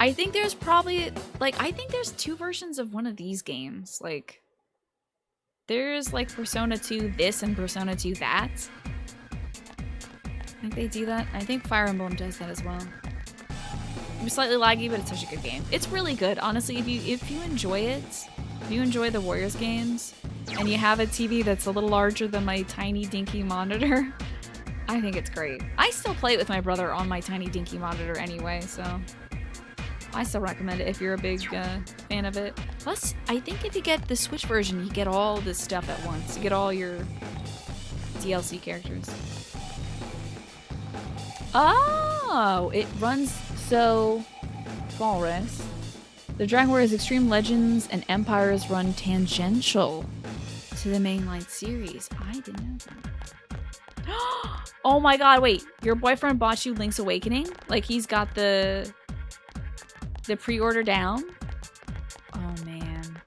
I think there's probably, like, I think there's 2 versions of one of these games. Like, there's, like, Persona 2 this and Persona 2 that. I think they do that. I think Fire Emblem does that as well. It's slightly laggy, but it's such a good game. It's really good. Honestly, if you enjoy it, if you enjoy the Warriors games, and you have a TV that's a little larger than my tiny dinky monitor, I think it's great. I still play it with my brother on my tiny dinky monitor anyway, so I still recommend it if you're a big fan of it. Plus, I think if you get the Switch version, you get all this stuff at once. You get all your DLC characters. Oh, it runs so Walrus. The Dragon Warriors Extreme Legends and Empires run tangential to the mainline series. I didn't know that. Oh my god, wait. Your boyfriend bought you Link's Awakening? Like he's got the pre-order down? Oh man.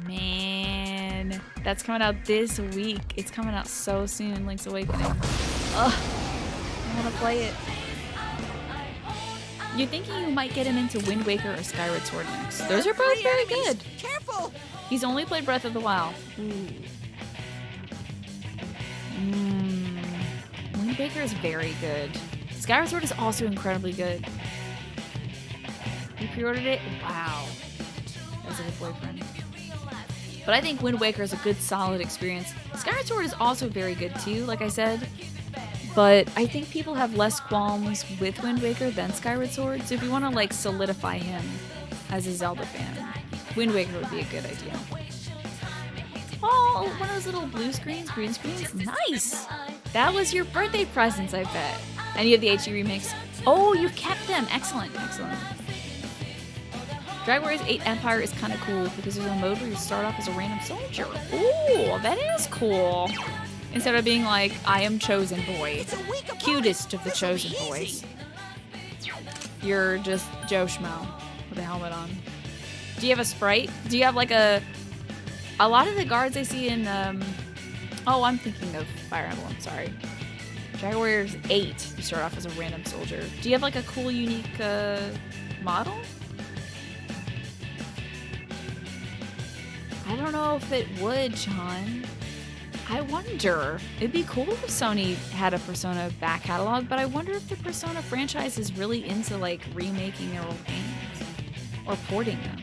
Man. That's coming out this week. It's coming out so soon, Link's Awakening. Ugh. I want to play it. You're thinking you might get him into Wind Waker or Skyward Sword next. Those are both very good. Careful! He's only played Breath of the Wild. Wind Waker is very good. Skyward Sword is also incredibly good. You pre-ordered it? Wow. That's a good boyfriend. But I think Wind Waker is a good, solid experience. Skyward Sword is also very good too, like I said. But I think people have less qualms with Wind Waker than Skyward Sword. So if you want to like solidify him as a Zelda fan, Wind Waker would be a good idea. Oh, one of those little blue screens, green screens. Nice! That was your birthday presents, I bet. And you have the HD remix. Oh, you kept them. Excellent, excellent. Dragon Warriors 8 Empire is kind of cool because there's a mode where you start off as a random soldier. Ooh, that is cool. Instead of being like, I am chosen boy. Cutest of the chosen boys. You're just Joe Schmo with a helmet on. Do you have a sprite? Do you have like a lot of the guards I see in, oh, I'm thinking of Fire Emblem, sorry. Dragon Warriors 8, you start off as a random soldier. Do you have like a cool, unique, model? I don't know if it would, John. I wonder. It'd be cool if Sony had a Persona back catalog, but I wonder if the Persona franchise is really into like remaking their old games or porting them.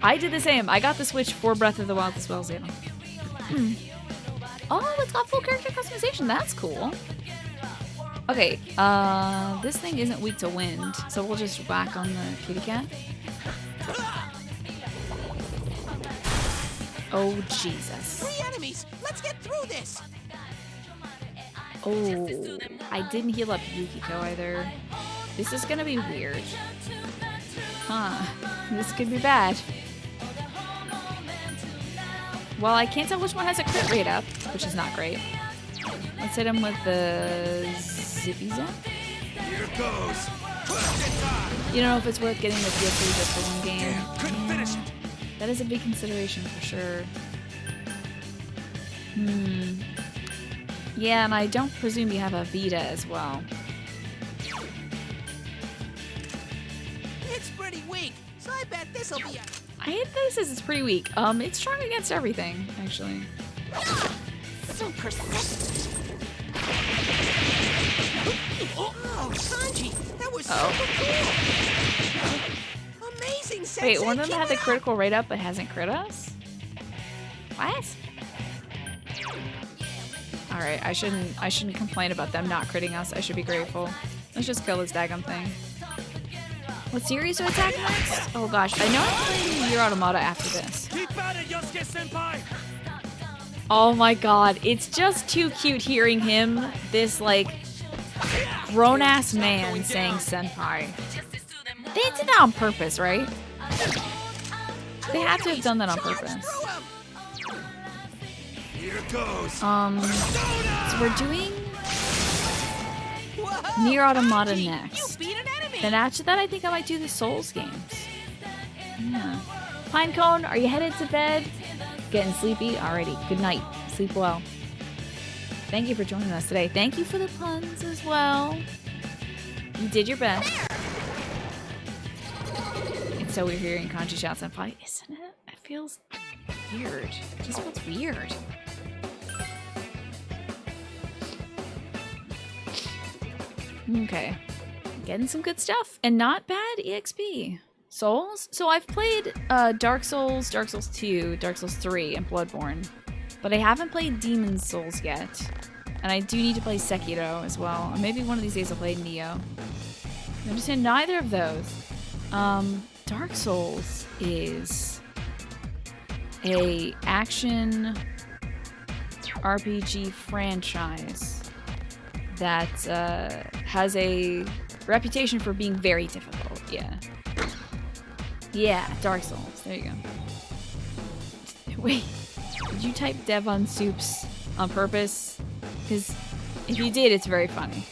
I did the same. I got the Switch for Breath of the Wild as well, Zeno. Oh, it's got full character customization. That's cool. Okay, this thing isn't weak to wind, so we'll just whack on the kitty cat. Oh, Jesus. 3 enemies! Let's get through this! Oh, I didn't heal up Yukiko either. This is gonna be weird. Huh. This could be bad. Well, I can't tell which one has a crit rate up, which is not great. Let's hit him with the Zippy Zap. Here goes. You don't know if it's worth getting the PS3 just for one game. Couldn't finish. That is a big consideration for sure. Yeah, and I don't presume you have a Vita as well. It's pretty weak, so I bet this'll be a... I hate that it says it's pretty weak. It's strong against everything, actually. So persistent. Oh, Sanji, that was super cool. Amazing, Sensei. Wait, one of them keep had the it up. critical rate up but hasn't crit us? What? Alright, I shouldn't complain about them not critting us. I should be grateful. Let's just kill this daggum thing. What series to attack next? Oh gosh, I know I'm playing Nier Automata after this. Keep at it, Yosuke Senpai. Oh my god, it's just too cute hearing him, this like grown-ass man saying senpai. They did that on purpose, right? They had to have done that on purpose. Here goes. So we're doing Nier Automata next. You beat an enemy. Then after that, I think I might do the Souls games. Yeah. Pinecone, are you headed to bed? Getting sleepy? Alrighty. Good night. Sleep well. Thank you for joining us today. Thank you for the puns as well. You did your best. It's so weird hearing Kanji shouts and fight, isn't it? It feels weird. It just feels weird. Okay. Getting some good stuff. And not bad EXP. Souls? So I've played Dark Souls, Dark Souls 2, Dark Souls 3, and Bloodborne. But I haven't played Demon's Souls yet. And I do need to play Sekiro as well. Or maybe one of these days I'll play Nioh. I'm just saying neither of those. Dark Souls is a action RPG franchise that has a reputation for being very difficult. Yeah. Yeah, Dark Souls. There you go. Wait, did you type Devon Soups on purpose? Because if you did, it's very funny.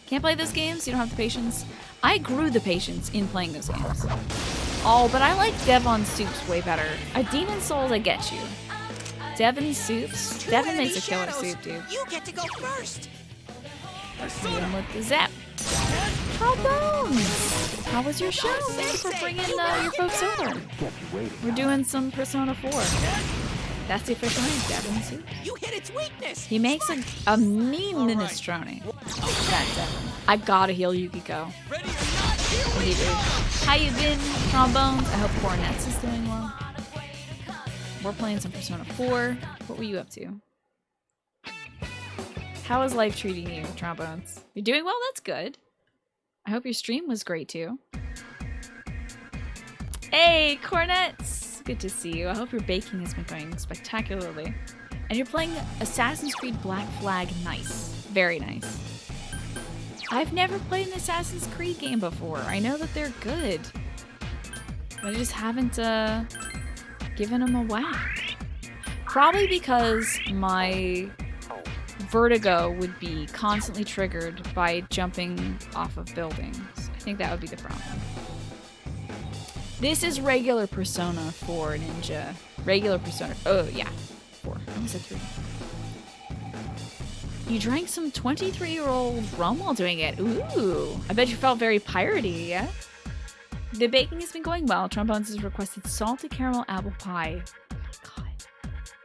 Can't play those games? You don't have the patience? I grew the patience in playing those games. Oh, but I like Devon Soups way better. A Demon Souls, I get you. Devon Soups? Devon makes a killer soup, dude. You get to go first. Even with the zap. Trombones! How was your show? Thanks for bringing your folks over. We're doing some Persona 4. That's the official name, Devon Soups. You hit its weakness. He makes a mean minestrone. That Devon. I gotta heal Yukiko. Indeed, dude. How you been, Trombones? I hope Cornets is doing well. We're playing some Persona 4. What were you up to? How is life treating you, Trombones? You're doing well? That's good. I hope your stream was great too. Hey, Cornets! Good to see you. I hope your baking has been going spectacularly. And you're playing Assassin's Creed Black Flag. Nice. Very nice. I've never played an Assassin's Creed game before. I know that they're good. But I just haven't given them a whack. Probably because my vertigo would be constantly triggered by jumping off of buildings. I think that would be the problem. This is regular Persona 4 Ninja. Regular Persona. Oh, yeah. 4. I almost said 3. You drank some 23-year-old rum while doing it. Ooh. I bet you felt very piratey, yeah? The baking has been going well. Trombones has requested salted caramel apple pie. Oh my god.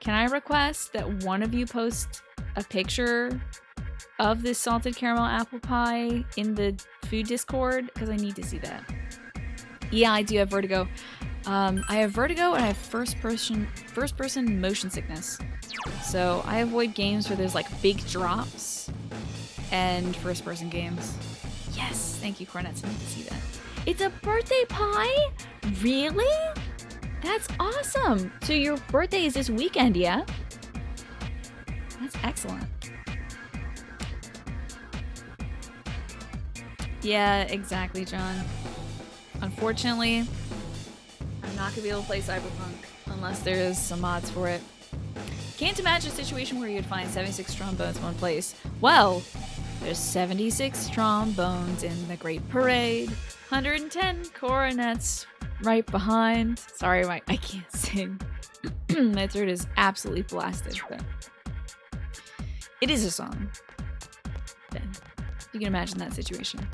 Can I request that one of you post a picture of this salted caramel apple pie in the food Discord? Because I need to see that. Yeah, I do have vertigo. I have vertigo and I have first person motion sickness. So I avoid games where there's like big drops and first person games. Yes, thank you, Cornets. I need to see that. It's a birthday pie? Really? That's awesome. So your birthday is this weekend, yeah? That's excellent. Yeah, exactly, John. Unfortunately, I'm not gonna be able to play Cyberpunk unless there's some mods for it. Can't imagine a situation where you'd find 76 trombones in one place. Well, there's 76 trombones in the Great Parade, 110 cornets right behind. Sorry, I can't sing. My throat is absolutely blasted, but it is a song. Then you can imagine that situation.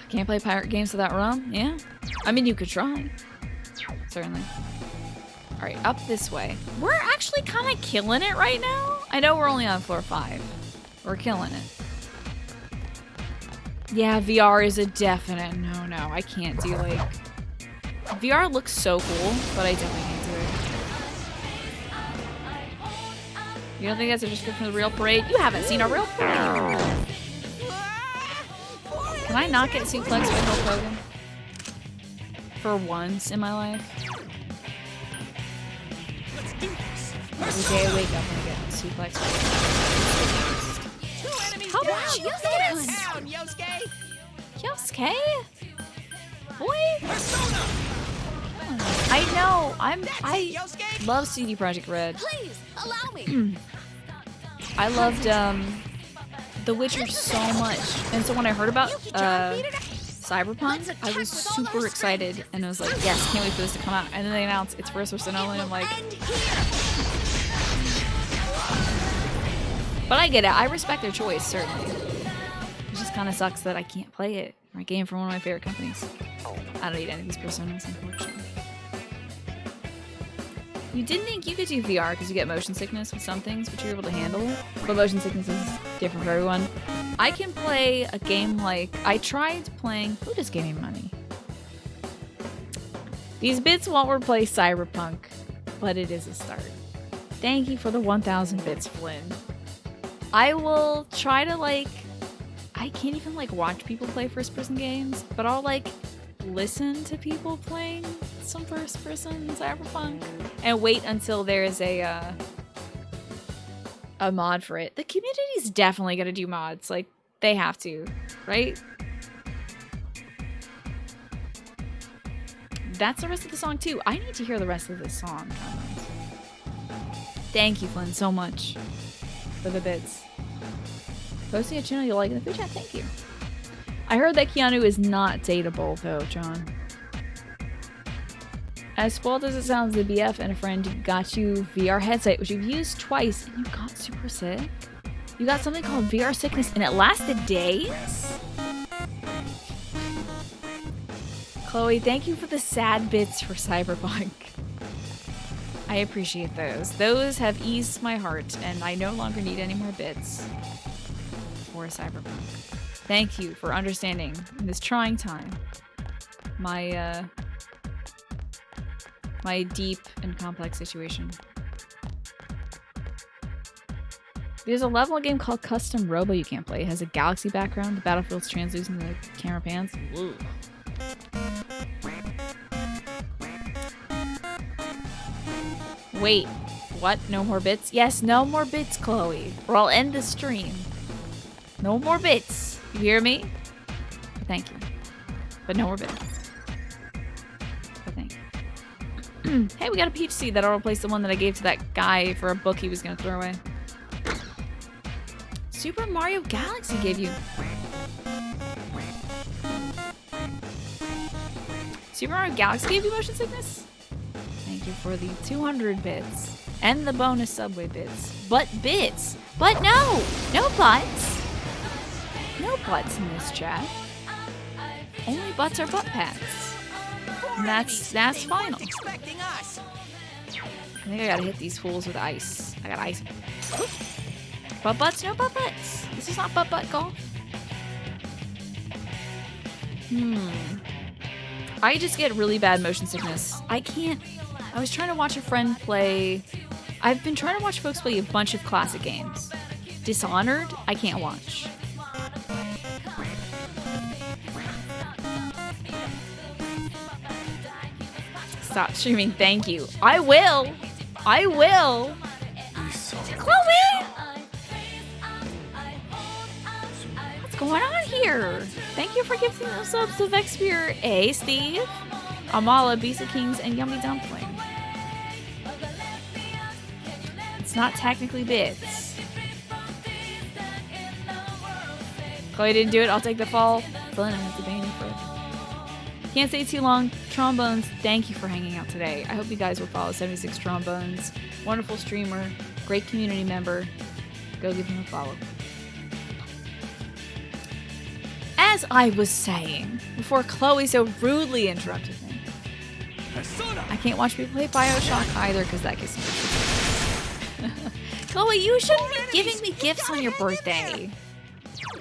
Can't play pirate games without rum? Yeah. I mean, you could try. Certainly. Alright, up this way. We're actually kind of killing it right now. I know we're only on floor 5. We're killing it. Yeah, VR is a definite no. I can't do, like... VR looks so cool, but I definitely can't do it. You don't think that's a description of the real parade? You haven't seen a real parade. Can I not get suplexed by Hulk Hogan? For once in my life. Every day I wake up and I get suplexed by How about Down, Yosuke! Yosuke? Boy? I know. I love CD Projekt Red. Please, allow me. I loved The Witcher so much. And so when I heard about Cyberpunk, I was super excited and I was like, yes, can't wait for this to come out. And then they announced it's first person only, and I'm like, but I get it. I respect their choice, certainly. It just kind of sucks that I can't play it. My game from one of my favorite companies. I don't need any of these personas, unfortunately. You didn't think you could do VR because you get motion sickness with some things, but you're able to handle it. But motion sickness is different for everyone. I can play a game like... I tried playing... Who just gave me money? These bits won't replace Cyberpunk, but it is a start. Thank you for the 1,000 bits, Flynn. I will try to, like... I can't even, like, watch people play first-person games, but I'll, like, listen to people playing some first-person Cyberpunk and wait until there's a mod for it. The community's definitely gonna do mods. Like, they have to, right? That's the rest of the song, too. I need to hear the rest of this song. Thank you, Flynn, so much for the bits. Posting a channel you like in the food chat, thank you. I heard that Keanu is not dateable, though, John. As spoiled as it sounds, the BF and a friend got you VR headset, which you've used twice, and you got super sick. You got something called VR sickness, and it lasted days? Chloe, thank you for the sad bits for Cyberpunk. I appreciate those. Those have eased my heart, and I no longer need any more bits for Cyberpunk. Thank you for understanding in this trying time my my deep and complex situation. There's a level game called Custom Robo you can't play. It has a galaxy background. The battlefield's translucent. The camera pans. Whoa. Wait, what? No more bits? Yes, no more bits, Chloe. Or I'll end the stream. No more bits. You hear me? Thank you. But no more bits. But thank you. Hey, we got a peach seed that'll replace the one that I gave to that guy for a book he was gonna throw away. Super Mario Galaxy gave you. Super Mario Galaxy gave you motion sickness? Thank you for the 200 bits. And the bonus Subway bits. But bits! But no! No butts! No butts in this chat. Only butts are butt pats. And that's final. I think I gotta hit these fools with ice. I got ice. Oop. Butt butts, no butt butts. This is not butt butt golf. I just get really bad motion sickness. I can't. I was trying to watch a friend play. I've been trying to watch folks play a bunch of classic games. Dishonored, I can't watch. Stop streaming, thank you. I will! I will! Chloe! What's going on here? Thank you for gifting those subs to Vexpear A, Steve, Amala, Bisa Kings, and Yummy Dumpling. It's not technically bits. Chloe didn't do it, I'll take the fall. But I have to ban you for it. Can't stay too long. Trombones, thank you for hanging out today. I hope you guys will follow 76 Trombones. Wonderful streamer, great community member. Go give him a follow. As I was saying, before Chloe so rudely interrupted me, I can't watch people play Bioshock either because that gives me Chloe, you shouldn't be giving me gifts on your birthday.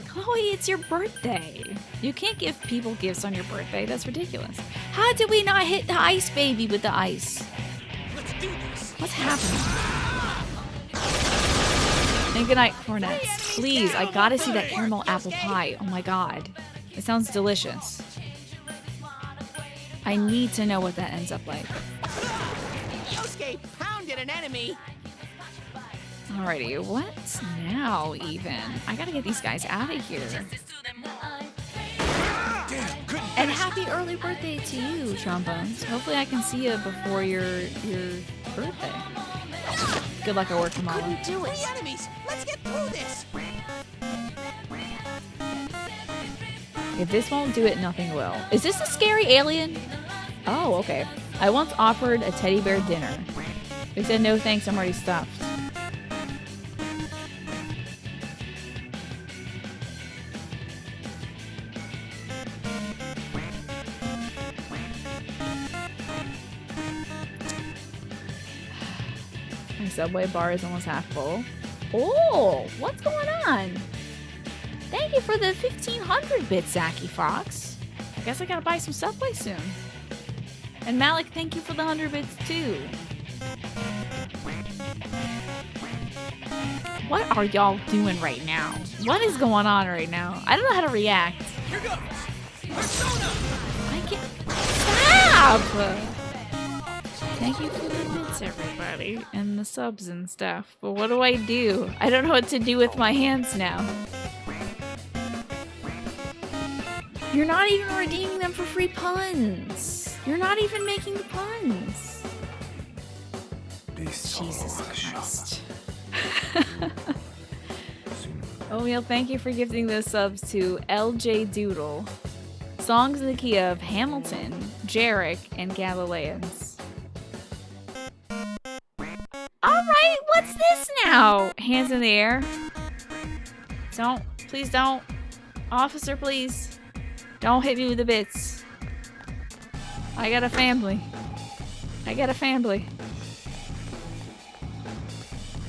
Chloe, it's your birthday. You can't give people gifts on your birthday. That's ridiculous. How did we not hit the ice baby with the ice? Let's do this. What's happening? And good night, Cornets. Please, I gotta see that caramel apple pie. Oh my god. It sounds delicious. I need to know what that ends up like. Yosuke pounded an enemy. Alrighty, what's now even? I gotta get these guys out of here. And happy early birthday to you, Trombones. Hopefully I can see you before your birthday. Good luck at work tomorrow. Couldn't do it. 3 enemies. Let's get through this. If this won't do it, nothing will. Is this a scary alien? Oh, okay. I once offered a teddy bear dinner. They said no thanks, I'm already stuffed. My Subway bar is almost half full. Oh, what's going on? Thank you for the 1500 bits, Zachy Fox. I guess I gotta buy some Subway soon. And Malik, thank you for the 100 bits too. What are y'all doing right now? What is going on right now? I don't know how to react. Here goes. Persona. I can't. Stop! Thank you for the bits, everybody, and the subs and stuff. But what do? I don't know what to do with my hands now. You're not even redeeming them for free puns. You're not even making the puns. Jesus Christ. Oatmeal, thank you for gifting those subs to LJ Doodle. Songs in the key of Hamilton, Jarek, and Galileans. Alright, what's this now? Hands in the air. Don't. Please don't. Officer, please. Don't hit me with the bits. I got a family.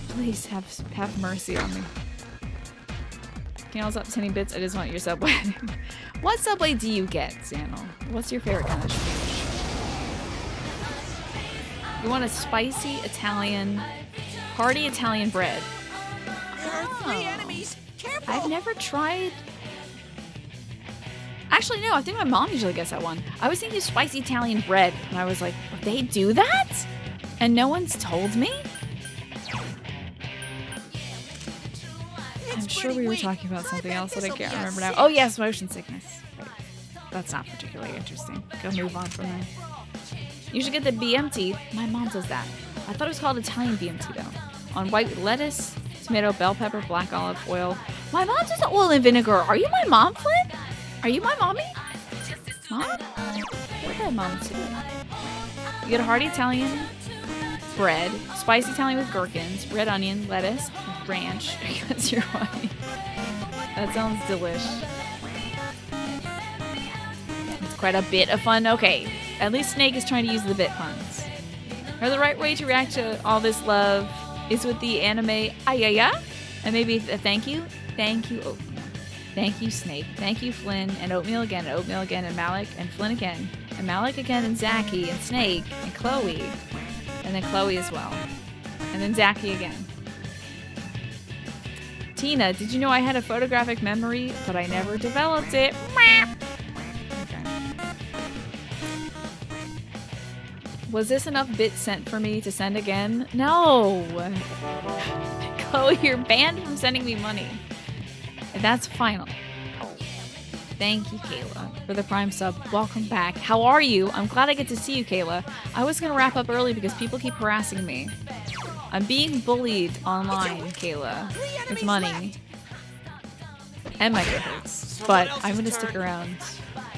Please have mercy on me. Can you also stop sending bits? I just want your Subway. What Subway do you get, Xanel? What's your favorite kind of fish? You want a spicy Italian, hearty Italian bread. There are 3 enemies. Careful. I've never tried. Actually, no, I think my mom usually gets that one. I was thinking spicy Italian bread, and I was like, they do that? And no one's told me? I'm sure we were talking about something else that I can't remember now. Oh, yes, motion sickness. Wait, that's not particularly interesting. Go move on from there. You should get the BMT. My mom does that. I thought it was called Italian BMT, though. On white lettuce, tomato, bell pepper, black olive oil. My mom does the oil and vinegar. Are you my mom, Flynn? Are you my mommy? Mom? What are mom too? You get a hearty Italian bread, spicy Italian with gherkins, red onion, lettuce, ranch, because you're white. That sounds delish. It's quite a bit of fun. Okay, at least Snake is trying to use the bit puns. Or the right way to react to all this love is with the anime ayaya, and maybe a thank you. Thank you, Oatmeal. Thank you, Snake. Thank you, Flynn, and Oatmeal again, and Malik, and Flynn again, and Malik again, and Zachy, and Snake, and Chloe, and then Chloe as well, and then Zachy again. Tina, did you know I had a photographic memory, but I never developed it? Okay. Was this enough bits sent for me to send again? No! Chloe, you're banned from sending me money. That's final. Thank you, Kayla, for the Prime sub. Welcome back. How are you? I'm glad I get to see you, Kayla. I was going to wrap up early because people keep harassing me. I'm being bullied online, Kayla, with money and my giftings. But I'm going to stick around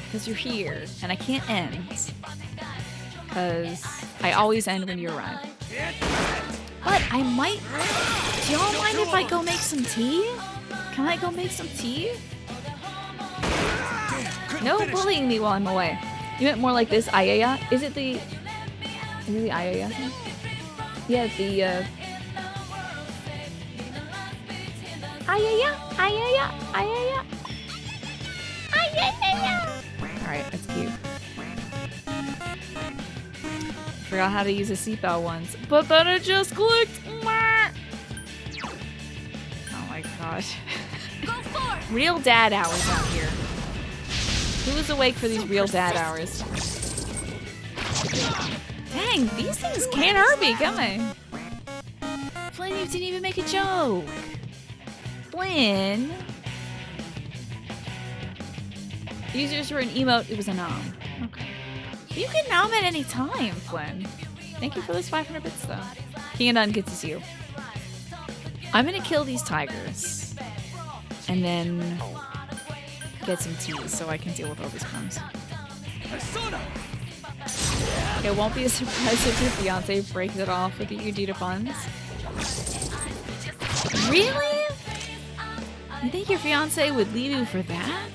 because you're here and I can't end because I always end when you arrive. But I might... Do y'all mind if I go make some tea? Can I go make some tea? No bullying me while I'm away. You meant more like this, ayaya? Is it the ayaya thing? Yeah, the, ayaya, ayaya, ayaya, ayaya. Alright, that's cute. Forgot how to use a seatbelt once, but then it just clicked. Oh my gosh. Real dad hours out here. Who was awake for these real dad hours? Dang, these things can't hurt me, can they? Flynn, you didn't even make a joke. Flynn. Users for an emote, it was a nom. Okay. You can nom at any time, Flynn. Thank you for those 500 bits, though. King and Nun, good to see you. I'm gonna kill these tigers. And then get some tea so I can deal with all these crumbs. Persona! It won't be a surprise if your fiance breaks it off with you due to funds. Really? You think your fiance would leave you for that?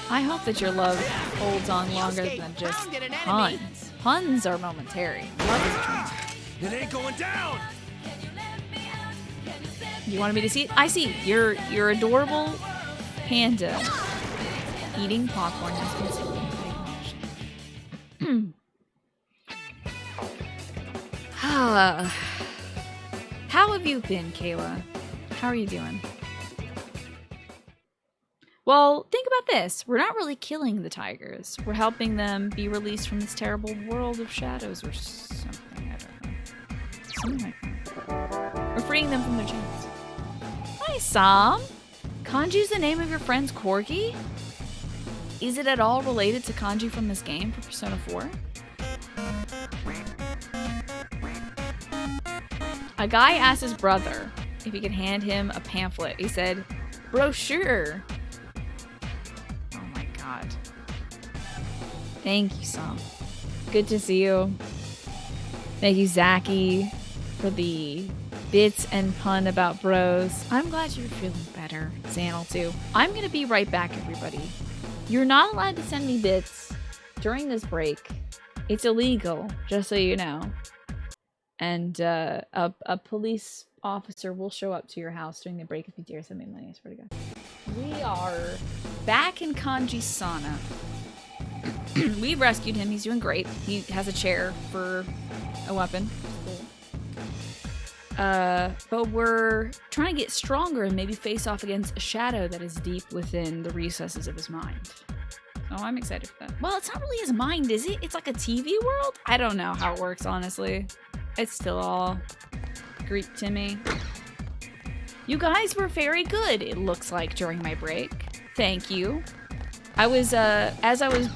I hope that your love holds on longer than just puns. Puns are momentary. Love is a It ain't going down! You wanted me to see it? I see. Your adorable panda eating popcorn has been seen. How have you been, Kayla? How are you doing? Well, think about this. We're not really killing the tigers. We're helping them be released from this terrible world of shadows or something. I don't know. Something like that. We're freeing them from their chains. Hi, Sam. Kanji's the name of your friend's corgi? Is it at all related to Kanji from this game for Persona 4? A guy asked his brother if he could hand him a pamphlet. He said, brochure. Oh my god. Thank you, Sam. Good to see you. Thank you, Zaki, for the bits and pun about bros. I'm glad you're feeling better. Xanel, too. I'm gonna be right back, everybody. You're not allowed to send me bits during this break. It's illegal, just so you know. And a police officer will show up to your house during the break if you dare send me money. I swear to God. We are back in Kanji's sauna. We rescued him. He's doing great. He has a chair for a weapon. But we're trying to get stronger and maybe face off against a shadow that is deep within the recesses of his mind. So I'm excited for that. Well, it's not really his mind, is it? It's like a TV world? I don't know how it works, honestly. It's still all Greek to me. You guys were very good, it looks like, during my break. Thank you. I was, as I was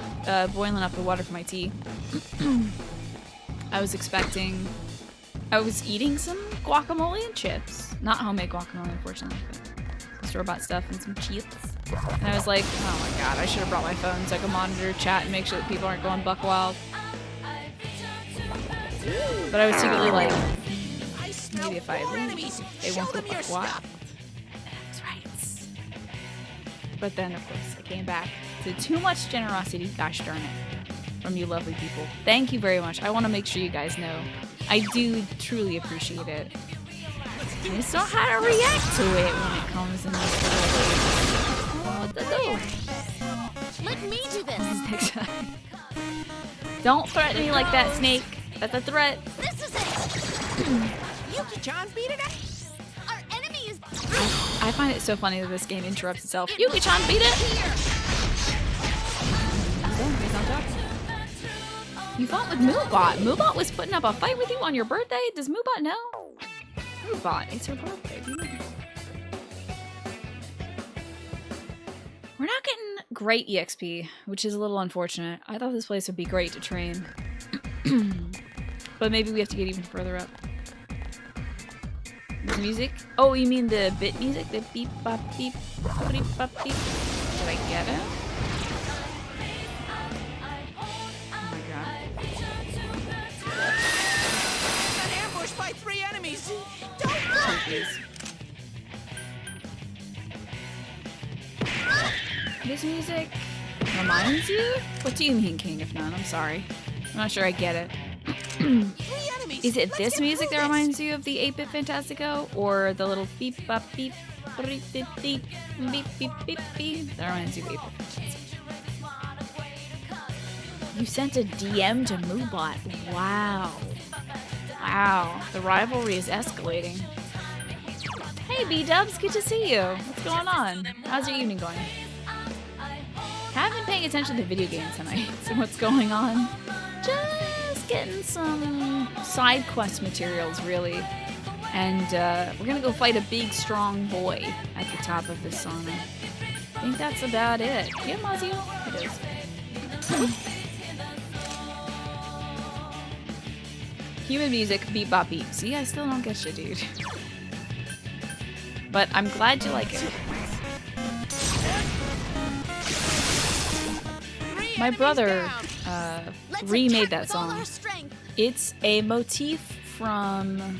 boiling up the water for my tea, I was eating some guacamole and chips. Not homemade guacamole, unfortunately, but store-bought stuff and some chips. And I was like, oh my god, I should have brought my phone so I could monitor chat and make sure that people aren't going buck wild. But I was secretly like, maybe if I leave, they won't go buck wild. That's right. But then, of course, I came back to too much generosity, gosh darn it, from you lovely people. Thank you very much. I want to make sure you guys know I do truly appreciate it. I just don't know how to react to it when it comes in this little way. What to do? Let me do this. Next time. Don't threaten me like that, Snake. That's a threat. This is it. Yuki-chan beat it up. Our enemy is. I find it so funny that this game interrupts itself. Yuki-chan, beat it! He's on top. You fought with Moobot. Moobot was putting up a fight with you on your birthday? Does Moobot know? Moobot, it's her birthday. Do you know? We're not getting great EXP, which is a little unfortunate. I thought this place would be great to train. But maybe we have to get even further up. This music? Oh, you mean the bit music? The beep bop beep beep bop beep. Did I get it? Oh my god. Got ambushed by 3 enemies. Don't look. Oh, please. This music reminds you? What do you mean, King of None? I'm sorry. I'm not sure I get it. 3 enemies. Is it this music that reminds you of the 8-bit Fantastico? Or the little beep bop beep beep beep beep beep beep beep beep that reminds you of 8-bit Fantastico? You sent a DM to Moobot. Wow. Wow. The rivalry is escalating. Hey B-dubs, good to see you. What's going on? How's your evening going? Haven't been paying attention to video games tonight. So what's going on? Just getting some side quest materials, really. And we're gonna go fight a big, strong boy at the top of this sauna. I think that's about it. Yeah, Mazio? It is. Human music, beep bop beep. See, I still don't get you, dude. But I'm glad you like it. My brother Let's remade attack that with all song. our strength. It's a motif from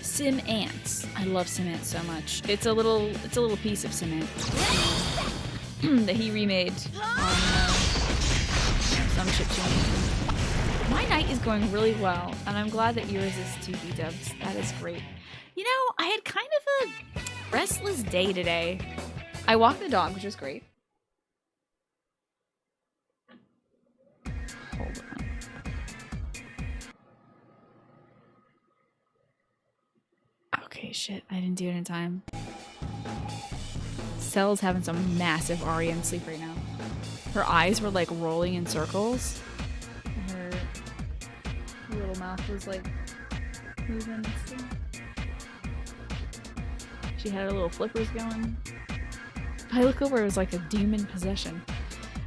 Sim Ants. I love Sim Ants so much. It's a little piece of Sim Ants that he remade on some shit tune. My night is going really well, and I'm glad that yours is 2D dubs. That is great. You know, I had kind of a restless day today. I walked the dog, which was great. Hold on. Okay, shit. I didn't do it in time. Cell's having some massive REM sleep right now. Her eyes were like rolling in circles. Her little mouth was like moving and stuff. She had her little flippers going. I look over, it was like a demon possession.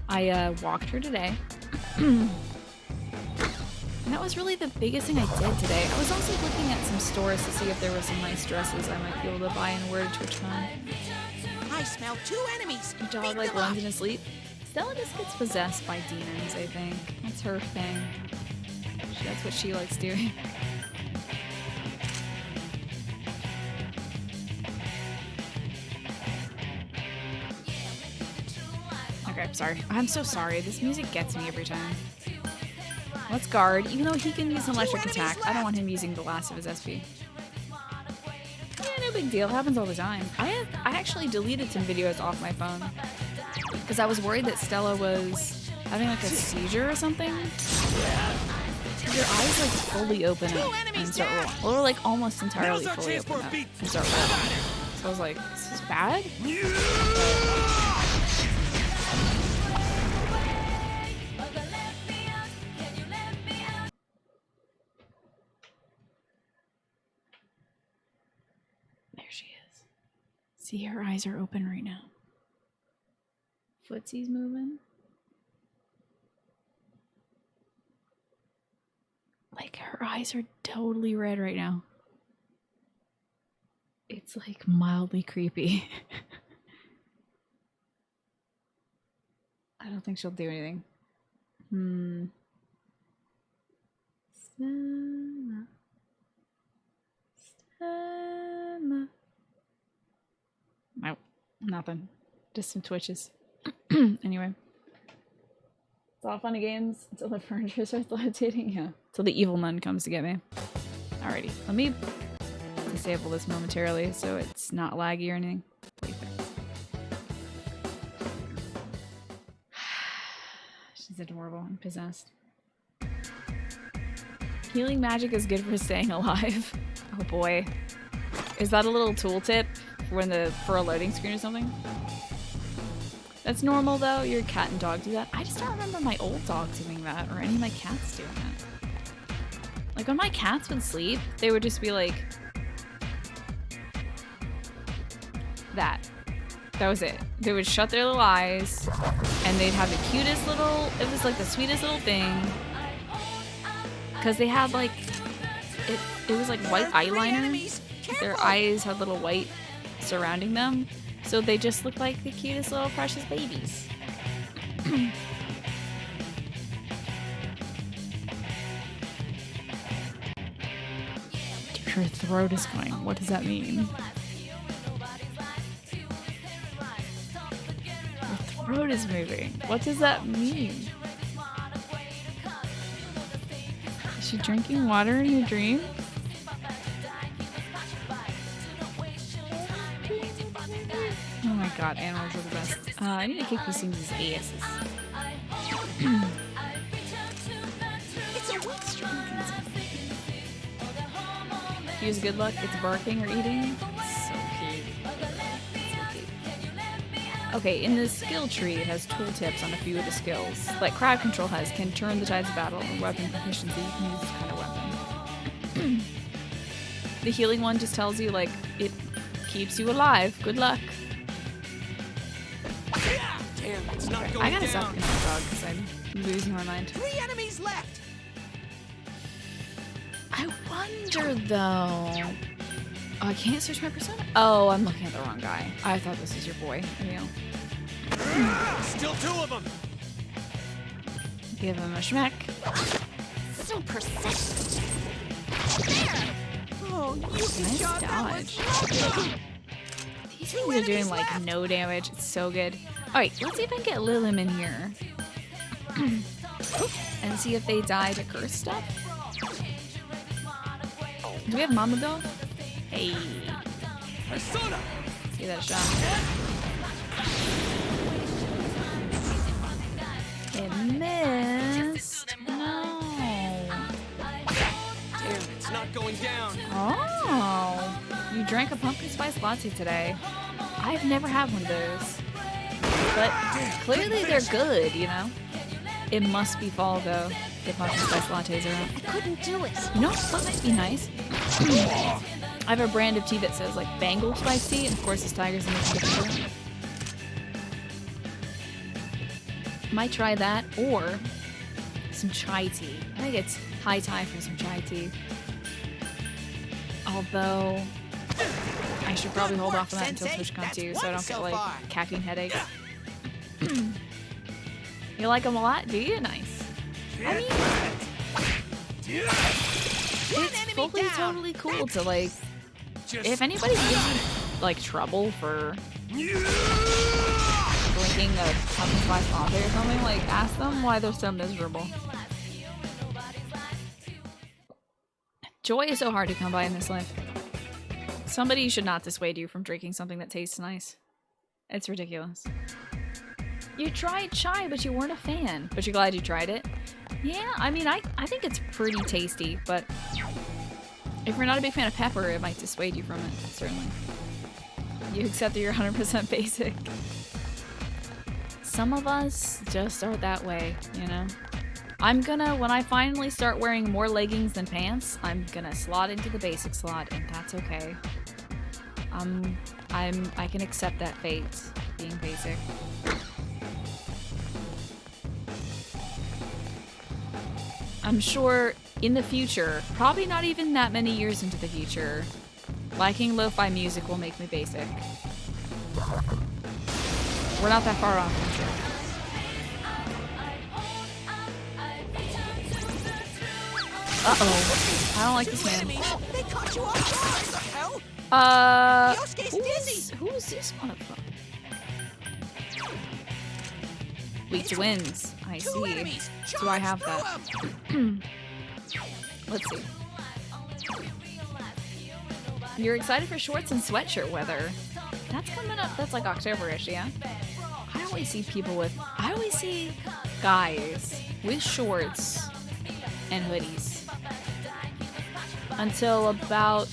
I walked her today. And that was really the biggest thing I did today. I was also looking at some stores to see if there were some nice dresses I might be able to buy and wear to TwitchCon. I smell 2 enemies. Your dog Beat like them up. runs in his sleep. Stella just gets possessed by demons, I think. That's her thing. That's what she likes doing. Okay, sorry. I'm so sorry. This music gets me every time. Let's guard. Even though he can use an electric attack, I don't want him using the last of his SP. Yeah, no big deal. It happens all the time. I actually deleted some videos off my phone because I was worried that Stella was having like a seizure or something. Your eyes like fully open up and start rolling. Well, they're like almost entirely Now's our fully chance for open a up beat. and start rolling. So I was like, this is bad? There she is. See, her eyes are open right now. Footsy's moving. Like, her eyes are totally red right now. It's like mildly creepy. I don't think she'll do anything. Stella. Stella. Nope, nothing. Just some twitches. Anyway. It's all fun and games until the furniture starts levitating. Yeah. Until the evil nun comes to get me. Alrighty. Let me disable this momentarily so it's not laggy or anything. She's adorable and possessed. Healing magic is good for staying alive. Oh boy. Is that a little tooltip for a loading screen or something? That's normal though. Your cat and dog do that. I just don't remember my old dog doing that or any of my cats doing that. Like when my cats would sleep, they would just be like that. That was it. They would shut their little eyes and they'd have the cutest little, it was like the sweetest little thing. Cause they had like, it was like white eyeliner. Their eyes had little white surrounding them. So they just look like the cutest little precious babies. Dude, her throat is going. What does that mean? Her throat is moving. What does that mean? Is she drinking water in her dream? Oh my god, animals are the best. I need to kick these things' asses. It's a weak streak. Use good luck, it's barking or eating. So cute. So cute. Okay, in the skill tree, it has tooltips on a few of the skills. Like crowd control has, can turn the tides of battle, and weapon proficiency, you can use this kind of weapon. The healing one just tells you, like, it keeps you alive. Good luck. Damn, it's not going I gotta down. stop getting my dog because I'm losing my mind. 3 enemies left. I wonder though. Oh, I can't switch my persona? Oh, I'm looking at the wrong guy. I thought this was your boy, Emil. Still 2 of them. Give him a schmeck. So persistent. Oh, you can Nice shot that dodge. was lovely. These things are doing like left. no damage. It's so good. Alright, let's see if I can get Lilim in here. And see if they die to curse stuff. Do we have Mama Bill? Hey. Persona! Let's give that a shot. It missed. No. Damn, it's not going down. Oh. You drank a pumpkin spice latte today. I've never had one of those. But clearly they're good, you know? It must be fall though. The pumpkin spice lattes are out. I couldn't do it. You know what might be nice? I have a brand of tea that says like Bengal spice tea, and of course this tiger's in the picture. Might try that or some chai tea. I think it's high time for some chai tea. Although I should probably hold off on that until Sensei. TwitchCon 2 That's so I one don't so get like far. caffeine headaches. You like them a lot, do you? Nice. I mean, it's fully totally cool to like. If anybody gives you like trouble for drinking a pumpkin spice latte or something, like ask them why they're so miserable. Joy is so hard to come by in this life. Somebody should not dissuade you from drinking something that tastes nice. It's ridiculous. You tried chai, but you weren't a fan. But you're glad you tried it? Yeah, I mean, I think it's pretty tasty, but if you're not a big fan of pepper, it might dissuade you from it, certainly. You accept that you're 100% basic. Some of us just are that way, you know? I'm gonna, when I finally start wearing more leggings than pants, I'm gonna slot into the basic slot, and that's okay. I can accept that fate, being basic. I'm sure in the future, probably not even that many years into the future, liking lo-fi music will make me basic. We're not that far off, I'm sure. Uh-oh. I don't like this man. They caught you off guard. What the hell? Yosuke's dizzy. Who's this motherfucker? Weak to wins. I Two see. enemies. Do I have Charge that? through 'em. Let's see. You're excited for shorts and sweatshirt weather. That's coming up. That's like October-ish, yeah? I always see guys with shorts and hoodies until about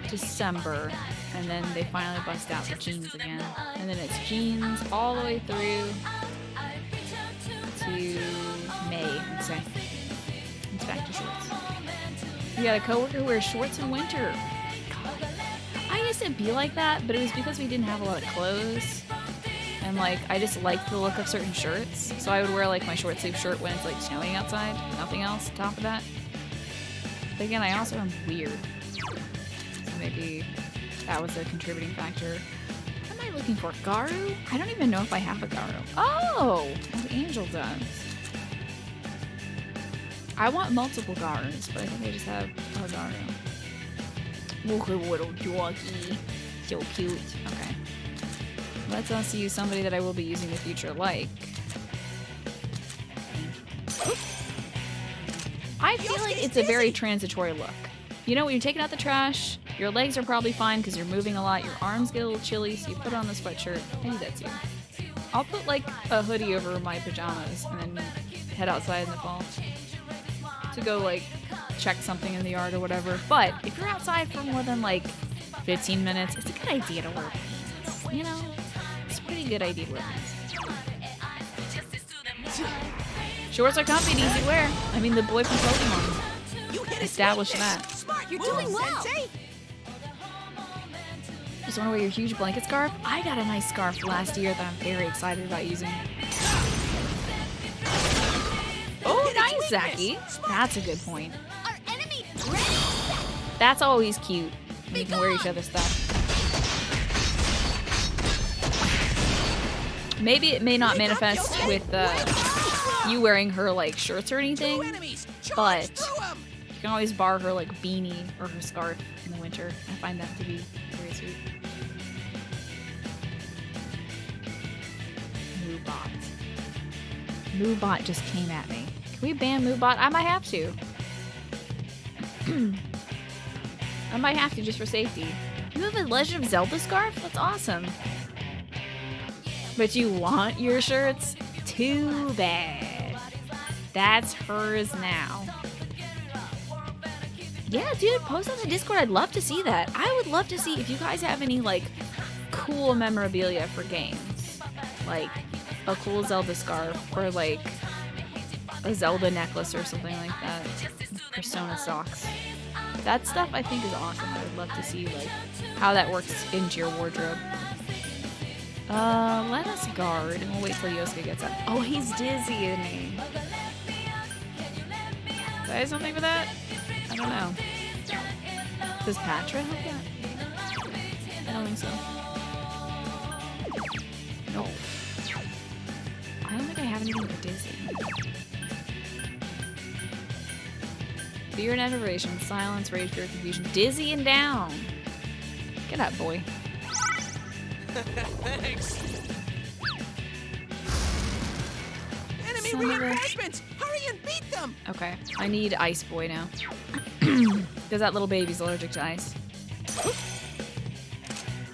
December, and then they finally bust out the jeans again. And then it's jeans all the way through to May, I'd say. It's back to shorts. You got a coworker who wears shorts in winter. I used to be like that, but it was because we didn't have a lot of clothes. And like, I just liked the look of certain shirts. So I would wear like my short sleeve shirt when it's like snowing outside. Nothing else on top of that. But again, I also am weird. So maybe that was a contributing factor. What am I looking for? Garu? I don't even know if I have a Garu. Oh! The Angel does. I want multiple Garus, but I think I just have a Garu. Look at little doggy. So cute. Okay. Let's also use somebody that I will be using in the future, like... I feel like it's a very transitory look. You know, when you're taking out the trash, your legs are probably fine because you're moving a lot, your arms get a little chilly, so you put on the sweatshirt. Maybe that's you. I'll put like a hoodie over my pajamas and then head outside in the fall to go like check something in the yard or whatever. But if you're outside for more than like 15 minutes, it's a good idea to wear pants, you know? It's a pretty good idea to wear pants. Shorts are comfy and easy to wear. I mean, the boy from Pokemon You hit a established swing that. miss. Smart You're move, doing well. Sensei. Just want to wear your huge blanket scarf? I got a nice scarf last year that I'm very excited about using. Oh, nice, Zaki. That's a good point. Our enemy ready? That's always cute when you can wear each other's stuff. Maybe it may not manifest with you wearing her like shirts or Two anything, enemies. Charge but through 'em. you can always borrow her like beanie or her scarf in the winter. I find that to be very sweet. Moobot. Moobot just came at me. Can we ban Moobot? I might have to. I might have to just for safety. You have a Legend of Zelda scarf? That's awesome. But you want your shirts? Too bad. That's hers now. Yeah, dude, post on the Discord. I'd love to see that. I would love to see if you guys have any, like, cool memorabilia for games. Like, a cool Zelda scarf or, like, a Zelda necklace or something like that. Persona socks. That stuff I think is awesome. I would love to see, like, how that works into your wardrobe. Let us guard, and we'll wait till Yosuke gets up. Oh, he's dizzy, isn't he? Did I have something for that? I don't know. Does Patra help that? I don't think so. No. I don't think I have anything for dizzy. Fear and aggravation, silence, rage, fear, confusion, dizzy and down. Get up, boy. Thanks. Enemy Son of a- reinforcements. Hurry and beat them. Okay, I need Ice Boy now. Because that little baby's allergic to ice.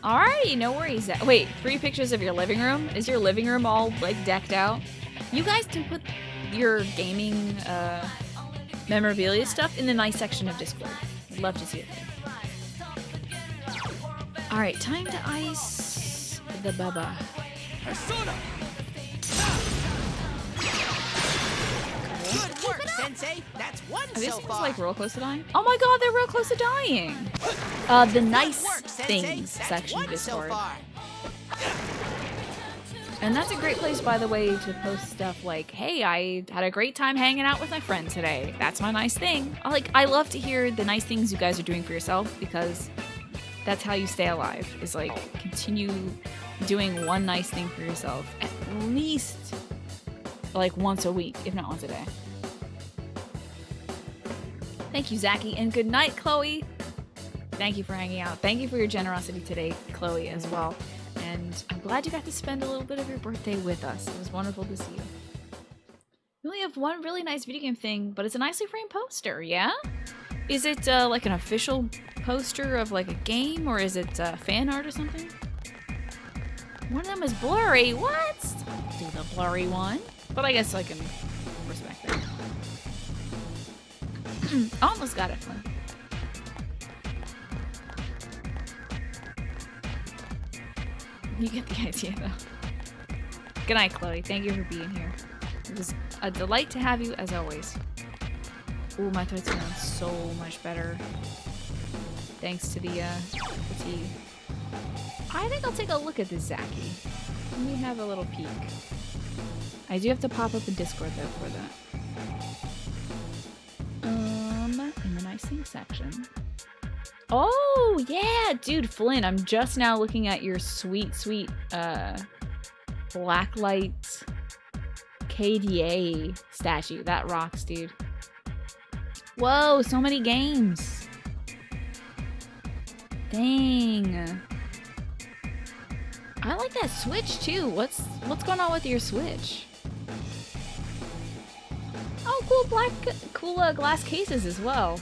Alrighty, no worries. Wait, 3 pictures of your living room? Is your living room all, like, decked out? You guys can put your gaming, memorabilia stuff in the nice section of Discord. I'd love to see it there. Alright, time to ice the Bubba. Persona! Good work, Sensei. That's one Are these so things far. like real close to dying? Oh my god, they're real close to dying! The nice Good work, Sensei. things That's section of one so Discord. far. And that's a great place, by the way, to post stuff like, hey, I had a great time hanging out with my friend today. That's my nice thing. I love to hear the nice things you guys are doing for yourself, because that's how you stay alive, is like continue doing one nice thing for yourself at least like once a week, if not once a day. Thank you, Zachy, and good night, Chloe. Thank you for hanging out. Thank you for your generosity today, Chloe, as well. And I'm glad you got to spend a little bit of your birthday with us. It was wonderful to see you. We only have one really nice video game thing, but it's a nicely framed poster, yeah? Is it like an official poster of like a game, or is it fan art or something? One of them is blurry. What? Do the blurry one. But I guess I can respect that. Almost got it, Flynn. You get the idea, though. Good night, Chloe. Thank you for being here. It was a delight to have you, as always. Ooh, my throat's feeling so much better. Thanks to the tea. I think I'll take a look at this Zachy. Let me have a little peek. I do have to pop up in Discord, though, for that. In the nice things section. Oh, yeah, dude, Flynn, I'm just now looking at your sweet, sweet, Blacklight KDA statue. That rocks, dude. Whoa, so many games. Dang. I like that Switch, too. What's going on with your Switch? Oh, cool glass cases as well.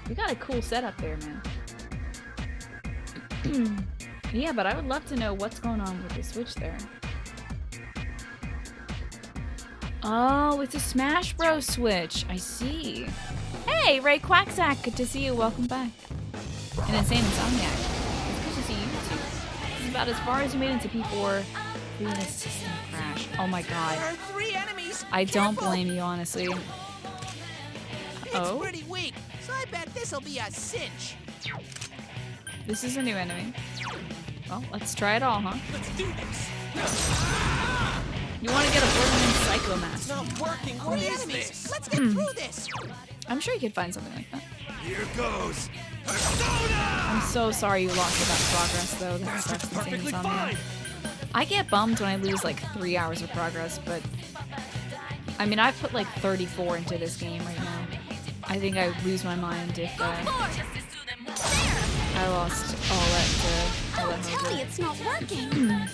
You got a cool setup there, man. Yeah, but I would love to know what's going on with the Switch there. Oh, it's a Smash Bros. Switch. I see. Hey, Ray Quacksack. Good to see you. Welcome back. And Insane Insomniac. It's good to see you too. This is about as far as you made into P4. Being a system crash. Oh my god. There are 3 enemies. I don't Careful. blame you, honestly. It's Oh? pretty weak, so I bet this'll be a cinch. This is a new enemy. Well, let's try it all, huh? Let's do this! You want to get a Borderlands Psycho Mask. Not working. What Three is enemies. this? Let's get through this. I'm sure you could find something like that. Here goes! Persona! I'm so sorry you lost without progress, though. That That's sucks. Insane perfectly Insomnia. fine! I get bummed when I lose like 3 hours of progress, but I mean, I've put like 34 into this game right now. I think I would lose my mind if I lost all that Don't tell me it's not working.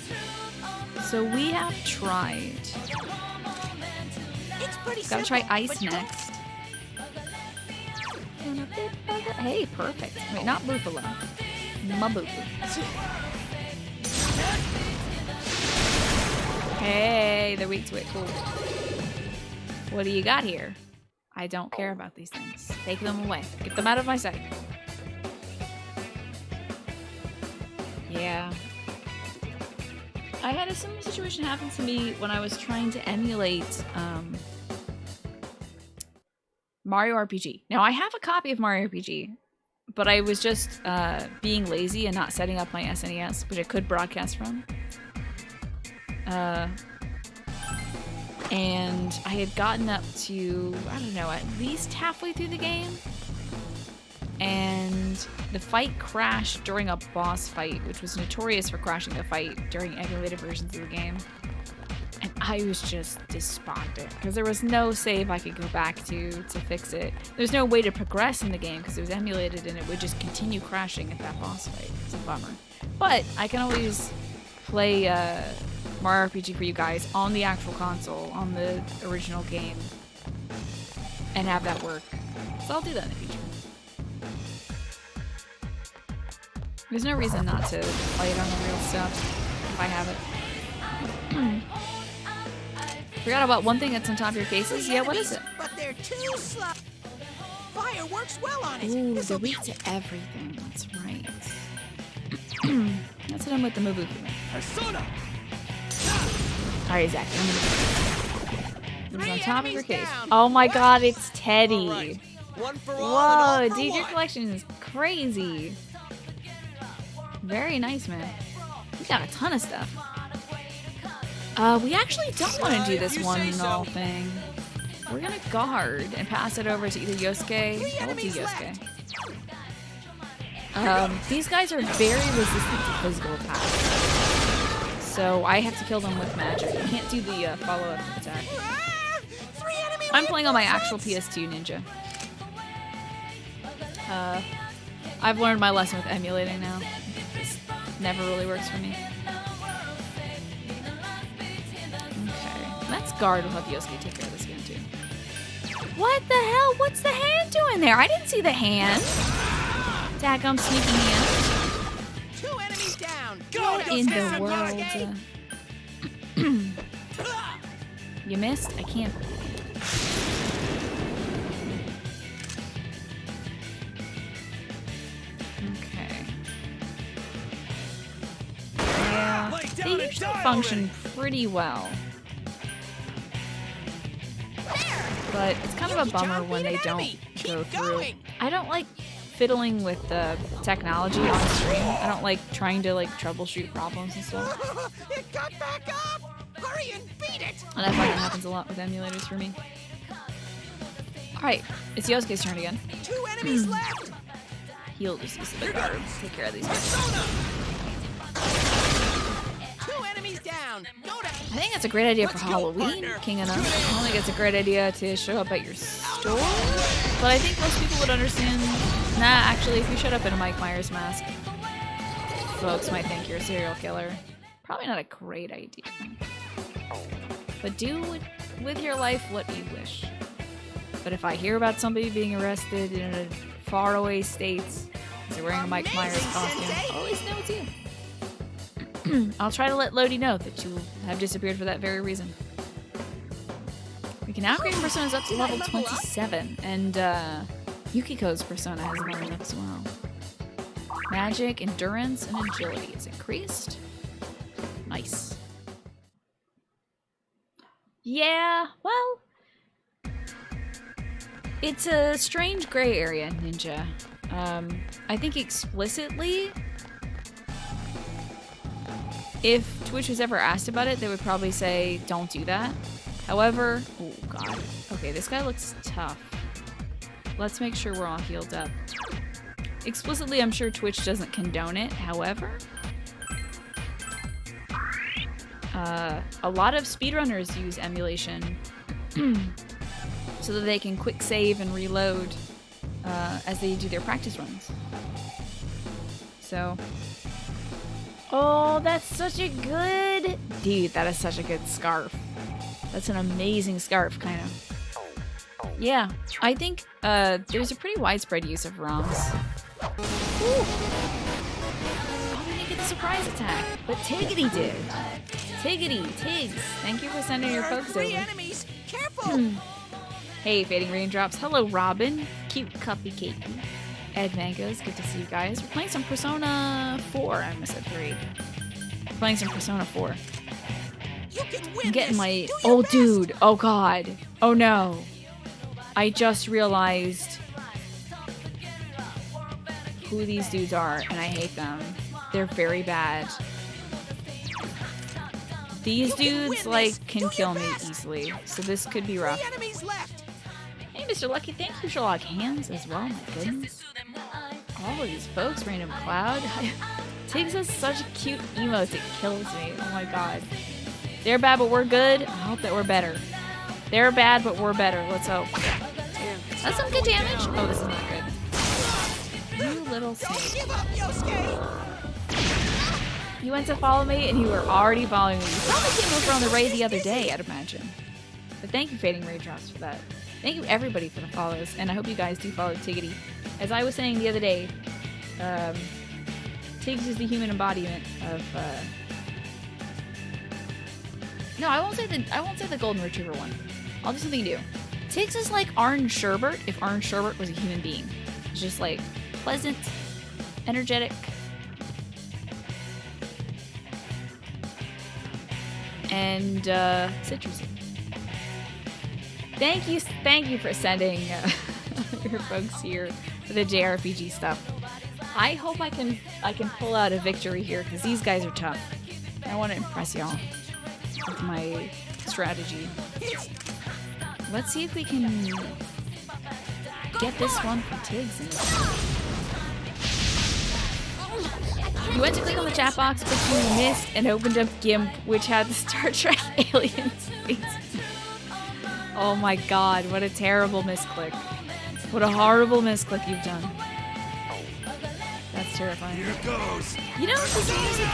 So we have tried. It's pretty Gotta simple. try ice but don't- next. Hey, perfect. Wait, not Buffalo. Mabu. Hey, they're weak to it. Cool. What do you got here? I don't care about these things. Take them away. Get them out of my sight. Yeah. I had a similar situation happen to me when I was trying to emulate Mario RPG. Now, I have a copy of Mario RPG, but I was just being lazy and not setting up my SNES, which I could broadcast from. And I had gotten up to, I don't know, at least halfway through the game. And the fight crashed during a boss fight, which was notorious for crashing the fight during emulated versions of the game. And I was just despondent because there was no save I could go back to fix it. There's no way to progress in the game because it was emulated and it would just continue crashing at that boss fight. It's a bummer. But I can always play Mario RPG for you guys on the actual console, on the original game, and have that work. So I'll do that in the future. There's no reason not to play it on the real stuff if I have it. Forgot about one thing that's on top of your cases? Yeah, what is it? But they're too slow. Fire works well on it. Ooh, This'll they're weak be- to everything. That's right. That's what I'm with the Mabuku. Persona! Alright, Zach. It's on Three top of your enemies case. down. Oh my god, it's Teddy. All right. One for all and Whoa, all for dude, your one. collection is crazy. Very nice, man. We got a ton of stuff. We actually don't want to do this If you one say and all so. thing. We're gonna guard and pass it over to either Yosuke. Three We'll do enemies Yosuke. These guys are very resistant to physical attacks. So I have to kill them with magic. I can't do the follow-up attack. Ah, three enemy I'm playing on my weapons. actual PS2 Ninja. I've learned my lesson with emulating now. This never really works for me. Okay, let's guard. We'll have Yosuke take care of this again too. What the hell? What's the hand doing there? I didn't see the hand. Daggum sneaky hand. 2 enemies down. Go, Yoda, In the Yosuke. world. You missed? I can't. Okay. Yeah, Lay down they and usually die function pretty well. But it's kind of a bummer when they don't go through. I don't like fiddling with the technology on stream. I don't like trying to like troubleshoot problems and stuff. It got back up. Hurry and beat it. And I find that happens a lot with emulators for me. Alright, it's Yosuke's turn again. 2 enemies left. He'll just use the guard. Take care of these guys. Persona. 2 enemies down. Yoda. I think that's a great idea for Let's go, Halloween, partner. King enough. I don't think it's a great idea to show up at your store. But I think most people would understand. Nah, actually, if you showed up in a Mike Myers mask, folks might think you're a serial killer. Probably not a great idea. But do with your life what you wish. But if I hear about somebody being arrested in a faraway states because they're wearing a Mike Myers Amazing, costume, Sensei. always know it's you. I'll try to let Lodi know that you have disappeared for that very reason. We can now upgrade personas up to level 27, and Yukiko's persona has leveled up as well. Magic, endurance, and agility is increased. Nice. Yeah, well, it's a strange gray area, Ninja. I think explicitly, if Twitch was ever asked about it, they would probably say, don't do that. However, oh god. Okay, this guy looks tough. Let's make sure we're all healed up. Explicitly, I'm sure Twitch doesn't condone it. However, a lot of speedrunners use emulation so that they can quick save and reload as they do their practice runs. So, oh, that's such a good, dude, that is such a good scarf. That's an amazing scarf, kind of. Yeah, I think there's a pretty widespread use of ROMs. Ooh. Oh, we didn't get the surprise attack, but Tiggity did. Tiggity, Tiggs, thank you for sending your folks over. Enemies. Careful. Hey, Fading Raindrops. Hello, Robin. Cute cuppy cakey. Ed Mangoes, good to see you guys. We're playing some Persona 4. I missed it 3. We're playing some Persona 4. You can win I'm getting this. my... Do your Oh, best. dude. Oh, God. Oh, no. I just realized who these dudes are, and I hate them. They're very bad. These You can dudes, win this. like, Do can your kill me best. easily, so this could be 3 rough. enemies left. Hey, Mr. Lucky, thank you, Sherlock Hands, as well, my goodness. All of these folks, Random Cloud. Tiggs has such a cute emote, it kills me. Oh my god. They're bad, but we're good. I hope that we're better. They're bad, but we're better. Let's hope. That's some good damage. Oh, this is not good. You little Don't snake. give up, Yosuke. You went to follow me, and you were already following me. You probably came over on the raid the other day, I'd imagine. But thank you, Fading Raindrops, for that. Thank you, everybody, for the follows, and I hope you guys do follow Tiggity. As I was saying the other day, Tiggs is the human embodiment of. No, I won't say the golden retriever one. I'll do something new. Tiggs is like Orange Sherbert if Orange Sherbert was a human being. It's just like pleasant, energetic, and citrusy. Thank you for sending your folks here for the JRPG stuff. I hope I can pull out a victory here because these guys are tough. I want to impress y'all with my strategy. Let's see if we can get this one from Tiggs. You went to click on the chat box, but you missed and opened up GIMP, which had the Star Trek aliens face. Oh my god, what a terrible misclick. What a horrible misclick you've done. That's terrifying. Here goes. You know, this music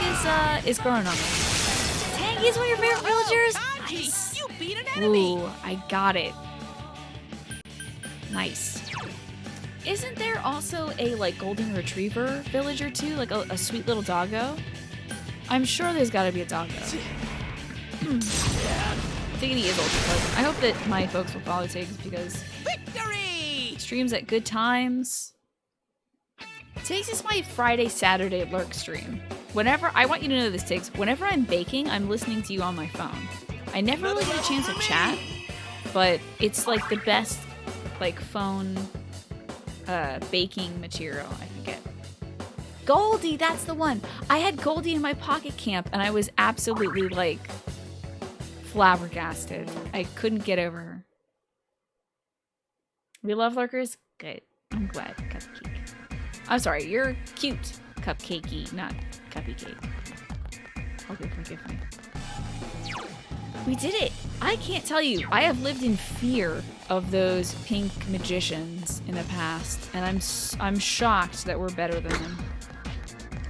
is growing on me. Tangy's one of your favorite villagers? Nice. You beat an enemy. Ooh, I got it. Nice. Isn't there also a, like, golden retriever villager too? Like a sweet little doggo? I'm sure there's gotta be a doggo. Tiggity is ultra pleasant. I hope that my folks will follow Tiggs because Victory. streams at good times. Tiggs is my Friday, Saturday lurk stream. Whenever, I want you to know this, Tiggs, whenever I'm baking, I'm listening to you on my phone. I never really get a chance to chat, but it's like the best, like, phone baking material I can get. Goldie, that's the one. I had Goldie in my pocket camp, and I was absolutely, like, flabbergasted. I couldn't get over her. We love lurkers? Good. I'm glad. Cupcake. I'm sorry, you're cute. Cupcakey, not cuppy cake. Hope you forgive me. We did it! I can't tell you. I have lived in fear of those pink magicians in the past, and I'm shocked that we're better than them.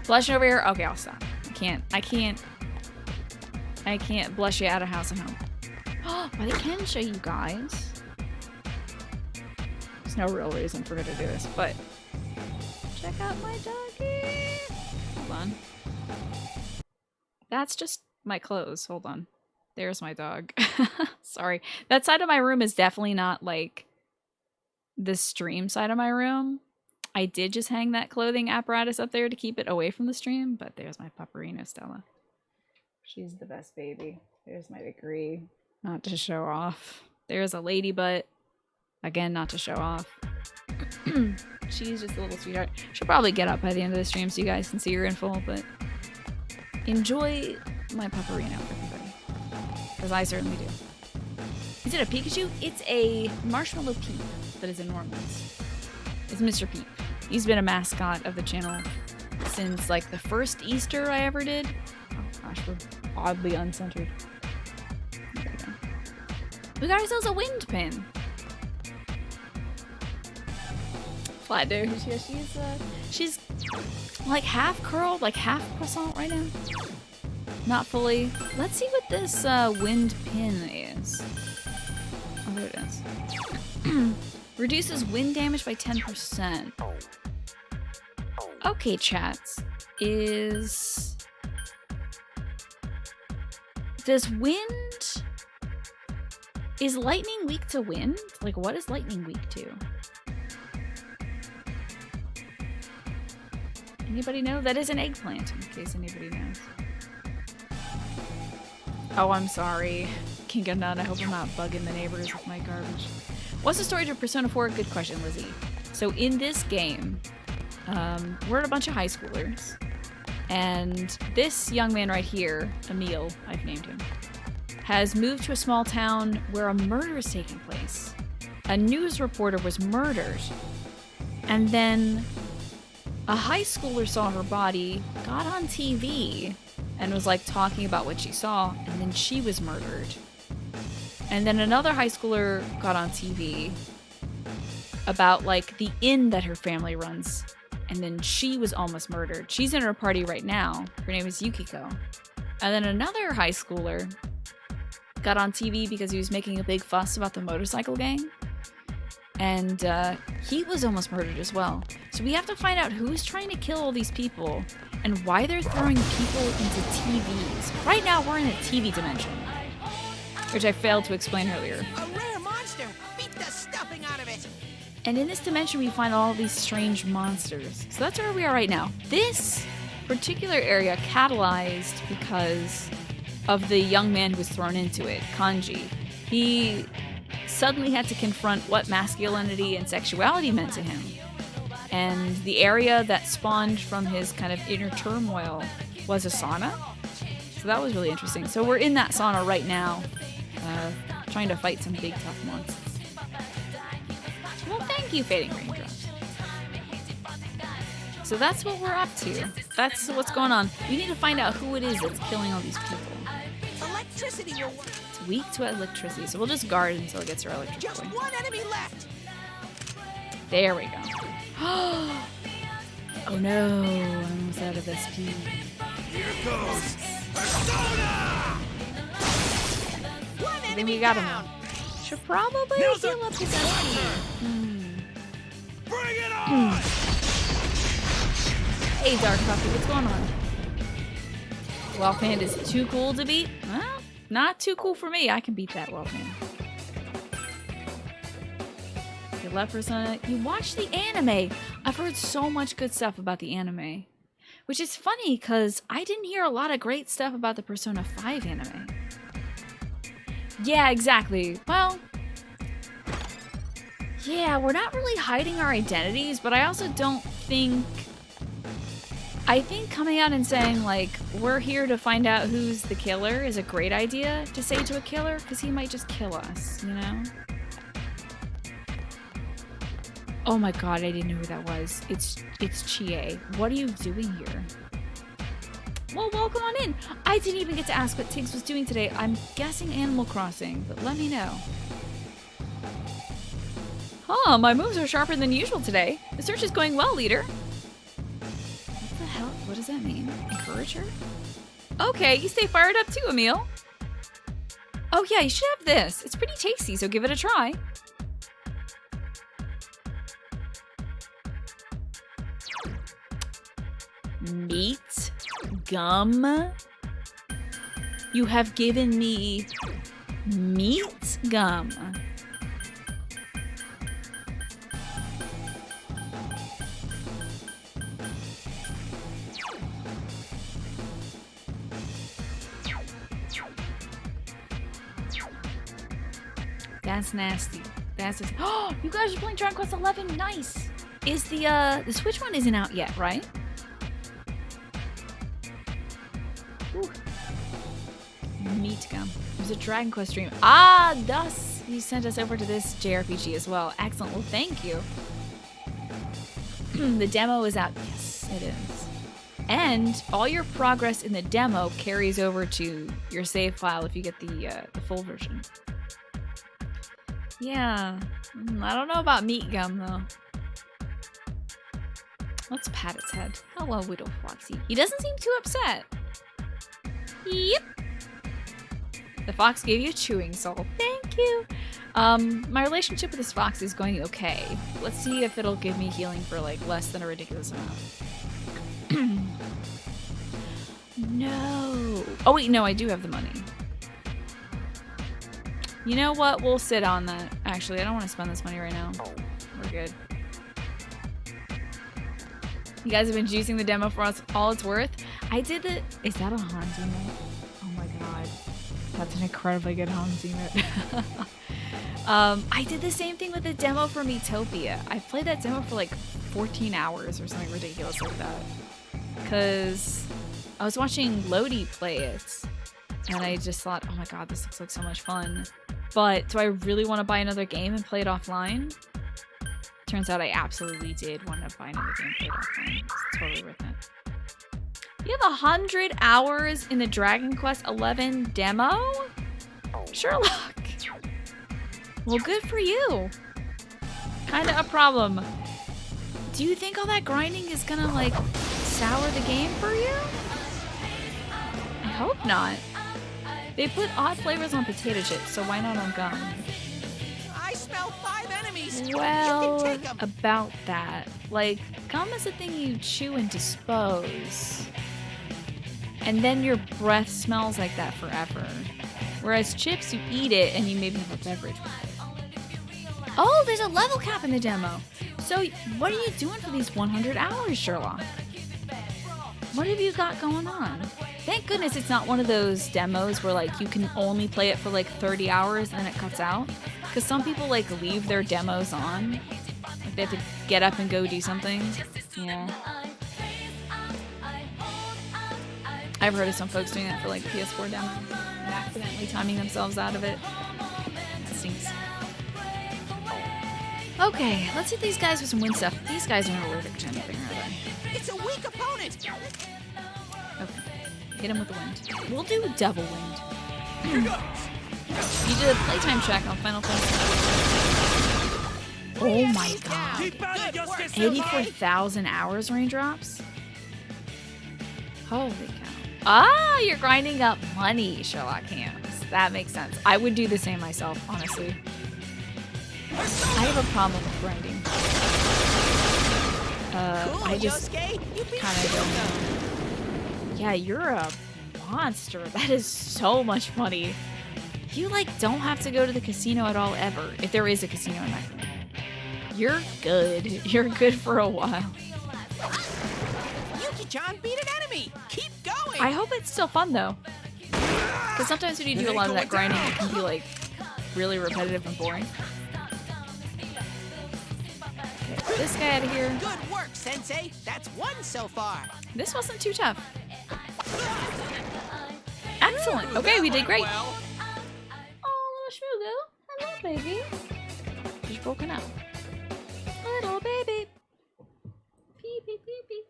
Blushing over here? Okay, I'll stop. I can't blush you out of house and home. Oh, but I can show you guys. There's no real reason for her to do this, but check out my doggy. Hold on. That's just my clothes. Hold on. There's my dog. Sorry. That side of my room is definitely not like the stream side of my room. I did just hang that clothing apparatus up there to keep it away from the stream, but there's my Paparino Stella. She's the best baby. There's my degree. Not to show off. There's a lady butt. Again, not to show off. She's just a little sweetheart. She'll probably get up by the end of the stream so you guys can see her in full, but enjoy my Paparino, everybody. Because I certainly do. Is it a Pikachu? It's a Marshmallow Peep that is enormous. It's Mr. Peep. He's been a mascot of the channel since like the first Easter I ever did. Oh gosh, we're oddly uncentered. There we go. We got ourselves a wind pin. Flat dude. She's like half curled, like half croissant right now. Not fully. Let's see what this wind pin is. Oh, there it is. Reduces wind damage by 10%. Okay, chats. Does wind... Is lightning weak to wind? Like, what is lightning weak to? Anybody know? That is an eggplant, in case anybody knows. Oh, I'm sorry. King of None, I hope I'm not bugging the neighbors with my garbage. What's the story to Persona 4? Good question, Lizzie. So in this game, we're a bunch of high schoolers. And this young man right here, Emil, I've named him, has moved to a small town where a murder is taking place. A news reporter was murdered. And then a high schooler saw her body, got on TV, and was like talking about what she saw, and then she was murdered. And then another high schooler got on TV about like the inn that her family runs, and then she was almost murdered. She's in her party right now. Her name is Yukiko. And then another high schooler got on TV because he was making a big fuss about the motorcycle gang. And he was almost murdered as well. So we have to find out who's trying to kill all these people and why they're throwing people into TVs. Right now, we're in a TV dimension, which I failed to explain earlier. A rare monster. Beat the stuffing out of it. And in this dimension, we find all these strange monsters. So that's where we are right now. This particular area catalyzed because of the young man who was thrown into it, Kanji. He suddenly had to confront what masculinity and sexuality meant to him. And the area that spawned from his kind of inner turmoil was a sauna. So that was really interesting. So we're in that sauna right now, trying to fight some big tough monsters. Well, thank you, Fading Raindrops. So that's what we're up to. That's what's going on. We need to find out who it is that's killing all these people. Electricity will work. It's weak to electricity, so we'll just guard until it gets our electric Just point. one enemy left. There we go. Oh no, I'm almost out of SP. Here goes Persona! One I think enemy we got down. him. Should probably Now's heal our up his SP. Bring it on! Hey, Dark Puppy, what's going on? Wolfman is too cool to beat? Well, not too cool for me. I can beat that Wolfman. You love Persona. You watch the anime. I've heard so much good stuff about the anime. Which is funny, because I didn't hear a lot of great stuff about the Persona 5 anime. Yeah, exactly. Well, yeah, we're not really hiding our identities, but I also don't think... I think coming out and saying, like, we're here to find out who's the killer is a great idea to say to a killer, because he might just kill us, you know? Oh my god, I didn't know who that was. It's Chie. What are you doing here? Well, welcome on in. I didn't even get to ask what Tiggs was doing today. I'm guessing Animal Crossing, but let me know. Huh, my moves are sharper than usual today. The search is going well, leader. What the hell? What does that mean? Encourage her? Okay, you stay fired up too, Emil. Oh yeah, you should have this. It's pretty tasty, so give it a try. Meat gum? You have given me meat gum. That's nasty. That's just, oh, you guys are playing Dragon Quest 11. Nice. Is the Switch one isn't out yet, right? Ooh. Meat gum. There's a Dragon Quest stream. Ah, thus you sent us over to this JRPG as well. Excellent. Well, thank you. The demo is out. Yes, it is. And all your progress in the demo carries over to your save file if you get the full version. Yeah. I don't know about meat gum, though. Let's pat its head. Hello, Widow Foxy. He doesn't seem too upset. Yep. The fox gave you a chewing soul. Thank you. My relationship with this fox is going okay. Let's see if it'll give me healing for, like, less than a ridiculous amount. No. Oh, wait, no, I do have the money. You know what? We'll sit on that. Actually, I don't want to spend this money right now. We're good. You guys have been juicing the demo for us all it's worth. I did the... Is that a Hanzi note? Oh my god. That's an incredibly good Hanzi note. I did the same thing with the demo for Metopia. I played that demo for like 14 hours or something ridiculous like that. Because I was watching Lodi play it. And I just thought, oh my god, this looks like so much fun. But do I really want to buy another game and play it offline? Turns out I absolutely did want to buy another game and play it offline. It's totally worth it. You have 100 hours in the Dragon Quest XI demo? Sherlock. Well, good for you. Kinda a problem. Do you think all that grinding is gonna, like, sour the game for you? I hope not. They put odd flavors on potato chips, so why not on gum? I smell 5 enemies. Well, You can take 'em. about that. Like, gum is a thing you chew and dispose. And then your breath smells like that forever. Whereas chips, you eat it and you maybe have a beverage with it. Oh, there's a level cap in the demo. So what are you doing for these 100 hours, Sherlock? What have you got going on? Thank goodness it's not one of those demos where, like, you can only play it for, like, 30 hours and then it cuts out. Because some people, like, leave their demos on. Like, they have to get up and go do something. Yeah. I've heard of some folks doing that for, like, PS4 demo and accidentally timing themselves out of it. That stinks. Okay, let's hit these guys with some wind stuff. These guys aren't allergic to anything, are they? It's a weak opponent. Okay. Hit him with the wind. We'll do double wind. Here goes. You did a playtime check on Final Fantasy. Oh my god. Keep at it, Good work. Yosuke. 84,000 hours raindrops? Holy cow. Ah, you're grinding up money, Sherlock Hams. That makes sense. I would do the same myself, honestly. I have a problem with grinding. Cool, I just Yosuke. You beat kind of don't know. Yeah, you're a monster. That is so much money. You, like, don't have to go to the casino at all, ever. If there is a casino in that game. You're good. You're good for a while. Yuki-chan beat an enemy. Keep going. I hope it's still fun, though. Because sometimes when you do a lot of that grinding, it can be, like, really repetitive and boring. Get this guy out of here. Good work, Sensei. That's 1 so far. This wasn't too tough. Excellent. Okay, we did great. Well, Oh, little Shmugo. Hello, baby. Just broken out. Little baby. Pee, pee, pee, pee.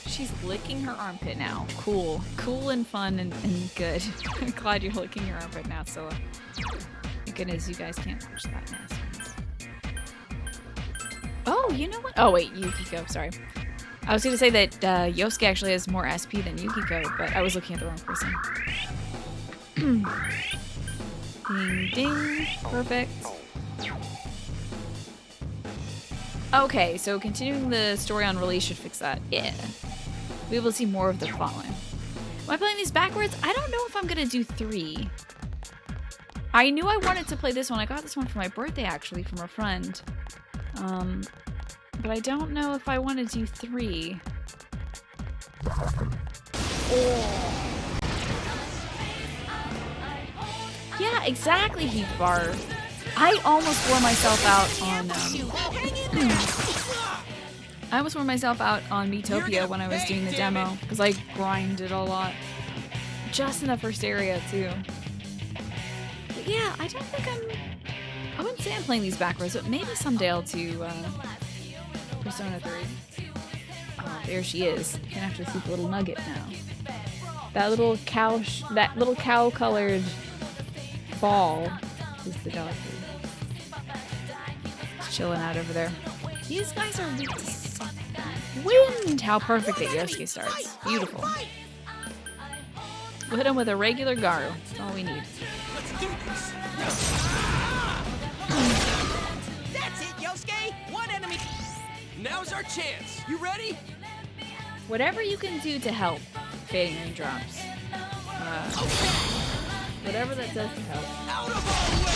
She's licking her armpit now. Cool. Cool and fun and good. I'm glad you're licking your armpit now, Scylla. Thank goodness you guys can't watch that mess. Oh, you know what? Oh, wait, Yukiko. Sorry. I was going to say that Yosuke actually has more SP than Yukiko, but I was looking at the wrong person. Ding, ding. Perfect. Okay, so continuing the story on Release should fix that. Yeah. We will see more of the plotline. Am I playing these backwards? I don't know if I'm gonna do 3. I knew I wanted to play this one. I got this one for my birthday, actually, from a friend. But I don't know if I want to do 3. Oh. Yeah, exactly, Heath Bar. I almost wore myself out on, I almost wore myself out on Metopia when I was doing the demo, because I grinded a lot. Just in the first area, too. But yeah, I don't think I wouldn't say I'm playing these backwards, but maybe someday I'll do Persona 3. Oh, there she is. You're gonna have to see the little nugget now. That little cow-colored ball is the dog food. It's chilling out over there. These guys are weak to something. Wind! How perfect that Yosuke starts. Beautiful. We'll hit him with a regular Garu. That's all we need. Let's do this. That's it, Yosuke! One enemy! Now's our chance. You ready? Whatever you can do to help fading raindrops. Whatever that does to help. Out of our way!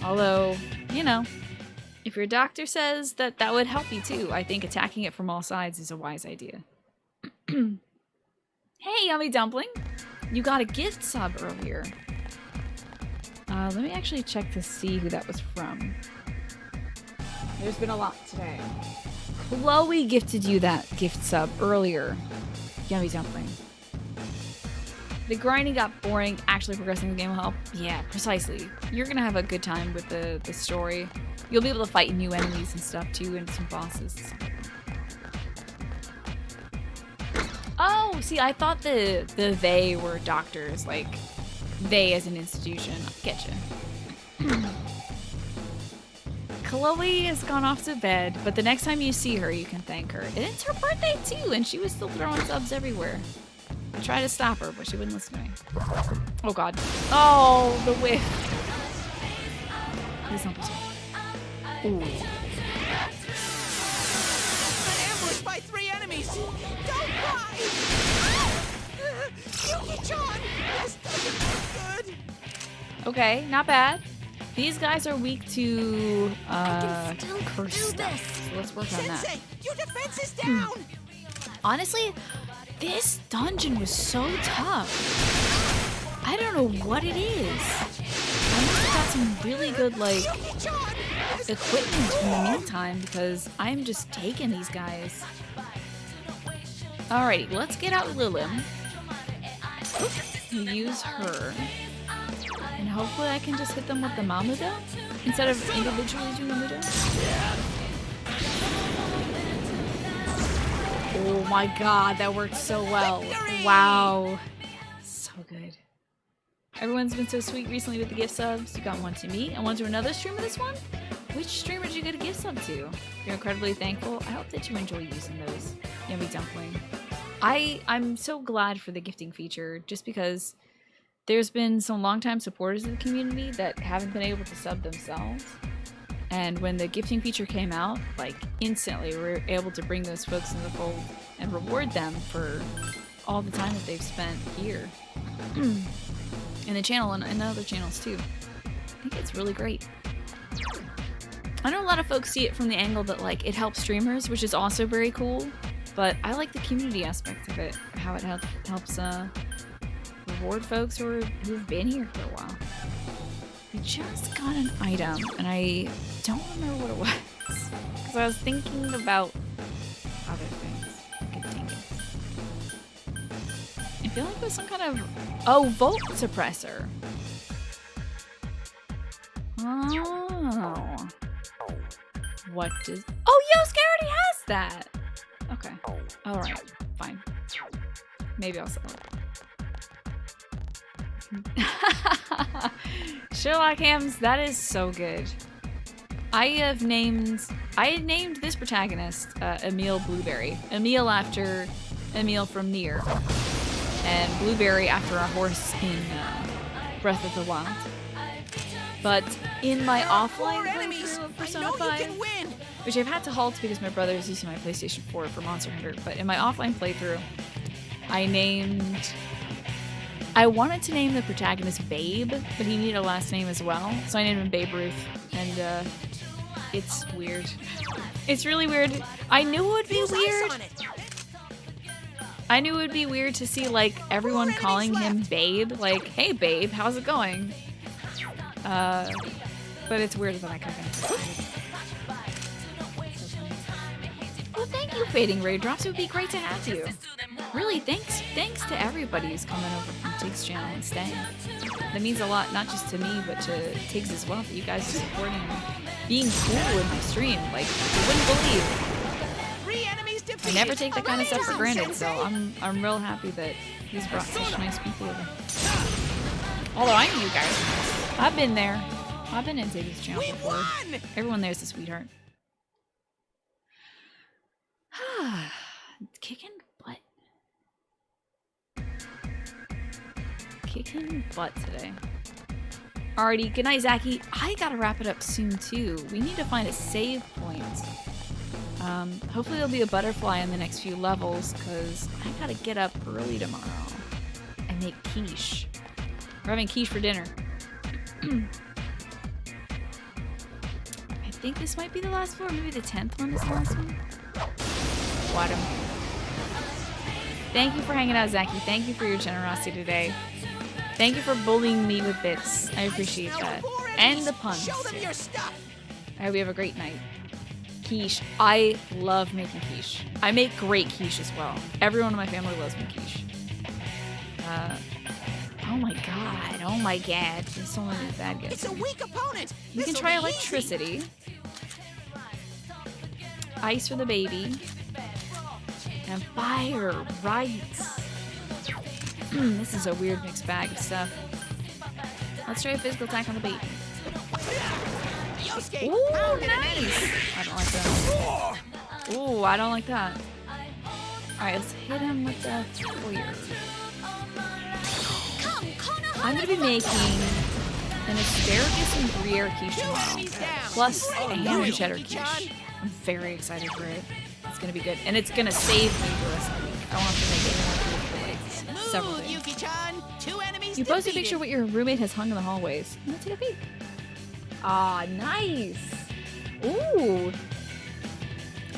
Although, you know, if your doctor says that that would help you too, I think attacking it from all sides is a wise idea. Hey, Yummy Dumpling! You got a gift sub earlier. Let me actually check to see who that was from. There's been a lot today. Chloe gifted you that gift sub earlier. Yummy Dumpling. The grinding got boring. Actually progressing the game will help. Yeah, precisely. You're gonna have a good time with the story. You'll be able to fight new enemies and stuff too, and some bosses. Oh, see, I thought the they were doctors, like they as an institution. I get you. Chloe has gone off to bed, but the next time you see her, you can thank her. And it's her birthday too, and she was still throwing subs everywhere. I tried to stop her, but she wouldn't listen to me. Oh god. Oh, the whiff. Please don't be so. Ooh. Ambushed by 3 enemies! Don't cry! Yuki-chan! This doesn't look good! Okay, not bad. These guys are weak to curse stuff. So let's work on that. Sensei, your defense is down! Honestly, this dungeon was so tough. I don't know what it is. I must have got some really good, like, Yuki-chan! equipment in the meantime because I'm just taking these guys. Alrighty, let's get out Lilim. Use her. And hopefully I can just hit them with the Mamudo instead of individually doing the Mudo. Oh my god, that worked so well. Wow. So good. Everyone's been so sweet recently with the gift subs. You got one to me and one to another streamer this one? Which streamer did you get a gift sub to? You're incredibly thankful. I hope that you enjoy using those. Yummy Dumpling. I'm so glad for the gifting feature just because there's been some longtime supporters of the community that haven't been able to sub themselves. And when the gifting feature came out, like instantly we were able to bring those folks in the fold and reward them for all the time that they've spent here. In the channel and in other channels too. I think it's really great. I know a lot of folks see it from the angle that like it helps streamers, which is also very cool, but I like the community aspect of it, how it helps reward folks who've been here for a while. We just got an item, and I don't remember what it was, because I was thinking about other things. God dang it. I feel like it was some kind of... Oh, Volt Suppressor. Oh. What does... Oh, Yosuke already has that! Okay. Alright, fine. Maybe I'll sell it. Sherlock Hams, that is so good. I had named this protagonist Emil Blueberry. Emil after Emil from Nier. And Blueberry after our horse in Breath of the Wild. But in my offline playthrough of Persona 5, which I've had to halt because my brother is using my PlayStation 4 for Monster Hunter, but in my offline playthrough, I wanted to name the protagonist Babe, but he needed a last name as well, so I named him Babe Ruth, and it's weird. It's really weird. I knew it would be weird. I knew it would be weird to see, like, everyone calling him Babe, like, hey Babe, how's it going? But it's weirder than I kind of anticipated. Well, thank you you, Fading Raindrops. It would be great to have you. Really, thanks to everybody who's coming over from Tig's channel and staying. That means a lot, not just to me, but to Tig's as well, that you guys are supporting and being cool in my stream. Like, you wouldn't believe. 3 enemies defeated. I never take that kind of stuff for granted, so I'm real happy that he's brought such nice people over. Although I knew you guys. I've been there. I've been in Tig's channel before. Everyone there's a sweetheart. Kicking butt. Kicking butt today. Alrighty, good night, Zachy. I gotta wrap it up soon too. We need to find a save point. Hopefully there'll be a butterfly in the next few levels, because I gotta get up early tomorrow and make quiche. We're having quiche for dinner. I think this might be the last floor. Maybe the 10th one is the last one. What? Thank you for hanging out, Zachy. Thank you for your generosity today. Thank you for bullying me with bits. I appreciate that. And the puns. Show them your stuff. I hope you have a great night. Quiche. I love making quiche. I make great quiche as well. Everyone in my family loves my quiche. Oh my god. Oh my god. There's so many bad guys. It's a weak opponent. You can try electricity. Ice for the baby. And fire. Right. This is a weird mixed bag of stuff. Let's try a physical attack on the baby. Ooh, nice! I don't like that. Ooh, I don't like that. Alright, let's hit him with the fire. I'm gonna be making an asparagus and Gruyere quiche tomorrow, plus a ham and cheddar quiche. I'm very excited for it. It's gonna be good, and it's gonna save me the rest of the week. I won't have to make any more food for like several days. You post a picture of what your roommate has hung in the hallways. Let's take a peek. Ah, nice. Ooh,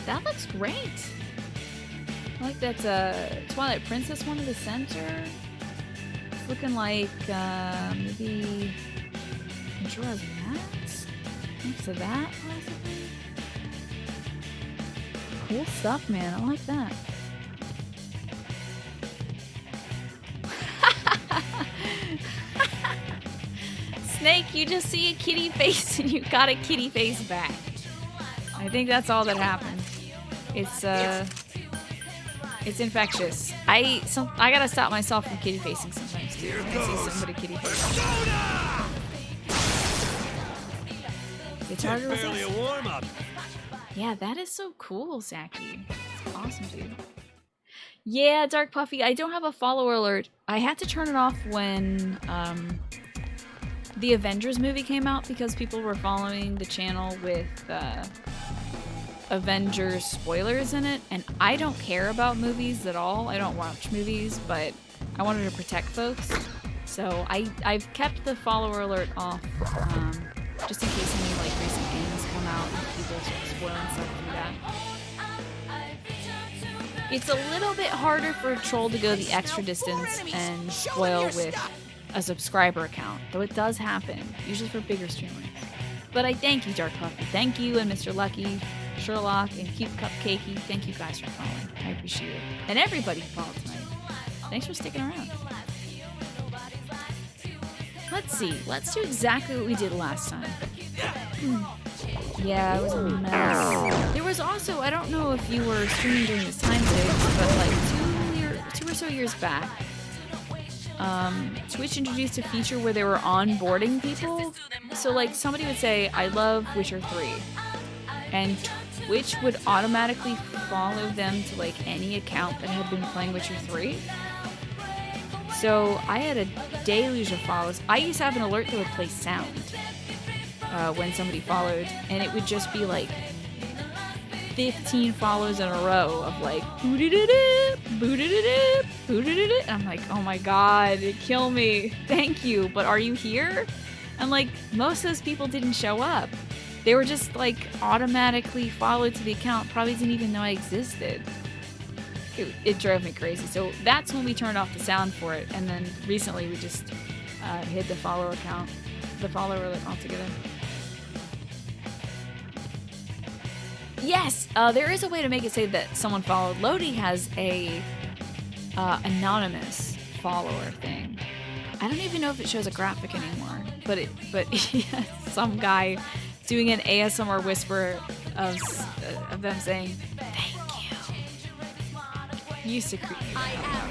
that looks great. I like that Twilight Princess one in the center. It's looking like maybe Majora's Mask next to that, possibly. Cool stuff, man. I like that. Snake, you just see a kitty face and you got a kitty face back. I think that's all that happened. It's infectious. I gotta stop myself from kitty facing sometimes too. When I see somebody kitty facing. Guitar Girl Barely a warm up. Yeah, that is so cool, Zachy. It's awesome, dude. Yeah, Dark Puffy, I don't have a follower alert. I had to turn it off when the Avengers movie came out because people were following the channel with Avengers spoilers in it, and I don't care about movies at all. I don't watch movies, but I wanted to protect folks. So I've kept the follower alert off just in case any like recent games come out and people start spoiling stuff through that. It's a little bit harder for a troll to go the extra distance and spoil with a subscriber account, though it does happen, usually for bigger streamers. But I thank you, Dark Puffy. Thank you, and Mr. Lucky, Sherlock, and Cute Cupcakey. Thank you guys for following. I appreciate it. And everybody who followed tonight. Thanks for sticking around. Let's see. Let's do exactly what we did last time. Yeah, it was a mess. There was also, I don't know if you were streaming during this time today, but like two or so years back, Twitch introduced a feature where they were onboarding people. So like somebody would say, I love Witcher 3. And Twitch would automatically follow them to like any account that had been playing Witcher 3. So I had a deluge of follows. I used to have an alert that would play sound when somebody followed. And it would just be like 15 follows in a row of like boo-doo-doo-doo, boo-doo-doo-doo, boo-doo-doo-doo. And I'm like, oh my god, kill me. Thank you, but are you here? And like most of those people didn't show up. They were just like automatically followed to the account, probably didn't even know I existed. It drove me crazy. So that's when we turned off the sound for it, and then recently we just hid the follower alert altogether. Yes, there is a way to make it say that someone followed. Lodi has a anonymous follower thing. I don't even know if it shows a graphic anymore, but yeah, some guy doing an ASMR whisper of them saying thank you. Used to creep me out.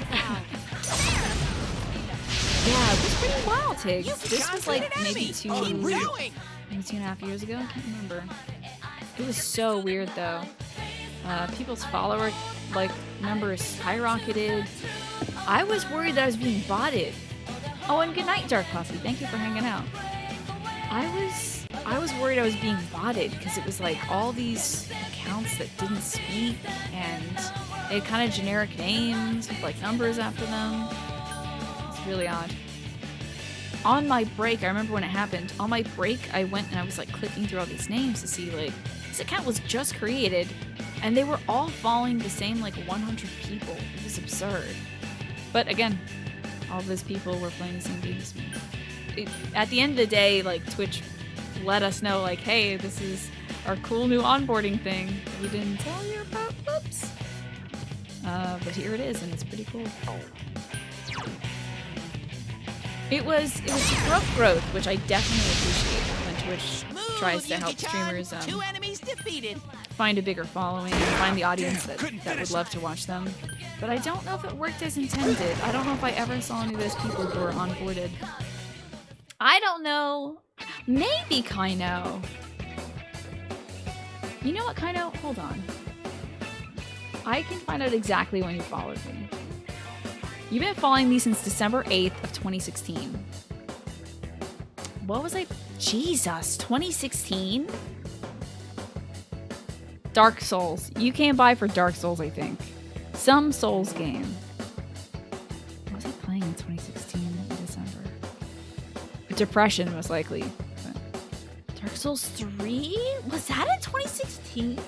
Yeah, it was pretty wild, Tiggs. This was like maybe Keep going. 2.5 years ago. I can't remember. It was so weird though. People's follower numbers skyrocketed. I was worried that I was being botted. Oh, and good night, Dark Puffy. Thank you for hanging out. I was worried I was being botted because it was like all these accounts that didn't speak and they had kind of generic names with like numbers after them. It's really odd. On my break, I remember when it happened. On my break, I went and I was like clicking through all these names to see like this account was just created and they were all following the same like 100 people. It was absurd. But again, all those people were playing the same game as me. At the end of the day, like Twitch let us know like, hey, this is our cool new onboarding thing that we didn't tell you about. Whoops. But here it is, and it's pretty cool. It was growth, which I definitely appreciate when Twitch tries to help streamers 2 enemies defeated. find a bigger following and find the audience that would love to watch them. But I don't know if it worked as intended. I don't know if I ever saw any of those people who were onboarded. I don't know. Maybe Kaino. You know what, Kaino? Hold on. I can find out exactly when you followed me. You've been following me since December 8th of 2016. What was I? Jesus, 2016? Dark Souls. You came by for Dark Souls, I think. Some Souls game. What was I playing in 2016 in December? Depression, most likely. But Dark Souls 3? Was that in 2016?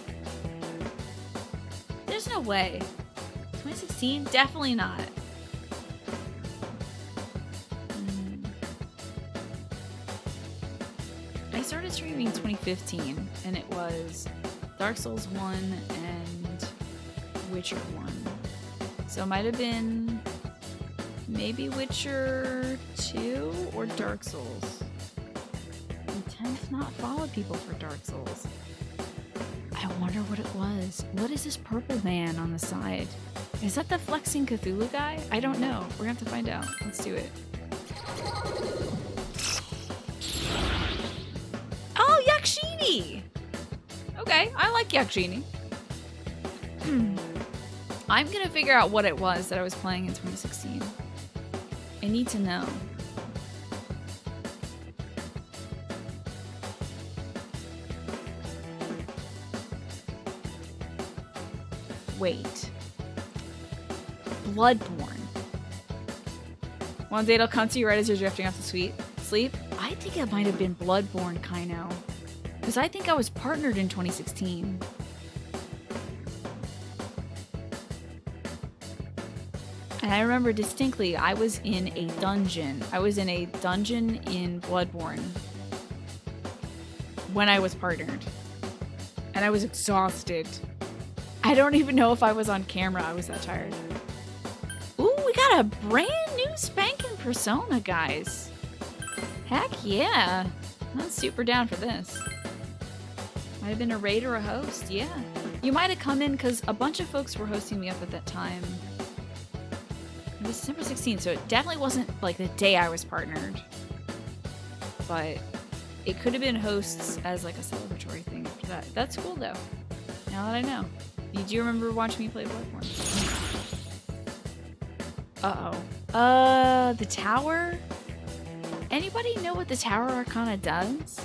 there's no way. 2016? Definitely not. I started streaming in 2015, and it was Dark Souls 1 and Witcher 1. So it might have been maybe Witcher 2 or Dark Souls. I tend to not follow people for Dark Souls. I wonder what it was. What is this purple man on the side? Is that the Flexing Cthulhu guy? I don't know. We're gonna have to find out. Let's do it. Oh, Yakshini! Okay, I like Yakshini. I'm gonna figure out what it was that I was playing in 2016. I need to know. Wait. Bloodborne. One day it'll come to you right as you're drifting off to sleep. I think it might have been Bloodborne, Kaino. Because I think I was partnered in 2016. And I remember distinctly, I was in a dungeon. I was in a dungeon in Bloodborne when I was partnered. And I was exhausted. I don't even know if I was on camera. I was that tired. Ooh, we got a brand new spanking Persona, guys. Heck yeah. I'm super down for this. Might have been a raid or a host, yeah. You might have come in because a bunch of folks were hosting me up at that time. It was December 16th, so it definitely wasn't like the day I was partnered. But it could have been hosts as like a celebratory thing after that. That's cool though. Now that I know. Do you remember watching me play Bloodborne? Uh-oh. The tower? Anybody know what the Tower Arcana does?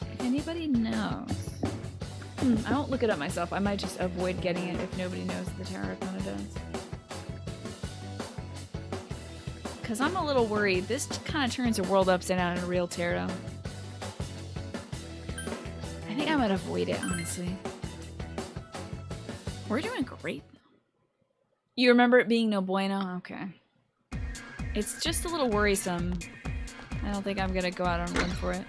If anybody knows. I won't look it up myself. I might just avoid getting it if nobody knows what the Tower Arcana does. Because I'm a little worried. This kind of turns the world upside down in a real tarot. I think I might avoid it, honestly. We're doing great. You remember it being no bueno? Okay. It's just a little worrisome. I don't think I'm gonna go out and run for it.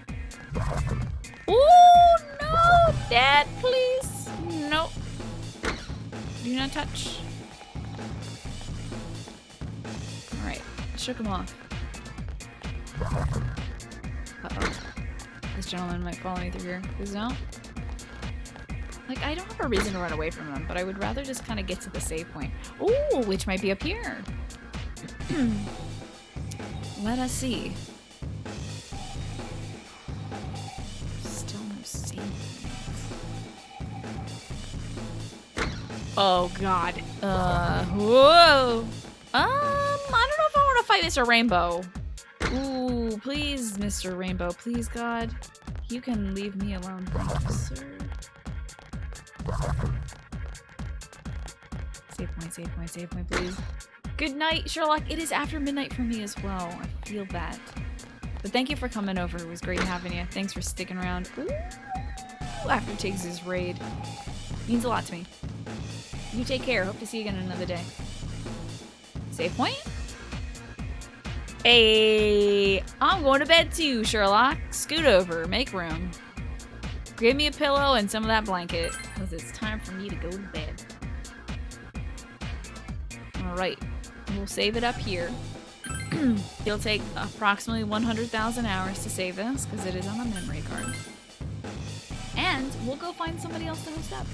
Oh no, Dad, please. No. Do not touch. Alright, shook him off. Uh-oh. This gentleman might follow me through here. Please no. Like, I don't have a reason to run away from him, but I would rather just kind of get to the save point. Ooh, which might be up here. Let us see. Still no save point. Oh, God. Whoa. I don't know if I want to fight Mr. Rainbow. Ooh, please, Mr. Rainbow. Please, God. You can leave me alone, thank you, sir. Save point, please. Good night, Sherlock. It is after midnight for me as well. I feel that. But thank you for coming over. It was great having you. Thanks for sticking around. Ooh, after Tiggs's raid. Means a lot to me. You take care. Hope to see you again another day. Save point? Hey, I'm going to bed too, Sherlock. Scoot over. Make room. Give me a pillow and some of that blanket, because it's time for me to go to bed. Alright, we'll save it up here. It'll take approximately 100,000 hours to save this, because it is on a memory card. And we'll go find somebody else to host up.